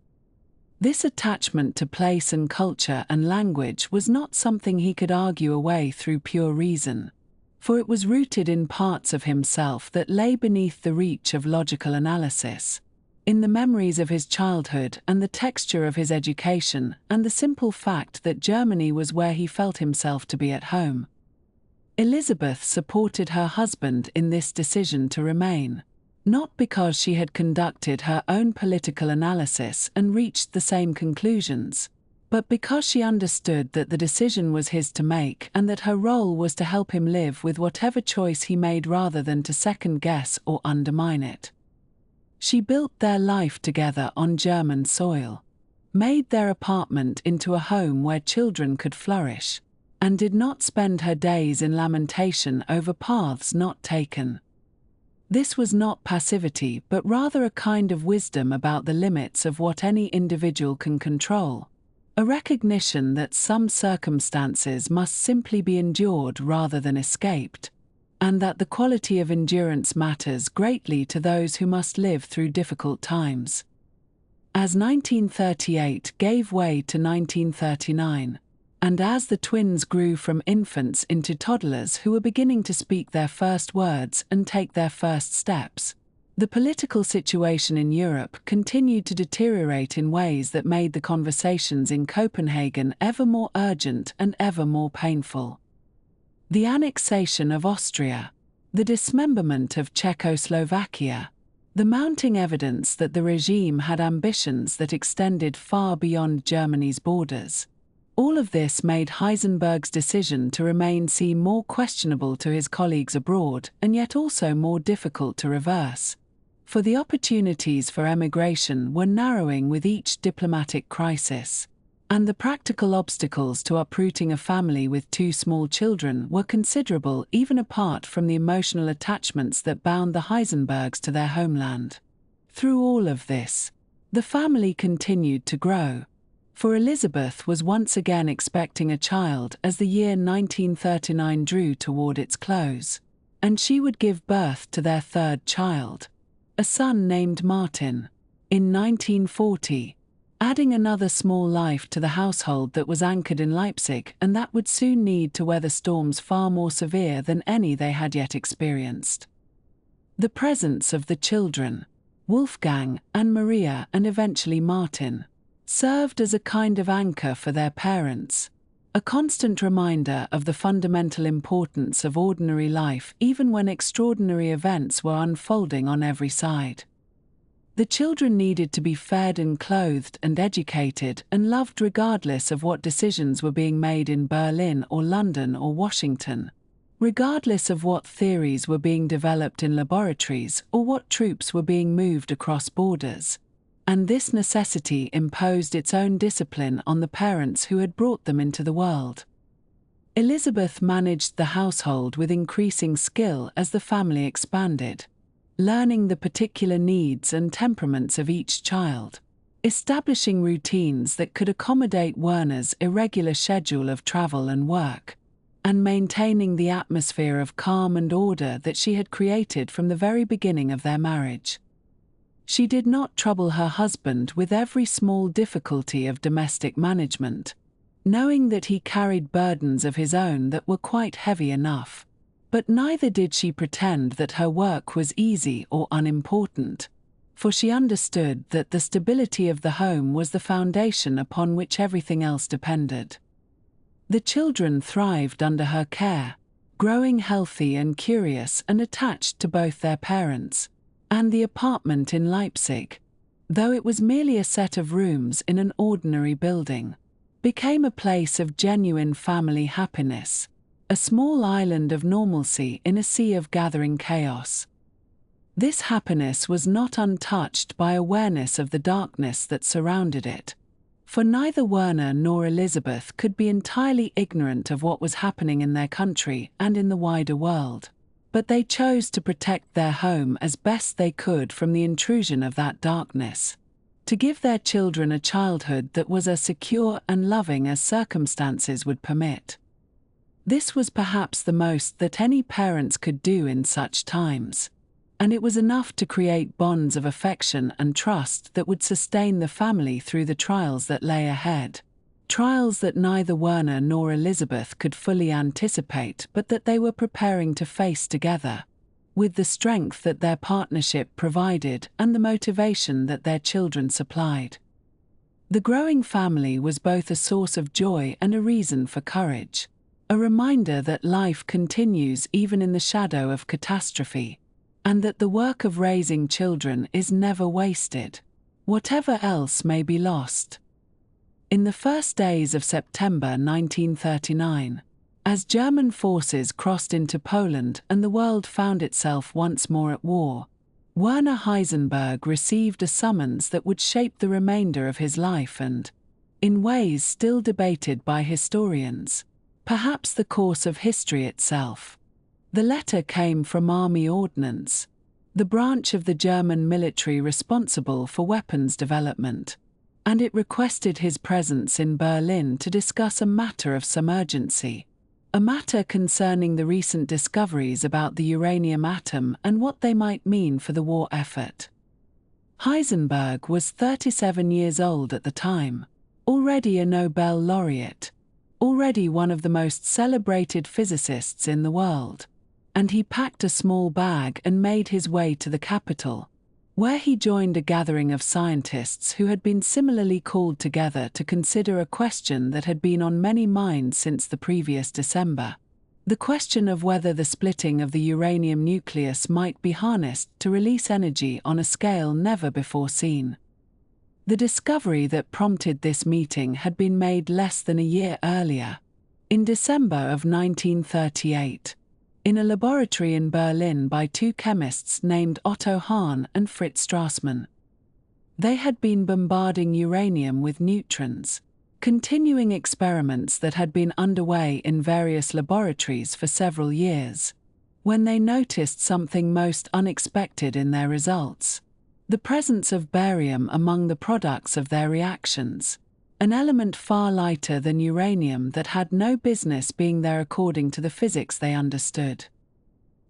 S1: This attachment to place and culture and language was not something he could argue away through pure reason, for it was rooted in parts of himself that lay beneath the reach of logical analysis, in the memories of his childhood and the texture of his education and the simple fact that Germany was where he felt himself to be at home. Elisabeth supported her husband in this decision to remain, not because she had conducted her own political analysis and reached the same conclusions, but because she understood that the decision was his to make and that her role was to help him live with whatever choice he made rather than to second-guess or undermine it. She built their life together on German soil, made their apartment into a home where children could flourish, and did not spend her days in lamentation over paths not taken. This was not passivity but rather a kind of wisdom about the limits of what any individual can control, a recognition that some circumstances must simply be endured rather than escaped, and that the quality of endurance matters greatly to those who must live through difficult times. As 1938 gave way to 1939, and as the twins grew from infants into toddlers who were beginning to speak their first words and take their first steps, the political situation in Europe continued to deteriorate in ways that made the conversations in Copenhagen ever more urgent and ever more painful. The annexation of Austria, the dismemberment of Czechoslovakia, the mounting evidence that the regime had ambitions that extended far beyond Germany's borders, all of this made Heisenberg's decision to remain seem more questionable to his colleagues abroad and yet also more difficult to reverse, for the opportunities for emigration were narrowing with each diplomatic crisis, and the practical obstacles to uprooting a family with 2 small children were considerable even apart from the emotional attachments that bound the Heisenbergs to their homeland. Through all of this, the family continued to grow, for Elisabeth was once again expecting a child as the year 1939 drew toward its close, and she would give birth to their 3rd child, a son named Martin, in 1940, adding another small life to the household that was anchored in Leipzig and that would soon need to weather storms far more severe than any they had yet experienced. The presence of the children, Wolfgang and Maria and eventually Martin, served as a kind of anchor for their parents, a constant reminder of the fundamental importance of ordinary life even when extraordinary events were unfolding on every side. The children needed to be fed and clothed and educated and loved regardless of what decisions were being made in Berlin or London or Washington, regardless of what theories were being developed in laboratories or what troops were being moved across borders. And this necessity imposed its own discipline on the parents who had brought them into the world. Elisabeth managed the household with increasing skill as the family expanded, learning the particular needs and temperaments of each child, establishing routines that could accommodate Werner's irregular schedule of travel and work, and maintaining the atmosphere of calm and order that she had created from the very beginning of their marriage. She did not trouble her husband with every small difficulty of domestic management, knowing that he carried burdens of his own that were quite heavy enough. But neither did she pretend that her work was easy or unimportant, for she understood that the stability of the home was the foundation upon which everything else depended. The children thrived under her care, growing healthy and curious and attached to both their parents, and the apartment in Leipzig, though it was merely a set of rooms in an ordinary building, became a place of genuine family happiness, a small island of normalcy in a sea of gathering chaos. This happiness was not untouched by awareness of the darkness that surrounded it, for neither Werner nor Elisabeth could be entirely ignorant of what was happening in their country and in the wider world. But they chose to protect their home as best they could from the intrusion of that darkness, to give their children a childhood that was as secure and loving as circumstances would permit. This was perhaps the most that any parents could do in such times, and it was enough to create bonds of affection and trust that would sustain the family through the trials that lay ahead. Trials that neither Werner nor Elisabeth could fully anticipate but that they were preparing to face together, with the strength that their partnership provided and the motivation that their children supplied. The growing family was both a source of joy and a reason for courage, a reminder that life continues even in the shadow of catastrophe, and that the work of raising children is never wasted, whatever else may be lost. In the first days of September 1939, as German forces crossed into Poland and the world found itself once more at war, Werner Heisenberg received a summons that would shape the remainder of his life and, in ways still debated by historians, perhaps the course of history itself. The letter came from Army Ordnance, the branch of the German military responsible for weapons development, and it requested his presence in Berlin to discuss a matter of some urgency, a matter concerning the recent discoveries about the uranium atom and what they might mean for the war effort. Heisenberg was 37 years old at the time, already a Nobel laureate, already one of the most celebrated physicists in the world, and he packed a small bag and made his way to the capital, where he joined a gathering of scientists who had been similarly called together to consider a question that had been on many minds since the previous December: the question of whether the splitting of the uranium nucleus might be harnessed to release energy on a scale never before seen. The discovery that prompted this meeting had been made less than a year earlier, in December of 1938. In a laboratory in Berlin by two chemists named Otto Hahn and Fritz Strassmann. They had been bombarding uranium with neutrons, continuing experiments that had been underway in various laboratories for several years, when they noticed something most unexpected in their results: the presence of barium among the products of their reactions, an element far lighter than uranium that had no business being there according to the physics they understood.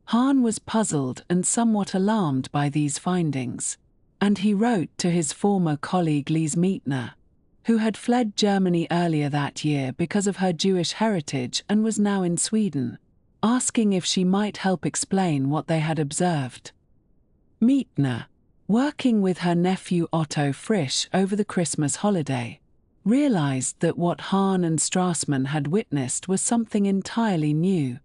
S1: Hahn was puzzled and somewhat alarmed by these findings, and he wrote to his former colleague Lise Meitner, who had fled Germany earlier that year because of her Jewish heritage and was now in Sweden, asking if she might help explain what they had observed. Meitner, working with her nephew Otto Frisch over the Christmas holiday, realized that what Hahn and Strassmann had witnessed was something entirely new: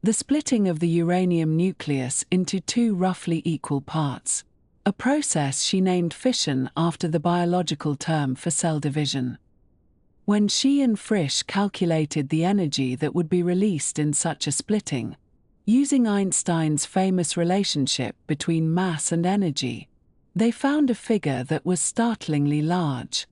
S1: the splitting of the uranium nucleus into two roughly equal parts, a process she named fission after the biological term for cell division. When she and Frisch calculated the energy that would be released in such a splitting, using Einstein's famous relationship between mass and energy, they found a figure that was startlingly large: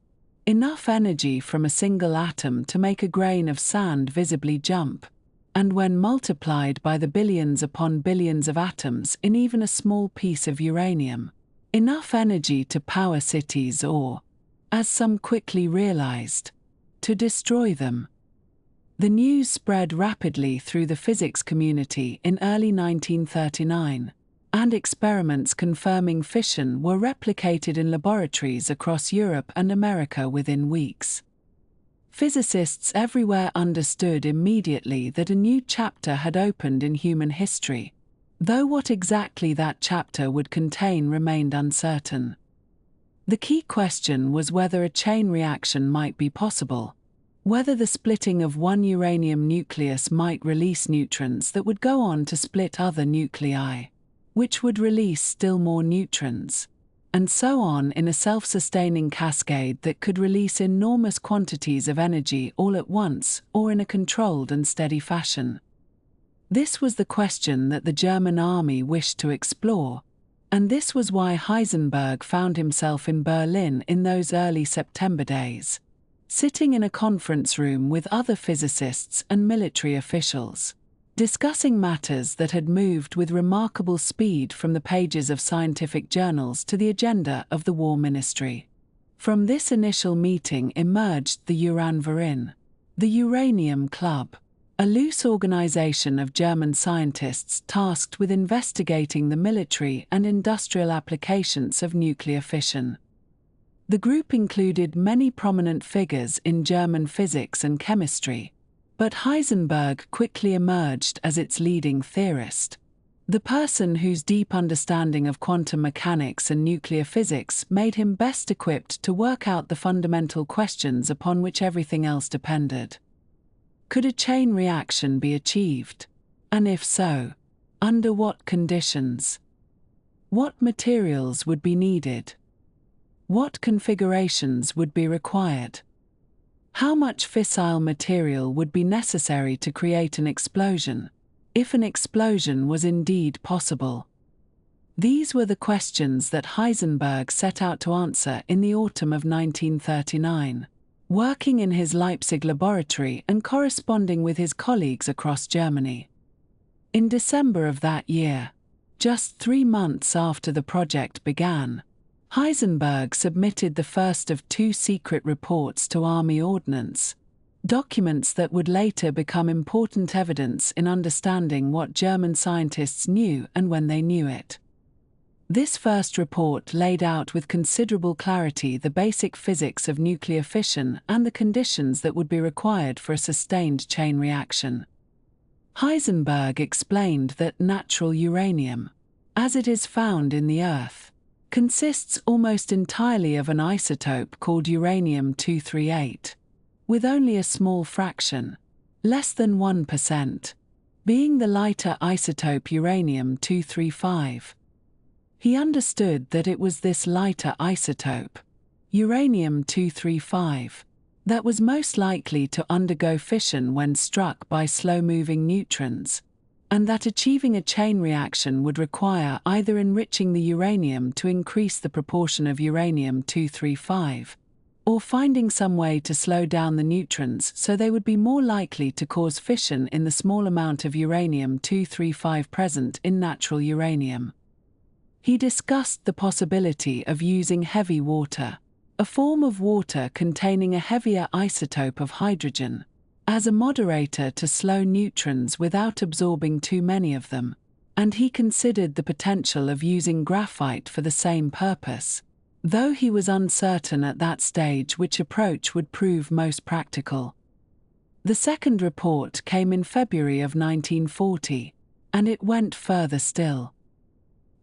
S1: enough energy from a single atom to make a grain of sand visibly jump, and when multiplied by the billions upon billions of atoms in even a small piece of uranium, enough energy to power cities or, as some quickly realized, to destroy them. The news spread rapidly through the physics community in early 1939, and experiments confirming fission were replicated in laboratories across Europe and America within weeks. Physicists everywhere understood immediately that a new chapter had opened in human history, though what exactly that chapter would contain remained uncertain. The key question was whether a chain reaction might be possible, whether the splitting of one uranium nucleus might release neutrons that would go on to split other nuclei, which would release still more neutrons, and so on in a self-sustaining cascade that could release enormous quantities of energy all at once or in a controlled and steady fashion. This was the question that the German army wished to explore, and this was why Heisenberg found himself in Berlin in those early September days, sitting in a conference room with other physicists and military officials, discussing matters that had moved with remarkable speed from the pages of scientific journals to the agenda of the War Ministry. From this initial meeting emerged the Uranverein, the Uranium Club, a loose organization of German scientists tasked with investigating the military and industrial applications of nuclear fission. The group included many prominent figures in German physics and chemistry, but Heisenberg quickly emerged as its leading theorist, the person whose deep understanding of quantum mechanics and nuclear physics made him best equipped to work out the fundamental questions upon which everything else depended. Could a chain reaction be achieved? And if so, under what conditions? What materials would be needed? What configurations would be required? How much fissile material would be necessary to create an explosion, if an explosion was indeed possible? These were the questions that Heisenberg set out to answer in the autumn of 1939, working in his Leipzig laboratory and corresponding with his colleagues across Germany. In December of that year, just 3 months after the project began, Heisenberg submitted the first of 2 secret reports to Army Ordnance, documents that would later become important evidence in understanding what German scientists knew and when they knew it. This first report laid out with considerable clarity the basic physics of nuclear fission and the conditions that would be required for a sustained chain reaction. Heisenberg explained that natural uranium, as it is found in the Earth, consists almost entirely of an isotope called uranium-238, with only a small fraction, less than 1%, being the lighter isotope uranium-235. He understood that it was this lighter isotope, uranium-235, that was most likely to undergo fission when struck by slow-moving neutrons, and that achieving a chain reaction would require either enriching the uranium to increase the proportion of uranium-235, or finding some way to slow down the neutrons so they would be more likely to cause fission in the small amount of uranium-235 present in natural uranium. He discussed the possibility of using heavy water, a form of water containing a heavier isotope of hydrogen, as a moderator to slow neutrons without absorbing too many of them, and he considered the potential of using graphite for the same purpose, though he was uncertain at that stage which approach would prove most practical. The second report came in February of 1940, and it went further still.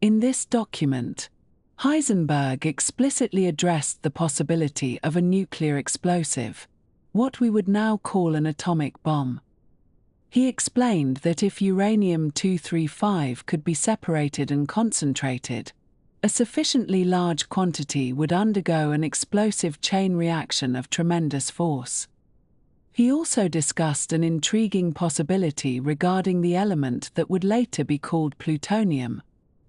S1: In this document, Heisenberg explicitly addressed the possibility of a nuclear explosive, what we would now call an atomic bomb. He explained that if uranium-235 could be separated and concentrated, a sufficiently large quantity would undergo an explosive chain reaction of tremendous force. He also discussed an intriguing possibility regarding the element that would later be called plutonium,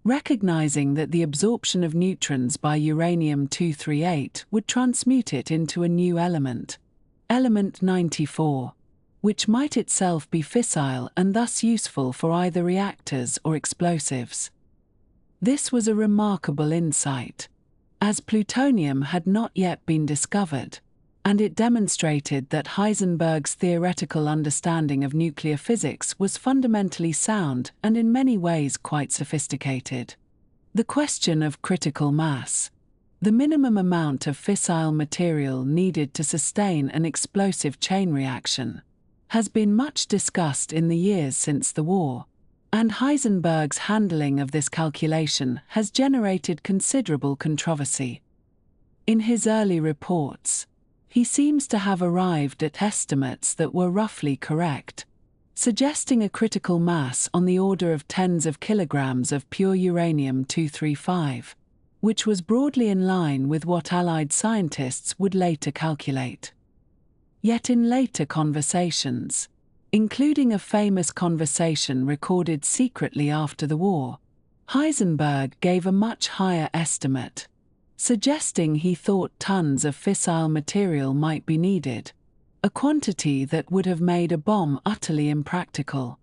S1: recognizing that the absorption of neutrons by uranium-238 would transmute it into a new element, element 94, which might itself be fissile and thus useful for either reactors or explosives. This was a remarkable insight, as plutonium had not yet been discovered, and it demonstrated that Heisenberg's theoretical understanding of nuclear physics was fundamentally sound and in many ways quite sophisticated. The question of critical mass, the minimum amount of fissile material needed to sustain an explosive chain reaction, has been much discussed in the years since the war, and Heisenberg's handling of this calculation has generated considerable controversy. In his early reports, he seems to have arrived at estimates that were roughly correct, suggesting a critical mass on the order of tens of kilograms of pure uranium-235, which was broadly in line with what Allied scientists would later calculate. Yet in later conversations, including a famous conversation recorded secretly after the war, Heisenberg gave a much higher estimate, suggesting he thought tons of fissile material might be needed, a quantity that would have made a bomb utterly impractical.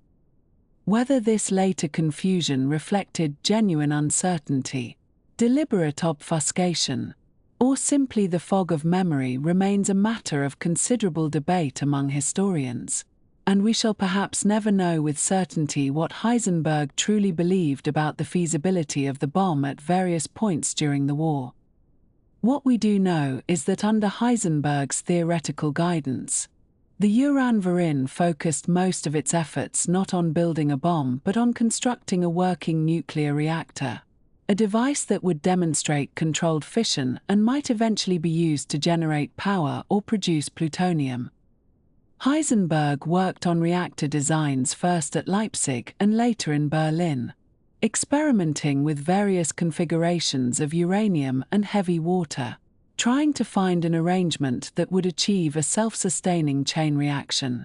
S1: Whether this later confusion reflected genuine uncertainty, deliberate obfuscation, or simply the fog of memory remains a matter of considerable debate among historians, and we shall perhaps never know with certainty what Heisenberg truly believed about the feasibility of the bomb at various points during the war. What we do know is that under Heisenberg's theoretical guidance, the Uranverein focused most of its efforts not on building a bomb but on constructing a working nuclear reactor, a device that would demonstrate controlled fission and might eventually be used to generate power or produce plutonium. Heisenberg worked on reactor designs first at Leipzig and later in Berlin, experimenting with various configurations of uranium and heavy water, trying to find an arrangement that would achieve a self-sustaining chain reaction.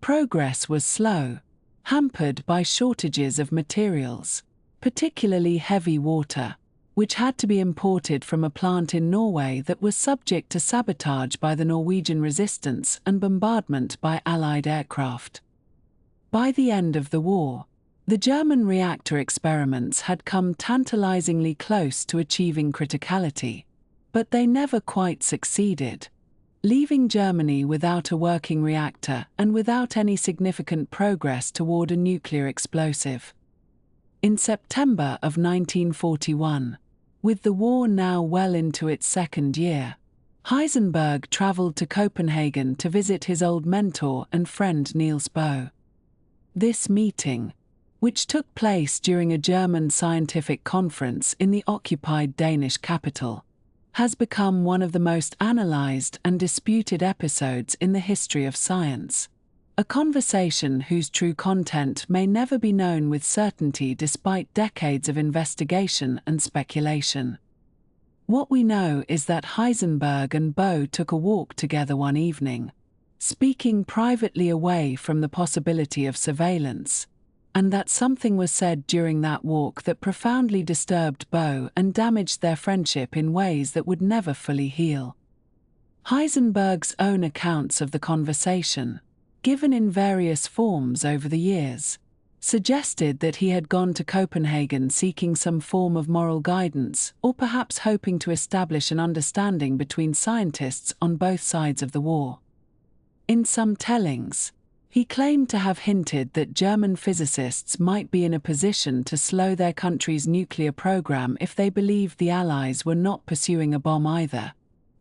S1: Progress was slow, hampered by shortages of materials, particularly heavy water, which had to be imported from a plant in Norway that was subject to sabotage by the Norwegian resistance and bombardment by Allied aircraft. By the end of the war, the German reactor experiments had come tantalizingly close to achieving criticality, but they never quite succeeded, leaving Germany without a working reactor and without any significant progress toward a nuclear explosive. In September of 1941, with the war now well into its second year, Heisenberg traveled to Copenhagen to visit his old mentor and friend Niels Bohr. This meeting, which took place during a German scientific conference in the occupied Danish capital, has become one of the most analyzed and disputed episodes in the history of science, a conversation whose true content may never be known with certainty despite decades of investigation and speculation. What we know is that Heisenberg and Bohr took a walk together one evening, speaking privately away from the possibility of surveillance, and that something was said during that walk that profoundly disturbed Bohr and damaged their friendship in ways that would never fully heal. Heisenberg's own accounts of the conversation, given in various forms over the years, suggested that he had gone to Copenhagen seeking some form of moral guidance or perhaps hoping to establish an understanding between scientists on both sides of the war. In some tellings, He claimed to have hinted that German physicists might be in a position to slow their country's nuclear program if they believed the Allies were not pursuing a bomb either.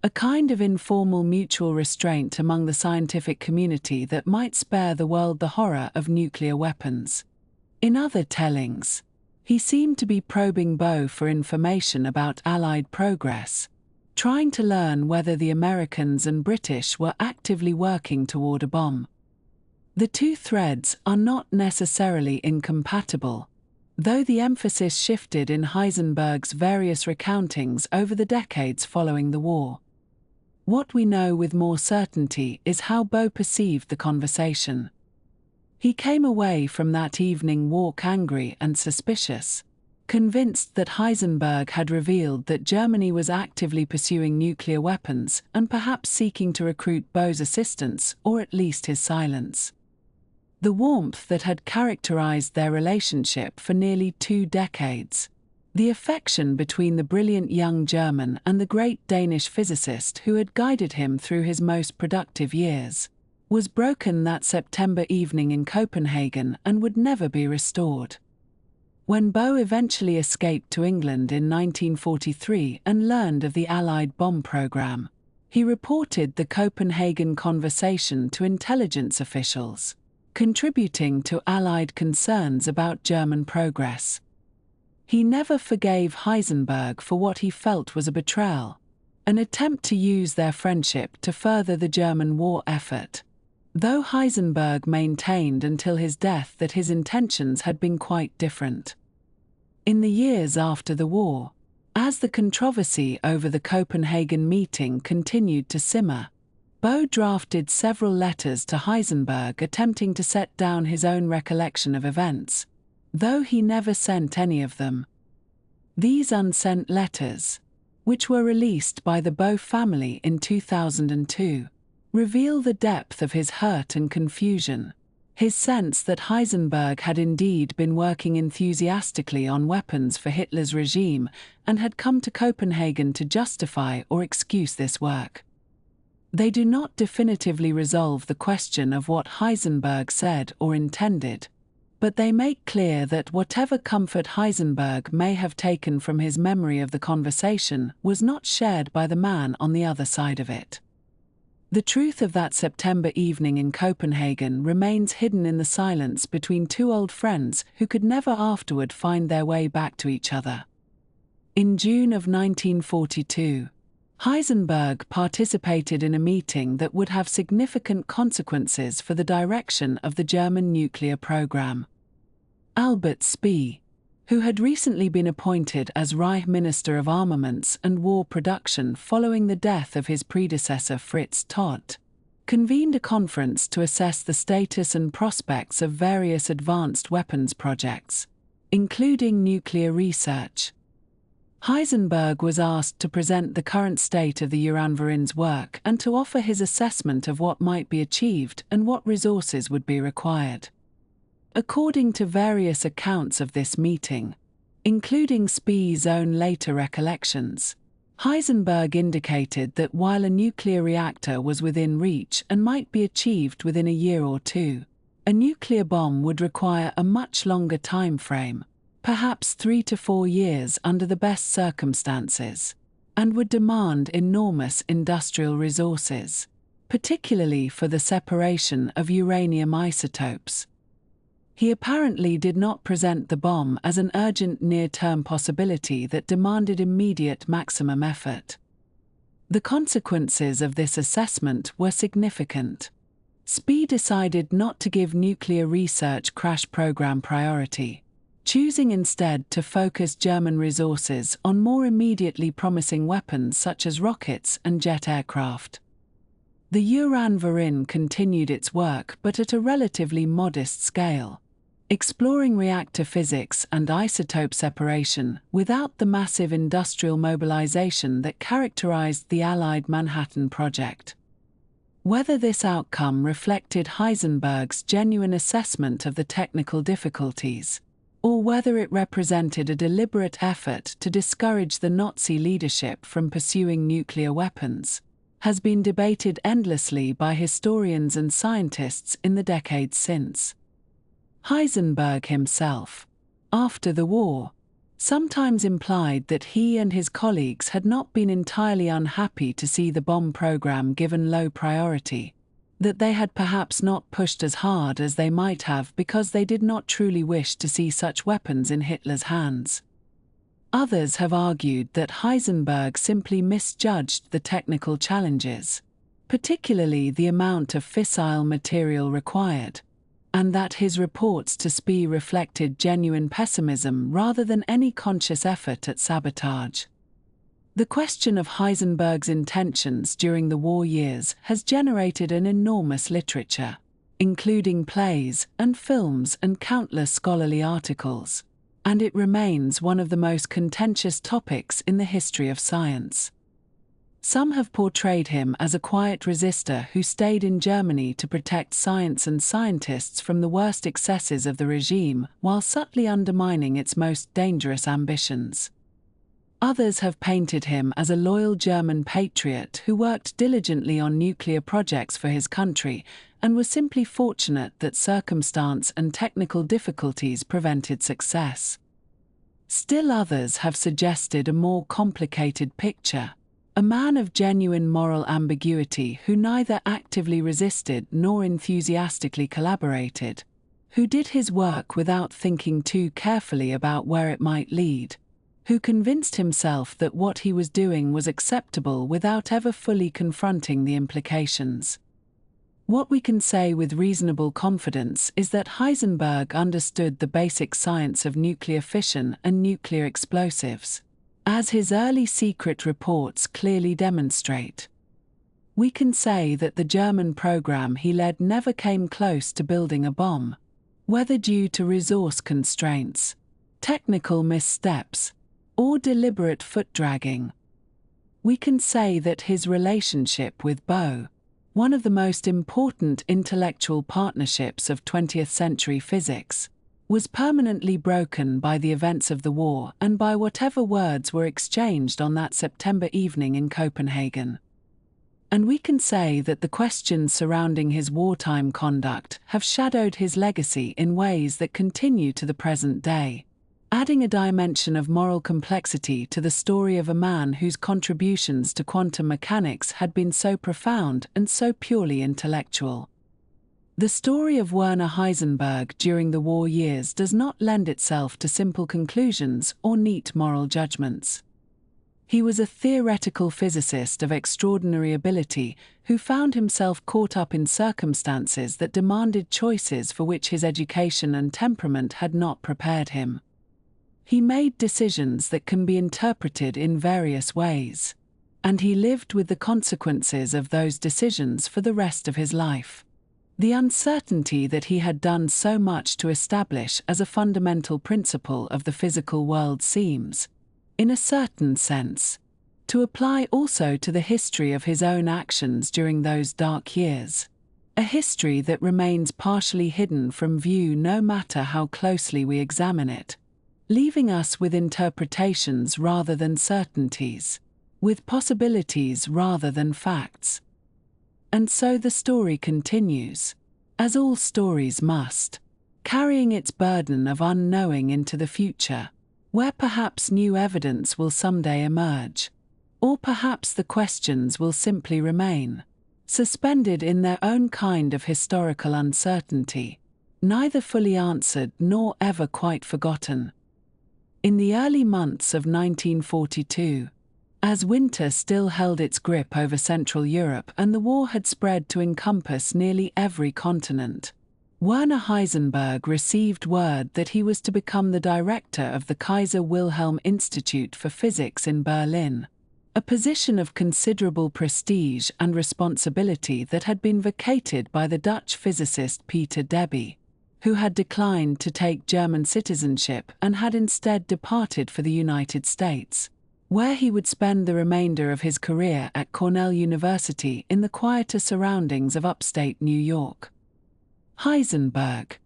S1: A kind of informal mutual restraint among the scientific community that might spare the world the horror of nuclear weapons. In other tellings, he seemed to be probing Bohr for information about Allied progress, trying to learn whether the Americans and British were actively working toward a bomb. The two threads are not necessarily incompatible, though the emphasis shifted in Heisenberg's various recountings over the decades following the war. What we know with more certainty is how Bohr perceived the conversation. He came away from that evening walk angry and suspicious, convinced that Heisenberg had revealed that Germany was actively pursuing nuclear weapons and perhaps seeking to recruit Bohr's assistance, or at least his silence. The warmth that had characterized their relationship for nearly 2 decades, the affection between the brilliant young German and the great Danish physicist who had guided him through his most productive years, was broken that September evening in Copenhagen and would never be restored. When Bohr eventually escaped to England in 1943 and learned of the Allied bomb program, he reported the Copenhagen conversation to intelligence officials, contributing to Allied concerns about German progress. He never forgave Heisenberg for what he felt was a betrayal, an attempt to use their friendship to further the German war effort, though Heisenberg maintained until his death that his intentions had been quite different. In the years after the war, as the controversy over the Copenhagen meeting continued to simmer, Bohr drafted several letters to Heisenberg attempting to set down his own recollection of events, though he never sent any of them. These unsent letters, which were released by the Bohr family in 2002, reveal the depth of his hurt and confusion, his sense that Heisenberg had indeed been working enthusiastically on weapons for Hitler's regime and had come to Copenhagen to justify or excuse this work. They do not definitively resolve the question of what Heisenberg said or intended, but they make clear that whatever comfort Heisenberg may have taken from his memory of the conversation was not shared by the man on the other side of it. The truth of that September evening in Copenhagen remains hidden in the silence between two old friends who could never afterward find their way back to each other. In June of 1942, Heisenberg participated in a meeting that would have significant consequences for the direction of the German nuclear program. Albert Speer, who had recently been appointed as Reich Minister of Armaments and War Production following the death of his predecessor Fritz Todt, convened a conference to assess the status and prospects of various advanced weapons projects, including nuclear research. Heisenberg was asked to present the current state of the Uranverein's work and to offer his assessment of what might be achieved and what resources would be required. According to various accounts of this meeting, including Speer's own later recollections, Heisenberg indicated that while a nuclear reactor was within reach and might be achieved within a year or two, a nuclear bomb would require a much longer time frame, perhaps 3 to 4 years under the best circumstances, and would demand enormous industrial resources, particularly for the separation of uranium isotopes. He apparently did not present the bomb as an urgent near-term possibility that demanded immediate maximum effort. The consequences of this assessment were significant. Speer decided not to give nuclear research crash program priority, choosing instead to focus German resources on more immediately promising weapons such as rockets and jet aircraft. The Uranverein continued its work but at a relatively modest scale, exploring reactor physics and isotope separation without the massive industrial mobilization that characterized the Allied Manhattan Project. Whether this outcome reflected Heisenberg's genuine assessment of the technical difficulties, or whether it represented a deliberate effort to discourage the Nazi leadership from pursuing nuclear weapons, has been debated endlessly by historians and scientists in the decades since. Heisenberg himself, after the war, sometimes implied that he and his colleagues had not been entirely unhappy to see the bomb program given low priority, that they had perhaps not pushed as hard as they might have because they did not truly wish to see such weapons in Hitler's hands. Others have argued that Heisenberg simply misjudged the technical challenges, particularly the amount of fissile material required, and that his reports to SPI reflected genuine pessimism rather than any conscious effort at sabotage. The question of Heisenberg's intentions during the war years has generated an enormous literature, including plays and films and countless scholarly articles, and it remains one of the most contentious topics in the history of science. Some have portrayed him as a quiet resistor who stayed in Germany to protect science and scientists from the worst excesses of the regime while subtly undermining its most dangerous ambitions. Others have painted him as a loyal German patriot who worked diligently on nuclear projects for his country and was simply fortunate that circumstance and technical difficulties prevented success. Still others have suggested a more complicated picture. A man of genuine moral ambiguity who neither actively resisted nor enthusiastically collaborated, who did his work without thinking too carefully about where it might lead, who convinced himself that what he was doing was acceptable without ever fully confronting the implications. What we can say with reasonable confidence is that Heisenberg understood the basic science of nuclear fission and nuclear explosives, as his early secret reports clearly demonstrate. We can say that the German program he led never came close to building a bomb, whether due to resource constraints, technical missteps, or deliberate foot-dragging. We can say that his relationship with Bohr, one of the most important intellectual partnerships of 20th century physics, was permanently broken by the events of the war and by whatever words were exchanged on that September evening in Copenhagen. And we can say that the questions surrounding his wartime conduct have shadowed his legacy in ways that continue to the present day, adding a dimension of moral complexity to the story of a man whose contributions to quantum mechanics had been so profound and so purely intellectual. The story of Werner Heisenberg during the war years does not lend itself to simple conclusions or neat moral judgments. He was a theoretical physicist of extraordinary ability who found himself caught up in circumstances that demanded choices for which his education and temperament had not prepared him. He made decisions that can be interpreted in various ways, and he lived with the consequences of those decisions for the rest of his life. The uncertainty that he had done so much to establish as a fundamental principle of the physical world seems, in a certain sense, to apply also to the history of his own actions during those dark years, a history that remains partially hidden from view no matter how closely we examine it, leaving us with interpretations rather than certainties, with possibilities rather than facts. And so the story continues, as all stories must, carrying its burden of unknowing into the future, where perhaps new evidence will someday emerge, or perhaps the questions will simply remain, suspended in their own kind of historical uncertainty, neither fully answered nor ever quite forgotten. In the early months of 1942, as winter still held its grip over Central Europe and the war had spread to encompass nearly every continent, Werner Heisenberg received word that he was to become the director of the Kaiser Wilhelm Institute for Physics in Berlin, a position of considerable prestige and responsibility that had been vacated by the Dutch physicist Peter Debye, who had declined to take German citizenship and had instead departed for the United States, where he would spend the remainder of his career at Cornell University in the quieter surroundings of upstate New York. Heisenberg,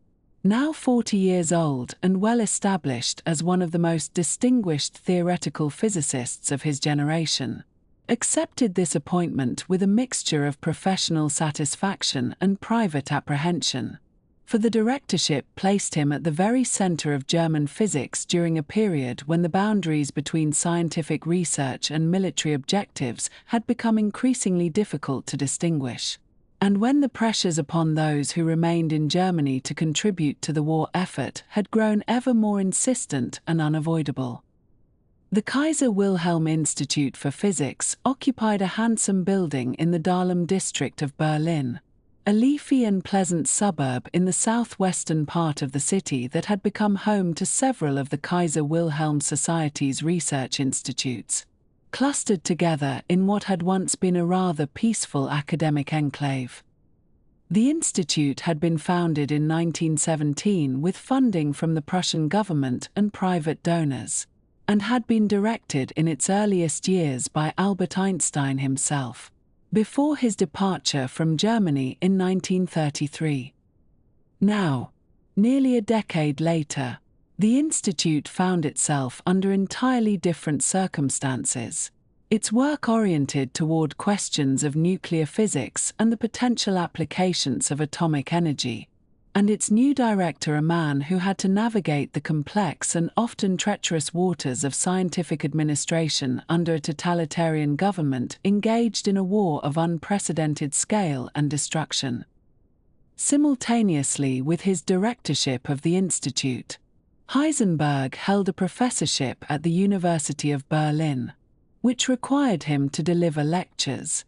S1: now 40 years old and well established as one of the most distinguished theoretical physicists of his generation, accepted this appointment with a mixture of professional satisfaction and private apprehension. For the directorship placed him at the very center of German physics during a period when the boundaries between scientific research and military objectives had become increasingly difficult to distinguish, and when the pressures upon those who remained in Germany to contribute to the war effort had grown ever more insistent and unavoidable. The Kaiser Wilhelm Institute for Physics occupied a handsome building in the Dahlem district of Berlin, a leafy and pleasant suburb in the southwestern part of the city that had become home to several of the Kaiser Wilhelm Society's research institutes, clustered together in what had once been a rather peaceful academic enclave. The institute had been founded in 1917 with funding from the Prussian government and private donors, and had been directed in its earliest years by Albert Einstein himself, before his departure from Germany in 1933. Now, nearly a decade later, the institute found itself under entirely different circumstances, its work oriented toward questions of nuclear physics and the potential applications of atomic energy, and its new director a man who had to navigate the complex and often treacherous waters of scientific administration under a totalitarian government engaged in a war of unprecedented scale and destruction. Simultaneously with his directorship of the institute, Heisenberg held a professorship at the University of Berlin, which required him to deliver lectures,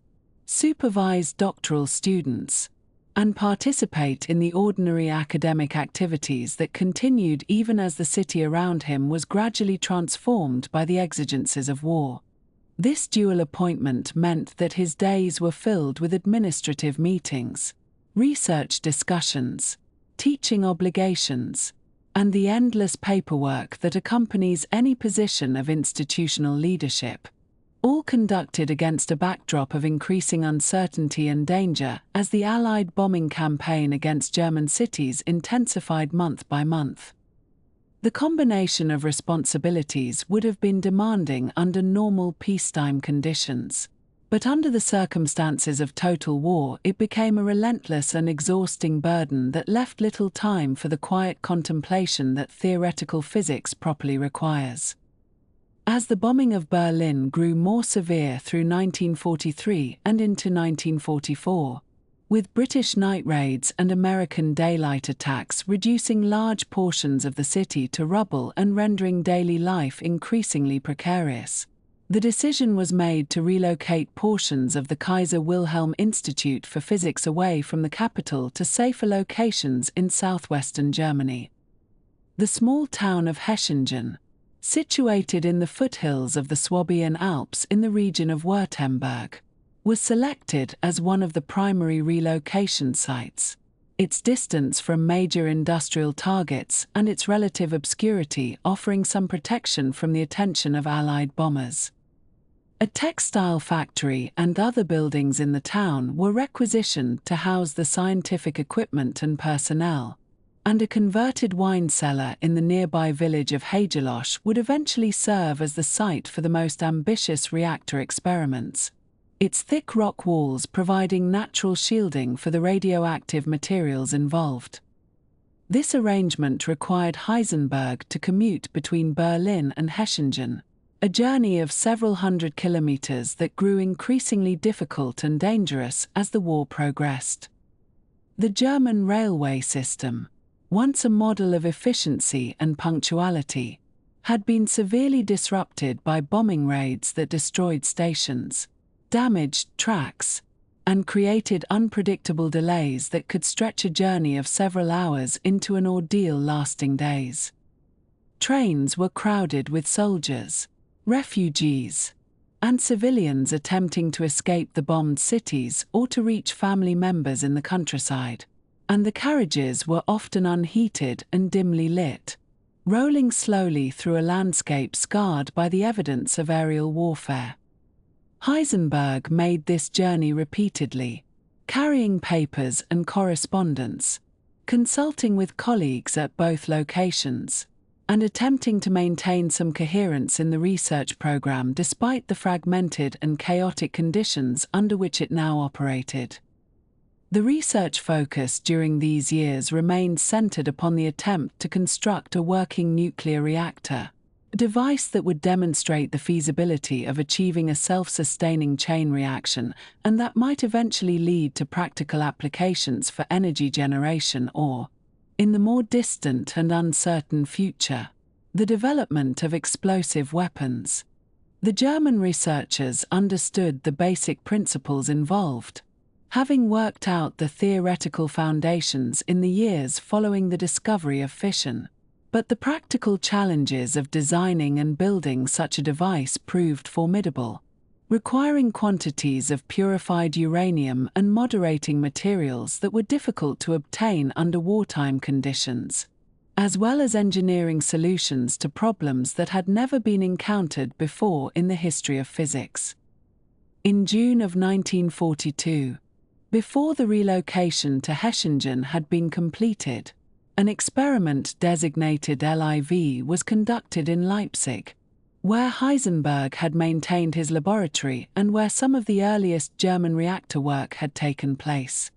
S1: supervise doctoral students, and participate in the ordinary academic activities that continued even as the city around him was gradually transformed by the exigencies of war. This dual appointment meant that his days were filled with administrative meetings, research discussions, teaching obligations, and the endless paperwork that accompanies any position of institutional leadership, all conducted against a backdrop of increasing uncertainty and danger as the Allied bombing campaign against German cities intensified month by month. The combination of responsibilities would have been demanding under normal peacetime conditions, but under the circumstances of total war it became a relentless and exhausting burden that left little time for the quiet contemplation that theoretical physics properly requires. As the bombing of Berlin grew more severe through 1943 and into 1944, with British night raids and American daylight attacks reducing large portions of the city to rubble and rendering daily life increasingly precarious, the decision was made to relocate portions of the Kaiser Wilhelm Institute for Physics away from the capital to safer locations in southwestern Germany. The small town of Hechingen, situated in the foothills of the Swabian Alps in the region of Württemberg, was selected as one of the primary relocation sites. Its distance from major industrial targets and its relative obscurity offering some protection from the attention of Allied bombers. A textile factory and other buildings in the town were requisitioned to house the scientific equipment and personnel, and a converted wine cellar in the nearby village of Haigerloch would eventually serve as the site for the most ambitious reactor experiments, its thick rock walls providing natural shielding for the radioactive materials involved. This arrangement required Heisenberg to commute between Berlin and Hechingen, a journey of several hundred kilometers that grew increasingly difficult and dangerous as the war progressed. The German railway system, once a model of efficiency and punctuality, had been severely disrupted by bombing raids that destroyed stations, damaged tracks, and created unpredictable delays that could stretch a journey of several hours into an ordeal lasting days. Trains were crowded with soldiers, refugees, and civilians attempting to escape the bombed cities or to reach family members in the countryside, and the carriages were often unheated and dimly lit, rolling slowly through a landscape scarred by the evidence of aerial warfare. Heisenberg made this journey repeatedly, carrying papers and correspondence, consulting with colleagues at both locations, and attempting to maintain some coherence in the research program despite the fragmented and chaotic conditions under which it now operated. The research focus during these years remained centered upon the attempt to construct a working nuclear reactor, a device that would demonstrate the feasibility of achieving a self-sustaining chain reaction and that might eventually lead to practical applications for energy generation or, in the more distant and uncertain future, the development of explosive weapons. The German researchers understood the basic principles involved, having worked out the theoretical foundations in the years following the discovery of fission. But the practical challenges of designing and building such a device proved formidable, requiring quantities of purified uranium and moderating materials that were difficult to obtain under wartime conditions, as well as engineering solutions to problems that had never been encountered before in the history of physics. In June of 1942, before the relocation to Göttingen had been completed, an experiment designated LIV was conducted in Leipzig, where Heisenberg had maintained his laboratory and where some of the earliest German reactor work had taken place.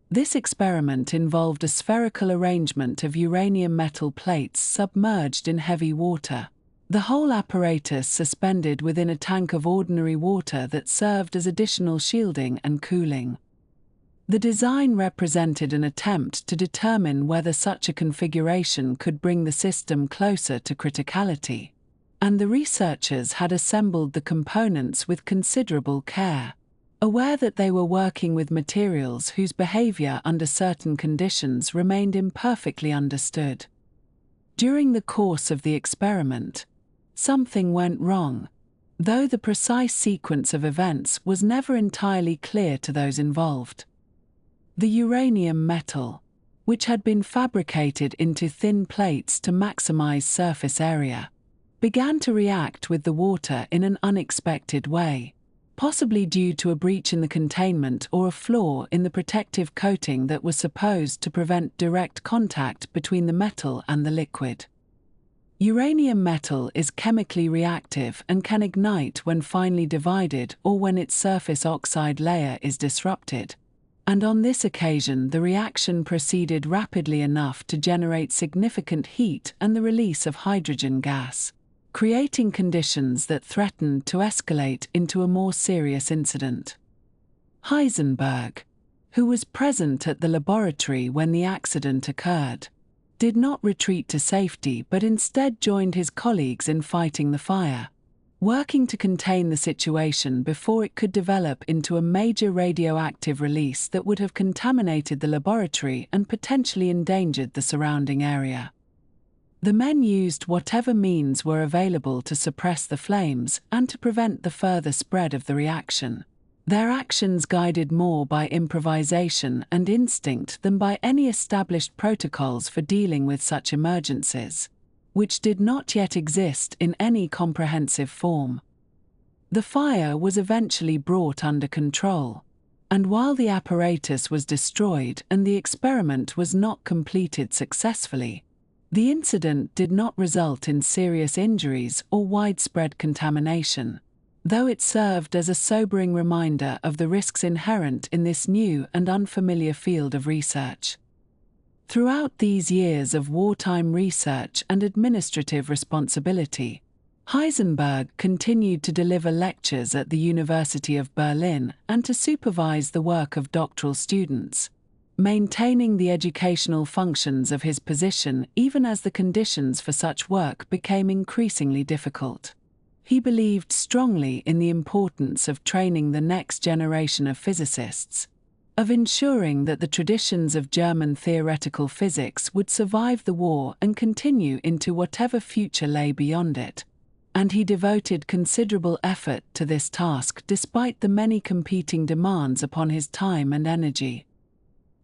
S1: This experiment involved a spherical arrangement of uranium metal plates submerged in heavy water, the whole apparatus suspended within a tank of ordinary water that served as additional shielding and cooling. The design represented an attempt to determine whether such a configuration could bring the system closer to criticality, and the researchers had assembled the components with considerable care, aware that they were working with materials whose behavior under certain conditions remained imperfectly understood. During the course of the experiment, something went wrong, though the precise sequence of events was never entirely clear to those involved. The uranium metal, which had been fabricated into thin plates to maximize surface area, began to react with the water in an unexpected way, possibly due to a breach in the containment or a flaw in the protective coating that was supposed to prevent direct contact between the metal and the liquid. Uranium metal is chemically reactive and can ignite when finely divided or when its surface oxide layer is disrupted, and on this occasion the reaction proceeded rapidly enough to generate significant heat and the release of hydrogen gas, creating conditions that threatened to escalate into a more serious incident. Heisenberg, who was present at the laboratory when the accident occurred, did not retreat to safety but instead joined his colleagues in fighting the fire, working to contain the situation before it could develop into a major radioactive release that would have contaminated the laboratory and potentially endangered the surrounding area. The men used whatever means were available to suppress the flames and to prevent the further spread of the reaction, their actions guided more by improvisation and instinct than by any established protocols for dealing with such emergencies, which did not yet exist in any comprehensive form. The fire was eventually brought under control, and while the apparatus was destroyed and the experiment was not completed successfully, the incident did not result in serious injuries or widespread contamination, though it served as a sobering reminder of the risks inherent in this new and unfamiliar field of research. Throughout these years of wartime research and administrative responsibility, Heisenberg continued to deliver lectures at the University of Berlin and to supervise the work of doctoral students, maintaining the educational functions of his position even as the conditions for such work became increasingly difficult. He believed strongly in the importance of training the next generation of physicists, of ensuring that the traditions of German theoretical physics would survive the war and continue into whatever future lay beyond it, and he devoted considerable effort to this task despite the many competing demands upon his time and energy.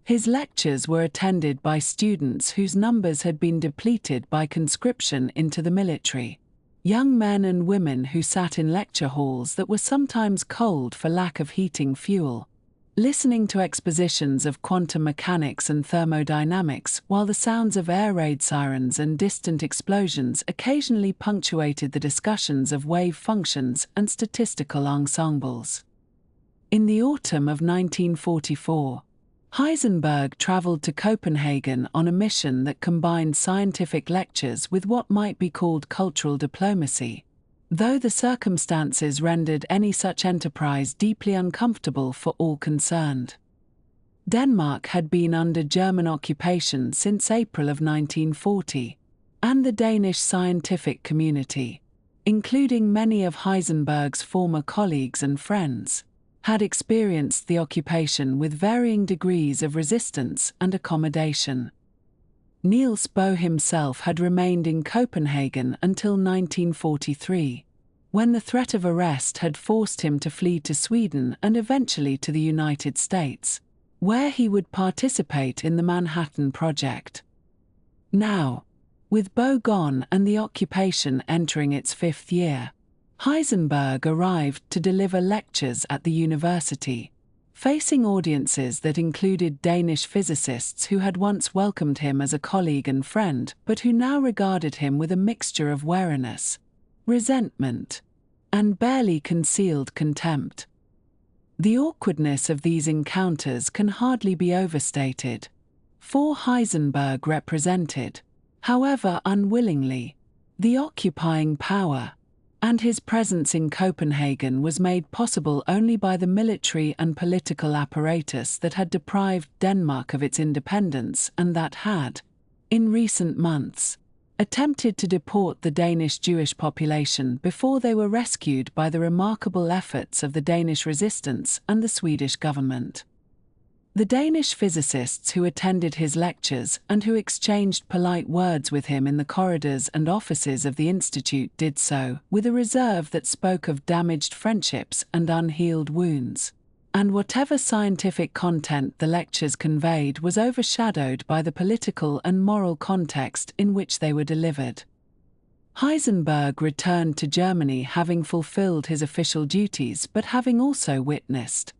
S1: His lectures were attended by students whose numbers had been depleted by conscription into the military, young men and women who sat in lecture halls that were sometimes cold for lack of heating fuel, listening to expositions of quantum mechanics and thermodynamics while the sounds of air raid sirens and distant explosions occasionally punctuated the discussions of wave functions and statistical ensembles. In the autumn of 1944, Heisenberg traveled to Copenhagen on a mission that combined scientific lectures with what might be called cultural diplomacy, though the circumstances rendered any such enterprise deeply uncomfortable for all concerned. Denmark had been under German occupation since April of 1940, and the Danish scientific community, including many of Heisenberg's former colleagues and friends, had experienced the occupation with varying degrees of resistance and accommodation. Niels Bohr himself had remained in Copenhagen until 1943, when the threat of arrest had forced him to flee to Sweden and eventually to the United States, where he would participate in the Manhattan Project. Now, with Bohr gone and the occupation entering its 5th year, Heisenberg arrived to deliver lectures at the university, facing audiences that included Danish physicists who had once welcomed him as a colleague and friend but who now regarded him with a mixture of wariness, resentment, and barely concealed contempt. The awkwardness of these encounters can hardly be overstated, for Heisenberg represented, however unwillingly, the occupying power, and his presence in Copenhagen was made possible only by the military and political apparatus that had deprived Denmark of its independence and that had, in recent months, attempted to deport the Danish Jewish population before they were rescued by the remarkable efforts of the Danish resistance and the Swedish government. The Danish physicists who attended his lectures and who exchanged polite words with him in the corridors and offices of the institute did so with a reserve that spoke of damaged friendships and unhealed wounds, and whatever scientific content the lectures conveyed was overshadowed by the political and moral context in which they were delivered. Heisenberg returned to Germany having fulfilled his official duties but having also witnessed,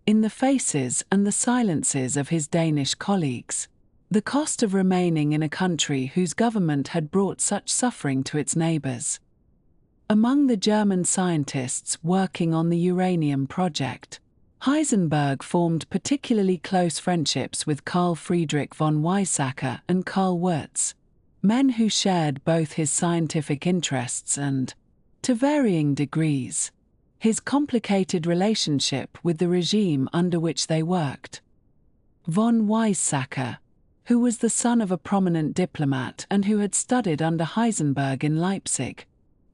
S1: in the faces and the silences of his Danish colleagues, the cost of remaining in a country whose government had brought such suffering to its neighbors. Among the German scientists working on the uranium project, Heisenberg formed particularly close friendships with Carl Friedrich von Weizsäcker and Karl Wirtz, men who shared both his scientific interests and, to varying degrees, his complicated relationship with the regime under which they worked. Von Weizsäcker, who was the son of a prominent diplomat and who had studied under Heisenberg in Leipzig,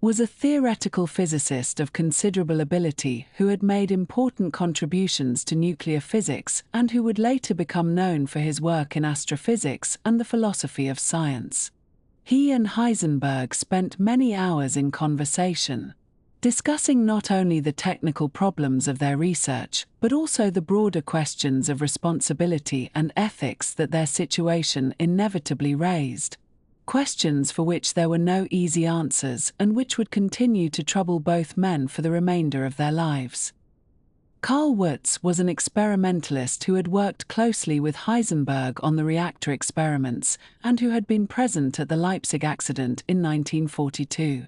S1: was a theoretical physicist of considerable ability who had made important contributions to nuclear physics and who would later become known for his work in astrophysics and the philosophy of science. He and Heisenberg spent many hours in conversation, discussing not only the technical problems of their research, but also the broader questions of responsibility and ethics that their situation inevitably raised, questions for which there were no easy answers and which would continue to trouble both men for the remainder of their lives. Karl Wirtz was an experimentalist who had worked closely with Heisenberg on the reactor experiments and who had been present at the Leipzig accident in 1942.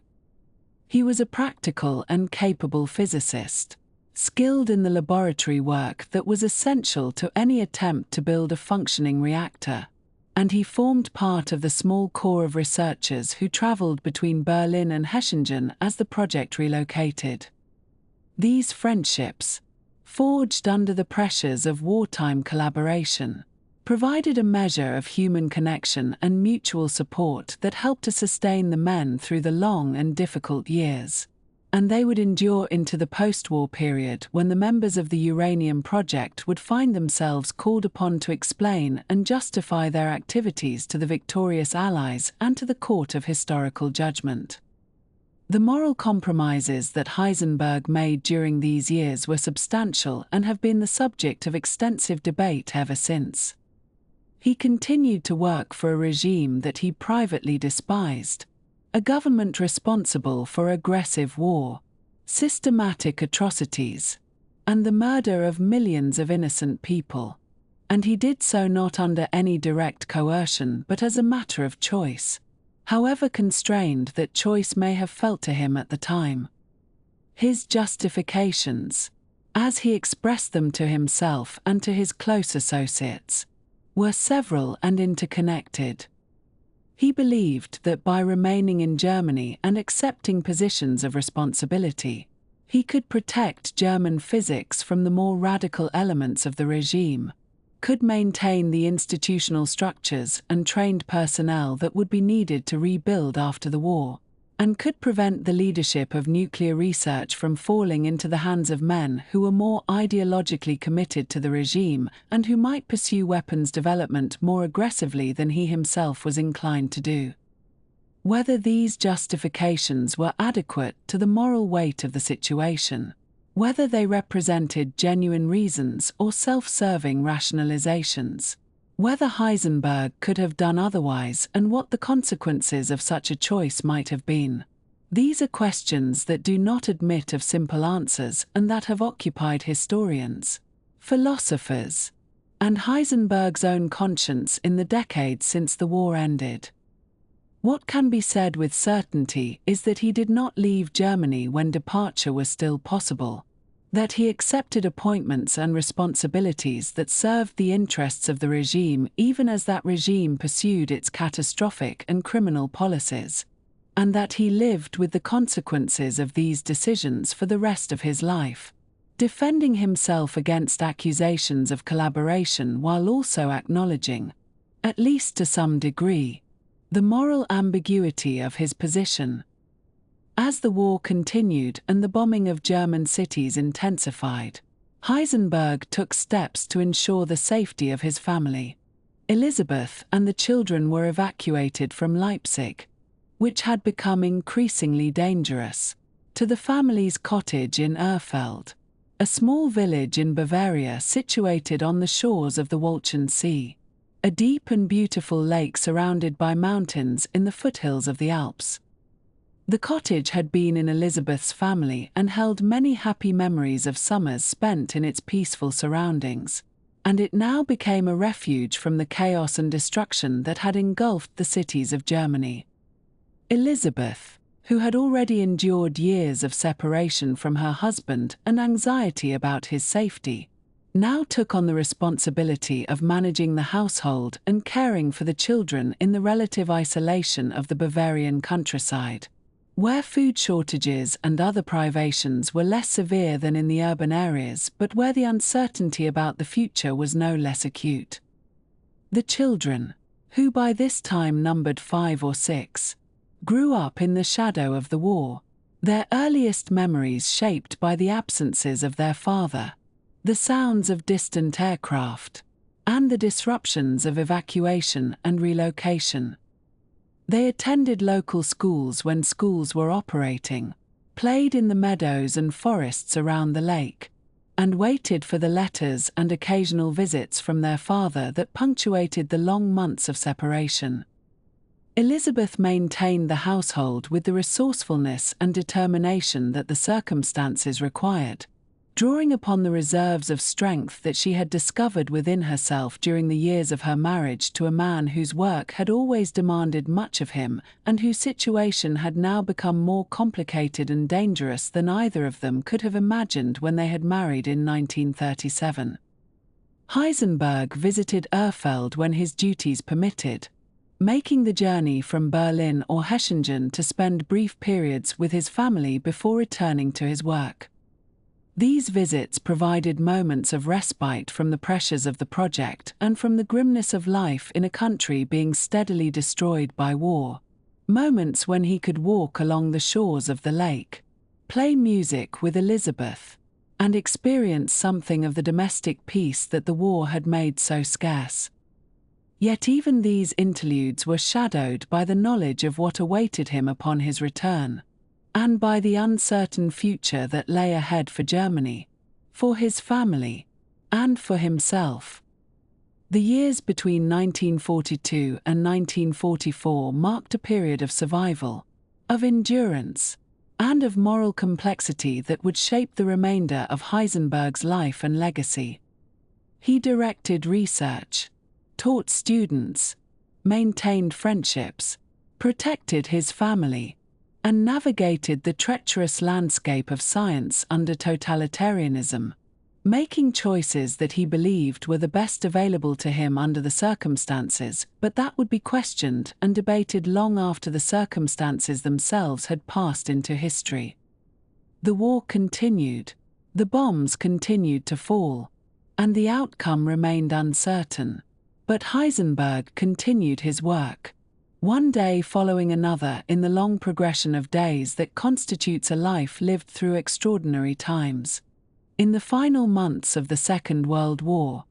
S1: He was a practical and capable physicist, skilled in the laboratory work that was essential to any attempt to build a functioning reactor, and he formed part of the small core of researchers who traveled between Berlin and Göttingen as the project relocated. These friendships, forged under the pressures of wartime collaboration, provided a measure of human connection and mutual support that helped to sustain the men through the long and difficult years, and they would endure into the post-war period when the members of the uranium project would find themselves called upon to explain and justify their activities to the victorious Allies and to the court of historical judgment. The moral compromises that Heisenberg made during these years were substantial and have been the subject of extensive debate ever since. He continued to work for a regime that he privately despised, a government responsible for aggressive war, systematic atrocities, and the murder of millions of innocent people. And he did so not under any direct coercion but as a matter of choice, however constrained that choice may have felt to him at the time. His justifications, as he expressed them to himself and to his close associates, were several and interconnected. He believed that by remaining in Germany and accepting positions of responsibility, he could protect German physics from the more radical elements of the regime, could maintain the institutional structures and trained personnel that would be needed to rebuild after the war, and could prevent the leadership of nuclear research from falling into the hands of men who were more ideologically committed to the regime and who might pursue weapons development more aggressively than he himself was inclined to do. Whether these justifications were adequate to the moral weight of the situation, whether they represented genuine reasons or self-serving rationalizations, whether Heisenberg could have done otherwise and what the consequences of such a choice might have been. These are questions that do not admit of simple answers and that have occupied historians, philosophers, and Heisenberg's own conscience in the decades since the war ended. What can be said with certainty is that he did not leave Germany when departure was still possible, that he accepted appointments and responsibilities that served the interests of the regime even as that regime pursued its catastrophic and criminal policies, and that he lived with the consequences of these decisions for the rest of his life, defending himself against accusations of collaboration while also acknowledging, at least to some degree, the moral ambiguity of his position. As the war continued and the bombing of German cities intensified, Heisenberg took steps to ensure the safety of his family. Elisabeth and the children were evacuated from Leipzig, which had become increasingly dangerous, to the family's cottage in Urfeld, a small village in Bavaria situated on the shores of the Walchensee Sea, a deep and beautiful lake surrounded by mountains in the foothills of the Alps. The cottage had been in Elisabeth's family and held many happy memories of summers spent in its peaceful surroundings, and it now became a refuge from the chaos and destruction that had engulfed the cities of Germany. Elisabeth, who had already endured years of separation from her husband and anxiety about his safety, now took on the responsibility of managing the household and caring for the children in the relative isolation of the Bavarian countryside, where food shortages and other privations were less severe than in the urban areas but where the uncertainty about the future was no less acute. The children, who by this time numbered 5 or 6, grew up in the shadow of the war, their earliest memories shaped by the absences of their father, the sounds of distant aircraft, and the disruptions of evacuation and relocation. They attended local schools when schools were operating, played in the meadows and forests around the lake, and waited for the letters and occasional visits from their father that punctuated the long months of separation. Elisabeth maintained the household with the resourcefulness and determination that the circumstances required, drawing upon the reserves of strength that she had discovered within herself during the years of her marriage to a man whose work had always demanded much of him and whose situation had now become more complicated and dangerous than either of them could have imagined when they had married in 1937. Heisenberg visited Urfeld when his duties permitted, making the journey from Berlin or Hechingen to spend brief periods with his family before returning to his work. These visits provided moments of respite from the pressures of the project and from the grimness of life in a country being steadily destroyed by war, moments when he could walk along the shores of the lake, play music with Elisabeth, and experience something of the domestic peace that the war had made so scarce. Yet even these interludes were shadowed by the knowledge of what awaited him upon his return, and by the uncertain future that lay ahead for Germany, for his family, and for himself. The years between 1942 and 1944 marked a period of survival, of endurance, and of moral complexity that would shape the remainder of Heisenberg's life and legacy. He directed research, taught students, maintained friendships, protected his family, and navigated the treacherous landscape of science under totalitarianism, making choices that he believed were the best available to him under the circumstances, but that would be questioned and debated long after the circumstances themselves had passed into history. The war continued, the bombs continued to fall, and the outcome remained uncertain. But Heisenberg continued his work, one day following another in the long progression of days that constitutes a life lived through extraordinary times. In the final months of the Second World War,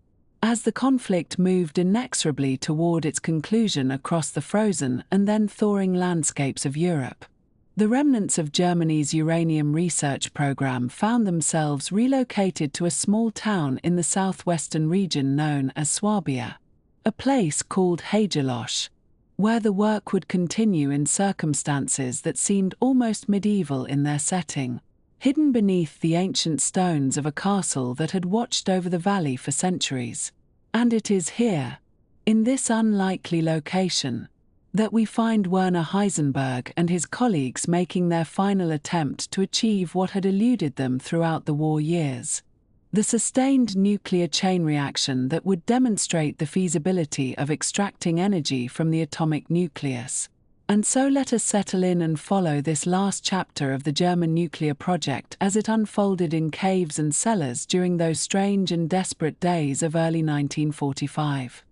S1: as the conflict moved inexorably toward its conclusion across the frozen and then thawing landscapes of Europe, the remnants of Germany's uranium research program found themselves relocated to a small town in the southwestern region known as Swabia, a place called Haigerloch, where the work would continue in circumstances that seemed almost medieval in their setting, hidden beneath the ancient stones of a castle that had watched over the valley for centuries. And it is here, in this unlikely location, that we find Werner Heisenberg and his colleagues making their final attempt to achieve what had eluded them throughout the war years: the sustained nuclear chain reaction that would demonstrate the feasibility of extracting energy from the atomic nucleus. And so let us settle in and follow this last chapter of the German nuclear project as it unfolded in caves and cellars during those strange and desperate days of early 1945.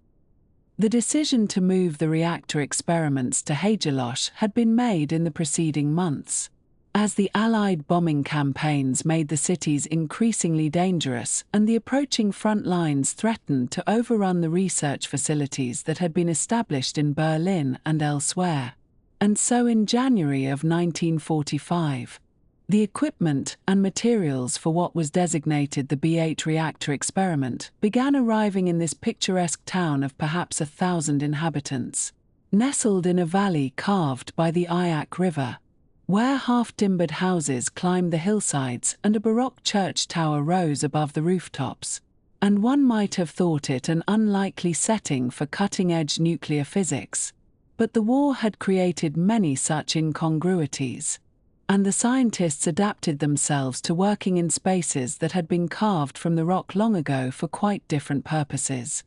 S1: The decision to move the reactor experiments to Haigerloch had been made in the preceding months, as the Allied bombing campaigns made the cities increasingly dangerous and the approaching front lines threatened to overrun the research facilities that had been established in Berlin and elsewhere. And so in January of 1945, the equipment and materials for what was designated the B8 reactor experiment began arriving in this picturesque town of perhaps 1,000 inhabitants, nestled in a valley carved by the Iac River, where half-timbered houses climbed the hillsides and a Baroque church tower rose above the rooftops. And one might have thought it an unlikely setting for cutting-edge nuclear physics. But the war had created many such incongruities, and the scientists adapted themselves to working in spaces that had been carved from the rock long ago for quite different purposes.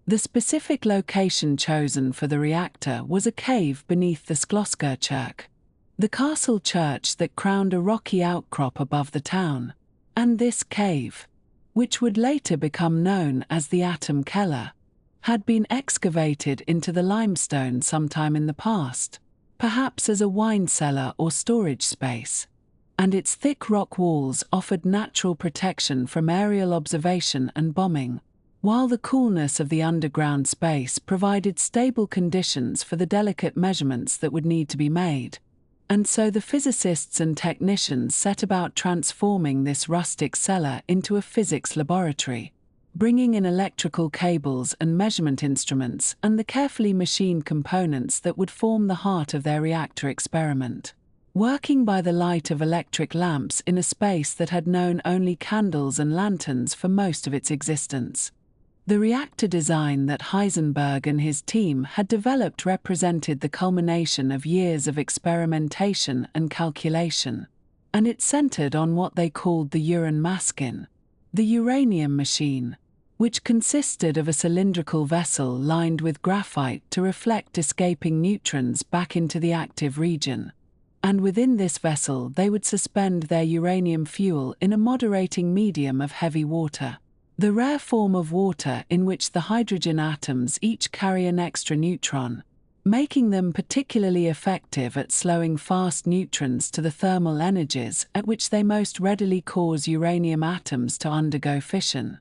S1: The specific location chosen for the reactor was a cave beneath the Schlosskirche, the castle church that crowned a rocky outcrop above the town. And this cave, which would later become known as the Atom Keller, had been excavated into the limestone sometime in the past, perhaps as a wine cellar or storage space, and its thick rock walls offered natural protection from aerial observation and bombing, while the coolness of the underground space provided stable conditions for the delicate measurements that would need to be made. And so the physicists and technicians set about transforming this rustic cellar into a physics laboratory, bringing in electrical cables and measurement instruments and the carefully machined components that would form the heart of their reactor experiment. Working by the light of electric lamps in a space that had known only candles and lanterns for most of its existence. The reactor design that Heisenberg and his team had developed represented the culmination of years of experimentation and calculation, and it centered on what they called the Uranmaskin, the uranium machine, which consisted of a cylindrical vessel lined with graphite to reflect escaping neutrons back into the active region. And within this vessel they would suspend their uranium fuel in a moderating medium of heavy water, the rare form of water in which the hydrogen atoms each carry an extra neutron, making them particularly effective at slowing fast neutrons to the thermal energies at which they most readily cause uranium atoms to undergo fission.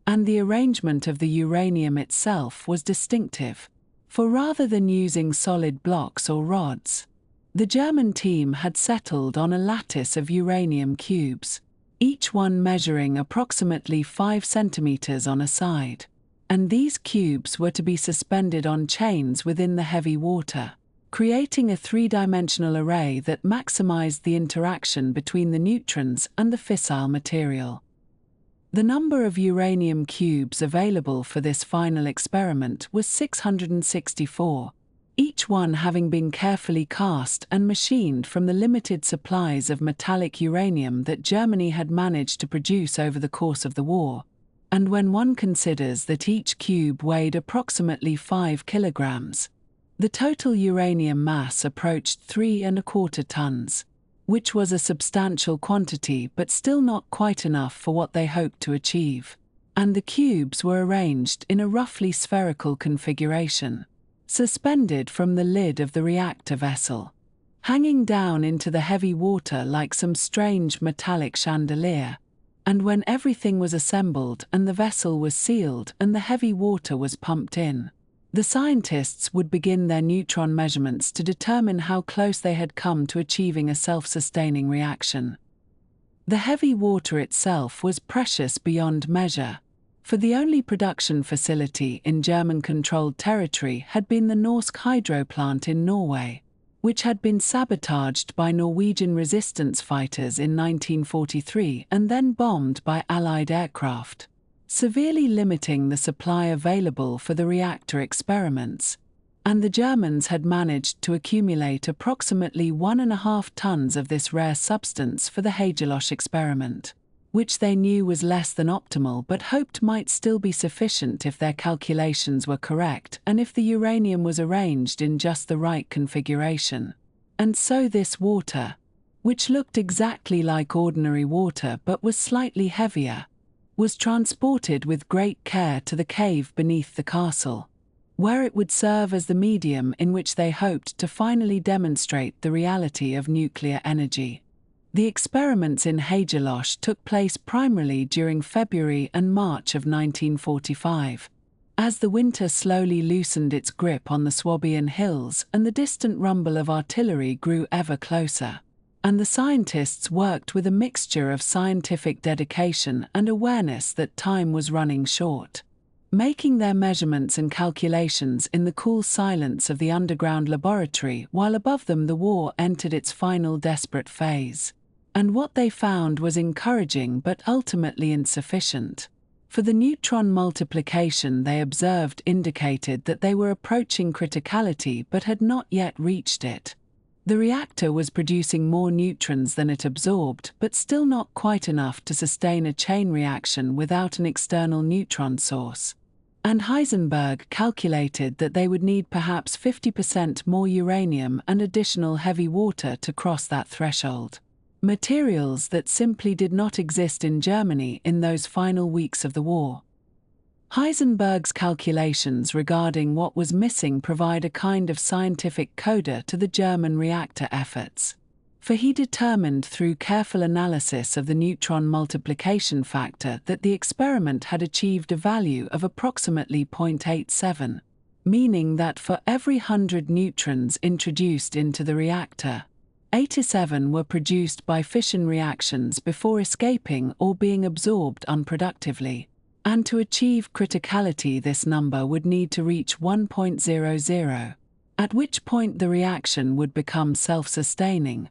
S1: And the arrangement of the uranium itself was distinctive, for rather than using solid blocks or rods, the German team had settled on a lattice of uranium cubes, each one measuring approximately 5 centimeters on a side. And these cubes were to be suspended on chains within the heavy water, creating a three-dimensional array that maximized the interaction between the neutrons and the fissile material. The number of uranium cubes available for this final experiment was 664, each one having been carefully cast and machined from the limited supplies of metallic uranium that Germany had managed to produce over the course of the war. And when one considers that each cube weighed approximately 5 kilograms, the total uranium mass approached 3¼ tons, which was a substantial quantity but still not quite enough for what they hoped to achieve. And the cubes were arranged in a roughly spherical configuration, suspended from the lid of the reactor vessel, hanging down into the heavy water like some strange metallic chandelier. And when everything was assembled and the vessel was sealed and the heavy water was pumped in, the scientists would begin their neutron measurements to determine how close they had come to achieving a self-sustaining reaction. The heavy water itself was precious beyond measure, for the only production facility in German-controlled territory had been the Norsk hydro plant in Norway, which had been sabotaged by Norwegian resistance fighters in 1943 and then bombed by Allied aircraft, severely limiting the supply available for the reactor experiments, and the Germans had managed to accumulate approximately 1½ tons of this rare substance for the Haigerloch experiment, which they knew was less than optimal but hoped might still be sufficient if their calculations were correct and if the uranium was arranged in just the right configuration. And so this water, which looked exactly like ordinary water but was slightly heavier, was transported with great care to the cave beneath the castle, where it would serve as the medium in which they hoped to finally demonstrate the reality of nuclear energy. The experiments in Haigerloch took place primarily during February and March of 1945, as the winter slowly loosened its grip on the Swabian hills and the distant rumble of artillery grew ever closer. And the scientists worked with a mixture of scientific dedication and awareness that time was running short, making their measurements and calculations in the cool silence of the underground laboratory while above them the war entered its final desperate phase. And what they found was encouraging but ultimately insufficient, for the neutron multiplication they observed indicated that they were approaching criticality but had not yet reached it. The reactor was producing more neutrons than it absorbed, but still not quite enough to sustain a chain reaction without an external neutron source. And Heisenberg calculated that they would need perhaps 50% more uranium and additional heavy water to cross that threshold. Materials that simply did not exist in Germany in those final weeks of the war. Heisenberg's calculations regarding what was missing provide a kind of scientific coda to the German reactor efforts, for he determined through careful analysis of the neutron multiplication factor that the experiment had achieved a value of approximately 0.87, meaning that for every 100 neutrons introduced into the reactor, 87 were produced by fission reactions before escaping or being absorbed unproductively. And to achieve criticality this number would need to reach 1.00, at which point the reaction would become self-sustaining,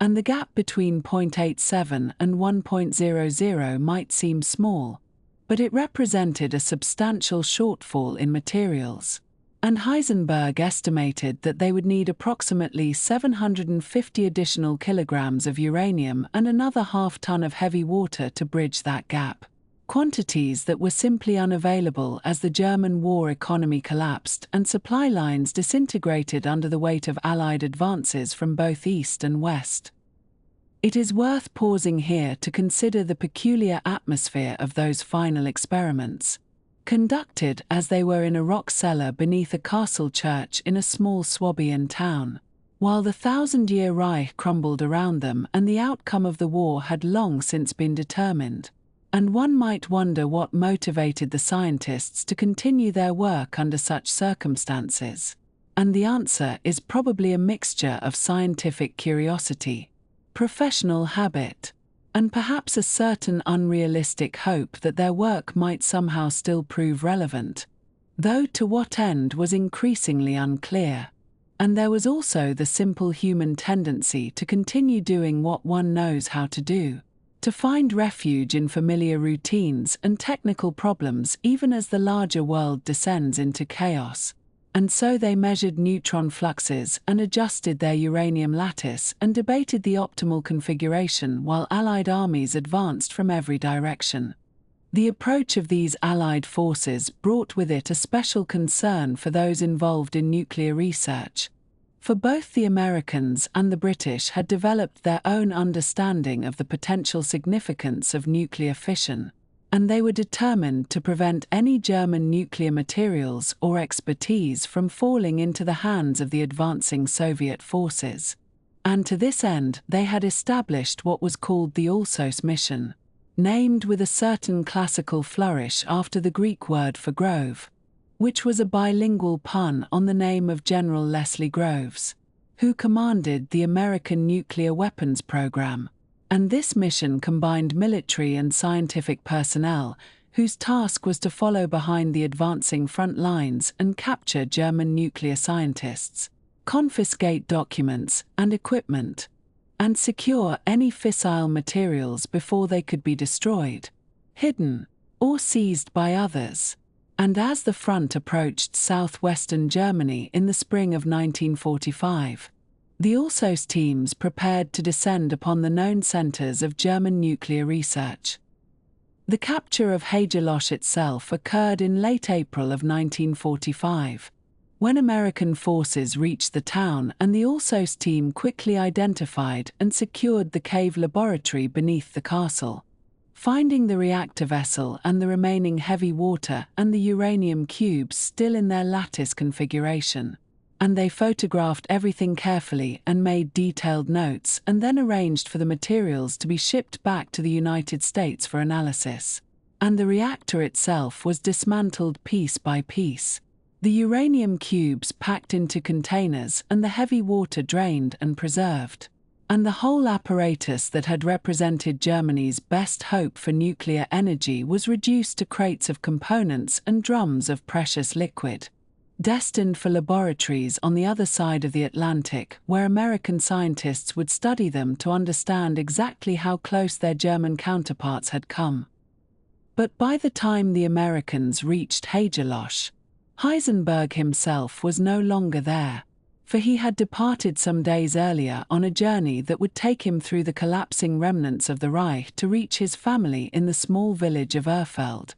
S1: and the gap between 0.87 and 1.00 might seem small, but it represented a substantial shortfall in materials. And Heisenberg estimated that they would need approximately 750 additional kilograms of uranium and another ½ ton of heavy water to bridge that gap. Quantities that were simply unavailable as the German war economy collapsed and supply lines disintegrated under the weight of Allied advances from both East and West. It is worth pausing here to consider the peculiar atmosphere of those final experiments, conducted as they were in a rock cellar beneath a castle church in a small Swabian town, while the thousand-year Reich crumbled around them and the outcome of the war had long since been determined. And one might wonder what motivated the scientists to continue their work under such circumstances. And the answer is probably a mixture of scientific curiosity, professional habit, and perhaps a certain unrealistic hope that their work might somehow still prove relevant, though to what end was increasingly unclear. And there was also the simple human tendency to continue doing what one knows how to do, to find refuge in familiar routines and technical problems even as the larger world descends into chaos. And so they measured neutron fluxes and adjusted their uranium lattice and debated the optimal configuration while Allied armies advanced from every direction. The approach of these Allied forces brought with it a special concern for those involved in nuclear research. For both the Americans and the British had developed their own understanding of the potential significance of nuclear fission, and they were determined to prevent any German nuclear materials or expertise from falling into the hands of the advancing Soviet forces. And to this end, they had established what was called the Alsos mission, named with a certain classical flourish after the Greek word for grove, which was a bilingual pun on the name of General Leslie Groves, who commanded the American nuclear weapons program. And this mission combined military and scientific personnel, whose task was to follow behind the advancing front lines and capture German nuclear scientists, confiscate documents and equipment, and secure any fissile materials before they could be destroyed, hidden, or seized by others. And as the front approached southwestern Germany in the spring of 1945, the Alsos teams prepared to descend upon the known centers of German nuclear research. The capture of Haigerloch itself occurred in late April of 1945, when American forces reached the town and the Alsos team quickly identified and secured the cave laboratory beneath the castle, finding the reactor vessel and the remaining heavy water and the uranium cubes still in their lattice configuration. And they photographed everything carefully and made detailed notes and then arranged for the materials to be shipped back to the United States for analysis. And the reactor itself was dismantled piece by piece, the uranium cubes packed into containers and the heavy water drained and preserved. And the whole apparatus that had represented Germany's best hope for nuclear energy was reduced to crates of components and drums of precious liquid, destined for laboratories on the other side of the Atlantic, where American scientists would study them to understand exactly how close their German counterparts had come. But by the time the Americans reached Haigerloch, Heisenberg himself was no longer there, for he had departed some days earlier on a journey that would take him through the collapsing remnants of the Reich to reach his family in the small village of Urfeld,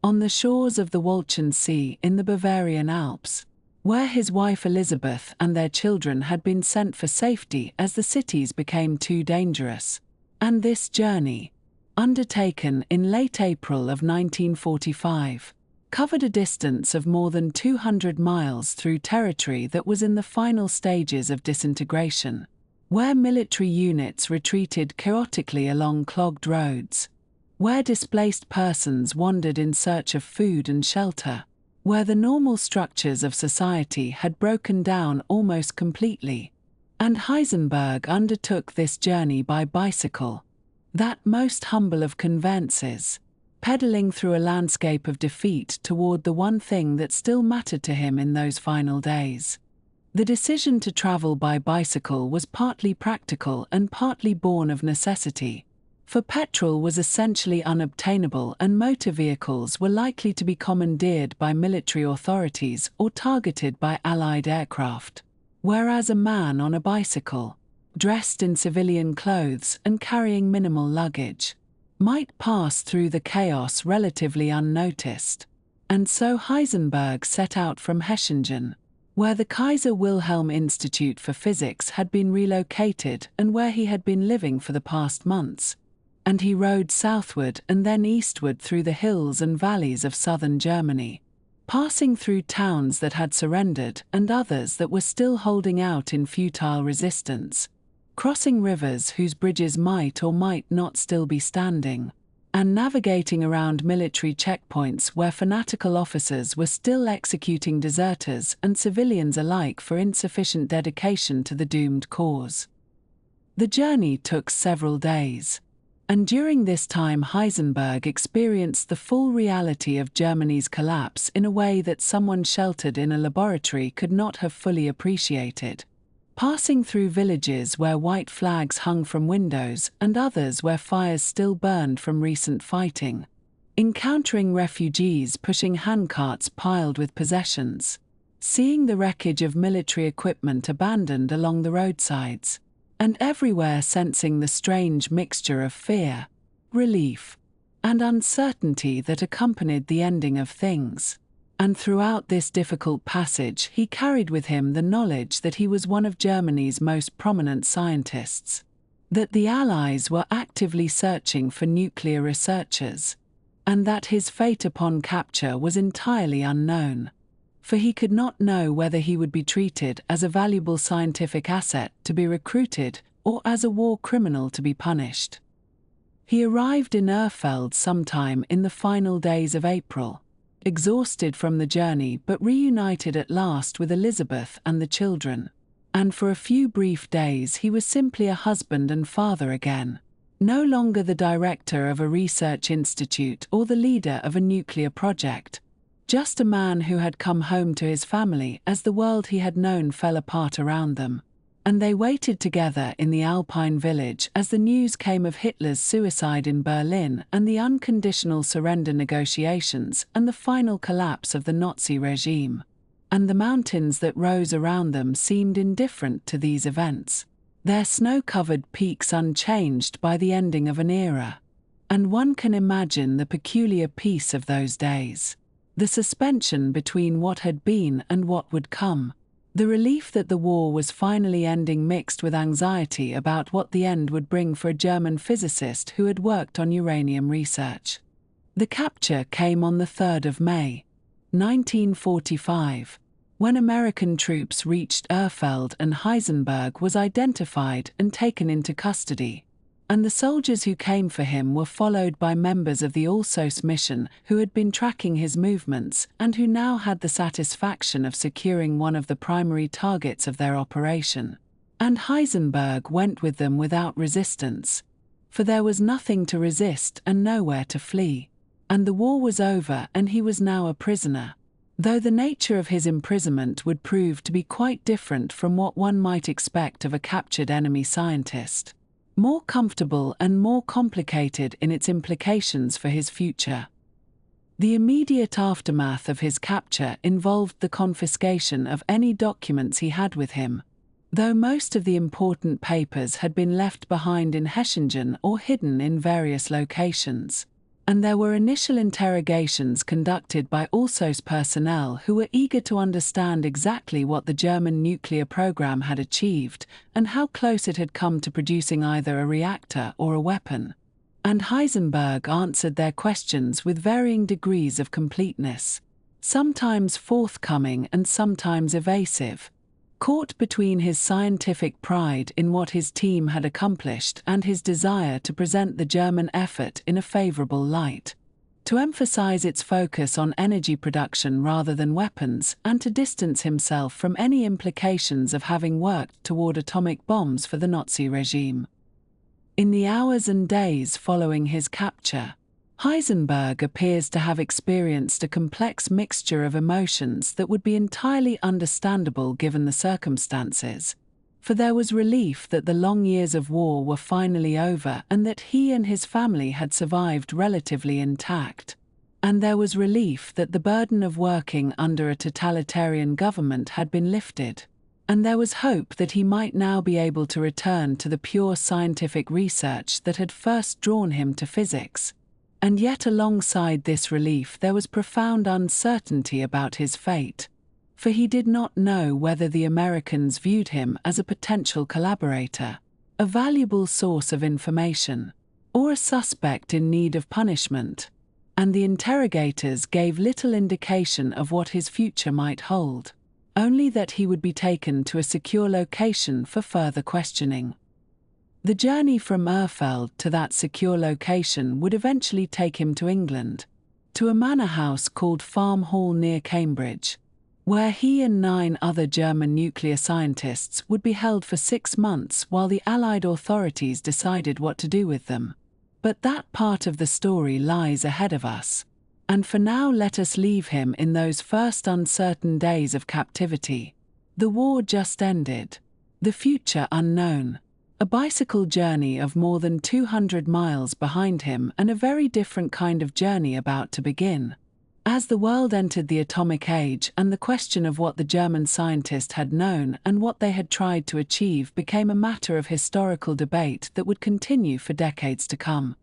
S1: on the shores of the Walchen Sea in the Bavarian Alps, where his wife Elisabeth and their children had been sent for safety as the cities became too dangerous. And this journey, undertaken in late April of 1945, covered a distance of more than 200 miles through territory that was in the final stages of disintegration, where military units retreated chaotically along clogged roads, where displaced persons wandered in search of food and shelter, where the normal structures of society had broken down almost completely. And Heisenberg undertook this journey by bicycle, that most humble of conveyances, pedaling through a landscape of defeat toward the one thing that still mattered to him in those final days. The decision to travel by bicycle was partly practical and partly born of necessity, for petrol was essentially unobtainable and motor vehicles were likely to be commandeered by military authorities or targeted by Allied aircraft, whereas a man on a bicycle, dressed in civilian clothes and carrying minimal luggage, might pass through the chaos relatively unnoticed. And so Heisenberg set out from Hechingen, where the Kaiser Wilhelm Institute for Physics had been relocated and where he had been living for the past months, and he rode southward and then eastward through the hills and valleys of southern Germany, passing through towns that had surrendered and others that were still holding out in futile resistance, crossing rivers whose bridges might or might not still be standing, and navigating around military checkpoints where fanatical officers were still executing deserters and civilians alike for insufficient dedication to the doomed cause. The journey took several days. And during this time Heisenberg experienced the full reality of Germany's collapse in a way that someone sheltered in a laboratory could not have fully appreciated. Passing through villages where white flags hung from windows and others where fires still burned from recent fighting. Encountering refugees pushing handcarts piled with possessions. Seeing the wreckage of military equipment abandoned along the roadsides. And everywhere sensing the strange mixture of fear, relief, and uncertainty that accompanied the ending of things. And throughout this difficult passage he carried with him the knowledge that he was one of Germany's most prominent scientists, that the Allies were actively searching for nuclear researchers, and that his fate upon capture was entirely unknown. For he could not know whether he would be treated as a valuable scientific asset to be recruited or as a war criminal to be punished. He arrived in Urfeld sometime in the final days of April, exhausted from the journey but reunited at last with Elisabeth and the children. And for a few brief days he was simply a husband and father again, no longer the director of a research institute or the leader of a nuclear project. Just a man who had come home to his family as the world he had known fell apart around them. And they waited together in the Alpine village as the news came of Hitler's suicide in Berlin and the unconditional surrender negotiations and the final collapse of the Nazi regime. And the mountains that rose around them seemed indifferent to these events, their snow-covered peaks unchanged by the ending of an era. And one can imagine the peculiar peace of those days. The suspension between what had been and what would come. The relief that the war was finally ending mixed with anxiety about what the end would bring for a German physicist who had worked on uranium research. The capture came on the 3rd of May, 1945, when American troops reached Urfeld and Heisenberg was identified and taken into custody. And the soldiers who came for him were followed by members of the Alsos mission who had been tracking his movements and who now had the satisfaction of securing one of the primary targets of their operation. And Heisenberg went with them without resistance, for there was nothing to resist and nowhere to flee. And the war was over and he was now a prisoner, though the nature of his imprisonment would prove to be quite different from what one might expect of a captured enemy scientist. More comfortable and more complicated in its implications for his future. The immediate aftermath of his capture involved the confiscation of any documents he had with him, though most of the important papers had been left behind in Hechingen or hidden in various locations. And there were initial interrogations conducted by Alsos personnel who were eager to understand exactly what the German nuclear program had achieved and how close it had come to producing either a reactor or a weapon. And Heisenberg answered their questions with varying degrees of completeness, sometimes forthcoming and sometimes evasive, caught between his scientific pride in what his team had accomplished and his desire to present the German effort in a favorable light, to emphasize its focus on energy production rather than weapons and to distance himself from any implications of having worked toward atomic bombs for the Nazi regime. In the hours and days following his capture, Heisenberg appears to have experienced a complex mixture of emotions that would be entirely understandable given the circumstances. For there was relief that the long years of war were finally over and that he and his family had survived relatively intact. And there was relief that the burden of working under a totalitarian government had been lifted. And there was hope that he might now be able to return to the pure scientific research that had first drawn him to physics. And yet alongside this relief there was profound uncertainty about his fate, for he did not know whether the Americans viewed him as a potential collaborator, a valuable source of information, or a suspect in need of punishment, and the interrogators gave little indication of what his future might hold, only that he would be taken to a secure location for further questioning. The journey from Urfeld to that secure location would eventually take him to England, to a manor house called Farm Hall near Cambridge, where he and 9 other German nuclear scientists would be held for 6 months while the Allied authorities decided what to do with them. But that part of the story lies ahead of us. And for now, let us leave him in those first uncertain days of captivity. The war just ended. The future unknown. A bicycle journey of more than 200 miles behind him, and a very different kind of journey about to begin. As the world entered the atomic age, and the question of what the German scientist had known and what they had tried to achieve became a matter of historical debate that would continue for decades to come.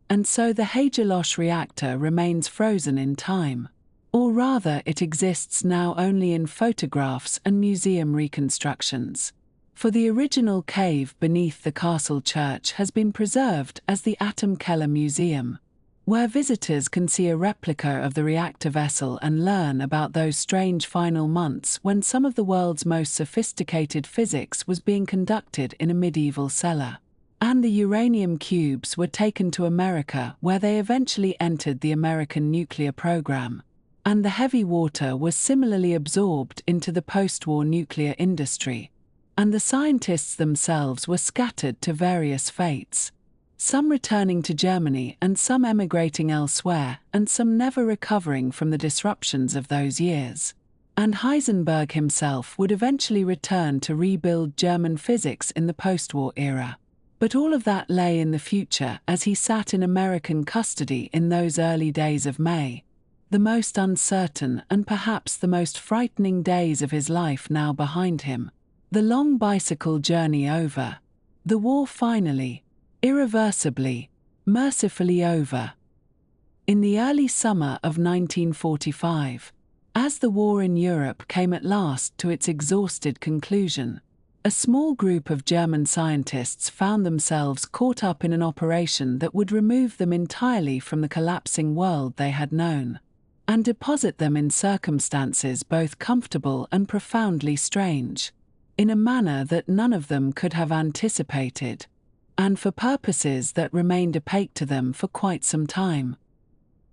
S1: And so the Haigerloch reactor remains frozen in time. Or rather, it exists now only in photographs and museum reconstructions. For the original cave beneath the castle church has been preserved as the Atomkeller Museum, where visitors can see a replica of the reactor vessel and learn about those strange final months when some of the world's most sophisticated physics was being conducted in a medieval cellar. And the uranium cubes were taken to America, where they eventually entered the American nuclear program. And the heavy water was similarly absorbed into the post-war nuclear industry. And the scientists themselves were scattered to various fates. Some returning to Germany and some emigrating elsewhere, and some never recovering from the disruptions of those years. And Heisenberg himself would eventually return to rebuild German physics in the post-war era. But all of that lay in the future as he sat in American custody in those early days of May. The most uncertain and perhaps the most frightening days of his life now behind him. The long bicycle journey over. The war finally, irreversibly, mercifully over. In the early summer of 1945, as the war in Europe came at last to its exhausted conclusion, a small group of German scientists found themselves caught up in an operation that would remove them entirely from the collapsing world they had known, and deposit them in circumstances both comfortable and profoundly strange, in a manner that none of them could have anticipated, and for purposes that remained opaque to them for quite some time.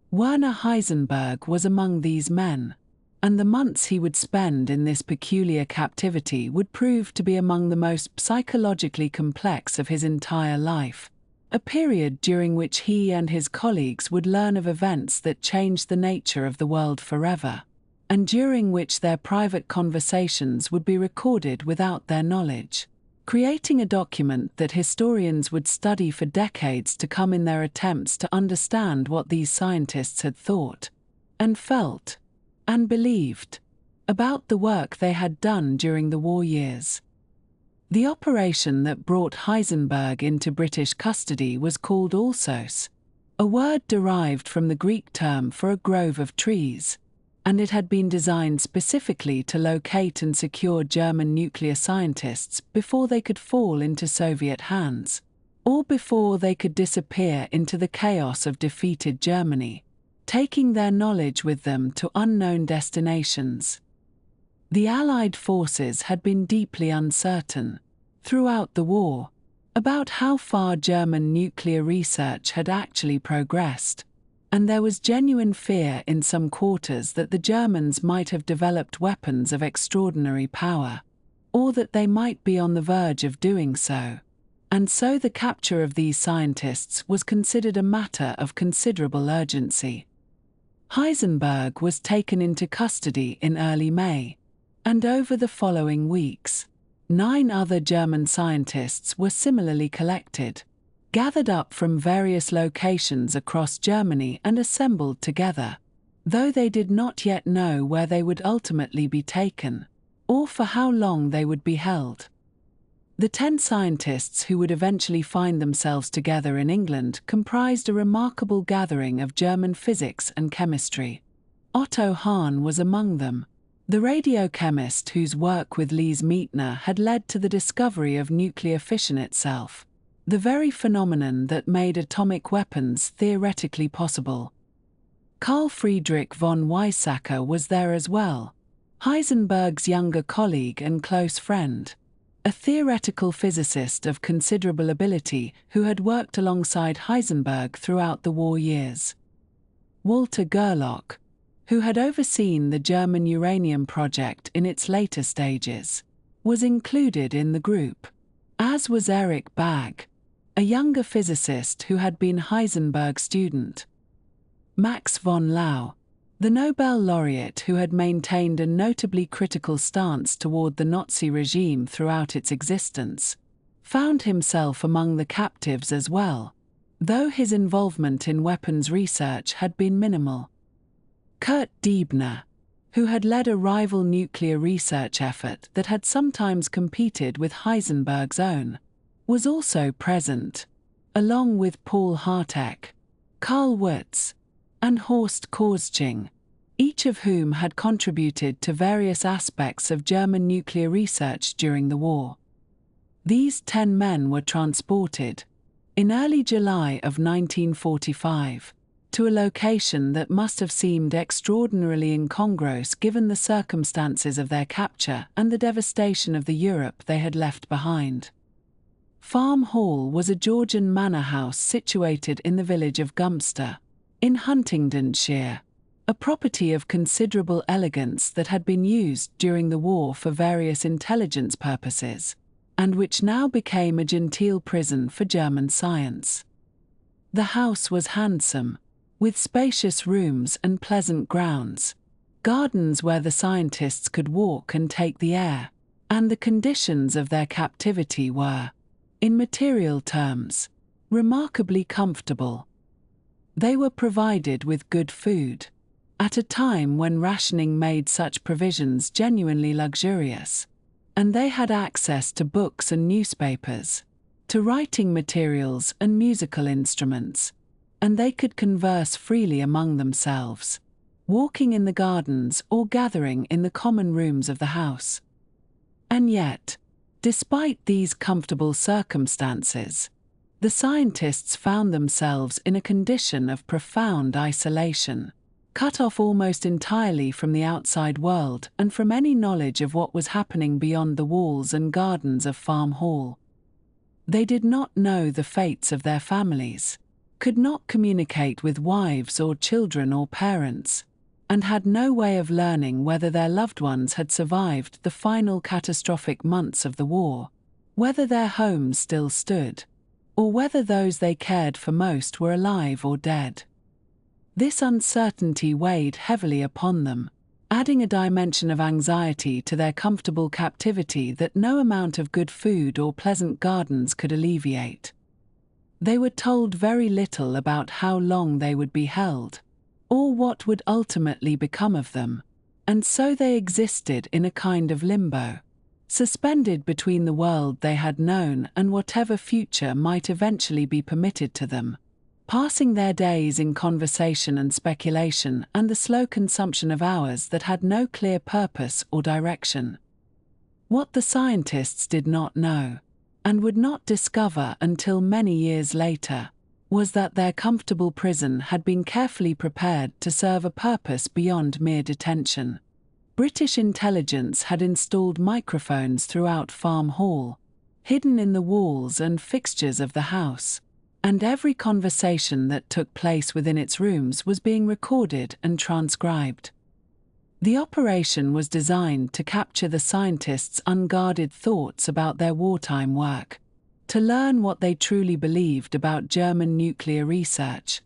S1: Werner Heisenberg was among these men. And the months he would spend in this peculiar captivity would prove to be among the most psychologically complex of his entire life, a period during which he and his colleagues would learn of events that changed the nature of the world forever, and during which their private conversations would be recorded without their knowledge, creating a document that historians would study for decades to come in their attempts to understand what these scientists had thought, and felt, and believed about the work they had done during the war years. The operation that brought Heisenberg into British custody was called Alsos, a word derived from the Greek term for a grove of trees, and it had been designed specifically to locate and secure German nuclear scientists before they could fall into Soviet hands, or before they could disappear into the chaos of defeated Germany, taking their knowledge with them to unknown destinations. The Allied forces had been deeply uncertain, throughout the war, about how far German nuclear research had actually progressed, and there was genuine fear in some quarters that the Germans might have developed weapons of extraordinary power, or that they might be on the verge of doing so. And so the capture of these scientists was considered a matter of considerable urgency. Heisenberg was taken into custody in early May, and over the following weeks, 9 other German scientists were similarly collected, gathered up from various locations across Germany and assembled together, though they did not yet know where they would ultimately be taken, or for how long they would be held. The 10 scientists who would eventually find themselves together in England comprised a remarkable gathering of German physics and chemistry. Otto Hahn was among them, the radiochemist whose work with Lise Meitner had led to the discovery of nuclear fission itself, the very phenomenon that made atomic weapons theoretically possible. Carl Friedrich von Weizsäcker was there as well, Heisenberg's younger colleague and close friend, a theoretical physicist of considerable ability who had worked alongside Heisenberg throughout the war years. Walter Gerlach, who had overseen the German uranium project in its later stages, was included in the group, as was Erich Bagge, a younger physicist who had been Heisenberg's student. Max von Laue, the Nobel laureate who had maintained a notably critical stance toward the Nazi regime throughout its existence, found himself among the captives as well, though his involvement in weapons research had been minimal. Kurt Diebner, who had led a rival nuclear research effort that had sometimes competed with Heisenberg's own, was also present, along with Paul Hartek, Karl Wurtz, and Horst Korsting, each of whom had contributed to various aspects of German nuclear research during the war. These 10 men were transported, in early July of 1945, to a location that must have seemed extraordinarily incongruous given the circumstances of their capture and the devastation of the Europe they had left behind. Farm Hall was a Georgian manor house situated in the village of Gumster, in Huntingdonshire, a property of considerable elegance that had been used during the war for various intelligence purposes, and which now became a genteel prison for German science. The house was handsome, with spacious rooms and pleasant grounds, gardens where the scientists could walk and take the air, and the conditions of their captivity were, in material terms, remarkably comfortable. They were provided with good food, at a time when rationing made such provisions genuinely luxurious, and they had access to books and newspapers, to writing materials and musical instruments, and they could converse freely among themselves, walking in the gardens or gathering in the common rooms of the house. And yet, despite these comfortable circumstances, the scientists found themselves in a condition of profound isolation, cut off almost entirely from the outside world and from any knowledge of what was happening beyond the walls and gardens of Farm Hall. They did not know the fates of their families, could not communicate with wives or children or parents, and had no way of learning whether their loved ones had survived the final catastrophic months of the war, whether their homes still stood, or whether those they cared for most were alive or dead. This uncertainty weighed heavily upon them, adding a dimension of anxiety to their comfortable captivity that no amount of good food or pleasant gardens could alleviate. They were told very little about how long they would be held, or what would ultimately become of them, and so they existed in a kind of limbo, suspended between the world they had known and whatever future might eventually be permitted to them, passing their days in conversation and speculation and the slow consumption of hours that had no clear purpose or direction. What the scientists did not know, and would not discover until many years later, was that their comfortable prison had been carefully prepared to serve a purpose beyond mere detention. British intelligence had installed microphones throughout Farm Hall, hidden in the walls and fixtures of the house, and every conversation that took place within its rooms was being recorded and transcribed. The operation was designed to capture the scientists' unguarded thoughts about their wartime work, to learn what they truly believed about German nuclear research,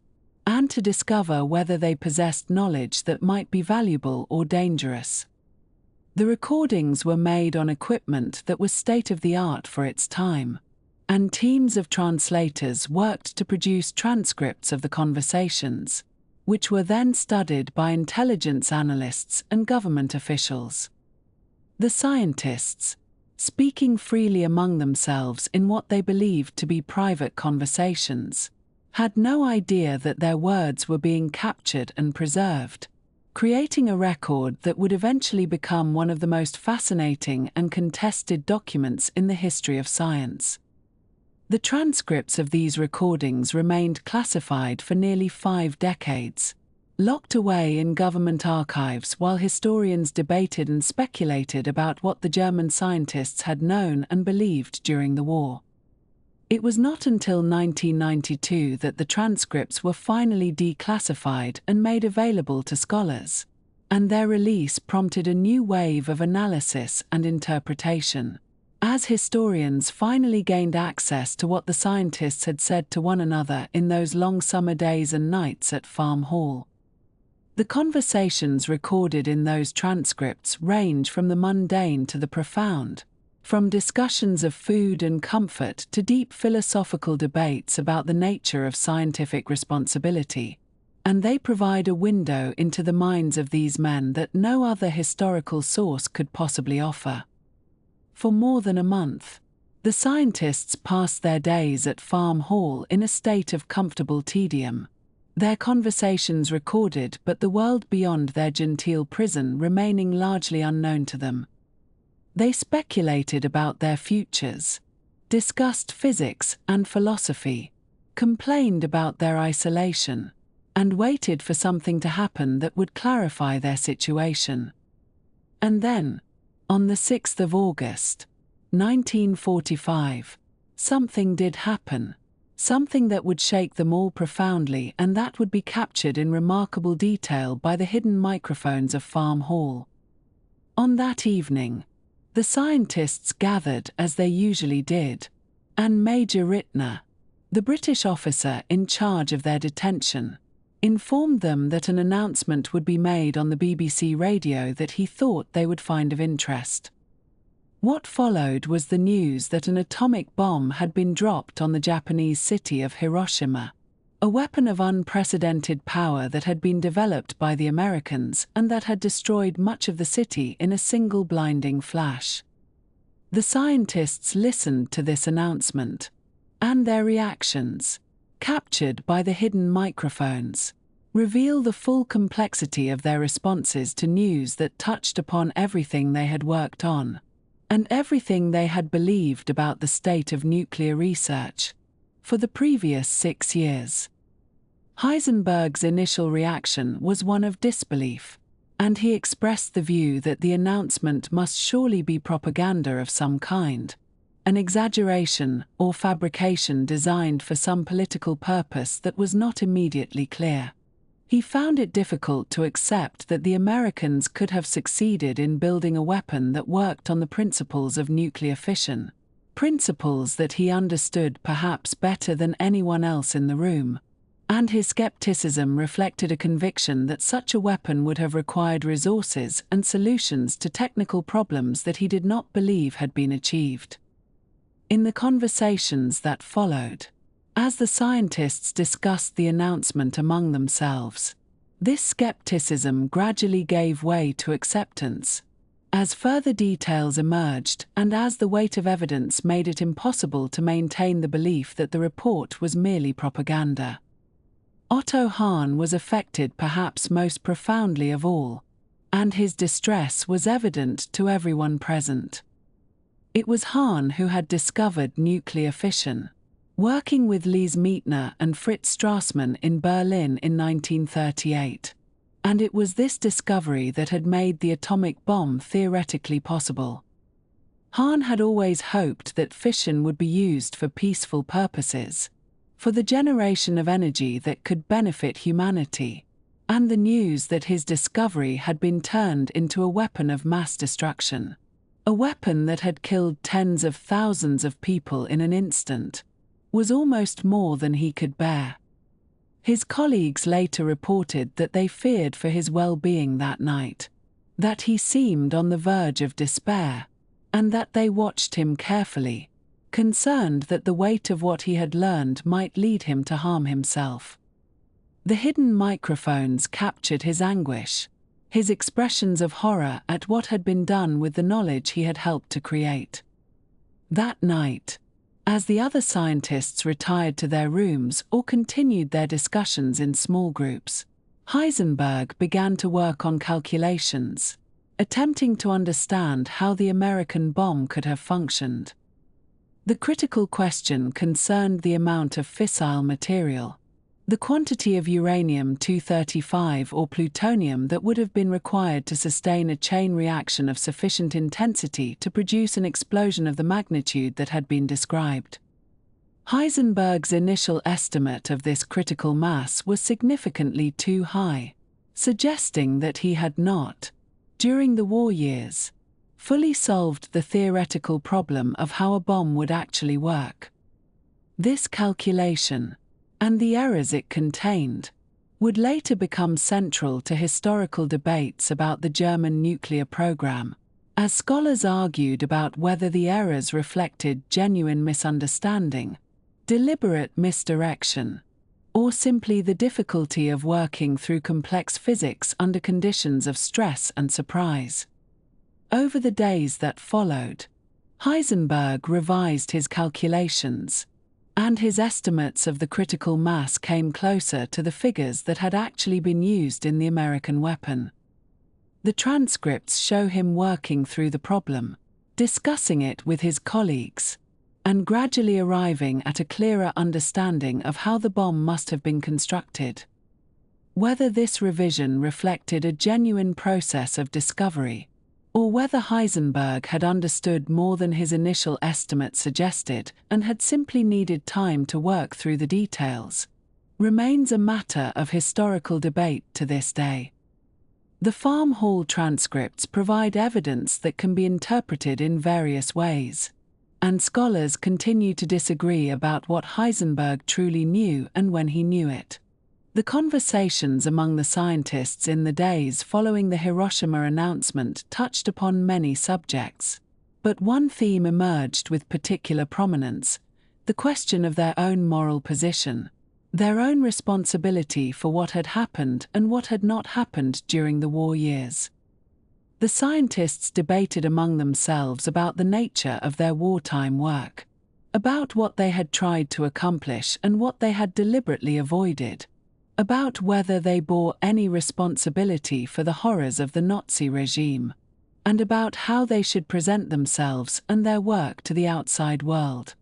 S1: and to discover whether they possessed knowledge that might be valuable or dangerous. The recordings were made on equipment that was state-of-the-art for its time, and teams of translators worked to produce transcripts of the conversations, which were then studied by intelligence analysts and government officials. The scientists, speaking freely among themselves in what they believed to be private conversations, had no idea that their words were being captured and preserved, creating a record that would eventually become one of the most fascinating and contested documents in the history of science. The transcripts of these recordings remained classified for nearly 5 decades, locked away in government archives while historians debated and speculated about what the German scientists had known and believed during the war. It was not until 1992 that the transcripts were finally declassified and made available to scholars, and their release prompted a new wave of analysis and interpretation, as historians finally gained access to what the scientists had said to one another in those long summer days and nights at Farm Hall. The conversations recorded in those transcripts range from the mundane to the profound, from discussions of food and comfort to deep philosophical debates about the nature of scientific responsibility, and they provide a window into the minds of these men that no other historical source could possibly offer. For more than a month, the scientists passed their days at Farm Hall in a state of comfortable tedium, their conversations recorded but the world beyond their genteel prison remaining largely unknown to them. They speculated about their futures, discussed physics and philosophy, complained about their isolation, and waited for something to happen that would clarify their situation. And then, on the 6th of August, 1945, something did happen, something that would shake them all profoundly, and that would be captured in remarkable detail by the hidden microphones of Farm Hall. On that evening, the scientists gathered as they usually did, and Major Rittner, the British officer in charge of their detention, informed them that an announcement would be made on the BBC radio that he thought they would find of interest. What followed was the news that an atomic bomb had been dropped on the Japanese city of Hiroshima, a weapon of unprecedented power that had been developed by the Americans and that had destroyed much of the city in a single blinding flash. The scientists listened to this announcement, and their reactions, captured by the hidden microphones, reveal the full complexity of their responses to news that touched upon everything they had worked on, and everything they had believed about the state of nuclear research for the previous 6 years. Heisenberg's initial reaction was one of disbelief, and he expressed the view that the announcement must surely be propaganda of some kind, an exaggeration or fabrication designed for some political purpose that was not immediately clear. He found it difficult to accept that the Americans could have succeeded in building a weapon that worked on the principles of nuclear fission, principles that he understood perhaps better than anyone else in the room, and his skepticism reflected a conviction that such a weapon would have required resources and solutions to technical problems that he did not believe had been achieved. In the conversations that followed, as the scientists discussed the announcement among themselves, this skepticism gradually gave way to acceptance, as further details emerged and as the weight of evidence made it impossible to maintain the belief that the report was merely propaganda. Otto Hahn was affected perhaps most profoundly of all, and his distress was evident to everyone present. It was Hahn who had discovered nuclear fission, working with Lise Meitner and Fritz Strassmann in Berlin in 1938, and it was this discovery that had made the atomic bomb theoretically possible. Hahn had always hoped that fission would be used for peaceful purposes, for the generation of energy that could benefit humanity, and the news that his discovery had been turned into a weapon of mass destruction, a weapon that had killed tens of thousands of people in an instant, was almost more than he could bear. His colleagues later reported that they feared for his well-being that night, that he seemed on the verge of despair, and that they watched him carefully, concerned that the weight of what he had learned might lead him to harm himself. The hidden microphones captured his anguish, his expressions of horror at what had been done with the knowledge he had helped to create. That night, as the other scientists retired to their rooms or continued their discussions in small groups, Heisenberg began to work on calculations, attempting to understand how the American bomb could have functioned. The critical question concerned the amount of fissile material, the quantity of uranium-235 or plutonium that would have been required to sustain a chain reaction of sufficient intensity to produce an explosion of the magnitude that had been described. Heisenberg's initial estimate of this critical mass was significantly too high, suggesting that he had not, during the war years, fully solved the theoretical problem of how a bomb would actually work. This calculation, and the errors it contained, would later become central to historical debates about the German nuclear program, as scholars argued about whether the errors reflected genuine misunderstanding, deliberate misdirection, or simply the difficulty of working through complex physics under conditions of stress and surprise. Over the days that followed, Heisenberg revised his calculations, and his estimates of the critical mass came closer to the figures that had actually been used in the American weapon. The transcripts show him working through the problem, discussing it with his colleagues, and gradually arriving at a clearer understanding of how the bomb must have been constructed. Whether this revision reflected a genuine process of discovery, or whether Heisenberg had understood more than his initial estimate suggested and had simply needed time to work through the details, remains a matter of historical debate to this day. The Farm Hall transcripts provide evidence that can be interpreted in various ways, and scholars continue to disagree about what Heisenberg truly knew and when he knew it. The conversations among the scientists in the days following the Hiroshima announcement touched upon many subjects, but one theme emerged with particular prominence: the question of their own moral position, their own responsibility for what had happened and what had not happened during the war years. The scientists debated among themselves about the nature of their wartime work, about what they had tried to accomplish and what they had deliberately avoided, about whether they bore any responsibility for the horrors of the Nazi regime, and about how they should present themselves and their work to the outside world.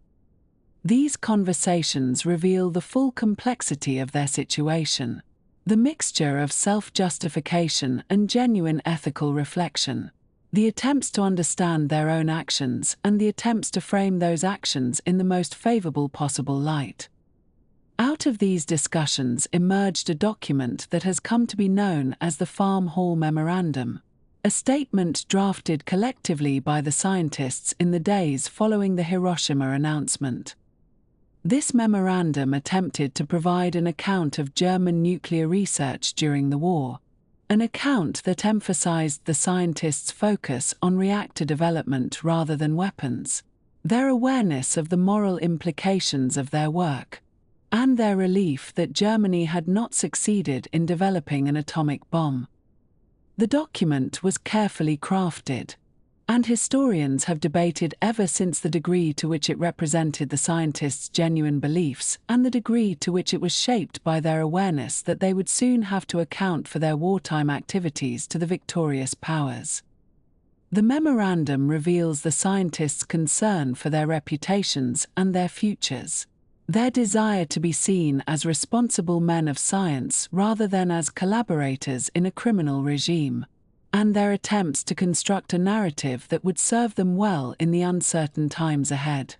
S1: These conversations reveal the full complexity of their situation, the mixture of self-justification and genuine ethical reflection, the attempts to understand their own actions and the attempts to frame those actions in the most favorable possible light. Out of these discussions emerged a document that has come to be known as the Farm Hall Memorandum, a statement drafted collectively by the scientists in the days following the Hiroshima announcement. This memorandum attempted to provide an account of German nuclear research during the war, an account that emphasized the scientists' focus on reactor development rather than weapons, their awareness of the moral implications of their work, and their relief that Germany had not succeeded in developing an atomic bomb. The document was carefully crafted, and historians have debated ever since the degree to which it represented the scientists' genuine beliefs and the degree to which it was shaped by their awareness that they would soon have to account for their wartime activities to the victorious powers. The memorandum reveals the scientists' concern for their reputations and their futures, their desire to be seen as responsible men of science rather than as collaborators in a criminal regime, and their attempts to construct a narrative that would serve them well in the uncertain times ahead.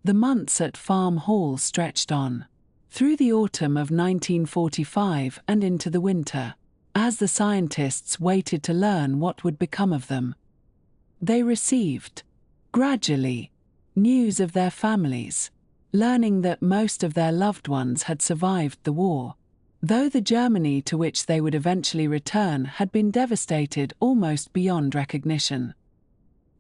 S1: The months at Farm Hall stretched on, through the autumn of 1945 and into the winter, as the scientists waited to learn what would become of them. They received, gradually, news of their families, learning that most of their loved ones had survived the war, though the Germany to which they would eventually return had been devastated almost beyond recognition.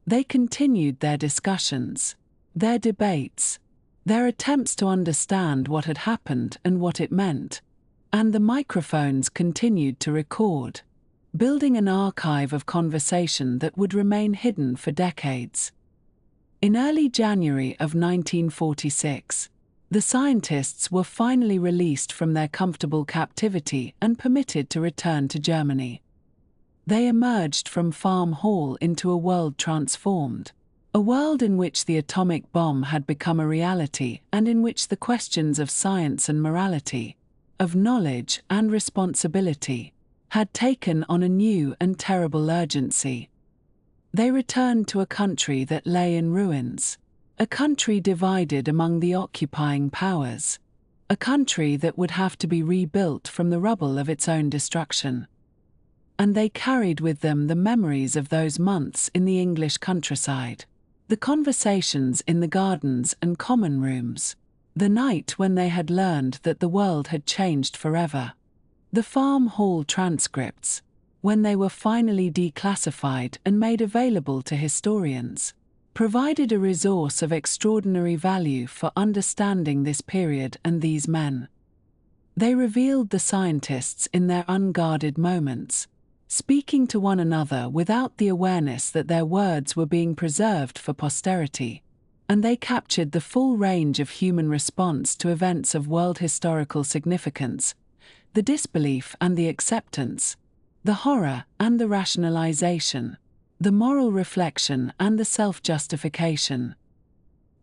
S1: They continued their discussions, their debates, their attempts to understand what had happened and what it meant, and the microphones continued to record, building an archive of conversation that would remain hidden for decades. In early January of 1946, the scientists were finally released from their comfortable captivity and permitted to return to Germany. They emerged from Farm Hall into a world transformed, a world in which the atomic bomb had become a reality and in which the questions of science and morality, of knowledge and responsibility, had taken on a new and terrible urgency. They returned to a country that lay in ruins, a country divided among the occupying powers, a country that would have to be rebuilt from the rubble of its own destruction. and they carried with them the memories of those months in the English countryside, the conversations in the gardens and common rooms, the night when they had learned that the world had changed forever, the farm hall transcripts, when they were finally declassified and made available to historians, provided a resource of extraordinary value for understanding this period and these men. They revealed the scientists in their unguarded moments, speaking to one another without the awareness that their words were being preserved for posterity, and they captured the full range of human response to events of world historical significance, the disbelief and the acceptance, the horror and the rationalization, the moral reflection and the self-justification.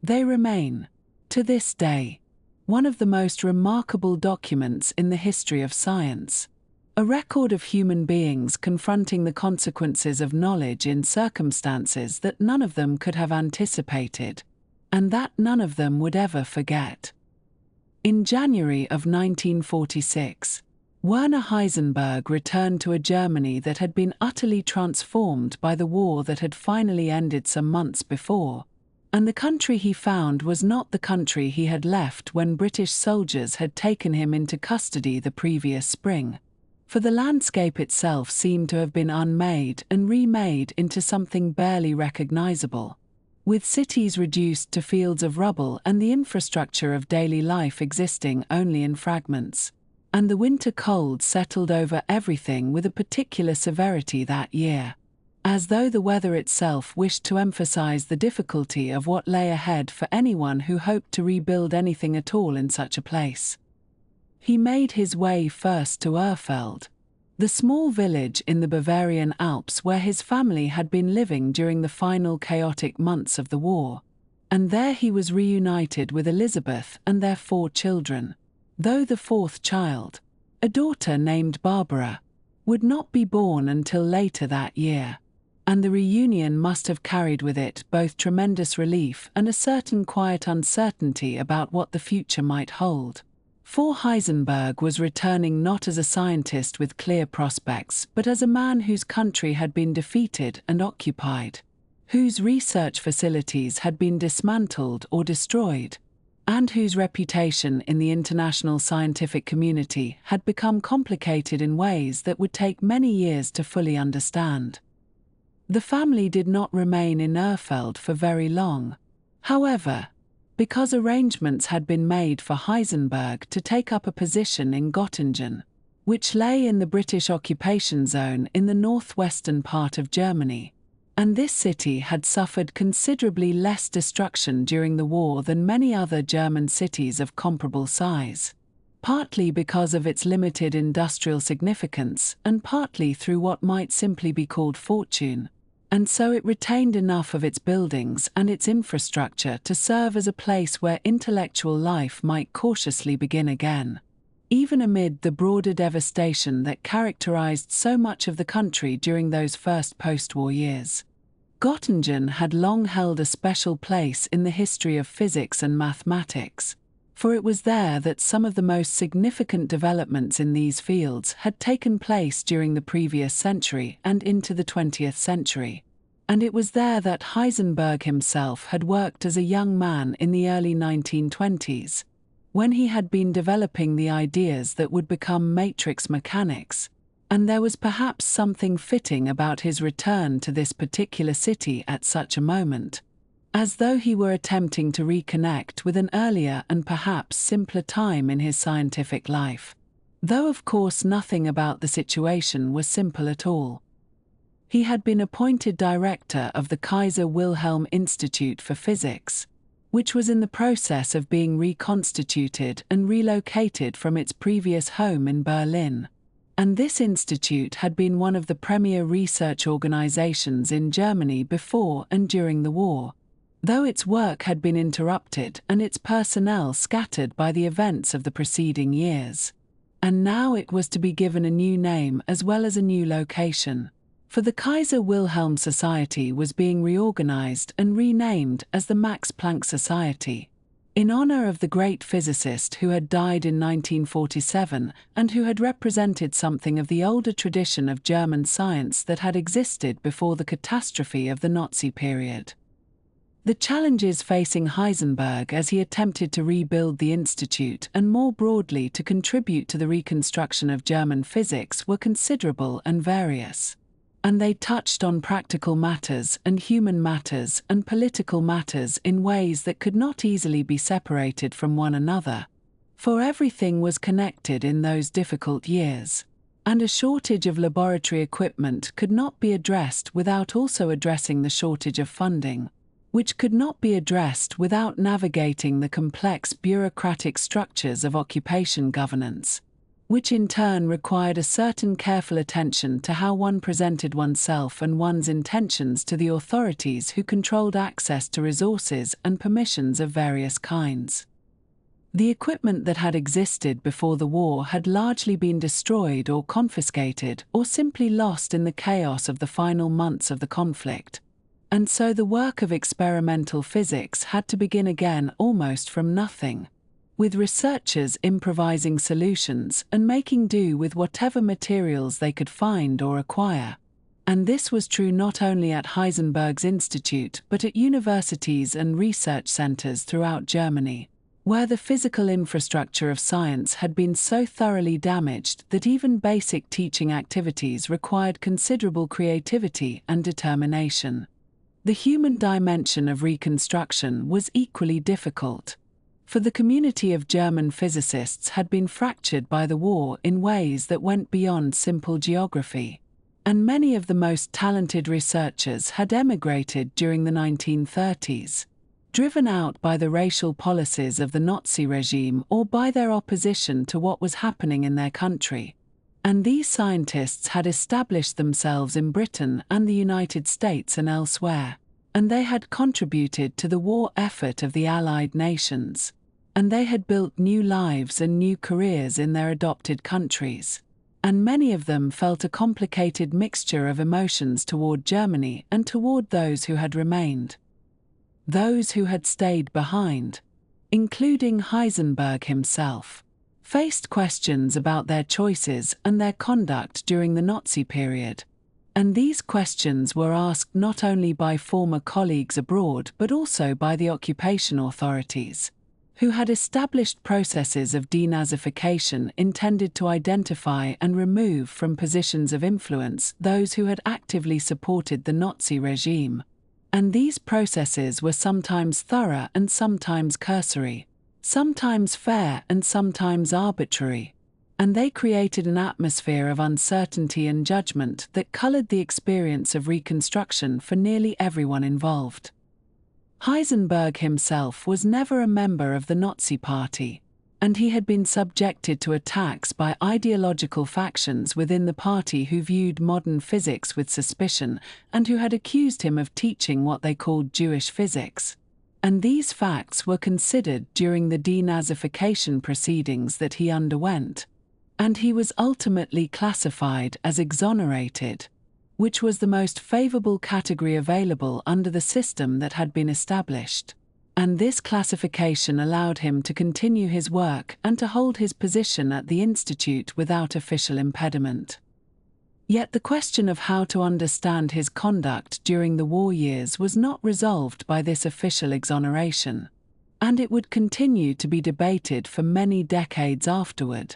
S1: They remain, to this day, one of the most remarkable documents in the history of science, a record of human beings confronting the consequences of knowledge in circumstances that none of them could have anticipated, and that none of them would ever forget. In January of 1946, Werner Heisenberg returned to a Germany that had been utterly transformed by the war that had finally ended some months before, and the country he found was not the country he had left when British soldiers had taken him into custody the previous spring, for the landscape itself seemed to have been unmade and remade into something barely recognizable, with cities reduced to fields of rubble and the infrastructure of daily life existing only in fragments, and the winter cold settled over everything with a particular severity that year, as though the weather itself wished to emphasize the difficulty of what lay ahead for anyone who hoped to rebuild anything at all in such a place. He made his way first to Urfeld, the small village in the Bavarian Alps where his family had been living during the final chaotic months of the war, and there he was reunited with Elisabeth and their 4 children, though the 4th child, a daughter named Barbara, would not be born until later that year, and the reunion must have carried with it both tremendous relief and a certain quiet uncertainty about what the future might hold. For Heisenberg was returning not as a scientist with clear prospects, but as a man whose country had been defeated and occupied, whose research facilities had been dismantled or destroyed, and whose reputation in the international scientific community had become complicated in ways that would take many years to fully understand. The family did not remain in Urfeld for very long, however, because arrangements had been made for Heisenberg to take up a position in Göttingen, which lay in the British occupation zone in the northwestern part of Germany, and this city had suffered considerably less destruction during the war than many other German cities of comparable size, partly because of its limited industrial significance and partly through what might simply be called fortune, and so it retained enough of its buildings and its infrastructure to serve as a place where intellectual life might cautiously begin again, even amid the broader devastation that characterized so much of the country during those first post-war years. Göttingen had long held a special place in the history of physics and mathematics, for it was there that some of the most significant developments in these fields had taken place during the previous century and into the 20th century, and it was there that Heisenberg himself had worked as a young man in the early 1920s, when he had been developing the ideas that would become matrix mechanics, and there was perhaps something fitting about his return to this particular city at such a moment, as though he were attempting to reconnect with an earlier and perhaps simpler time in his scientific life, though of course nothing about the situation was simple at all. He had been appointed director of the Kaiser Wilhelm Institute for Physics, which was in the process of being reconstituted and relocated from its previous home in Berlin, and this institute had been one of the premier research organizations in Germany before and during the war, though its work had been interrupted and its personnel scattered by the events of the preceding years. And now it was to be given a new name as well as a new location, for the Kaiser Wilhelm Society was being reorganized and renamed as the Max Planck Society, in honor of the great physicist who had died in 1947 and who had represented something of the older tradition of German science that had existed before the catastrophe of the Nazi period. The challenges facing Heisenberg as he attempted to rebuild the institute and more broadly to contribute to the reconstruction of German physics were considerable and various. And they touched on practical matters and human matters and political matters in ways that could not easily be separated from one another, for everything was connected in those difficult years, and a shortage of laboratory equipment could not be addressed without also addressing the shortage of funding, which could not be addressed without navigating the complex bureaucratic structures of occupation governance, which in turn required a certain careful attention to how one presented oneself and one's intentions to the authorities who controlled access to resources and permissions of various kinds. The equipment that had existed before the war had largely been destroyed or confiscated or simply lost in the chaos of the final months of the conflict, and so the work of experimental physics had to begin again almost from nothing, with researchers improvising solutions and making do with whatever materials they could find or acquire. And this was true not only at Heisenberg's institute but at universities and research centers throughout Germany, where the physical infrastructure of science had been so thoroughly damaged that even basic teaching activities required considerable creativity and determination. The human dimension of reconstruction was equally difficult, for the community of German physicists had been fractured by the war in ways that went beyond simple geography, and many of the most talented researchers had emigrated during the 1930s, driven out by the racial policies of the Nazi regime or by their opposition to what was happening in their country. And these scientists had established themselves in Britain and the United States and elsewhere, and they had contributed to the war effort of the Allied nations, and they had built new lives and new careers in their adopted countries, and many of them felt a complicated mixture of emotions toward Germany and toward those who had remained. Those who had stayed behind, including Heisenberg himself, faced questions about their choices and their conduct during the Nazi period, and these questions were asked not only by former colleagues abroad but also by the occupation authorities, who had established processes of denazification intended to identify and remove from positions of influence those who had actively supported the Nazi regime. And these processes were sometimes thorough and sometimes cursory, sometimes fair and sometimes arbitrary, and they created an atmosphere of uncertainty and judgment that colored the experience of reconstruction for nearly everyone involved. Heisenberg himself was never a member of the Nazi Party, and he had been subjected to attacks by ideological factions within the party who viewed modern physics with suspicion and who had accused him of teaching what they called Jewish physics. And these facts were considered during the denazification proceedings that he underwent, and he was ultimately classified as exonerated, which was the most favorable category available under the system that had been established. And this classification allowed him to continue his work and to hold his position at the institute without official impediment. Yet the question of how to understand his conduct during the war years was not resolved by this official exoneration, and it would continue to be debated for many decades afterward,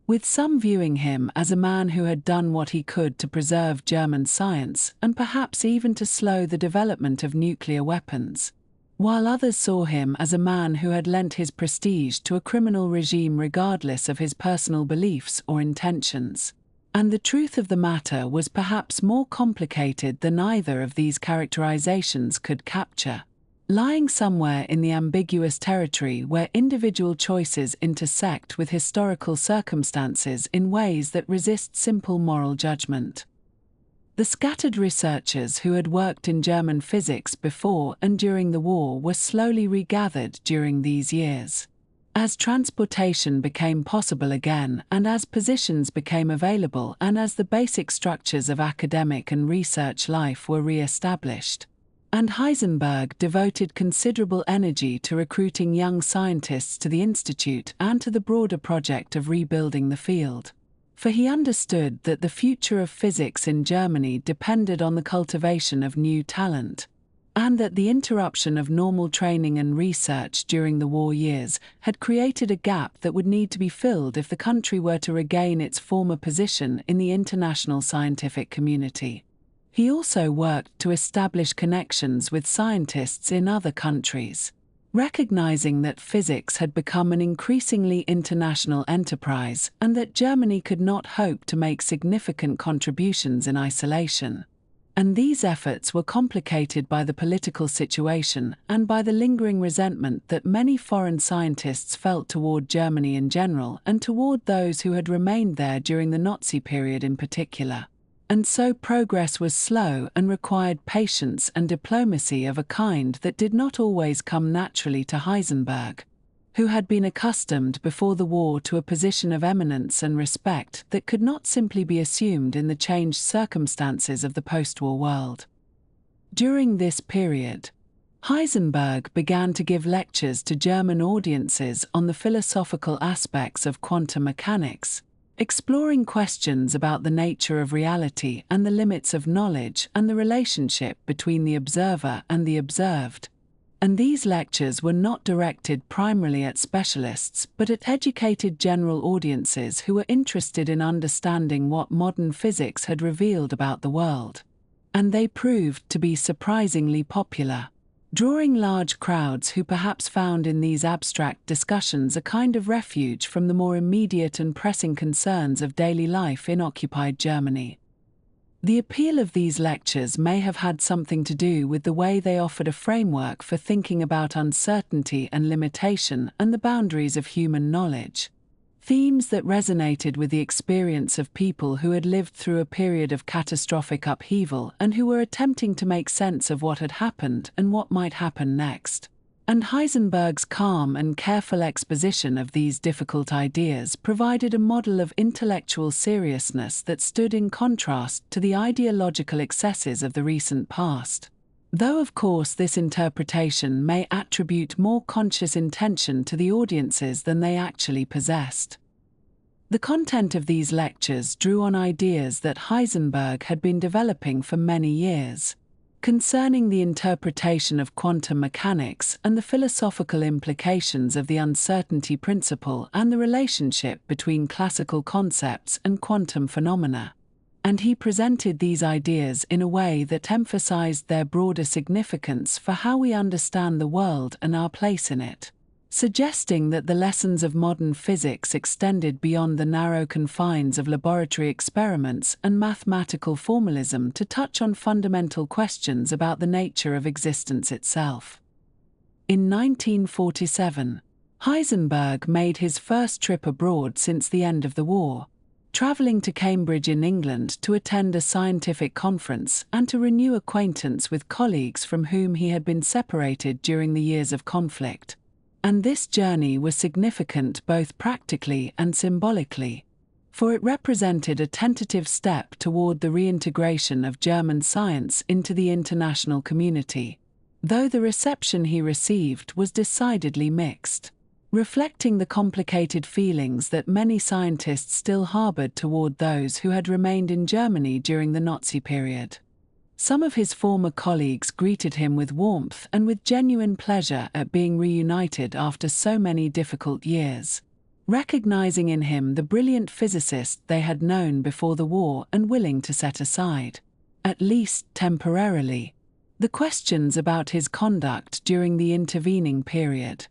S1: with some viewing him as a man who had done what he could to preserve German science and perhaps even to slow the development of nuclear weapons, while others saw him as a man who had lent his prestige to a criminal regime regardless of his personal beliefs or intentions. And the truth of the matter was perhaps more complicated than either of these characterizations could capture, lying somewhere in the ambiguous territory where individual choices intersect with historical circumstances in ways that resist simple moral judgment. The scattered researchers who had worked in German physics before and during the war were slowly regathered during these years. As transportation became possible again and as positions became available and as the basic structures of academic and research life were re-established, and Heisenberg devoted considerable energy to recruiting young scientists to the institute and to the broader project of rebuilding the field. For he understood that the future of physics in Germany depended on the cultivation of new talent, and that the interruption of normal training and research during the war years had created a gap that would need to be filled if the country were to regain its former position in the international scientific community. He also worked to establish connections with scientists in other countries. Recognizing that physics had become an increasingly international enterprise and that Germany could not hope to make significant contributions in isolation. And these efforts were complicated by the political situation and by the lingering resentment that many foreign scientists felt toward Germany in general and toward those who had remained there during the Nazi period in particular. And so progress was slow and required patience and diplomacy of a kind that did not always come naturally to Heisenberg, who had been accustomed before the war to a position of eminence and respect that could not simply be assumed in the changed circumstances of the post-war world. During this period, Heisenberg began to give lectures to German audiences on the philosophical aspects of quantum mechanics, exploring questions about the nature of reality and the limits of knowledge and the relationship between the observer and the observed. And these lectures were not directed primarily at specialists but at educated general audiences who were interested in understanding what modern physics had revealed about the world. And they proved to be surprisingly popular, drawing large crowds who perhaps found in these abstract discussions a kind of refuge from the more immediate and pressing concerns of daily life in occupied Germany. The appeal of these lectures may have had something to do with the way they offered a framework for thinking about uncertainty and limitation and the boundaries of human knowledge, themes that resonated with the experience of people who had lived through a period of catastrophic upheaval and who were attempting to make sense of what had happened and what might happen next. And Heisenberg's calm and careful exposition of these difficult ideas provided a model of intellectual seriousness that stood in contrast to the ideological excesses of the recent past. Though of course this interpretation may attribute more conscious intention to the audiences than they actually possessed. The content of these lectures drew on ideas that Heisenberg had been developing for many years, concerning the interpretation of quantum mechanics and the philosophical implications of the uncertainty principle and the relationship between classical concepts and quantum phenomena. And he presented these ideas in a way that emphasized their broader significance for how we understand the world and our place in it, suggesting that the lessons of modern physics extended beyond the narrow confines of laboratory experiments and mathematical formalism to touch on fundamental questions about the nature of existence itself. In 1947, Heisenberg made his first trip abroad since the end of the war, traveling to Cambridge in England to attend a scientific conference and to renew acquaintance with colleagues from whom he had been separated during the years of conflict. And this journey was significant both practically and symbolically, for it represented a tentative step toward the reintegration of German science into the international community, though the reception he received was decidedly mixed, reflecting the complicated feelings that many scientists still harbored toward those who had remained in Germany during the Nazi period. Some of his former colleagues greeted him with warmth and with genuine pleasure at being reunited after so many difficult years, recognizing in him the brilliant physicist they had known before the war and willing to set aside, at least temporarily, the questions about his conduct during the intervening period.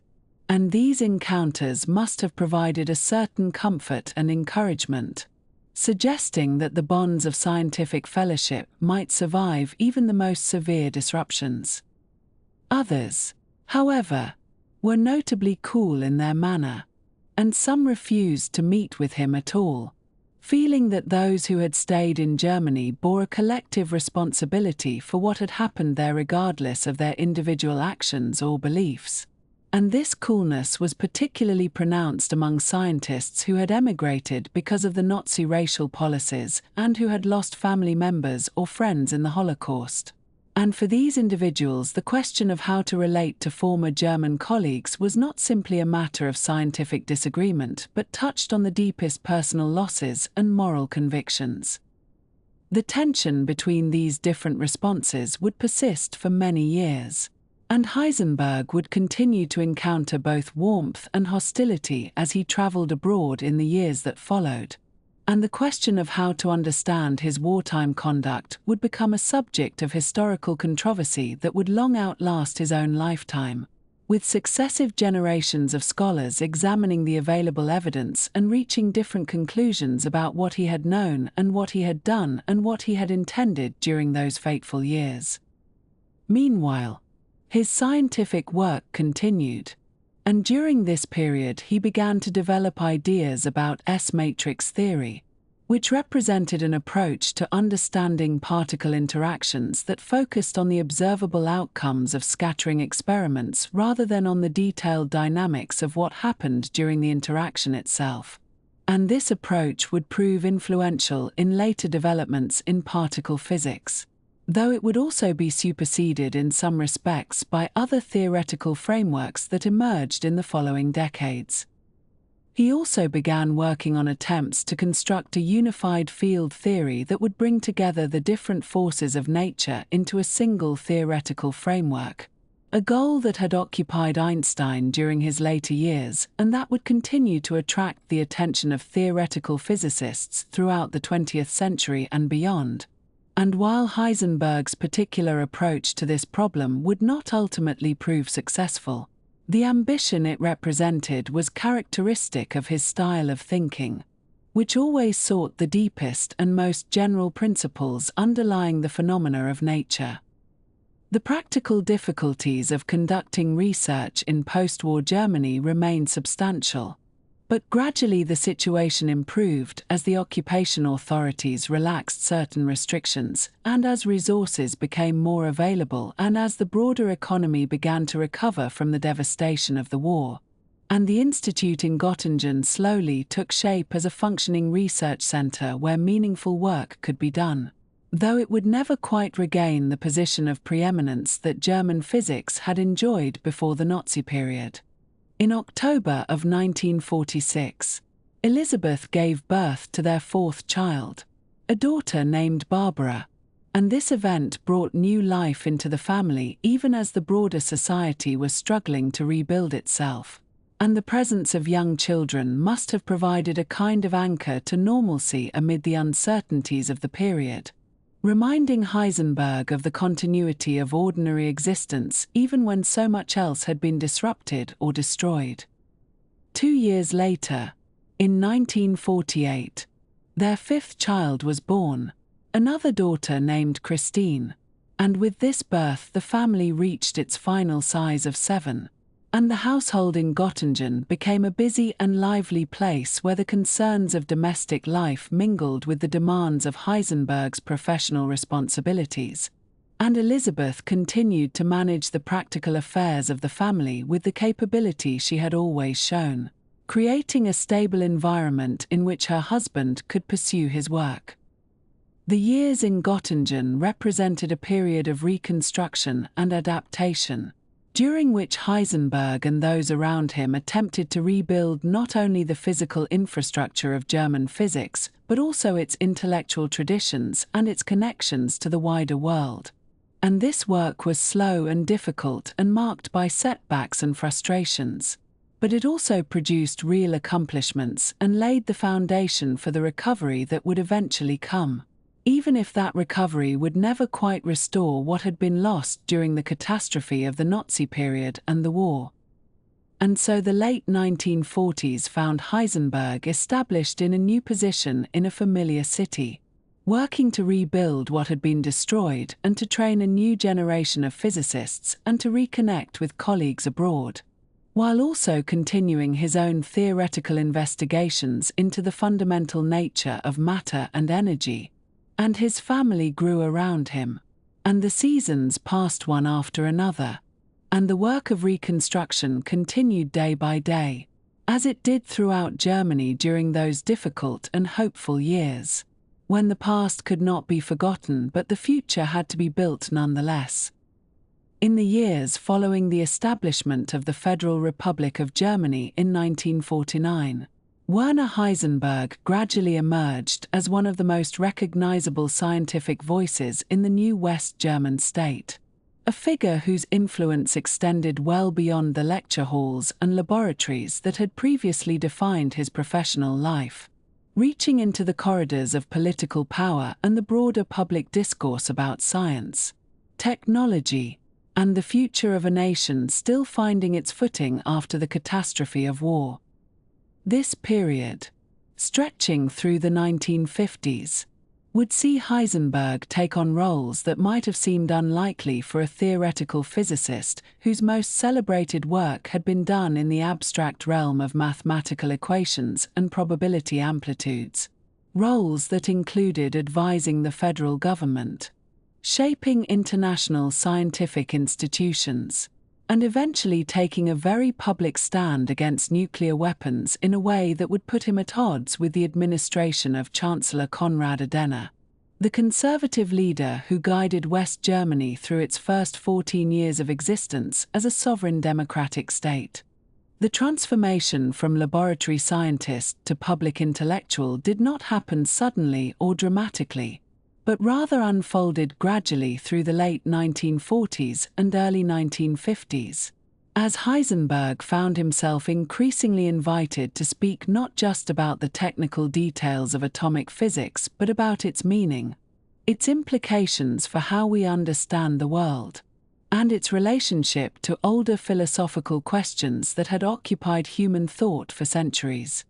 S1: And these encounters must have provided a certain comfort and encouragement, suggesting that the bonds of scientific fellowship might survive even the most severe disruptions. Others, however, were notably cool in their manner, and some refused to meet with him at all, feeling that those who had stayed in Germany bore a collective responsibility for what had happened there regardless of their individual actions or beliefs. And this coolness was particularly pronounced among scientists who had emigrated because of the Nazi racial policies and who had lost family members or friends in the Holocaust. And for these individuals, the question of how to relate to former German colleagues was not simply a matter of scientific disagreement, but touched on the deepest personal losses and moral convictions. The tension between these different responses would persist for many years, and Heisenberg would continue to encounter both warmth and hostility as he traveled abroad in the years that followed. And the question of how to understand his wartime conduct would become a subject of historical controversy that would long outlast his own lifetime, with successive generations of scholars examining the available evidence and reaching different conclusions about what he had known and what he had done and what he had intended during those fateful years. Meanwhile, his scientific work continued, and during this period he began to develop ideas about S-matrix theory, which represented an approach to understanding particle interactions that focused on the observable outcomes of scattering experiments rather than on the detailed dynamics of what happened during the interaction itself. And this approach would prove influential in later developments in particle physics, though it would also be superseded in some respects by other theoretical frameworks that emerged in the following decades. He also began working on attempts to construct a unified field theory that would bring together the different forces of nature into a single theoretical framework, a goal that had occupied Einstein during his later years and that would continue to attract the attention of theoretical physicists throughout the 20th century and beyond. And while Heisenberg's particular approach to this problem would not ultimately prove successful, the ambition it represented was characteristic of his style of thinking, which always sought the deepest and most general principles underlying the phenomena of nature. The practical difficulties of conducting research in post-war Germany remained substantial, but gradually the situation improved as the occupation authorities relaxed certain restrictions and as resources became more available and as the broader economy began to recover from the devastation of the war. And the institute in Göttingen slowly took shape as a functioning research center where meaningful work could be done, though it would never quite regain the position of preeminence that German physics had enjoyed before the Nazi period. In October of 1946, Elisabeth gave birth to their fourth child, a daughter named Barbara, and this event brought new life into the family even as the broader society was struggling to rebuild itself, and the presence of young children must have provided a kind of anchor to normalcy amid the uncertainties of the period, reminding Heisenberg of the continuity of ordinary existence even when so much else had been disrupted or destroyed. 2 years later, in 1948, their fifth child was born, another daughter named Christine, and with this birth the family reached its final size of 7. And the household in Göttingen became a busy and lively place where the concerns of domestic life mingled with the demands of Heisenberg's professional responsibilities. And Elisabeth continued to manage the practical affairs of the family with the capability she had always shown, creating a stable environment in which her husband could pursue his work. The years in Göttingen represented a period of reconstruction and adaptation, during which Heisenberg and those around him attempted to rebuild not only the physical infrastructure of German physics, but also its intellectual traditions and its connections to the wider world. And this work was slow and difficult and marked by setbacks and frustrations, but it also produced real accomplishments and laid the foundation for the recovery that would eventually come, even if that recovery would never quite restore what had been lost during the catastrophe of the Nazi period and the war. And so the late 1940s found Heisenberg established in a new position in a familiar city, working to rebuild what had been destroyed and to train a new generation of physicists and to reconnect with colleagues abroad, while also continuing his own theoretical investigations into the fundamental nature of matter and energy. And his family grew around him, and the seasons passed one after another, and the work of reconstruction continued day by day, as it did throughout Germany during those difficult and hopeful years. when the past could not be forgotten but the future had to be built nonetheless. In the years following the establishment of the Federal Republic of Germany in 1949, Werner Heisenberg gradually emerged as one of the most recognizable scientific voices in the new West German state, a figure whose influence extended well beyond the lecture halls and laboratories that had previously defined his professional life, reaching into the corridors of political power and the broader public discourse about science, technology, and the future of a nation still finding its footing after the catastrophe of war. This period, stretching through the 1950s, would see Heisenberg take on roles that might have seemed unlikely for a theoretical physicist whose most celebrated work had been done in the abstract realm of mathematical equations and probability amplitudes, roles that included advising the federal government, shaping international scientific institutions, and eventually taking a very public stand against nuclear weapons in a way that would put him at odds with the administration of Chancellor Konrad Adenauer, the conservative leader who guided West Germany through its first 14 years of existence as a sovereign democratic state. The transformation from laboratory scientist to public intellectual did not happen suddenly or dramatically, but rather unfolded gradually through the late 1940s and early 1950s, as Heisenberg found himself increasingly invited to speak not just about the technical details of atomic physics but about its meaning, its implications for how we understand the world, and its relationship to older philosophical questions that had occupied human thought for centuries.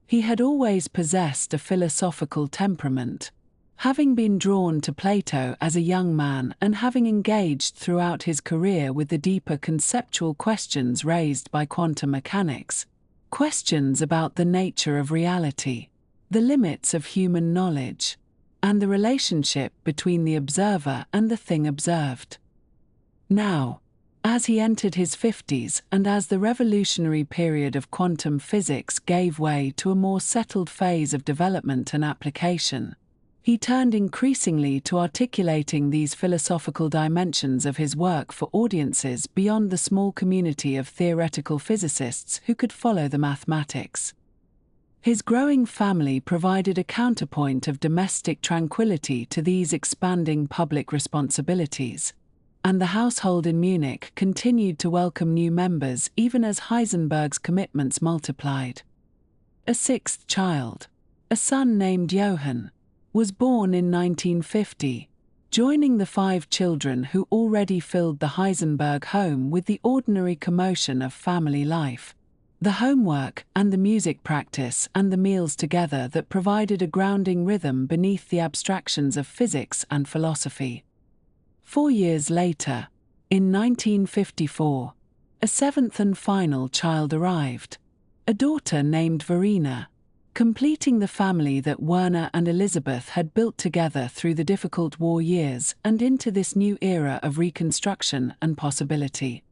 S1: He had always possessed a philosophical temperament, having been drawn to Plato as a young man and having engaged throughout his career with the deeper conceptual questions raised by quantum mechanics, questions about the nature of reality, the limits of human knowledge, and the relationship between the observer and the thing observed. Now, as he entered his 50s and as the revolutionary period of quantum physics gave way to a more settled phase of development and application, he turned increasingly to articulating these philosophical dimensions of his work for audiences beyond the small community of theoretical physicists who could follow the mathematics. His growing family provided a counterpoint of domestic tranquility to these expanding public responsibilities, and the household in Munich continued to welcome new members even as Heisenberg's commitments multiplied. A sixth child, a son named Johann, was born in 1950, joining the 5 children who already filled the Heisenberg home with the ordinary commotion of family life, the homework and the music practice and the meals together that provided a grounding rhythm beneath the abstractions of physics and philosophy. 4 years later, in 1954, a 7th and final child arrived, a daughter named Verena, completing the family that Werner and Elisabeth had built together through the difficult war years and into this new era of reconstruction and possibility.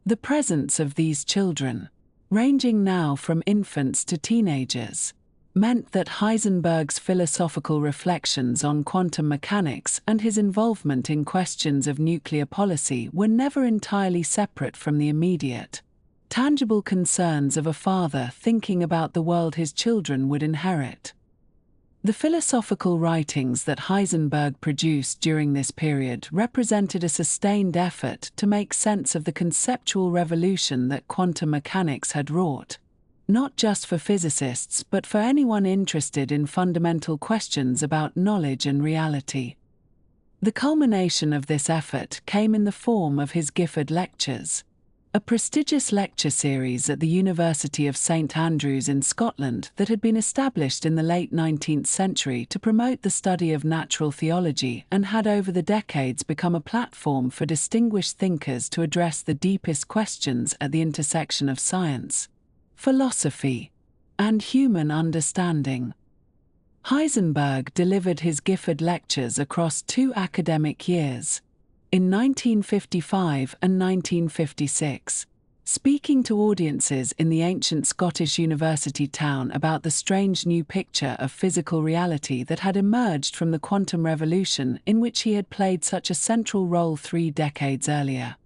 S1: The presence of these children, ranging now from infants to teenagers, meant that Heisenberg's philosophical reflections on quantum mechanics and his involvement in questions of nuclear policy were never entirely separate from the immediate, tangible concerns of a father thinking about the world his children would inherit. The philosophical writings that Heisenberg produced during this period represented a sustained effort to make sense of the conceptual revolution that quantum mechanics had wrought, not just for physicists but for anyone interested in fundamental questions about knowledge and reality. The culmination of this effort came in the form of his Gifford Lectures, a prestigious lecture series at the University of St Andrews in Scotland that had been established in the late 19th century to promote the study of natural theology and had over the decades become a platform for distinguished thinkers to address the deepest questions at the intersection of science, philosophy, and human understanding. Heisenberg delivered his Gifford Lectures across 2 academic years, in 1955 and 1956, Speaking to audiences in the ancient Scottish university town about the strange new picture of physical reality that had emerged from the quantum revolution in which he had played such a central role 3 decades earlier.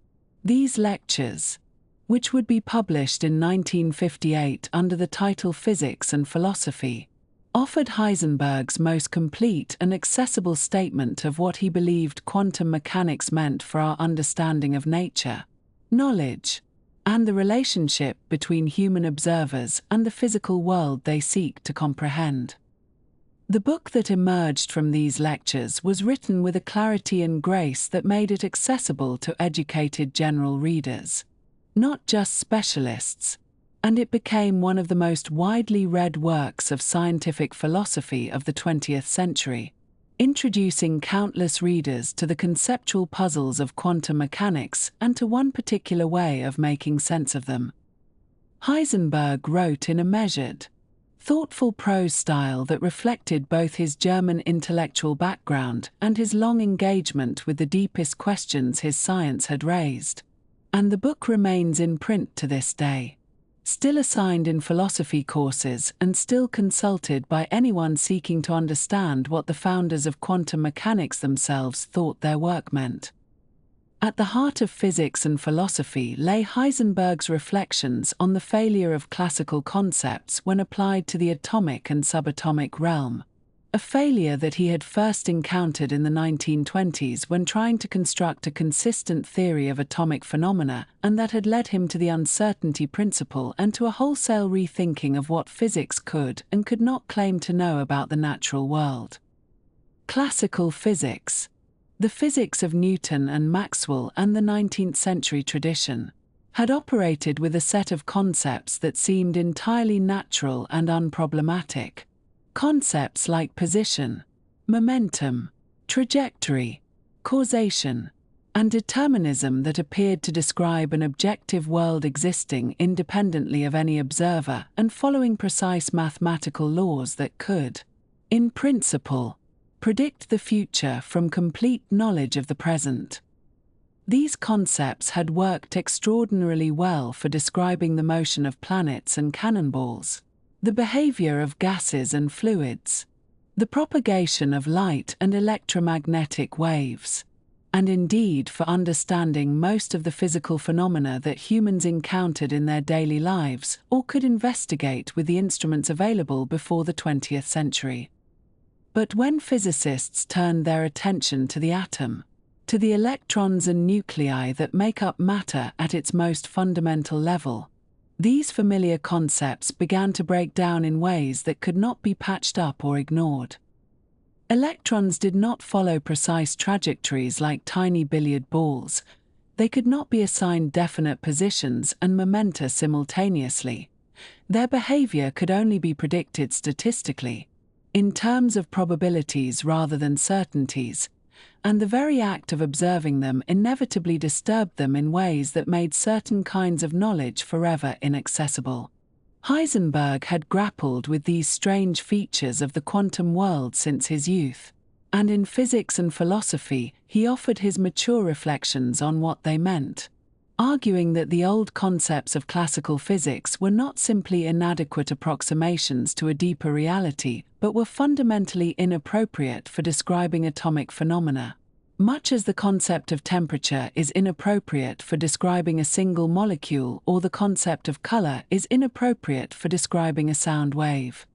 S1: These lectures, which would be published in 1958 under the title Physics and Philosophy, offered Heisenberg's most complete and accessible statement of what he believed quantum mechanics meant for our understanding of nature, knowledge, and the relationship between human observers and the physical world they seek to comprehend. The book that emerged from these lectures was written with a clarity and grace that made it accessible to educated general readers, not just specialists, and it became one of the most widely read works of scientific philosophy of the 20th century, introducing countless readers to the conceptual puzzles of quantum mechanics and to one particular way of making sense of them. Heisenberg wrote in a measured, thoughtful prose style that reflected both his German intellectual background and his long engagement with the deepest questions his science had raised. And the book remains in print to this day, still assigned in philosophy courses and still consulted by anyone seeking to understand what the founders of quantum mechanics themselves thought their work meant. At the heart of physics and philosophy lay Heisenberg's reflections on the failure of classical concepts when applied to the atomic and subatomic realm, a failure that he had first encountered in the 1920s when trying to construct a consistent theory of atomic phenomena, and that had led him to the uncertainty principle and to a wholesale rethinking of what physics could and could not claim to know about the natural world. Classical physics, the physics of Newton and Maxwell and the 19th century tradition, had operated with a set of concepts that seemed entirely natural and unproblematic. Concepts like position, momentum, trajectory, causation, and determinism that appeared to describe an objective world existing independently of any observer and following precise mathematical laws that could, in principle, predict the future from complete knowledge of the present. These concepts had worked extraordinarily well for describing the motion of planets and cannonballs, the behavior of gases and fluids, the propagation of light and electromagnetic waves, and indeed for understanding most of the physical phenomena that humans encountered in their daily lives or could investigate with the instruments available before the 20th century. But when physicists turned their attention to the atom, to the electrons and nuclei that make up matter at its most fundamental level, these familiar concepts began to break down in ways that could not be patched up or ignored. Electrons did not follow precise trajectories like tiny billiard balls. They could not be assigned definite positions and momenta simultaneously. Their behavior could only be predicted statistically, in terms of probabilities rather than certainties, and the very act of observing them inevitably disturbed them in ways that made certain kinds of knowledge forever inaccessible. Heisenberg had grappled with these strange features of the quantum world since his youth, and in Physics and Philosophy he offered his mature reflections on what they meant, arguing that the old concepts of classical physics were not simply inadequate approximations to a deeper reality, but were fundamentally inappropriate for describing atomic phenomena, much as the concept of temperature is inappropriate for describing a single molecule or the concept of color is inappropriate for describing a sound wave.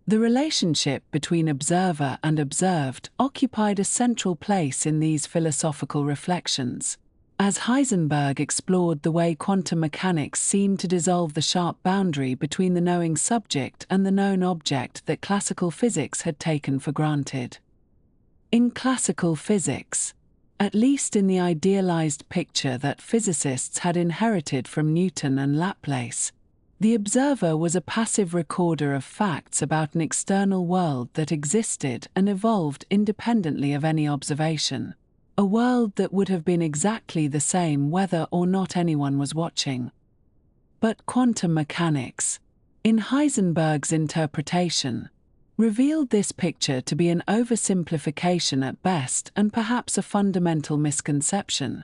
S1: The relationship between observer and observed occupied a central place in these philosophical reflections, as Heisenberg explored the way quantum mechanics seemed to dissolve the sharp boundary between the knowing subject and the known object that classical physics had taken for granted. In classical physics, at least in the idealized picture that physicists had inherited from Newton and Laplace, the observer was a passive recorder of facts about an external world that existed and evolved independently of any observation. A world that would have been exactly the same whether or not anyone was watching. But quantum mechanics, in Heisenberg's interpretation, revealed this picture to be an oversimplification at best and perhaps a fundamental misconception.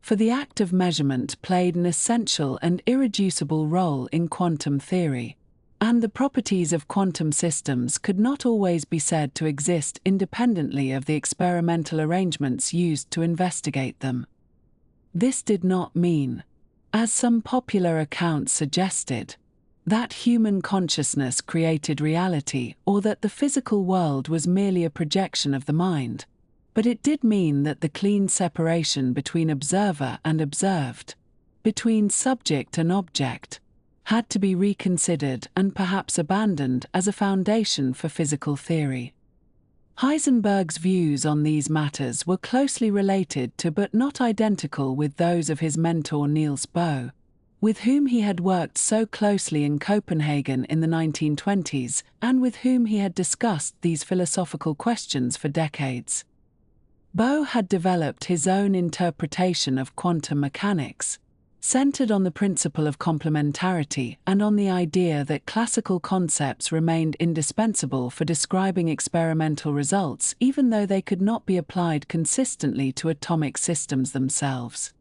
S1: For the act of measurement played an essential and irreducible role in quantum theory, and the properties of quantum systems could not always be said to exist independently of the experimental arrangements used to investigate them. This did not mean, as some popular accounts suggested, that human consciousness created reality or that the physical world was merely a projection of the mind, but it did mean that the clean separation between observer and observed, between subject and object, had to be reconsidered and perhaps abandoned as a foundation for physical theory. Heisenberg's views on these matters were closely related to but not identical with those of his mentor Niels Bohr, with whom he had worked so closely in Copenhagen in the 1920s and with whom he had discussed these philosophical questions for decades. Bohr had developed his own interpretation of quantum mechanics, centered on the principle of complementarity and on the idea that classical concepts remained indispensable for describing experimental results even though they could not be applied consistently to atomic systems themselves.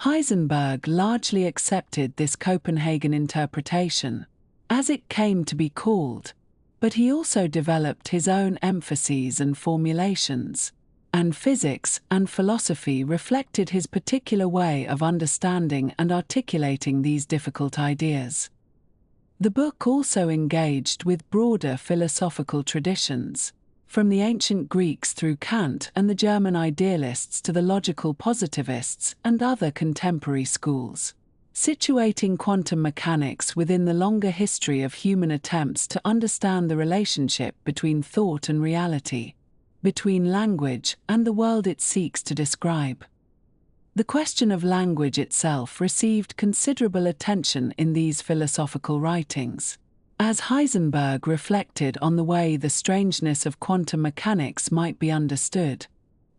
S1: Heisenberg largely accepted this Copenhagen interpretation, as it came to be called, but he also developed his own emphases and formulations, and physics and philosophy reflected his particular way of understanding and articulating these difficult ideas. The book also engaged with broader philosophical traditions, from the ancient Greeks through Kant and the German idealists to the logical positivists and other contemporary schools, situating quantum mechanics within the longer history of human attempts to understand the relationship between thought and reality, between language and the world it seeks to describe. The question of language itself received considerable attention in these philosophical writings, as Heisenberg reflected on the way the strangeness of quantum mechanics might be understood,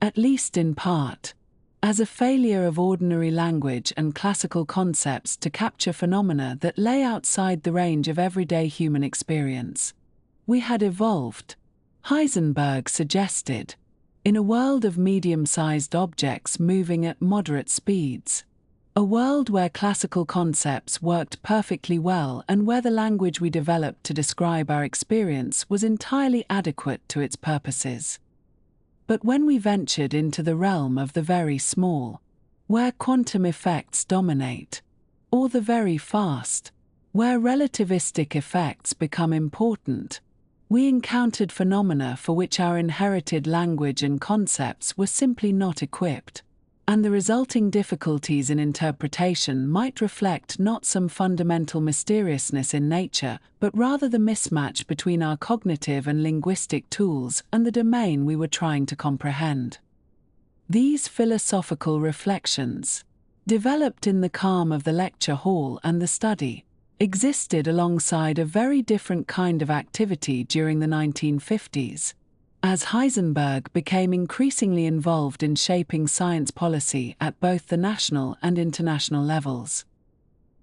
S1: at least in part, as a failure of ordinary language and classical concepts to capture phenomena that lay outside the range of everyday human experience. We had evolved, Heisenberg suggested, in a world of medium-sized objects moving at moderate speeds, a world where classical concepts worked perfectly well and where the language we developed to describe our experience was entirely adequate to its purposes. But when we ventured into the realm of the very small, where quantum effects dominate, or the very fast, where relativistic effects become important, we encountered phenomena for which our inherited language and concepts were simply not equipped, and the resulting difficulties in interpretation might reflect not some fundamental mysteriousness in nature, but rather the mismatch between our cognitive and linguistic tools and the domain we were trying to comprehend. These philosophical reflections, developed in the calm of the lecture hall and the study, existed alongside a very different kind of activity during the 1950s, as Heisenberg became increasingly involved in shaping science policy at both the national and international levels.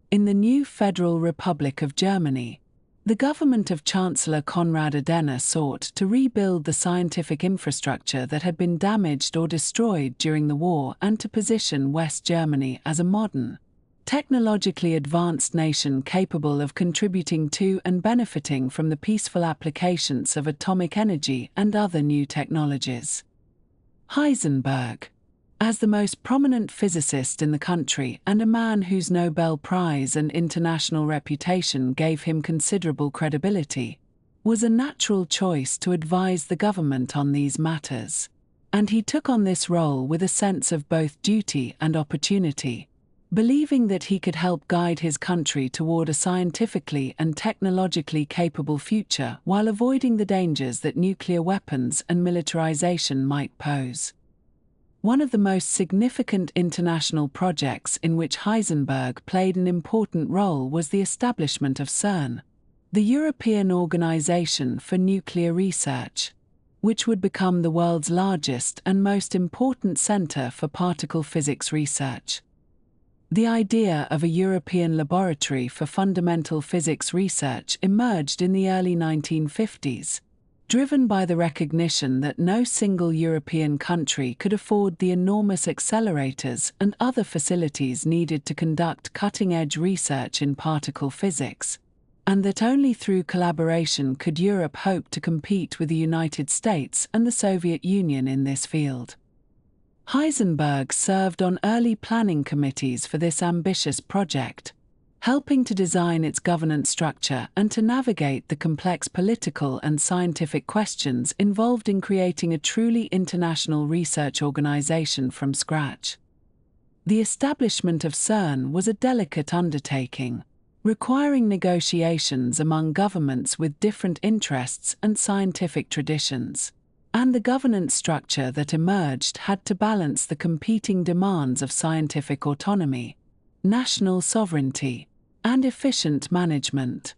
S1: In the new Federal Republic of Germany, the government of Chancellor Konrad Adenauer sought to rebuild the scientific infrastructure that had been damaged or destroyed during the war and to position West Germany as a modern, technologically advanced nation capable of contributing to and benefiting from the peaceful applications of atomic energy and other new technologies. Heisenberg, as the most prominent physicist in the country and a man whose Nobel Prize and international reputation gave him considerable credibility, was a natural choice to advise the government on these matters, and he took on this role with a sense of both duty and opportunity, believing that he could help guide his country toward a scientifically and technologically capable future while avoiding the dangers that nuclear weapons and militarization might pose. One of the most significant international projects in which Heisenberg played an important role was the establishment of CERN, the European Organization for Nuclear Research, which would become the world's largest and most important center for particle physics research. The idea of a European laboratory for fundamental physics research emerged in the early 1950s, driven by the recognition that no single European country could afford the enormous accelerators and other facilities needed to conduct cutting-edge research in particle physics, and that only through collaboration could Europe hope to compete with the United States and the Soviet Union in this field. Heisenberg served on early planning committees for this ambitious project, helping to design its governance structure and to navigate the complex political and scientific questions involved in creating a truly international research organization from scratch. The establishment of CERN was a delicate undertaking, requiring negotiations among governments with different interests and scientific traditions, and the governance structure that emerged had to balance the competing demands of scientific autonomy, national sovereignty, and efficient management.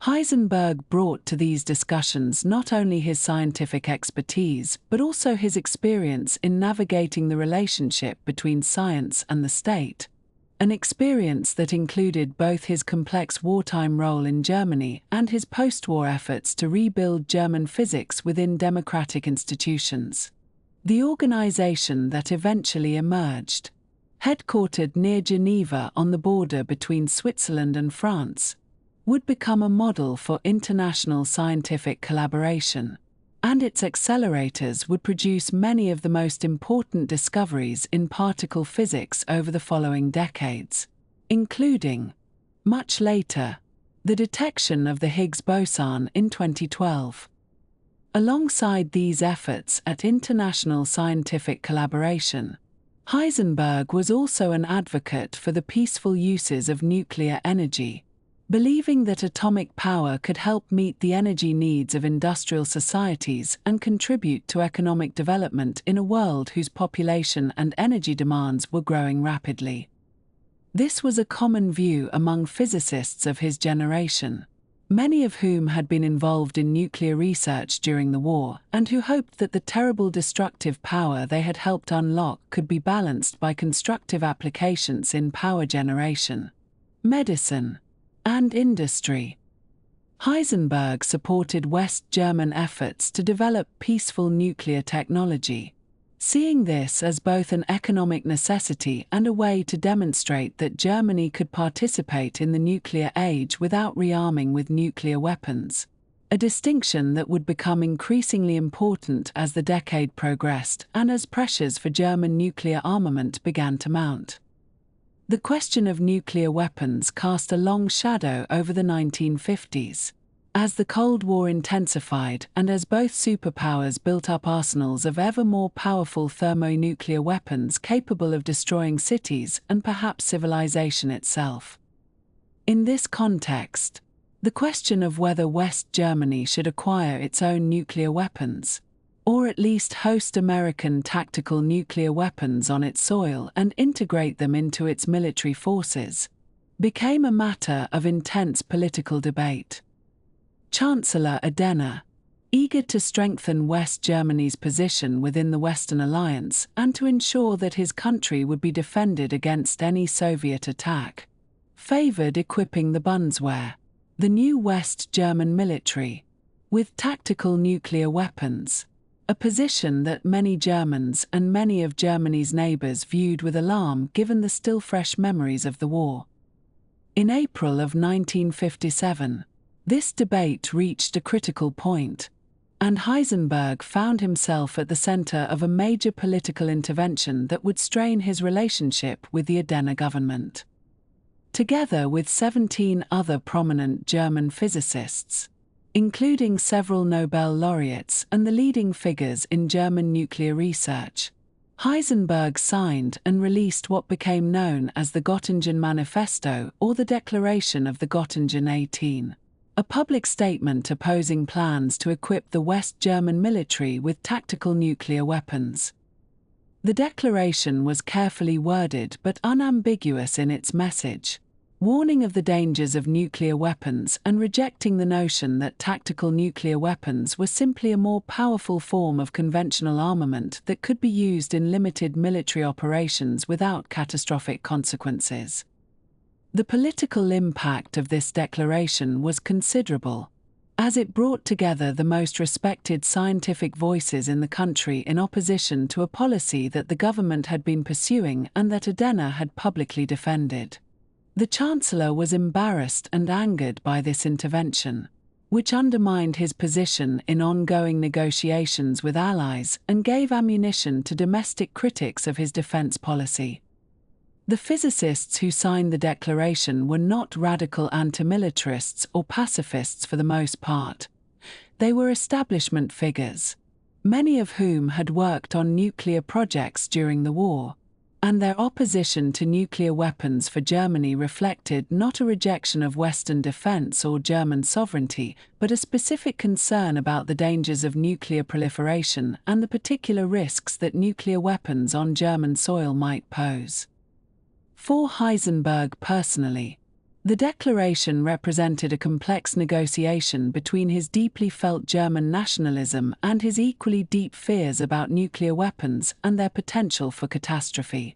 S1: Heisenberg brought to these discussions not only his scientific expertise but also his experience in navigating the relationship between science and the state, an experience that included both his complex wartime role in Germany and his post-war efforts to rebuild German physics within democratic institutions. The organization that eventually emerged, headquartered near Geneva on the border between Switzerland and France, would become a model for international scientific collaboration, and its accelerators would produce many of the most important discoveries in particle physics over the following decades, including, much later, the detection of the Higgs boson in 2012. Alongside these efforts at international scientific collaboration, Heisenberg was also an advocate for the peaceful uses of nuclear energy, believing that atomic power could help meet the energy needs of industrial societies and contribute to economic development in a world whose population and energy demands were growing rapidly. This was a common view among physicists of his generation, many of whom had been involved in nuclear research during the war and who hoped that the terrible destructive power they had helped unlock could be balanced by constructive applications in power generation, medicine, and industry. Heisenberg supported West German efforts to develop peaceful nuclear technology, seeing this as both an economic necessity and a way to demonstrate that Germany could participate in the nuclear age without rearming with nuclear weapons, a distinction that would become increasingly important as the decade progressed and as pressures for German nuclear armament began to mount. The question of nuclear weapons cast a long shadow over the 1950s. As the Cold War intensified and as both superpowers built up arsenals of ever more powerful thermonuclear weapons capable of destroying cities and perhaps civilization itself. In this context, the question of whether West Germany should acquire its own nuclear weapons, or at least host American tactical nuclear weapons on its soil and integrate them into its military forces, became a matter of intense political debate. Chancellor Adenauer, eager to strengthen West Germany's position within the Western Alliance and to ensure that his country would be defended against any Soviet attack, favored equipping the Bundeswehr, the new West German military, with tactical nuclear weapons, a position that many Germans and many of Germany's neighbors viewed with alarm given the still fresh memories of the war. In April of 1957, this debate reached a critical point, and Heisenberg found himself at the center of a major political intervention that would strain his relationship with the Adenauer government. Together with 17 other prominent German physicists, including several Nobel laureates and the leading figures in German nuclear research, Heisenberg signed and released what became known as the Göttingen Manifesto or the Declaration of the Göttingen 18. A public statement opposing plans to equip the West German military with tactical nuclear weapons. The declaration was carefully worded but unambiguous in its message, warning of the dangers of nuclear weapons and rejecting the notion that tactical nuclear weapons were simply a more powerful form of conventional armament that could be used in limited military operations without catastrophic consequences. The political impact of this declaration was considerable, as it brought together the most respected scientific voices in the country in opposition to a policy that the government had been pursuing and that Adenauer had publicly defended. The Chancellor was embarrassed and angered by this intervention, which undermined his position in ongoing negotiations with allies and gave ammunition to domestic critics of his defense policy. The physicists who signed the declaration were not radical anti-militarists or pacifists for the most part. They were establishment figures, many of whom had worked on nuclear projects during the war, and their opposition to nuclear weapons for Germany reflected not a rejection of Western defense or German sovereignty, but a specific concern about the dangers of nuclear proliferation and the particular risks that nuclear weapons on German soil might pose. For Heisenberg personally, the declaration represented a complex negotiation between his deeply felt German nationalism and his equally deep fears about nuclear weapons and their potential for catastrophe.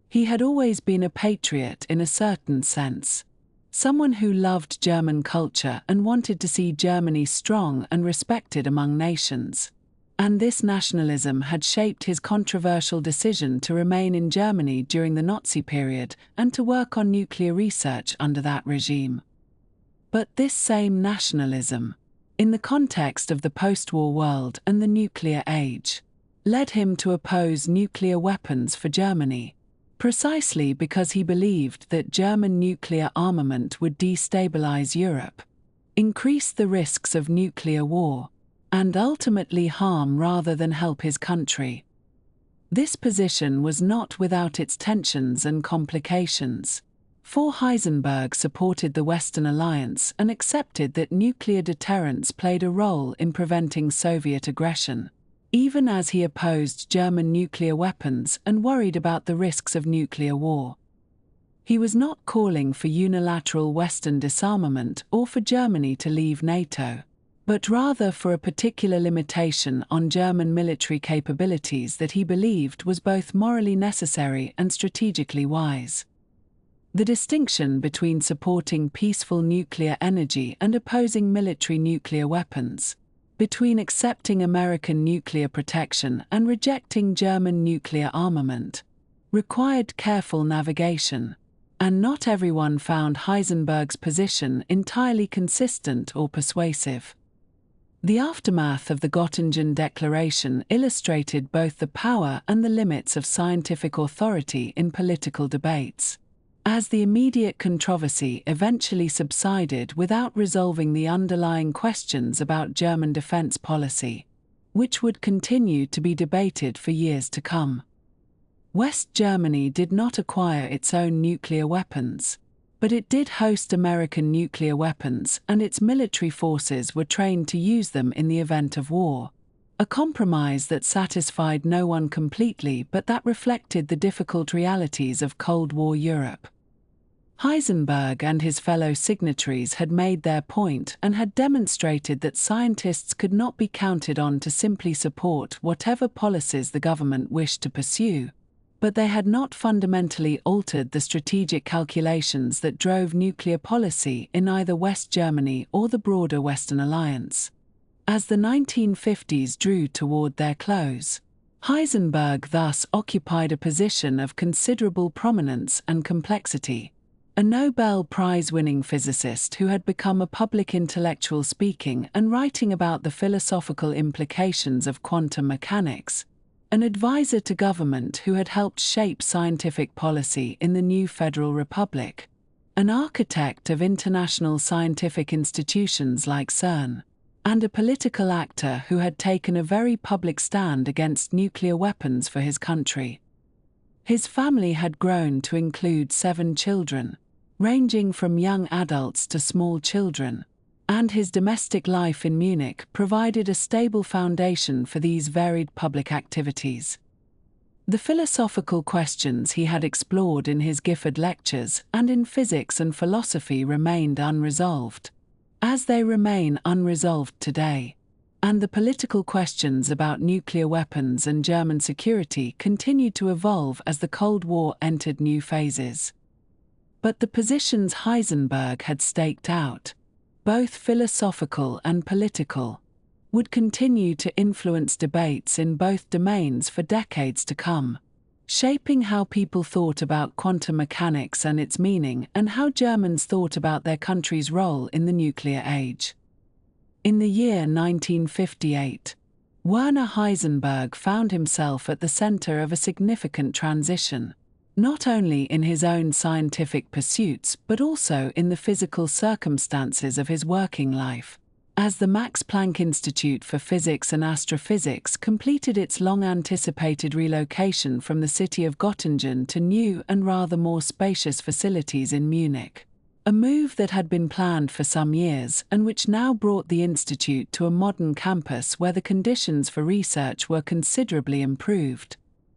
S1: He had always been a patriot in a certain sense, someone who loved German culture and wanted to see Germany strong and respected among nations. And this nationalism had shaped his controversial decision to remain in Germany during the Nazi period and to work on nuclear research under that regime. But this same nationalism, in the context of the post-war world and the nuclear age, led him to oppose nuclear weapons for Germany, precisely because he believed that German nuclear armament would destabilize Europe, increase the risks of nuclear war, and ultimately harm rather than help his country. This position was not without its tensions and complications, for Heisenberg supported the Western Alliance and accepted that nuclear deterrence played a role in preventing Soviet aggression, even as he opposed German nuclear weapons and worried about the risks of nuclear war. He was not calling for unilateral Western disarmament or for Germany to leave NATO, but rather for a particular limitation on German military capabilities that he believed was both morally necessary and strategically wise. The distinction between supporting peaceful nuclear energy and opposing military nuclear weapons, between accepting American nuclear protection and rejecting German nuclear armament, required careful navigation, and not everyone found Heisenberg's position entirely consistent or persuasive. The aftermath of the Göttingen Declaration illustrated both the power and the limits of scientific authority in political debates, as the immediate controversy eventually subsided without resolving the underlying questions about German defense policy, which would continue to be debated for years to come. West Germany did not acquire its own nuclear weapons, but it did host American nuclear weapons, and its military forces were trained to use them in the event of war, a compromise that satisfied no one completely but that reflected the difficult realities of Cold War Europe. Heisenberg and his fellow signatories had made their point and had demonstrated that scientists could not be counted on to simply support whatever policies the government wished to pursue, but they had not fundamentally altered the strategic calculations that drove nuclear policy in either West Germany or the broader Western Alliance. As the 1950s drew toward their close, Heisenberg thus occupied a position of considerable prominence and complexity. A Nobel Prize-winning physicist who had become a public intellectual speaking and writing about the philosophical implications of quantum mechanics, an advisor to government who had helped shape scientific policy in the new Federal Republic, an architect of international scientific institutions like CERN, and a political actor who had taken a very public stand against nuclear weapons for his country. His family had grown to include 7 children, ranging from young adults to small children, and his domestic life in Munich provided a stable foundation for these varied public activities. The philosophical questions he had explored in his Gifford lectures and in physics and philosophy remained unresolved, as they remain unresolved today, and the political questions about nuclear weapons and German security continued to evolve as the Cold War entered new phases. But the positions Heisenberg had staked out, both philosophical and political, would continue to influence debates in both domains for decades to come, shaping how people thought about quantum mechanics and its meaning and how Germans thought about their country's role in the nuclear age. In the year 1958, Werner Heisenberg found himself at the center of a significant transition, not only in his own scientific pursuits but also in the physical circumstances of his working life, as the Max Planck Institute for Physics and Astrophysics completed its long-anticipated relocation from the city of Göttingen to new and rather more spacious facilities in Munich, a move that had been planned for some years and which now brought the institute to a modern campus where the conditions for research were considerably improved,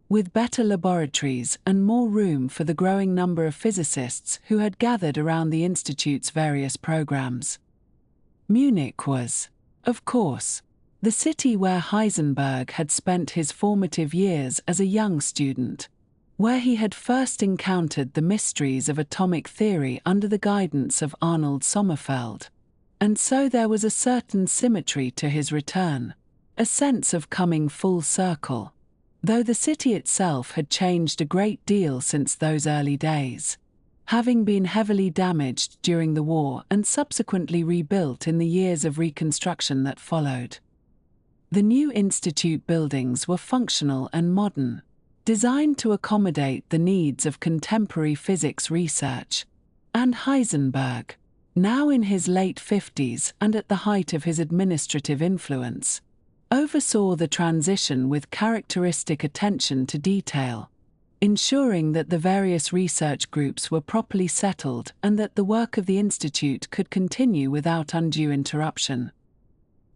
S1: with better laboratories and more room for the growing number of physicists who had gathered around the institute's various programs. Munich was, of course, the city where Heisenberg had spent his formative years as a young student, where he had first encountered the mysteries of atomic theory under the guidance of Arnold Sommerfeld, and so there was a certain symmetry to his return, a sense of coming full circle, though the city itself had changed a great deal since those early days, having been heavily damaged during the war and subsequently rebuilt in the years of reconstruction that followed. The new institute buildings were functional and modern, designed to accommodate the needs of contemporary physics research, and Heisenberg, now in his late 50s and at the height of his administrative influence, oversaw the transition with characteristic attention to detail, ensuring that the various research groups were properly settled and that the work of the institute could continue without undue interruption.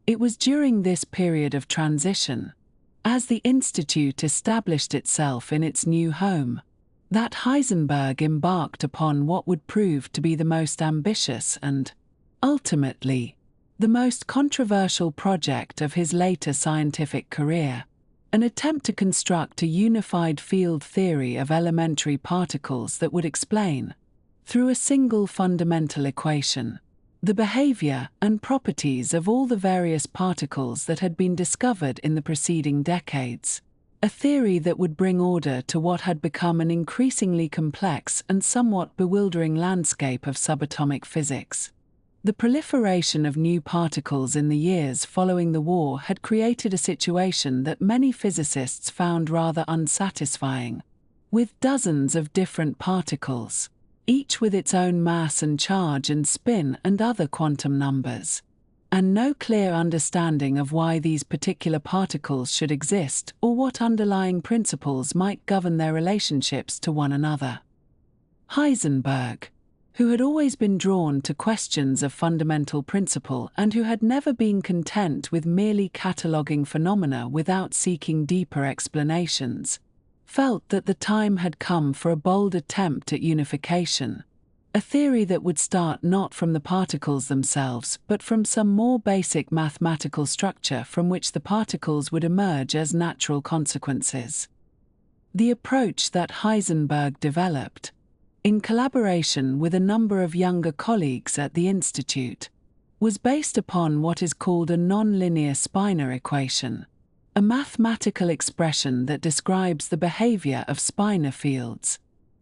S1: It was during this period of transition, as the institute established itself in its new home, that Heisenberg embarked upon what would prove to be the most ambitious and, ultimately, the most controversial project of his later scientific career, an attempt to construct a unified field theory of elementary particles that would explain, through a single fundamental equation, the behavior and properties of all the various particles that had been discovered in the preceding decades, a theory that would bring order to what had become an increasingly complex and somewhat bewildering landscape of subatomic physics. The proliferation of new particles in the years following the war had created a situation that many physicists found rather unsatisfying, with dozens of different particles, each with its own mass and charge and spin and other quantum numbers, and no clear understanding of why these particular particles should exist or what underlying principles might govern their relationships to one another. Heisenberg, who had always been drawn to questions of fundamental principle and who had never been content with merely cataloguing phenomena without seeking deeper explanations, felt that the time had come for a bold attempt at unification, a theory that would start not from the particles themselves but from some more basic mathematical structure from which the particles would emerge as natural consequences. The approach that Heisenberg developed, in collaboration with a number of younger colleagues at the Institute, was based upon what is called a nonlinear Spinor equation, a mathematical expression that describes the behavior of Spinor fields,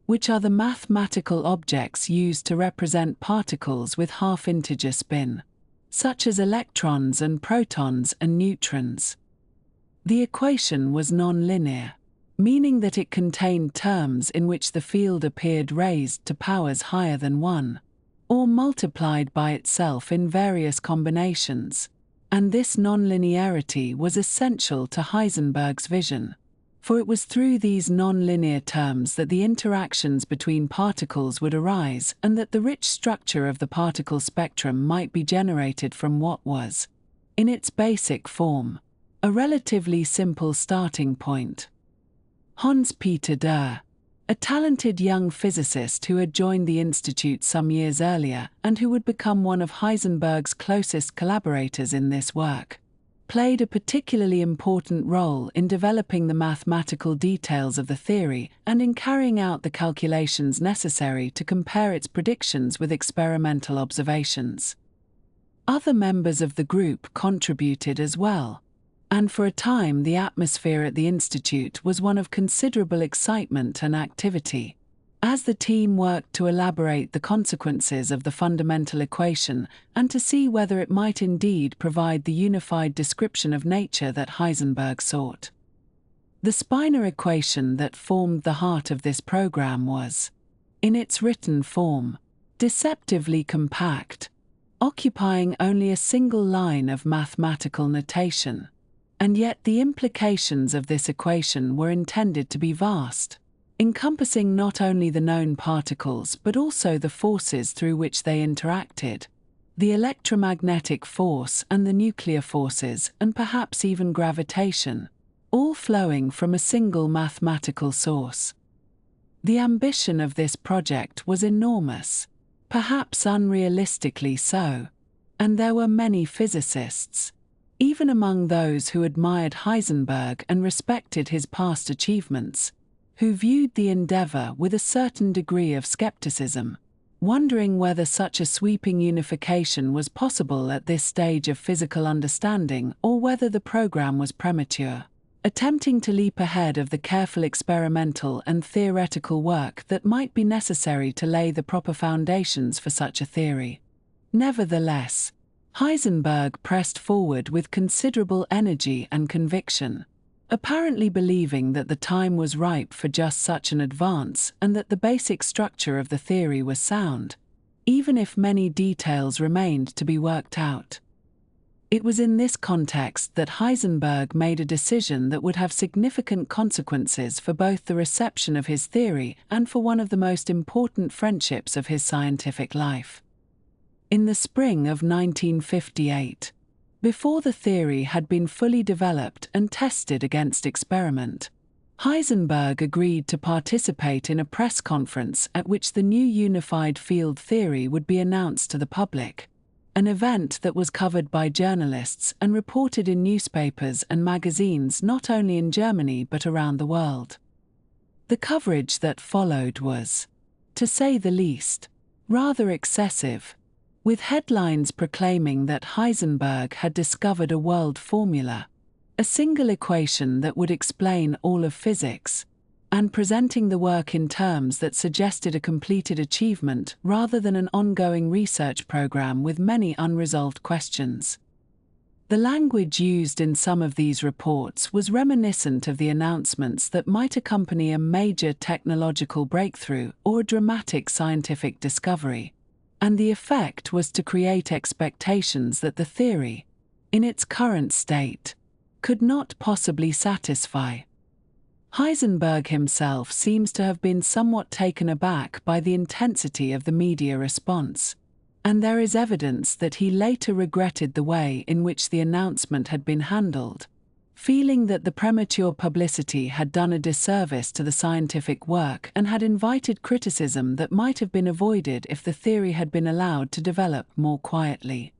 S1: which are the mathematical objects used to represent particles with half-integer spin, such as electrons and protons and neutrons. The equation was nonlinear, meaning that it contained terms in which the field appeared raised to powers higher than 1, or multiplied by itself in various combinations, and this nonlinearity was essential to Heisenberg's vision, for it was through these nonlinear terms that the interactions between particles would arise and that the rich structure of the particle spectrum might be generated from what was, in its basic form, a relatively simple starting point. Hans-Peter Dürr, a talented young physicist who had joined the Institute some years earlier and who would become one of Heisenberg's closest collaborators in this work, played a particularly important role in developing the mathematical details of the theory and in carrying out the calculations necessary to compare its predictions with experimental observations. Other members of the group contributed as well, and for a time the atmosphere at the institute was one of considerable excitement and activity, as the team worked to elaborate the consequences of the fundamental equation and to see whether it might indeed provide the unified description of nature that Heisenberg sought. The Spinor equation that formed the heart of this program was, in its written form, deceptively compact, occupying only a single line of mathematical notation, and yet the implications of this equation were intended to be vast, encompassing not only the known particles but also the forces through which they interacted, the electromagnetic force and the nuclear forces, and perhaps even gravitation, all flowing from a single mathematical source. The ambition of this project was enormous, perhaps unrealistically so, and there were many physicists, even among those who admired Heisenberg and respected his past achievements, who viewed the endeavor with a certain degree of skepticism, wondering whether such a sweeping unification was possible at this stage of physical understanding or whether the program was premature, attempting to leap ahead of the careful experimental and theoretical work that might be necessary to lay the proper foundations for such a theory. Nevertheless, Heisenberg pressed forward with considerable energy and conviction, apparently believing that the time was ripe for just such an advance and that the basic structure of the theory was sound, even if many details remained to be worked out. It was in this context that Heisenberg made a decision that would have significant consequences for both the reception of his theory and for one of the most important friendships of his scientific life. In the spring of 1958, before the theory had been fully developed and tested against experiment, Heisenberg agreed to participate in a press conference at which the new unified field theory would be announced to the public, an event that was covered by journalists and reported in newspapers and magazines not only in Germany but around the world. The coverage that followed was, to say the least, rather excessive, with headlines proclaiming that Heisenberg had discovered a world formula, a single equation that would explain all of physics, and presenting the work in terms that suggested a completed achievement rather than an ongoing research program with many unresolved questions. The language used in some of these reports was reminiscent of the announcements that might accompany a major technological breakthrough or a dramatic scientific discovery, and the effect was to create expectations that the theory, in its current state, could not possibly satisfy. Heisenberg himself seems to have been somewhat taken aback by the intensity of the media response, and there is evidence that he later regretted the way in which the announcement had been handled, feeling that the premature publicity had done a disservice to the scientific work and had invited criticism that might have been avoided if the theory had been allowed to develop more quietly.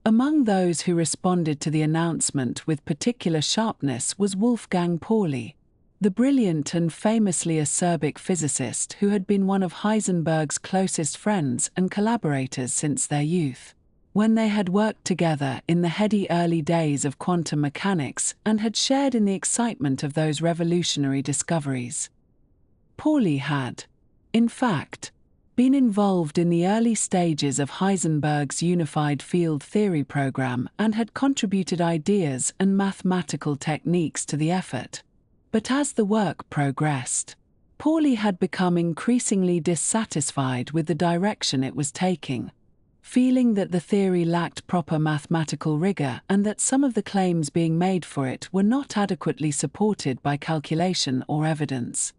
S1: Among those who responded to the announcement with particular sharpness was Wolfgang Pauli, the brilliant and famously acerbic physicist who had been one of Heisenberg's closest friends and collaborators since their youth, when they had worked together in the heady early days of quantum mechanics and had shared in the excitement of those revolutionary discoveries. Pauli had, in fact, been involved in the early stages of Heisenberg's unified field theory program and had contributed ideas and mathematical techniques to the effort. But as the work progressed, Pauli had become increasingly dissatisfied with the direction it was taking, feeling that the theory lacked proper mathematical rigor and that some of the claims being made for it were not adequately supported by calculation or evidence.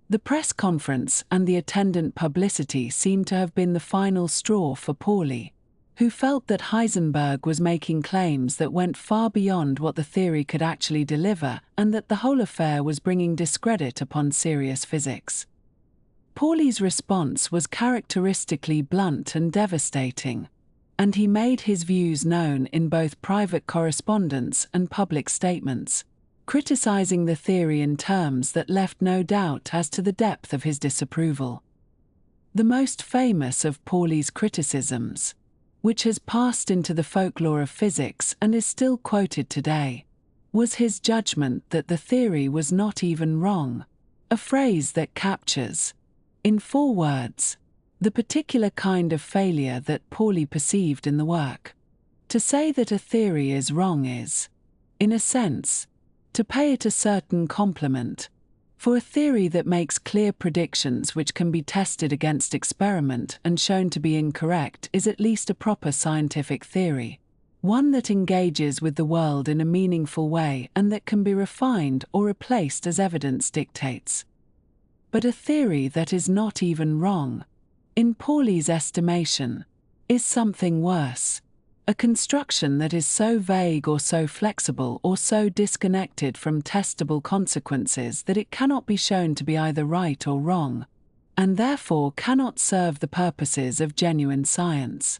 S1: The press conference and the attendant publicity seemed to have been the final straw for Pauli, who felt that Heisenberg was making claims that went far beyond what the theory could actually deliver and that the whole affair was bringing discredit upon serious physics. Pauli's response was characteristically blunt and devastating, and he made his views known in both private correspondence and public statements, criticizing the theory in terms that left no doubt as to the depth of his disapproval. The most famous of Pauli's criticisms, which has passed into the folklore of physics and is still quoted today, was his judgment that the theory was not even wrong, a phrase that captures, in 4 words, the particular kind of failure that Pauli perceived in the work. To say that a theory is wrong is, in a sense, to pay it a certain compliment, for a theory that makes clear predictions which can be tested against experiment and shown to be incorrect is at least a proper scientific theory, one that engages with the world in a meaningful way and that can be refined or replaced as evidence dictates. But a theory that is not even wrong, in Pauli's estimation, is something worse. A construction that is so vague or so flexible or so disconnected from testable consequences that it cannot be shown to be either right or wrong, and therefore cannot serve the purposes of genuine science.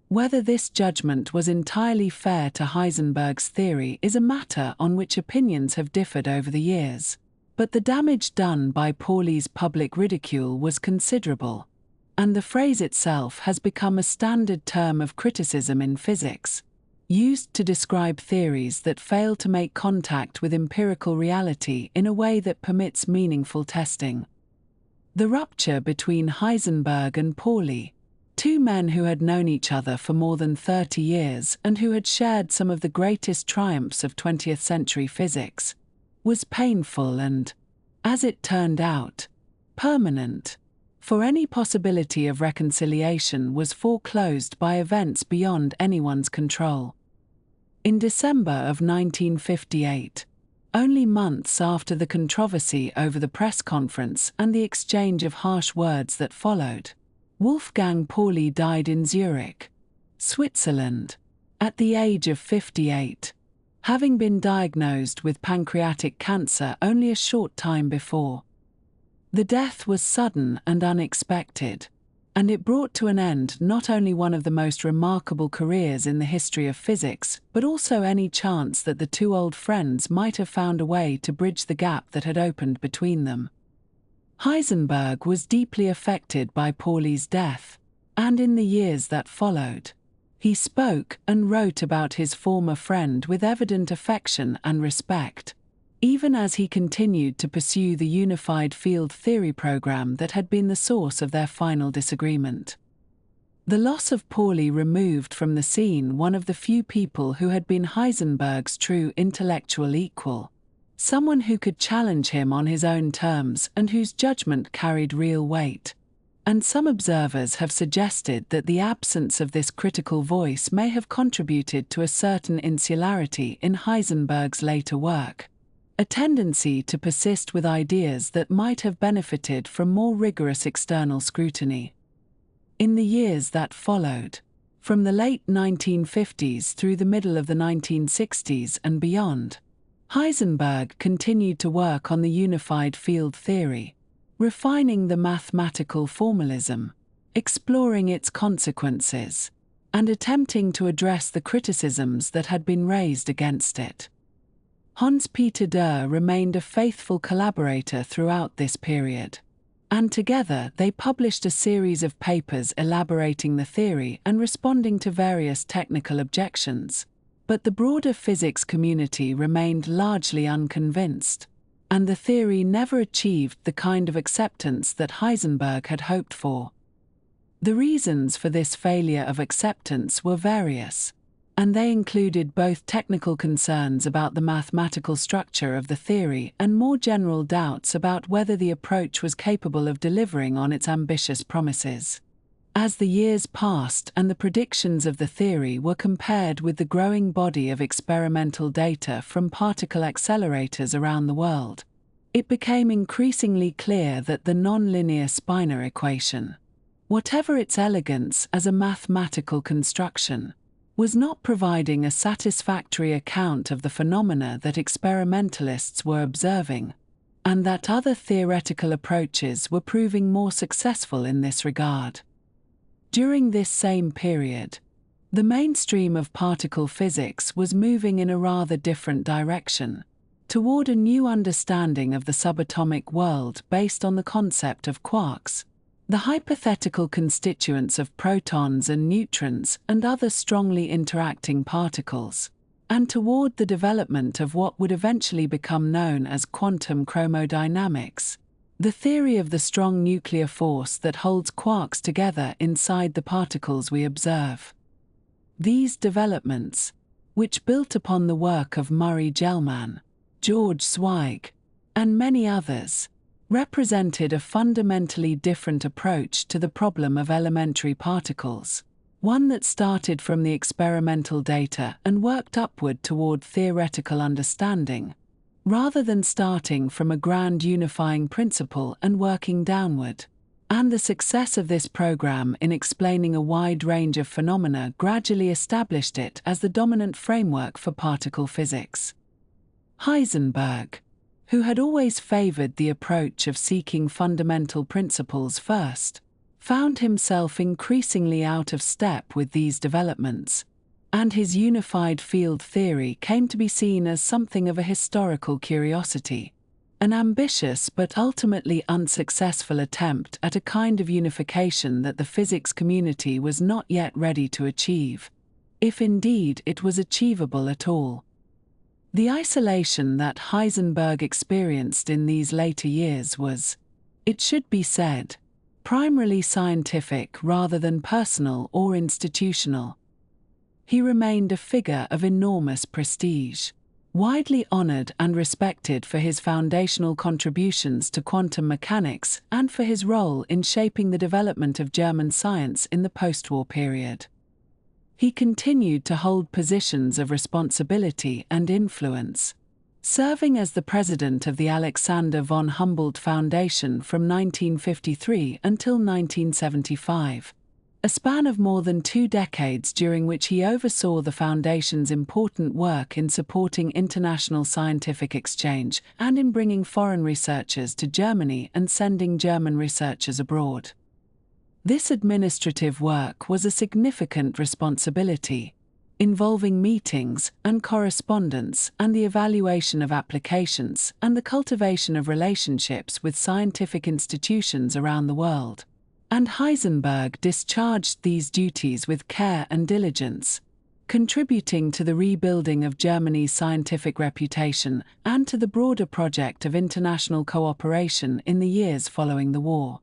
S1: Whether this judgment was entirely fair to Heisenberg's theory is a matter on which opinions have differed over the years, but the damage done by Pauli's public ridicule was considerable, and the phrase itself has become a standard term of criticism in physics, used to describe theories that fail to make contact with empirical reality in a way that permits meaningful testing. The rupture between Heisenberg and Pauli, 2 men who had known each other for more than 30 years and who had shared some of the greatest triumphs of 20th century physics, was painful and, as it turned out, permanent. For any possibility of reconciliation was foreclosed by events beyond anyone's control. In December of 1958, only months after the controversy over the press conference and the exchange of harsh words that followed, Wolfgang Pauli died in Zurich, Switzerland, at the age of 58, having been diagnosed with pancreatic cancer only a short time before. The death was sudden and unexpected, and it brought to an end not only one of the most remarkable careers in the history of physics, but also any chance that the 2 old friends might have found a way to bridge the gap that had opened between them. Heisenberg was deeply affected by Pauli's death, and in the years that followed, he spoke and wrote about his former friend with evident affection and respect, even as he continued to pursue the unified field theory program that had been the source of their final disagreement. The loss of Pauli removed from the scene one of the few people who had been Heisenberg's true intellectual equal, someone who could challenge him on his own terms and whose judgment carried real weight. And some observers have suggested that the absence of this critical voice may have contributed to a certain insularity in Heisenberg's later work, a tendency to persist with ideas that might have benefited from more rigorous external scrutiny. In the years that followed, from the late 1950s through the middle of the 1960s and beyond, Heisenberg continued to work on the unified field theory, refining the mathematical formalism, exploring its consequences, and attempting to address the criticisms that had been raised against it. Hans-Peter Dürr remained a faithful collaborator throughout this period, and together they published a series of papers elaborating the theory and responding to various technical objections, but the broader physics community remained largely unconvinced, and the theory never achieved the kind of acceptance that Heisenberg had hoped for. The reasons for this failure of acceptance were various, and they included both technical concerns about the mathematical structure of the theory and more general doubts about whether the approach was capable of delivering on its ambitious promises. As the years passed and the predictions of the theory were compared with the growing body of experimental data from particle accelerators around the world, it became increasingly clear that the nonlinear Spinor equation, whatever its elegance as a mathematical construction, was not providing a satisfactory account of the phenomena that experimentalists were observing, and that other theoretical approaches were proving more successful in this regard. During this same period, the mainstream of particle physics was moving in a rather different direction, toward a new understanding of the subatomic world based on the concept of quarks, the hypothetical constituents of protons and neutrons and other strongly interacting particles, and toward the development of what would eventually become known as quantum chromodynamics, the theory of the strong nuclear force that holds quarks together inside the particles we observe. These developments, which built upon the work of Murray Gell-Mann, George Zweig, and many others, represented a fundamentally different approach to the problem of elementary particles, one that started from the experimental data and worked upward toward theoretical understanding, rather than starting from a grand unifying principle and working downward. And the success of this program in explaining a wide range of phenomena gradually established it as the dominant framework for particle physics. Heisenberg, who had always favored the approach of seeking fundamental principles first, found himself increasingly out of step with these developments, and his unified field theory came to be seen as something of a historical curiosity, an ambitious but ultimately unsuccessful attempt at a kind of unification that the physics community was not yet ready to achieve, if indeed it was achievable at all. The isolation that Heisenberg experienced in these later years was, it should be said, primarily scientific rather than personal or institutional. He remained a figure of enormous prestige, widely honored and respected for his foundational contributions to quantum mechanics and for his role in shaping the development of German science in the post-war period. He continued to hold positions of responsibility and influence, serving as the president of the Alexander von Humboldt Foundation from 1953 until 1975, a span of more than 2 decades during which he oversaw the foundation's important work in supporting international scientific exchange and in bringing foreign researchers to Germany and sending German researchers abroad. This administrative work was a significant responsibility, involving meetings and correspondence and the evaluation of applications and the cultivation of relationships with scientific institutions around the world. And Heisenberg discharged these duties with care and diligence, contributing to the rebuilding of Germany's scientific reputation and to the broader project of international cooperation in the years following the war.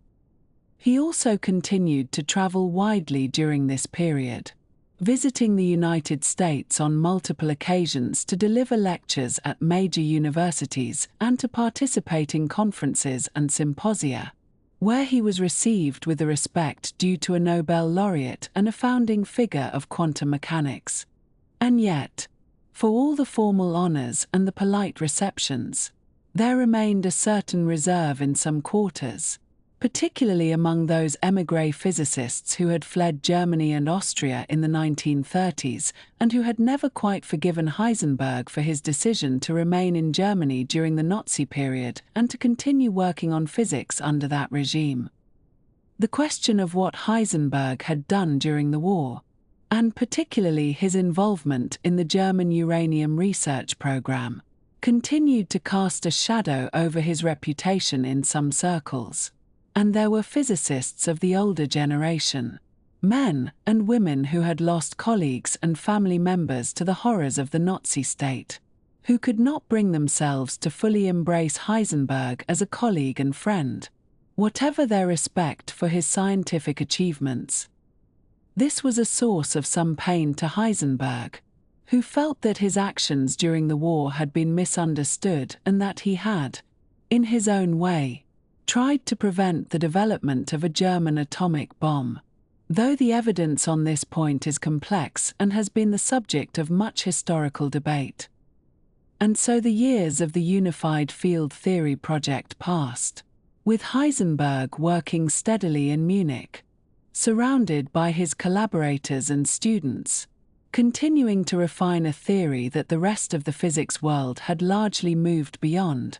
S1: He also continued to travel widely during this period, visiting the United States on multiple occasions to deliver lectures at major universities and to participate in conferences and symposia, where he was received with the respect due to a Nobel laureate and a founding figure of quantum mechanics. And yet, for all the formal honors and the polite receptions, there remained a certain reserve in some quarters, particularly among those émigré physicists who had fled Germany and Austria in the 1930s and who had never quite forgiven Heisenberg for his decision to remain in Germany during the Nazi period and to continue working on physics under that regime. The question of what Heisenberg had done during the war, and particularly his involvement in the German uranium research program, continued to cast a shadow over his reputation in some circles. And there were physicists of the older generation, men and women who had lost colleagues and family members to the horrors of the Nazi state, who could not bring themselves to fully embrace Heisenberg as a colleague and friend, whatever their respect for his scientific achievements. This was a source of some pain to Heisenberg, who felt that his actions during the war had been misunderstood and that he had, in his own way, tried to prevent the development of a German atomic bomb, though the evidence on this point is complex and has been the subject of much historical debate. And so the years of the unified field theory project passed, with Heisenberg working steadily in Munich, surrounded by his collaborators and students, continuing to refine a theory that the rest of the physics world had largely moved beyond,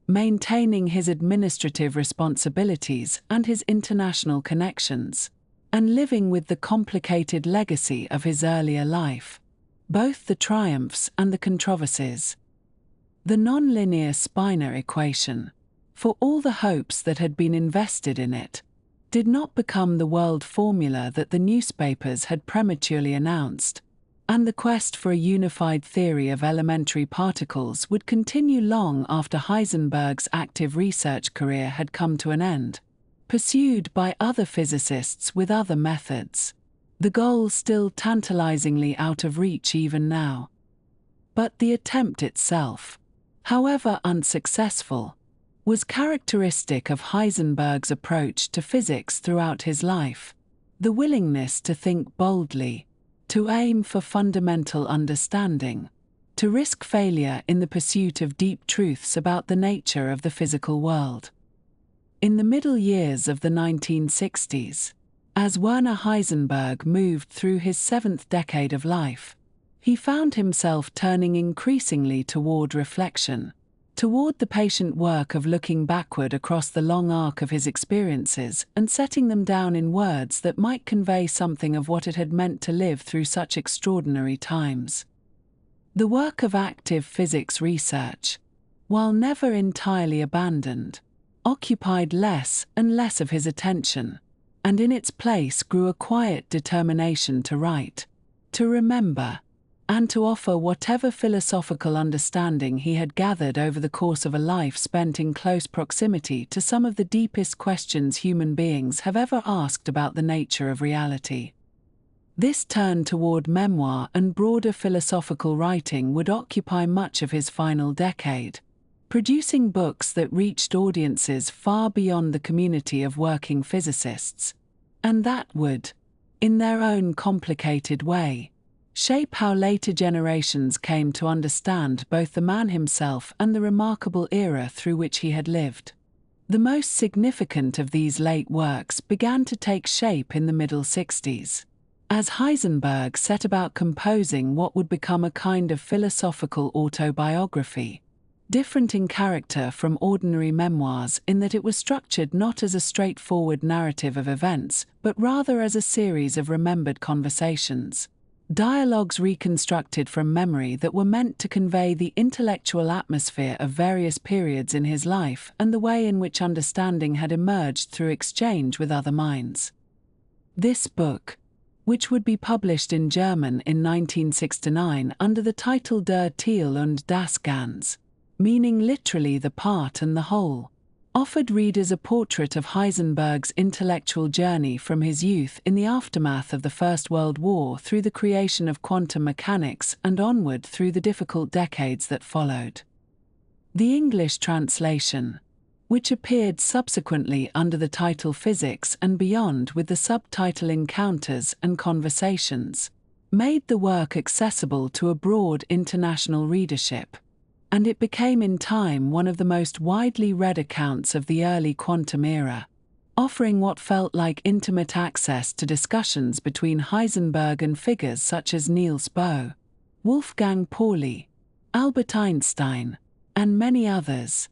S1: maintaining his administrative responsibilities and his international connections, and living with the complicated legacy of his earlier life, both the triumphs and the controversies. The nonlinear Spinor equation, for all the hopes that had been invested in it, did not become the world formula that the newspapers had prematurely announced, and the quest for a unified theory of elementary particles would continue long after Heisenberg's active research career had come to an end, pursued by other physicists with other methods, the goal still tantalizingly out of reach even now. But the attempt itself, however unsuccessful, was characteristic of Heisenberg's approach to physics throughout his life: the willingness to think boldly, to aim for fundamental understanding, to risk failure in the pursuit of deep truths about the nature of the physical world. In the middle years of the 1960s, as Werner Heisenberg moved through his seventh decade of life, he found himself turning increasingly toward reflection, toward the patient work of looking backward across the long arc of his experiences and setting them down in words that might convey something of what it had meant to live through such extraordinary times. The work of active physics research, while never entirely abandoned, occupied less and less of his attention, and in its place grew a quiet determination to write, to remember, and to offer whatever philosophical understanding he had gathered over the course of a life spent in close proximity to some of the deepest questions human beings have ever asked about the nature of reality. This turn toward memoir and broader philosophical writing would occupy much of his final decade, producing books that reached audiences far beyond the community of working physicists, and that would, in their own complicated way, shape how later generations came to understand both the man himself and the remarkable era through which he had lived. The most significant of these late works began to take shape in the middle 60s, as Heisenberg set about composing what would become a kind of philosophical autobiography, different in character from ordinary memoirs in that it was structured not as a straightforward narrative of events, but rather as a series of remembered conversations, dialogues reconstructed from memory that were meant to convey the intellectual atmosphere of various periods in his life and the way in which understanding had emerged through exchange with other minds. This book, which would be published in German in 1969 under the title Der Teil und das Ganz, meaning literally the part and the whole, offered readers a portrait of Heisenberg's intellectual journey from his youth in the aftermath of the First World War through the creation of quantum mechanics and onward through the difficult decades that followed. The English translation, which appeared subsequently under the title Physics and Beyond with the subtitle Encounters and Conversations, made the work accessible to a broad international readership, and it became in time one of the most widely read accounts of the early quantum era, offering what felt like intimate access to discussions between Heisenberg and figures such as Niels Bohr, Wolfgang Pauli, Albert Einstein, and many others.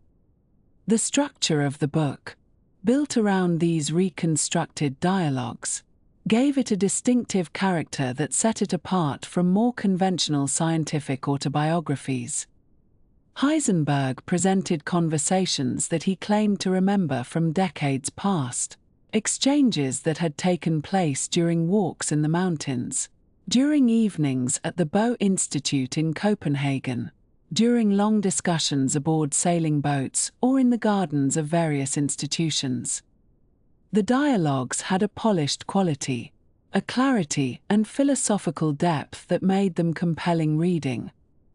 S1: The structure of the book, built around these reconstructed dialogues, gave it a distinctive character that set it apart from more conventional scientific autobiographies. Heisenberg presented conversations that he claimed to remember from decades past, exchanges that had taken place during walks in the mountains, during evenings at the Bohr Institute in Copenhagen, during long discussions aboard sailing boats or in the gardens of various institutions. The dialogues had a polished quality, a clarity and philosophical depth that made them compelling reading,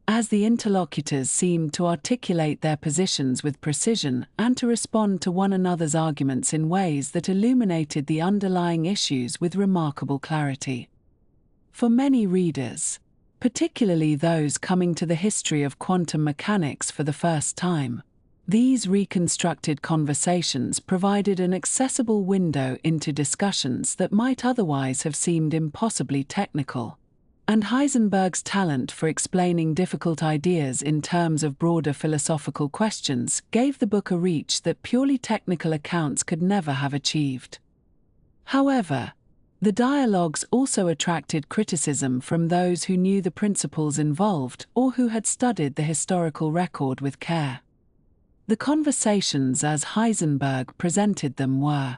S1: as the interlocutors seemed to articulate their positions with precision and to respond to one another's arguments in ways that illuminated the underlying issues with remarkable clarity. For many readers, particularly those coming to the history of quantum mechanics for the first time, these reconstructed conversations provided an accessible window into discussions that might otherwise have seemed impossibly technical. And Heisenberg's talent for explaining difficult ideas in terms of broader philosophical questions gave the book a reach that purely technical accounts could never have achieved. However, the dialogues also attracted criticism from those who knew the principles involved or who had studied the historical record with care. The conversations as Heisenberg presented them were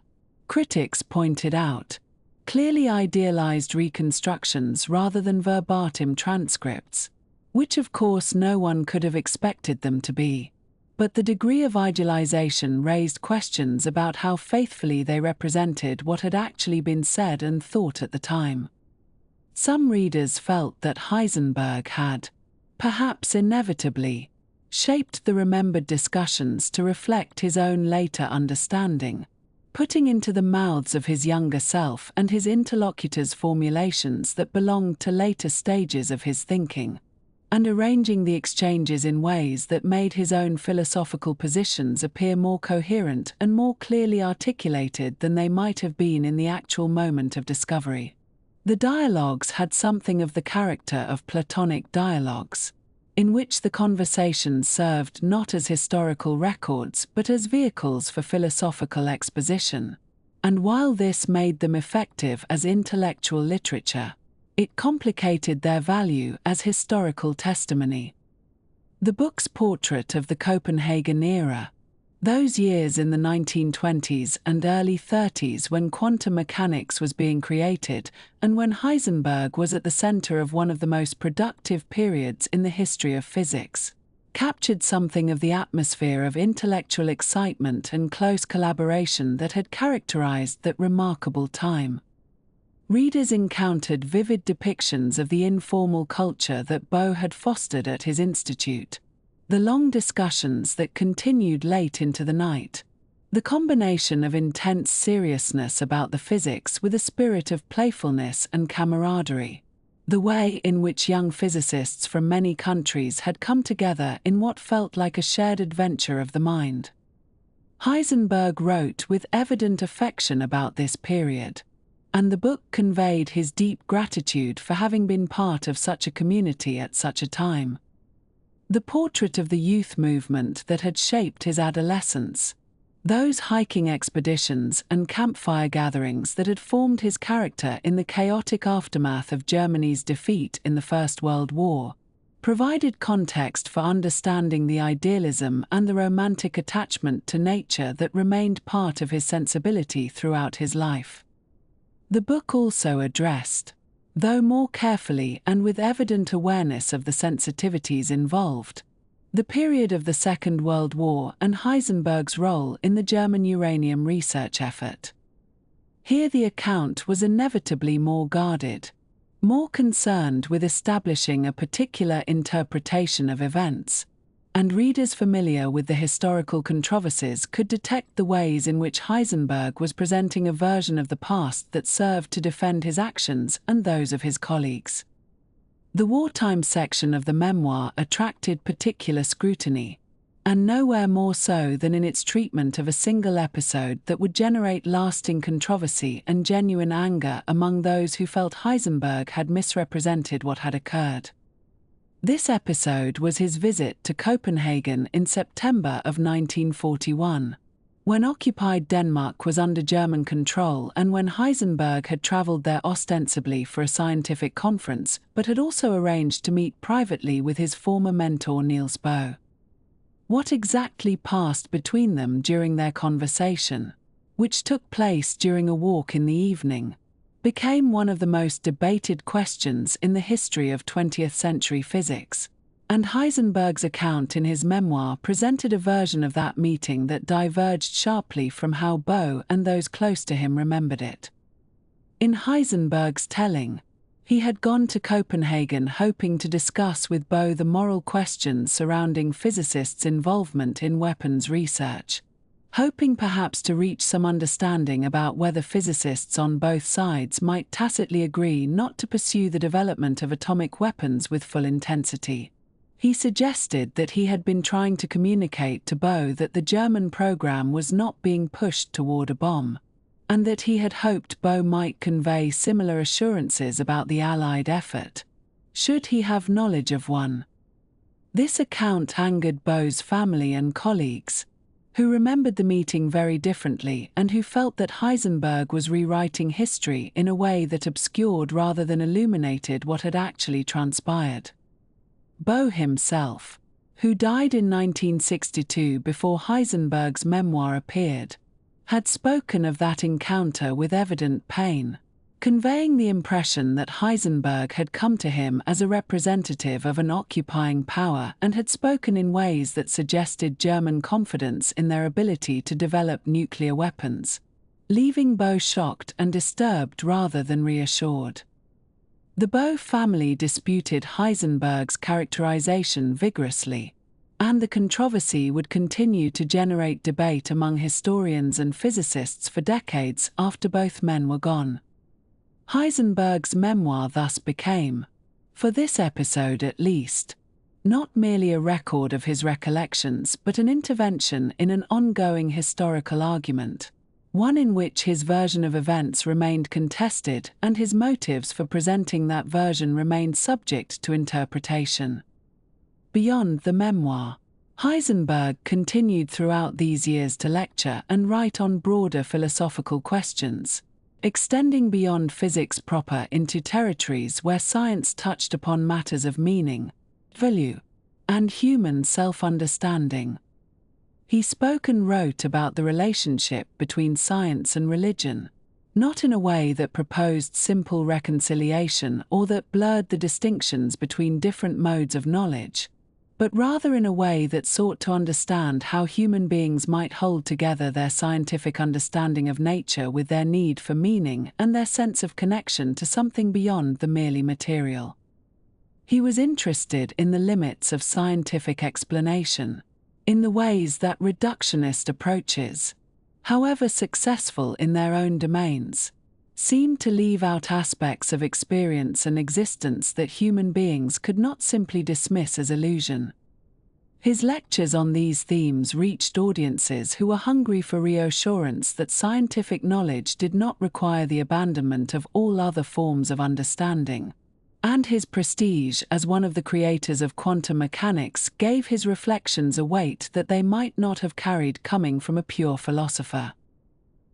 S1: critics pointed out, clearly idealized reconstructions rather than verbatim transcripts, which of course no one could have expected them to be. But the degree of idealization raised questions about how faithfully they represented what had actually been said and thought at the time. Some readers felt that Heisenberg had, perhaps inevitably, shaped the remembered discussions to reflect his own later understanding, putting into the mouths of his younger self and his interlocutors formulations that belonged to later stages of his thinking, and arranging the exchanges in ways that made his own philosophical positions appear more coherent and more clearly articulated than they might have been in the actual moment of discovery. The dialogues had something of the character of Platonic dialogues, in which the conversations served not as historical records but as vehicles for philosophical exposition, and while this made them effective as intellectual literature, it complicated their value as historical testimony. The book's portrait of the Copenhagen era, those years in the 1920s and early 30s when quantum mechanics was being created and when Heisenberg was at the center of one of the most productive periods in the history of physics, captured something of the atmosphere of intellectual excitement and close collaboration that had characterized that remarkable time. Readers encountered vivid depictions of the informal culture that Bohr had fostered at his institute, the long discussions that continued late into the night, the combination of intense seriousness about the physics with a spirit of playfulness and camaraderie, the way in which young physicists from many countries had come together in what felt like a shared adventure of the mind. Heisenberg wrote with evident affection about this period, and the book conveyed his deep gratitude for having been part of such a community at such a time. The portrait of the youth movement that had shaped his adolescence, those hiking expeditions and campfire gatherings that had formed his character in the chaotic aftermath of Germany's defeat in the First World War, provided context for understanding the idealism and the romantic attachment to nature that remained part of his sensibility throughout his life. The book also addressed, though more carefully and with evident awareness of the sensitivities involved, the period of the Second World War and Heisenberg's role in the German uranium research effort. Here the account was inevitably more guarded, more concerned with establishing a particular interpretation of events, and readers familiar with the historical controversies could detect the ways in which Heisenberg was presenting a version of the past that served to defend his actions and those of his colleagues. The wartime section of the memoir attracted particular scrutiny, and nowhere more so than in its treatment of a single episode that would generate lasting controversy and genuine anger among those who felt Heisenberg had misrepresented what had occurred. This episode was his visit to Copenhagen in September of 1941, when occupied Denmark was under German control and when Heisenberg had traveled there ostensibly for a scientific conference but had also arranged to meet privately with his former mentor Niels Bohr. What exactly passed between them during their conversation, which took place during a walk in the evening, became one of the most debated questions in the history of 20th century physics, and Heisenberg's account in his memoir presented a version of that meeting that diverged sharply from how Bohr and those close to him remembered it. In Heisenberg's telling, he had gone to Copenhagen hoping to discuss with Bohr the moral questions surrounding physicists' involvement in weapons research, hoping perhaps to reach some understanding about whether physicists on both sides might tacitly agree not to pursue the development of atomic weapons with full intensity. He suggested that he had been trying to communicate to Bohr that the German program was not being pushed toward a bomb, and that he had hoped Bohr might convey similar assurances about the Allied effort, should he have knowledge of one. This account angered Bohr's family and colleagues, who remembered the meeting very differently and who felt that Heisenberg was rewriting history in a way that obscured rather than illuminated what had actually transpired. Bohr himself, who died in 1962 before Heisenberg's memoir appeared, had spoken of that encounter with evident pain, conveying the impression that Heisenberg had come to him as a representative of an occupying power and had spoken in ways that suggested German confidence in their ability to develop nuclear weapons, leaving Bohr shocked and disturbed rather than reassured. The Bohr family disputed Heisenberg's characterization vigorously, and the controversy would continue to generate debate among historians and physicists for decades after both men were gone. Heisenberg's memoir thus became, for this episode at least, not merely a record of his recollections but an intervention in an ongoing historical argument, one in which his version of events remained contested and his motives for presenting that version remained subject to interpretation. Beyond the memoir, Heisenberg continued throughout these years to lecture and write on broader philosophical questions, extending beyond physics proper into territories where science touched upon matters of meaning, value, and human self-understanding. He spoke and wrote about the relationship between science and religion, not in a way that proposed simple reconciliation or that blurred the distinctions between different modes of knowledge, but rather in a way that sought to understand how human beings might hold together their scientific understanding of nature with their need for meaning and their sense of connection to something beyond the merely material. He was interested in the limits of scientific explanation, in the ways that reductionist approaches, however successful in their own domains, seemed to leave out aspects of experience and existence that human beings could not simply dismiss as illusion. His lectures on these themes reached audiences who were hungry for reassurance that scientific knowledge did not require the abandonment of all other forms of understanding, and his prestige as one of the creators of quantum mechanics gave his reflections a weight that they might not have carried coming from a pure philosopher.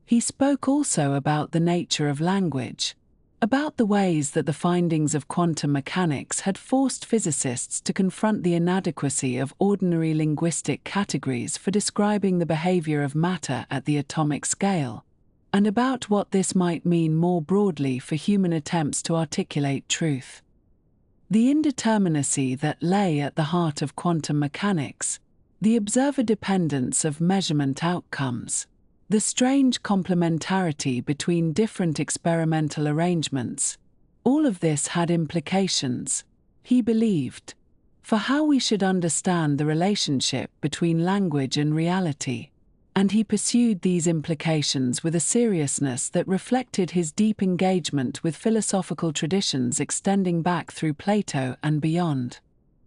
S1: He spoke also about the nature of language, about the ways that the findings of quantum mechanics had forced physicists to confront the inadequacy of ordinary linguistic categories for describing the behavior of matter at the atomic scale, and about what this might mean more broadly for human attempts to articulate truth. The indeterminacy that lay at the heart of quantum mechanics, the observer dependence of measurement outcomes, the strange complementarity between different experimental arrangements, all of this had implications, he believed, for how we should understand the relationship between language and reality, and he pursued these implications with a seriousness that reflected his deep engagement with philosophical traditions extending back through Plato and beyond.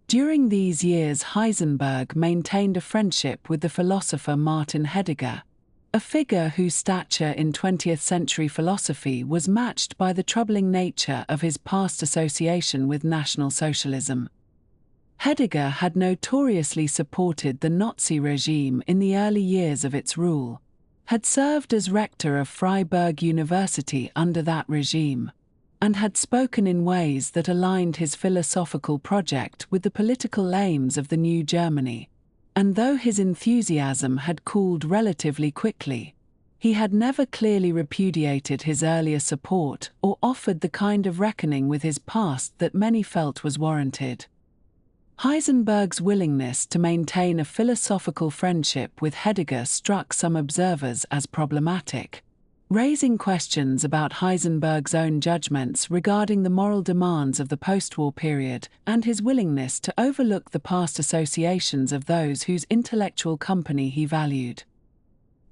S1: During these years, Heisenberg maintained a friendship with the philosopher Martin Heidegger, a figure whose stature in 20th-century philosophy was matched by the troubling nature of his past association with National Socialism. Heidegger had notoriously supported the Nazi regime in the early years of its rule, had served as rector of Freiburg University under that regime, and had spoken in ways that aligned his philosophical project with the political aims of the new Germany. And though his enthusiasm had cooled relatively quickly, he had never clearly repudiated his earlier support or offered the kind of reckoning with his past that many felt was warranted. Heisenberg's willingness to maintain a philosophical friendship with Heidegger struck some observers as problematic, raising questions about Heisenberg's own judgments regarding the moral demands of the post-war period and his willingness to overlook the past associations of those whose intellectual company he valued.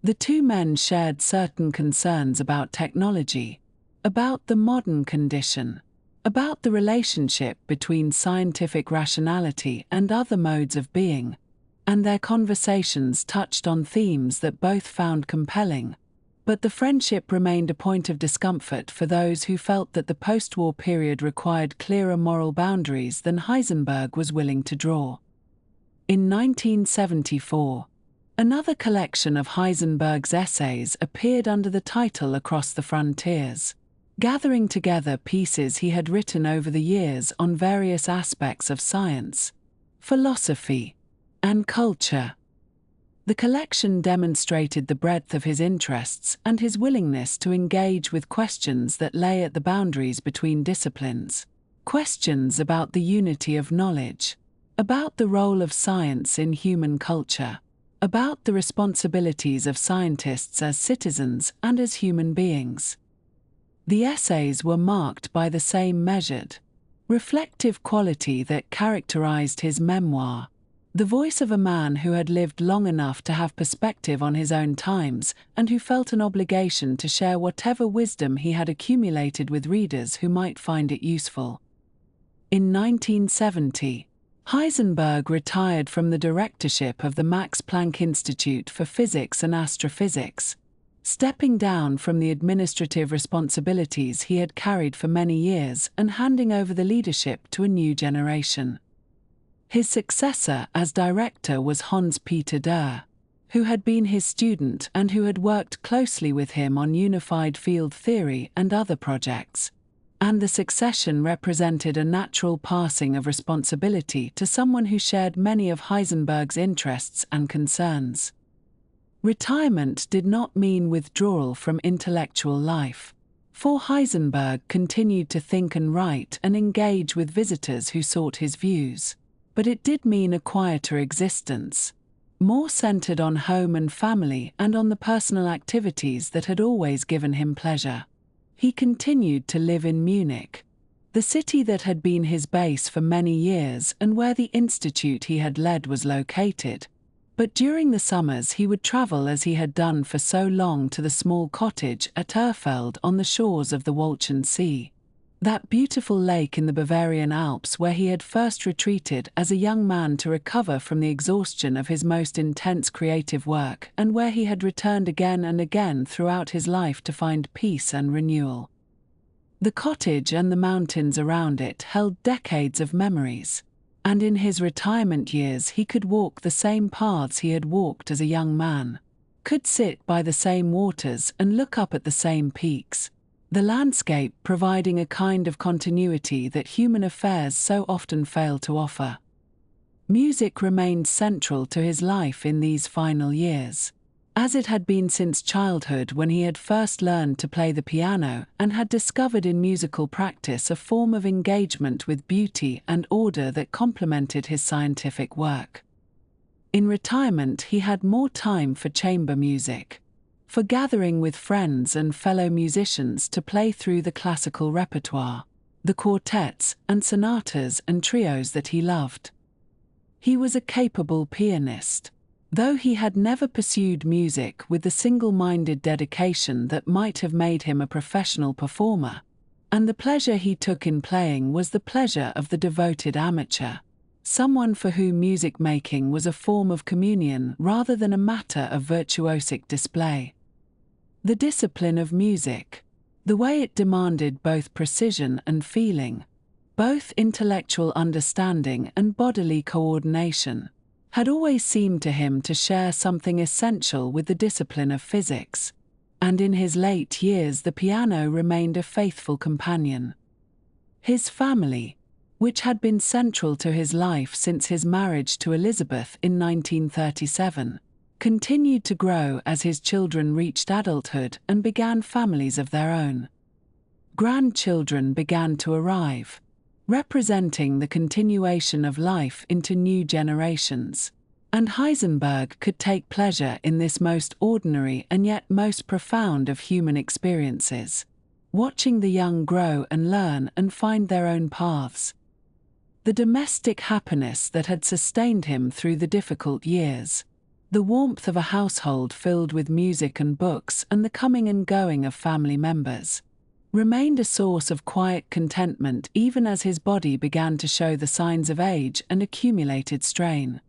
S1: The two men shared certain concerns about technology, about the modern condition, about the relationship between scientific rationality and other modes of being, and their conversations touched on themes that both found compelling. But the friendship remained a point of discomfort for those who felt that the post-war period required clearer moral boundaries than Heisenberg was willing to draw. In 1974, another collection of Heisenberg's essays appeared under the title Across the Frontiers, gathering together pieces he had written over the years on various aspects of science, philosophy, and culture. The collection demonstrated the breadth of his interests and his willingness to engage with questions that lay at the boundaries between disciplines. Questions about the unity of knowledge, about the role of science in human culture, about the responsibilities of scientists as citizens and as human beings. The essays were marked by the same measured, reflective quality that characterized his memoir, the voice of a man who had lived long enough to have perspective on his own times and who felt an obligation to share whatever wisdom he had accumulated with readers who might find it useful. In 1970, Heisenberg retired from the directorship of the Max Planck Institute for Physics and Astrophysics, stepping down from the administrative responsibilities he had carried for many years and handing over the leadership to a new generation. His successor as director was Hans-Peter Dürr, who had been his student and who had worked closely with him on unified field theory and other projects, and the succession represented a natural passing of responsibility to someone who shared many of Heisenberg's interests and concerns. Retirement did not mean withdrawal from intellectual life, for Heisenberg continued to think and write and engage with visitors who sought his views. But it did mean a quieter existence, more centered on home and family and on the personal activities that had always given him pleasure. He continued to live in Munich, the city that had been his base for many years and where the institute he had led was located. But during the summers he would travel as he had done for so long to the small cottage at Urfeld on the shores of the Walchen Sea, that beautiful lake in the Bavarian Alps where he had first retreated as a young man to recover from the exhaustion of his most intense creative work and where he had returned again and again throughout his life to find peace and renewal. The cottage and the mountains around it held decades of memories, and in his retirement years he could walk the same paths he had walked as a young man, could sit by the same waters and look up at the same peaks, the landscape providing a kind of continuity that human affairs so often fail to offer. Music remained central to his life in these final years, as it had been since childhood when he had first learned to play the piano and had discovered in musical practice a form of engagement with beauty and order that complemented his scientific work. In retirement he had more time for chamber music, for gathering with friends and fellow musicians to play through the classical repertoire, the quartets and sonatas and trios that he loved. He was a capable pianist, though he had never pursued music with the single-minded dedication that might have made him a professional performer, and the pleasure he took in playing was the pleasure of the devoted amateur, someone for whom music making was a form of communion rather than a matter of virtuosic display. The discipline of music, the way it demanded both precision and feeling, both intellectual understanding and bodily coordination, had always seemed to him to share something essential with the discipline of physics, and in his late years the piano remained a faithful companion. His family, which had been central to his life since his marriage to Elisabeth in 1937, continued to grow as his children reached adulthood and began families of their own. Grandchildren began to arrive, representing the continuation of life into new generations, and Heisenberg could take pleasure in this most ordinary and yet most profound of human experiences, watching the young grow and learn and find their own paths. The domestic happiness that had sustained him through the difficult years, the warmth of a household filled with music and books and the coming and going of family members, remained a source of quiet contentment even as his body began to show the signs of age and accumulated strain.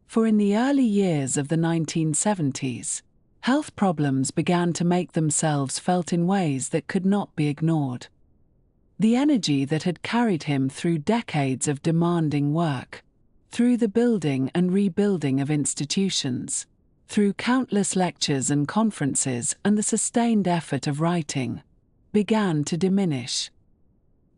S1: For in the early years of the 1970s, health problems began to make themselves felt in ways that could not be ignored. The energy that had carried him through decades of demanding work, through the building and rebuilding of institutions, through countless lectures and conferences and the sustained effort of writing, began to diminish.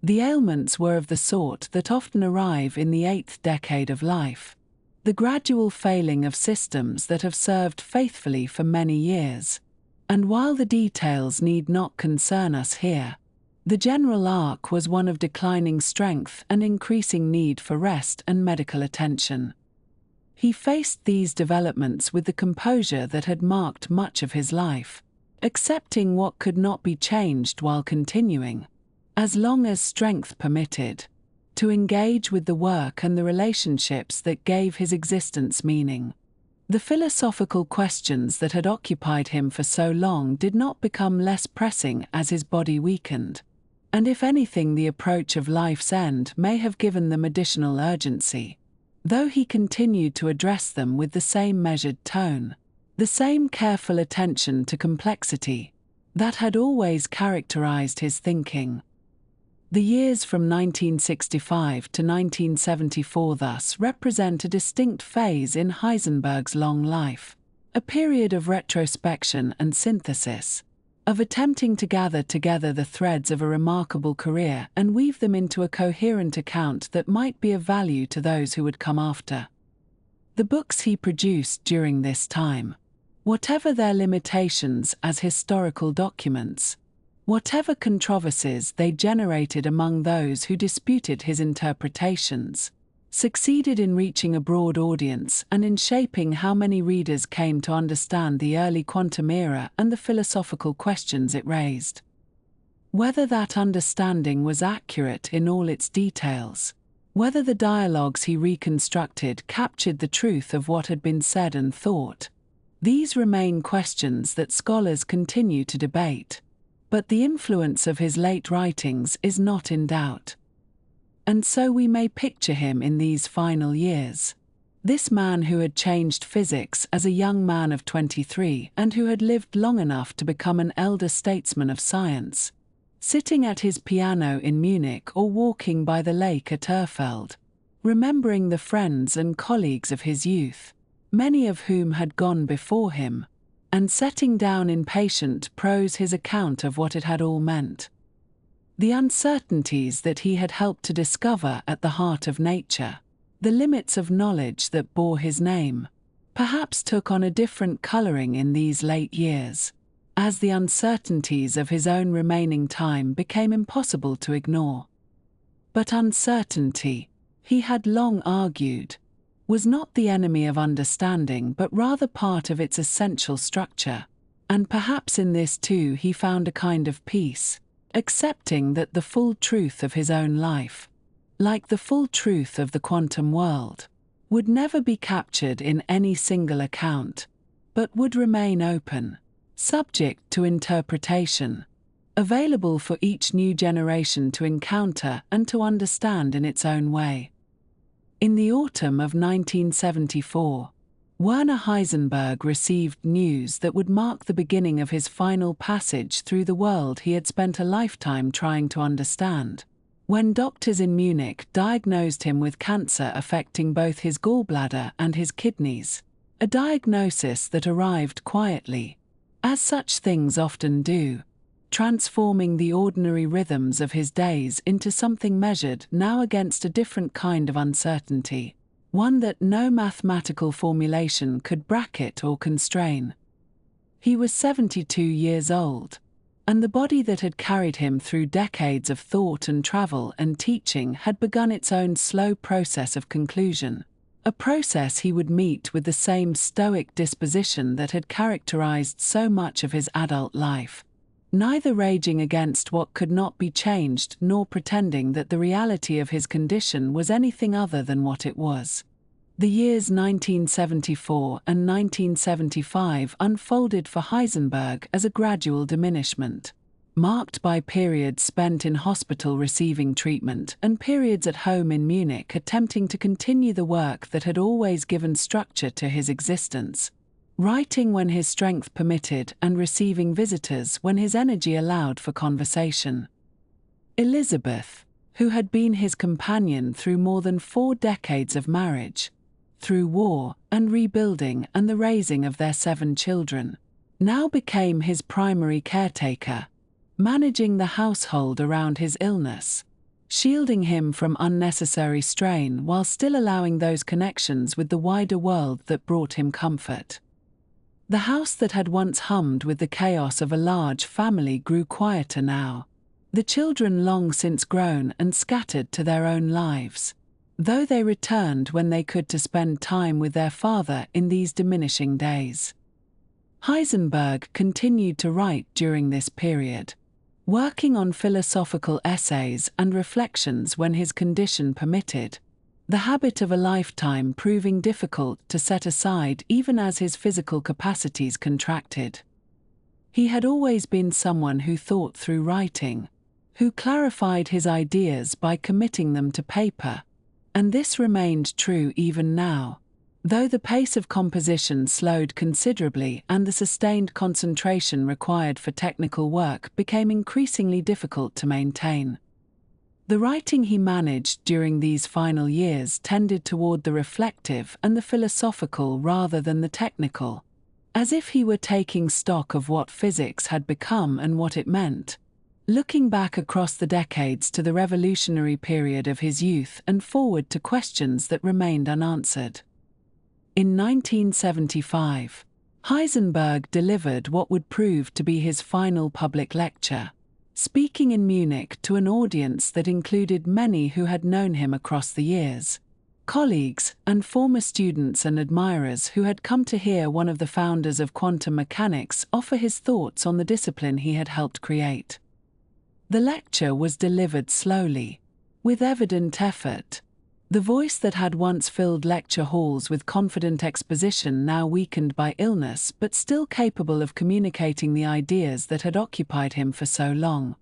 S1: The ailments were of the sort that often arrive in the 8th decade of life, the gradual failing of systems that have served faithfully for many years. And while the details need not concern us here, the general arc was one of declining strength and increasing need for rest and medical attention. He faced these developments with the composure that had marked much of his life, accepting what could not be changed while continuing, as long as strength permitted, to engage with the work and the relationships that gave his existence meaning. The philosophical questions that had occupied him for so long did not become less pressing as his body weakened, and if anything, the approach of life's end may have given them additional urgency, though he continued to address them with the same measured tone, the same careful attention to complexity that had always characterized his thinking. The years from 1965 to 1974 thus represent a distinct phase in Heisenberg's long life, a period of retrospection and synthesis, of attempting to gather together the threads of a remarkable career and weave them into a coherent account that might be of value to those who would come after. The books he produced during this time, whatever their limitations as historical documents, whatever controversies they generated among those who disputed his interpretations, succeeded in reaching a broad audience and in shaping how many readers came to understand the early quantum era and the philosophical questions it raised. Whether that understanding was accurate in all its details, whether the dialogues he reconstructed captured the truth of what had been said and thought, these remain questions that scholars continue to debate. But the influence of his late writings is not in doubt. And so we may picture him in these final years. This man who had changed physics as a young man of 23 and who had lived long enough to become an elder statesman of science, sitting at his piano in Munich or walking by the lake at Sommerfeld, remembering the friends and colleagues of his youth, many of whom had gone before him, and setting down in patient prose his account of what it had all meant. The uncertainties that he had helped to discover at the heart of nature, the limits of knowledge that bore his name, perhaps took on a different coloring in these late years, as the uncertainties of his own remaining time became impossible to ignore. But uncertainty, he had long argued, was not the enemy of understanding but rather part of its essential structure, and perhaps in this too he found a kind of peace, accepting that the full truth of his own life, like the full truth of the quantum world, would never be captured in any single account, but would remain open, subject to interpretation, available for each new generation to encounter and to understand in its own way. In the autumn of 1974, Werner Heisenberg received news that would mark the beginning of his final passage through the world he had spent a lifetime trying to understand, when doctors in Munich diagnosed him with cancer affecting both his gallbladder and his kidneys, a diagnosis that arrived quietly, as such things often do, transforming the ordinary rhythms of his days into something measured now against a different kind of uncertainty, one that no mathematical formulation could bracket or constrain. He was 72 years old, and the body that had carried him through decades of thought and travel and teaching had begun its own slow process of conclusion, a process he would meet with the same stoic disposition that had characterized so much of his adult life, neither raging against what could not be changed nor pretending that the reality of his condition was anything other than what it was. The years 1974 and 1975 unfolded for Heisenberg as a gradual diminishment, marked by periods spent in hospital receiving treatment and periods at home in Munich attempting to continue the work that had always given structure to his existence, writing when his strength permitted and receiving visitors when his energy allowed for conversation. Elisabeth, who had been his companion through more than 4 decades of marriage, through war and rebuilding and the raising of their 7 children, now became his primary caretaker, managing the household around his illness, shielding him from unnecessary strain while still allowing those connections with the wider world that brought him comfort. The house that had once hummed with the chaos of a large family grew quieter now, the children long since grown and scattered to their own lives, though they returned when they could to spend time with their father in these diminishing days. Heisenberg continued to write during this period, working on philosophical essays and reflections when his condition permitted, the habit of a lifetime proving difficult to set aside even as his physical capacities contracted. He had always been someone who thought through writing, who clarified his ideas by committing them to paper, and this remained true even now, though the pace of composition slowed considerably and the sustained concentration required for technical work became increasingly difficult to maintain. The writing he managed during these final years tended toward the reflective and the philosophical rather than the technical, as if he were taking stock of what physics had become and what it meant, looking back across the decades to the revolutionary period of his youth and forward to questions that remained unanswered. In 1975, Heisenberg delivered what would prove to be his final public lecture, speaking in Munich to an audience that included many who had known him across the years, colleagues and former students and admirers who had come to hear one of the founders of quantum mechanics offer his thoughts on the discipline he had helped create. The lecture was delivered slowly, with evident effort. The voice that had once filled lecture halls with confident exposition now weakened by illness but still capable of communicating the ideas that had occupied him for so long.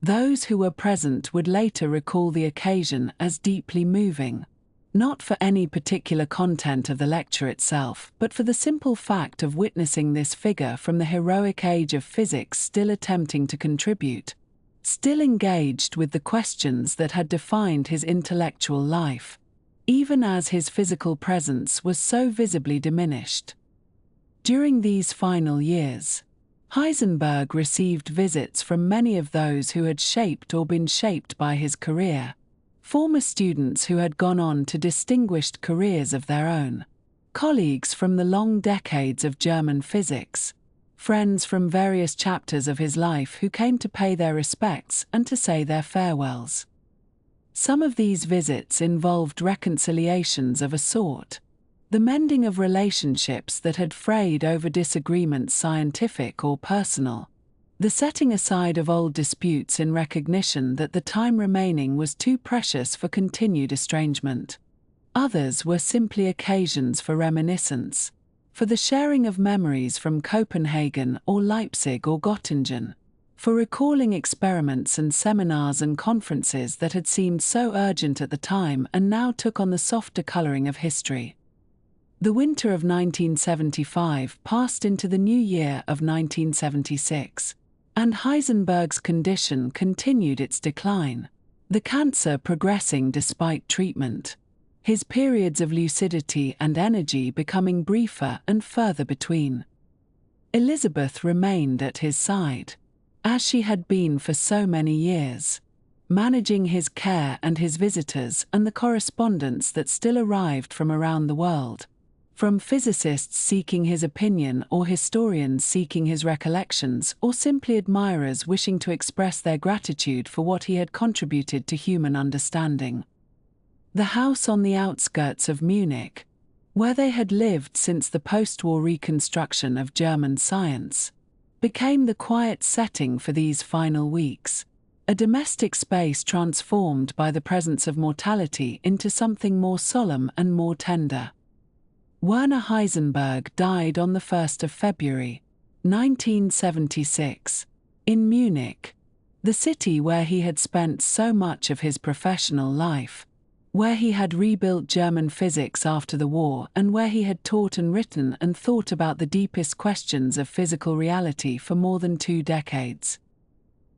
S1: Those who were present would later recall the occasion as deeply moving, not for any particular content of the lecture itself, but for the simple fact of witnessing this figure from the heroic age of physics still attempting to contribute, still engaged with the questions that had defined his intellectual life, even as his physical presence was so visibly diminished. During these final years, Heisenberg received visits from many of those who had shaped or been shaped by his career, former students who had gone on to distinguished careers of their own, colleagues from the long decades of German physics, friends from various chapters of his life who came to pay their respects and to say their farewells. Some of these visits involved reconciliations of a sort, the mending of relationships that had frayed over disagreements scientific or personal, the setting aside of old disputes in recognition that the time remaining was too precious for continued estrangement. Others were simply occasions for reminiscence, for the sharing of memories from Copenhagen or Leipzig or Göttingen, for recalling experiments and seminars and conferences that had seemed so urgent at the time and now took on the softer coloring of history. The winter of 1975 passed into the new year of 1976, and Heisenberg's condition continued its decline, the cancer progressing despite treatment, his periods of lucidity and energy becoming briefer and further between. Elisabeth remained at his side, as she had been for so many years, managing his care and his visitors and the correspondence that still arrived from around the world, from physicists seeking his opinion or historians seeking his recollections or simply admirers wishing to express their gratitude for what he had contributed to human understanding. The house on the outskirts of Munich, where they had lived since the post-war reconstruction of German science, became the quiet setting for these final weeks, a domestic space transformed by the presence of mortality into something more solemn and more tender. Werner Heisenberg died on the 1st of February, 1976, in Munich, the city where he had spent so much of his professional life, where he had rebuilt German physics after the war and where he had taught and written and thought about the deepest questions of physical reality for more than 2 decades.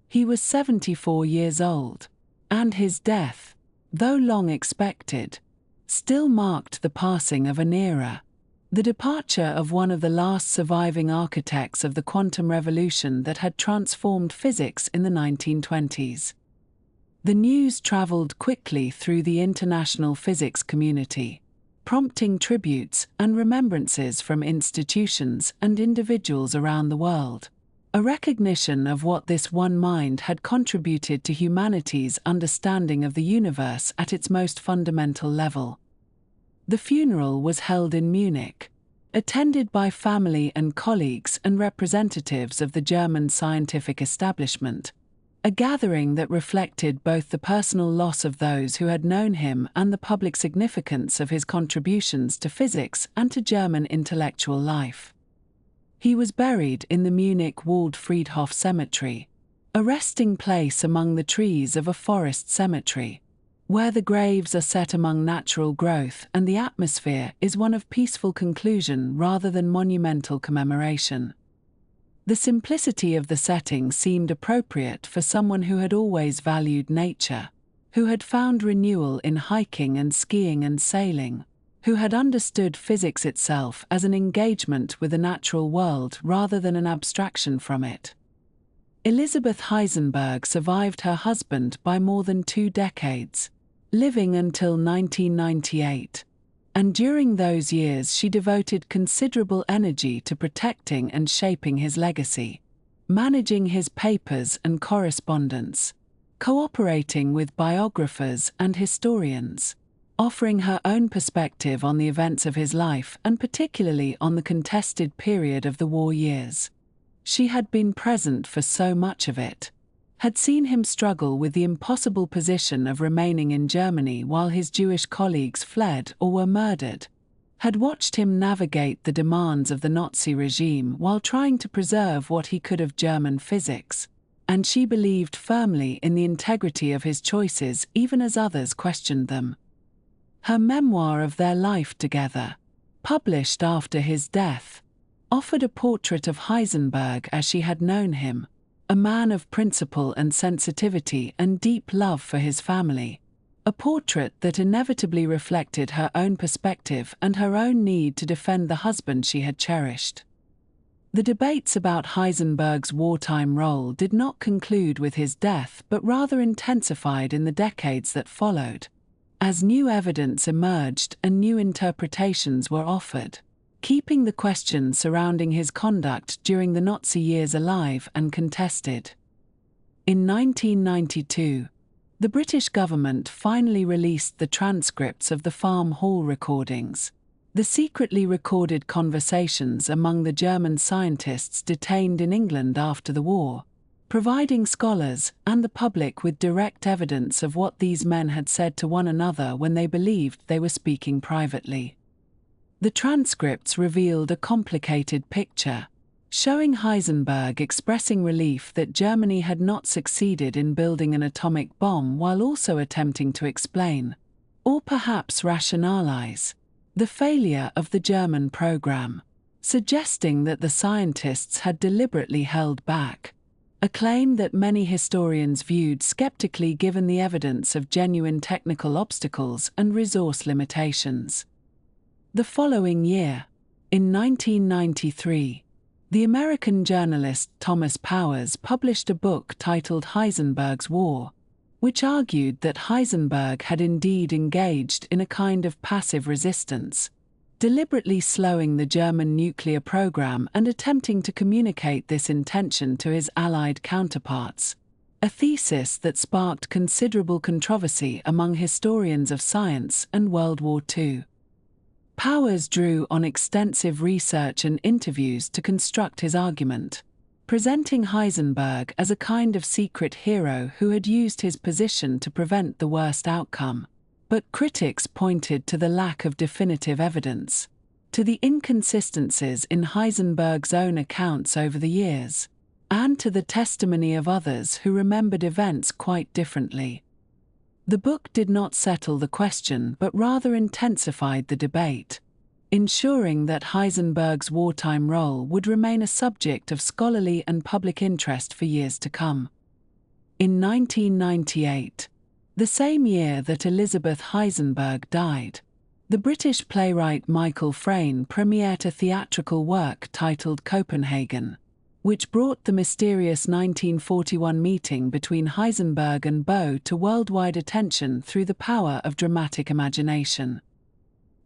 S1: He was 74 years old, and his death, though long expected, still marked the passing of an era, the departure of one of the last surviving architects of the quantum revolution that had transformed physics in the 1920s. The news traveled quickly through the international physics community, prompting tributes and remembrances from institutions and individuals around the world, a recognition of what this one mind had contributed to humanity's understanding of the universe at its most fundamental level. The funeral was held in Munich, attended by family and colleagues and representatives of the German scientific establishment, a gathering that reflected both the personal loss of those who had known him and the public significance of his contributions to physics and to German intellectual life. He was buried in the Munich Waldfriedhof Cemetery, a resting place among the trees of a forest cemetery, where the graves are set among natural growth and the atmosphere is one of peaceful conclusion rather than monumental commemoration. The simplicity of the setting seemed appropriate for someone who had always valued nature, who had found renewal in hiking and skiing and sailing, who had understood physics itself as an engagement with the natural world rather than an abstraction from it. Elisabeth Heisenberg survived her husband by more than 2 decades, living until 1998. And during those years she devoted considerable energy to protecting and shaping his legacy, managing his papers and correspondence, cooperating with biographers and historians, offering her own perspective on the events of his life and particularly on the contested period of the war years. She had been present for so much of it, had seen him struggle with the impossible position of remaining in Germany while his Jewish colleagues fled or were murdered, had watched him navigate the demands of the Nazi regime while trying to preserve what he could of German physics, and she believed firmly in the integrity of his choices even as others questioned them. Her memoir of their life together, published after his death, offered a portrait of Heisenberg as she had known him, a man of principle and sensitivity and deep love for his family, a portrait that inevitably reflected her own perspective and her own need to defend the husband she had cherished. The debates about Heisenberg's wartime role did not conclude with his death but rather intensified in the decades that followed, as new evidence emerged and new interpretations were offered, keeping the questions surrounding his conduct during the Nazi years alive and contested. In 1992, the British government finally released the transcripts of the Farm Hall recordings, the secretly recorded conversations among the German scientists detained in England after the war, providing scholars and the public with direct evidence of what these men had said to one another when they believed they were speaking privately. The transcripts revealed a complicated picture, showing Heisenberg expressing relief that Germany had not succeeded in building an atomic bomb while also attempting to explain, or perhaps rationalize, the failure of the German program, suggesting that the scientists had deliberately held back, a claim that many historians viewed skeptically given the evidence of genuine technical obstacles and resource limitations. The following year, in 1993, the American journalist Thomas Powers published a book titled Heisenberg's War, which argued that Heisenberg had indeed engaged in a kind of passive resistance, deliberately slowing the German nuclear program and attempting to communicate this intention to his Allied counterparts, a thesis that sparked considerable controversy among historians of science and World War II. Powers drew on extensive research and interviews to construct his argument, presenting Heisenberg as a kind of secret hero who had used his position to prevent the worst outcome. But critics pointed to the lack of definitive evidence, to the inconsistencies in Heisenberg's own accounts over the years, and to the testimony of others who remembered events quite differently. The book did not settle the question but rather intensified the debate, ensuring that Heisenberg's wartime role would remain a subject of scholarly and public interest for years to come. In 1998, the same year that Elisabeth Heisenberg died, the British playwright Michael Frayn premiered a theatrical work titled Copenhagen, which brought the mysterious 1941 meeting between Heisenberg and Bohr to worldwide attention through the power of dramatic imagination.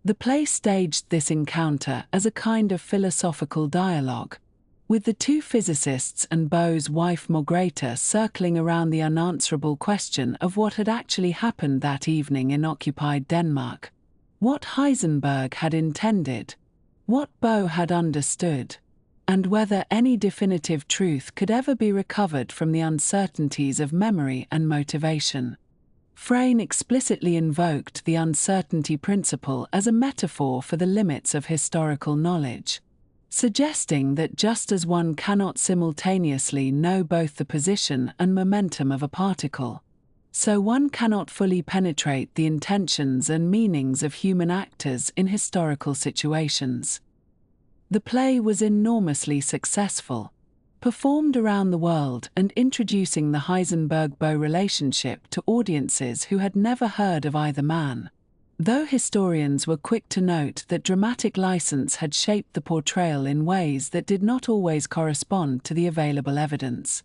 S1: The play staged this encounter as a kind of philosophical dialogue, with the two physicists and Bohr's wife Margrethe circling around the unanswerable question of what had actually happened that evening in occupied Denmark, what Heisenberg had intended, what Bohr had understood, and whether any definitive truth could ever be recovered from the uncertainties of memory and motivation. Freyne explicitly invoked the uncertainty principle as a metaphor for the limits of historical knowledge, suggesting that just as one cannot simultaneously know both the position and momentum of a particle, so one cannot fully penetrate the intentions and meanings of human actors in historical situations. The play was enormously successful, performed around the world and introducing the Heisenberg-Bohr relationship to audiences who had never heard of either man, though historians were quick to note that dramatic license had shaped the portrayal in ways that did not always correspond to the available evidence.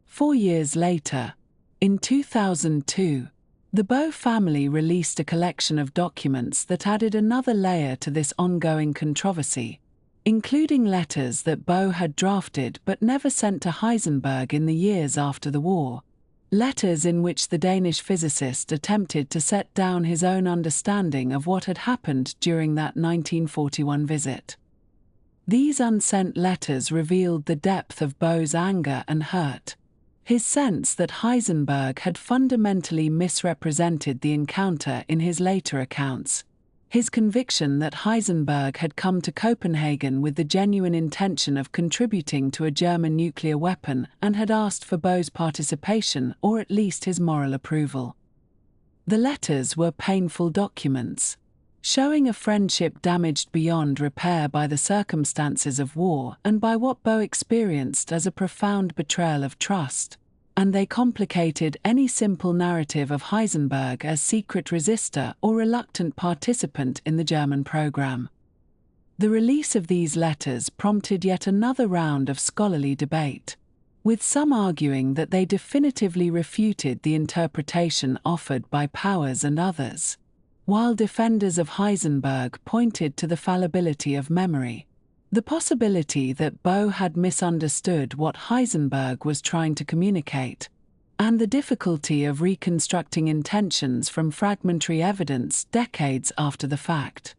S1: 4 years later, in 2002, the Bohr family released a collection of documents that added another layer to this ongoing controversy, including letters that Bohr had drafted but never sent to Heisenberg in the years after the war, letters in which the Danish physicist attempted to set down his own understanding of what had happened during that 1941 visit. These unsent letters revealed the depth of Bohr's anger and hurt, his sense that Heisenberg had fundamentally misrepresented the encounter in his later accounts, his conviction that Heisenberg had come to Copenhagen with the genuine intention of contributing to a German nuclear weapon and had asked for Bohr's participation or at least his moral approval. The letters were painful documents, showing a friendship damaged beyond repair by the circumstances of war and by what Bohr experienced as a profound betrayal of trust, and they complicated any simple narrative of Heisenberg as secret resistor or reluctant participant in the German program. The release of these letters prompted yet another round of scholarly debate, with some arguing that they definitively refuted the interpretation offered by Powers and others, while defenders of Heisenberg pointed to the fallibility of memory, the possibility that Bohr had misunderstood what Heisenberg was trying to communicate, and the difficulty of reconstructing intentions from fragmentary evidence decades after the fact.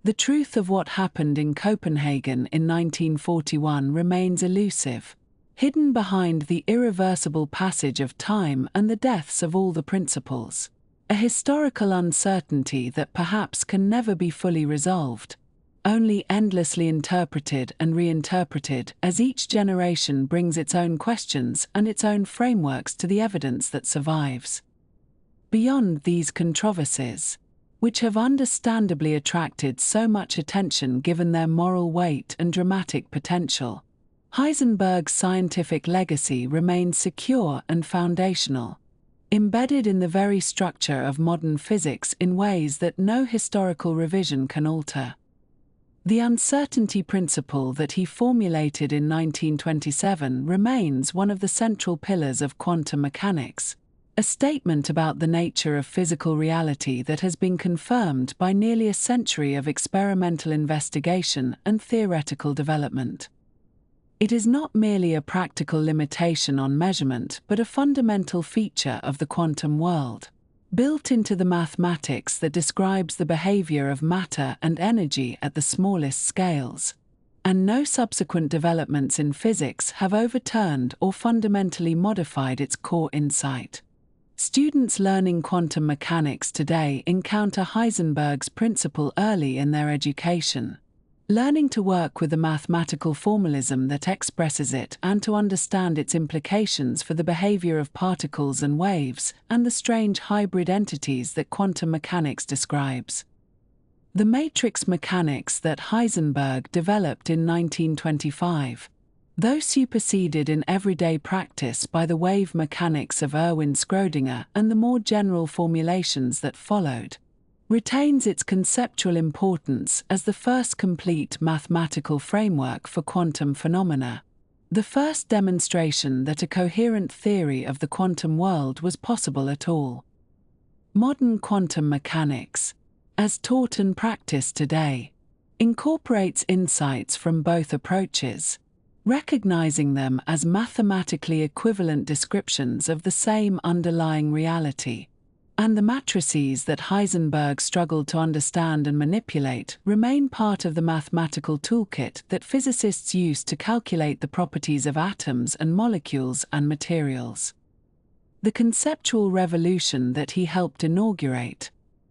S1: The truth of what happened in Copenhagen in 1941 remains elusive, hidden behind the irreversible passage of time and the deaths of all the principals, a historical uncertainty that perhaps can never be fully resolved, only endlessly interpreted and reinterpreted as each generation brings its own questions and its own frameworks to the evidence that survives. Beyond these controversies, which have understandably attracted so much attention given their moral weight and dramatic potential, Heisenberg's scientific legacy remains secure and foundational, embedded in the very structure of modern physics in ways that no historical revision can alter. The uncertainty principle that he formulated in 1927 remains one of the central pillars of quantum mechanics, a statement about the nature of physical reality that has been confirmed by nearly a century of experimental investigation and theoretical development. It is not merely a practical limitation on measurement but a fundamental feature of the quantum world, built into the mathematics that describes the behavior of matter and energy at the smallest scales, and no subsequent developments in physics have overturned or fundamentally modified its core insight. Students learning quantum mechanics today encounter Heisenberg's principle early in their education, learning to work with the mathematical formalism that expresses it and to understand its implications for the behavior of particles and waves and the strange hybrid entities that quantum mechanics describes. The matrix mechanics that Heisenberg developed in 1925, though superseded in everyday practice by the wave mechanics of Erwin Schrödinger and the more general formulations that followed, retains its conceptual importance as the first complete mathematical framework for quantum phenomena, the first demonstration that a coherent theory of the quantum world was possible at all. Modern quantum mechanics, as taught and practiced today, incorporates insights from both approaches, recognizing them as mathematically equivalent descriptions of the same underlying reality, and the matrices that Heisenberg struggled to understand and manipulate remain part of the mathematical toolkit that physicists use to calculate the properties of atoms and molecules and materials. The conceptual revolution that he helped inaugurate,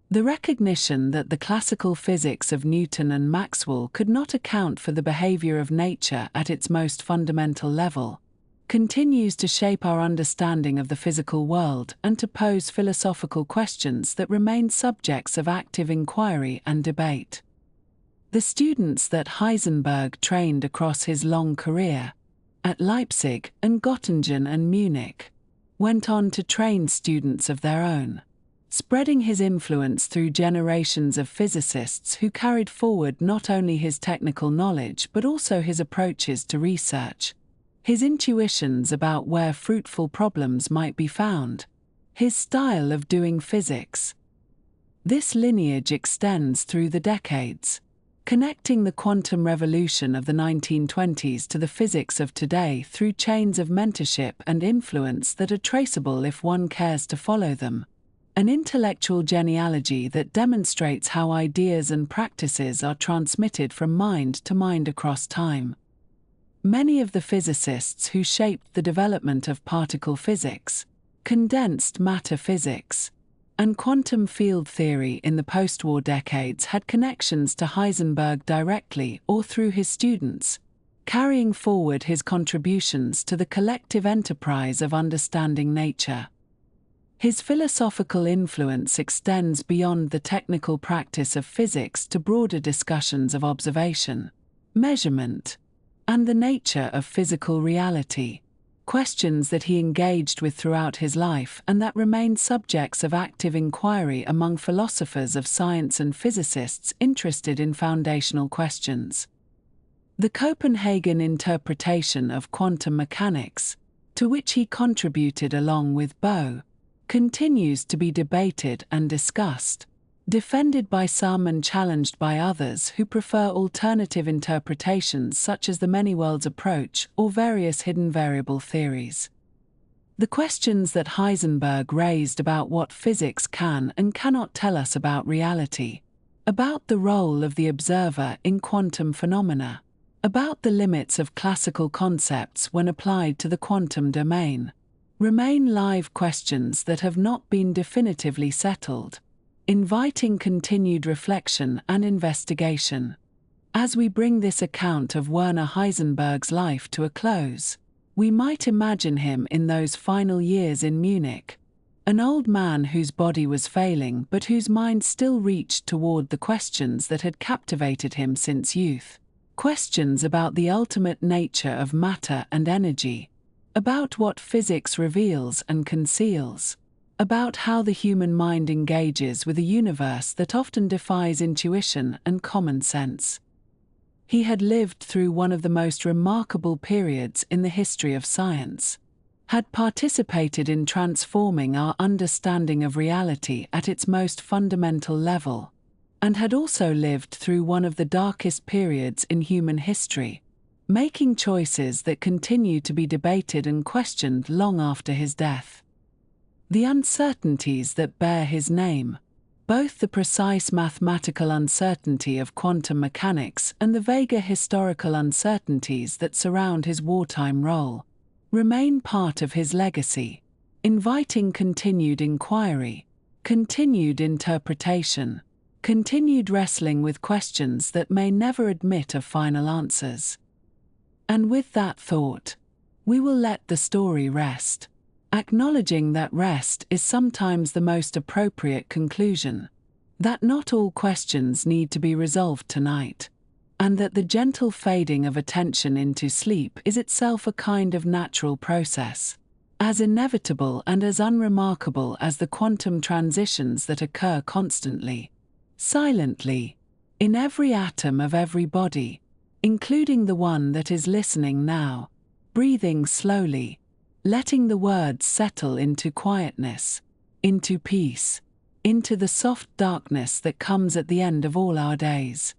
S1: the recognition that the classical physics of Newton and Maxwell could not account for the behavior of nature at its most fundamental level, continues to shape our understanding of the physical world and to pose philosophical questions that remain subjects of active inquiry and debate. The students that Heisenberg trained across his long career, at Leipzig and Göttingen and Munich, went on to train students of their own, spreading his influence through generations of physicists who carried forward not only his technical knowledge but also his approaches to research, his intuitions about where fruitful problems might be found, his style of doing physics. This lineage extends through the decades, connecting the quantum revolution of the 1920s to the physics of today through chains of mentorship and influence that are traceable if one cares to follow them. An intellectual genealogy that demonstrates how ideas and practices are transmitted from mind to mind across time. Many of the physicists who shaped the development of particle physics, condensed matter physics, and quantum field theory in the post-war decades had connections to Heisenberg directly or through his students, carrying forward his contributions to the collective enterprise of understanding nature. His philosophical influence extends beyond the technical practice of physics to broader discussions of observation, measurement, and the nature of physical reality, questions that he engaged with throughout his life and that remain subjects of active inquiry among philosophers of science and physicists interested in foundational questions. The Copenhagen interpretation of quantum mechanics, to which he contributed along with Bohr, continues to be debated and discussed, defended by some and challenged by others who prefer alternative interpretations such as the many worlds approach or various hidden variable theories. The questions that Heisenberg raised about what physics can and cannot tell us about reality, about the role of the observer in quantum phenomena, about the limits of classical concepts when applied to the quantum domain, remain live questions that have not been definitively settled, inviting continued reflection and investigation. As we bring this account of Werner Heisenberg's life to a close, we might imagine him in those final years in Munich, an old man whose body was failing but whose mind still reached toward the questions that had captivated him since youth, questions about the ultimate nature of matter and energy, about what physics reveals and conceals, about how the human mind engages with a universe that often defies intuition and common sense. He had lived through one of the most remarkable periods in the history of science, had participated in transforming our understanding of reality at its most fundamental level, and had also lived through one of the darkest periods in human history, making choices that continue to be debated and questioned long after his death. The uncertainties that bear his name, both the precise mathematical uncertainty of quantum mechanics and the vaguer historical uncertainties that surround his wartime role, remain part of his legacy, inviting continued inquiry, continued interpretation, continued wrestling with questions that may never admit of final answers. And with that thought, we will let the story rest, acknowledging that rest is sometimes the most appropriate conclusion, that not all questions need to be resolved tonight, and that the gentle fading of attention into sleep is itself a kind of natural process, as inevitable and as unremarkable as the quantum transitions that occur constantly, silently, in every atom of every body, including the one that is listening now, breathing slowly, letting the words settle into quietness, into peace, into the soft darkness that comes at the end of all our days.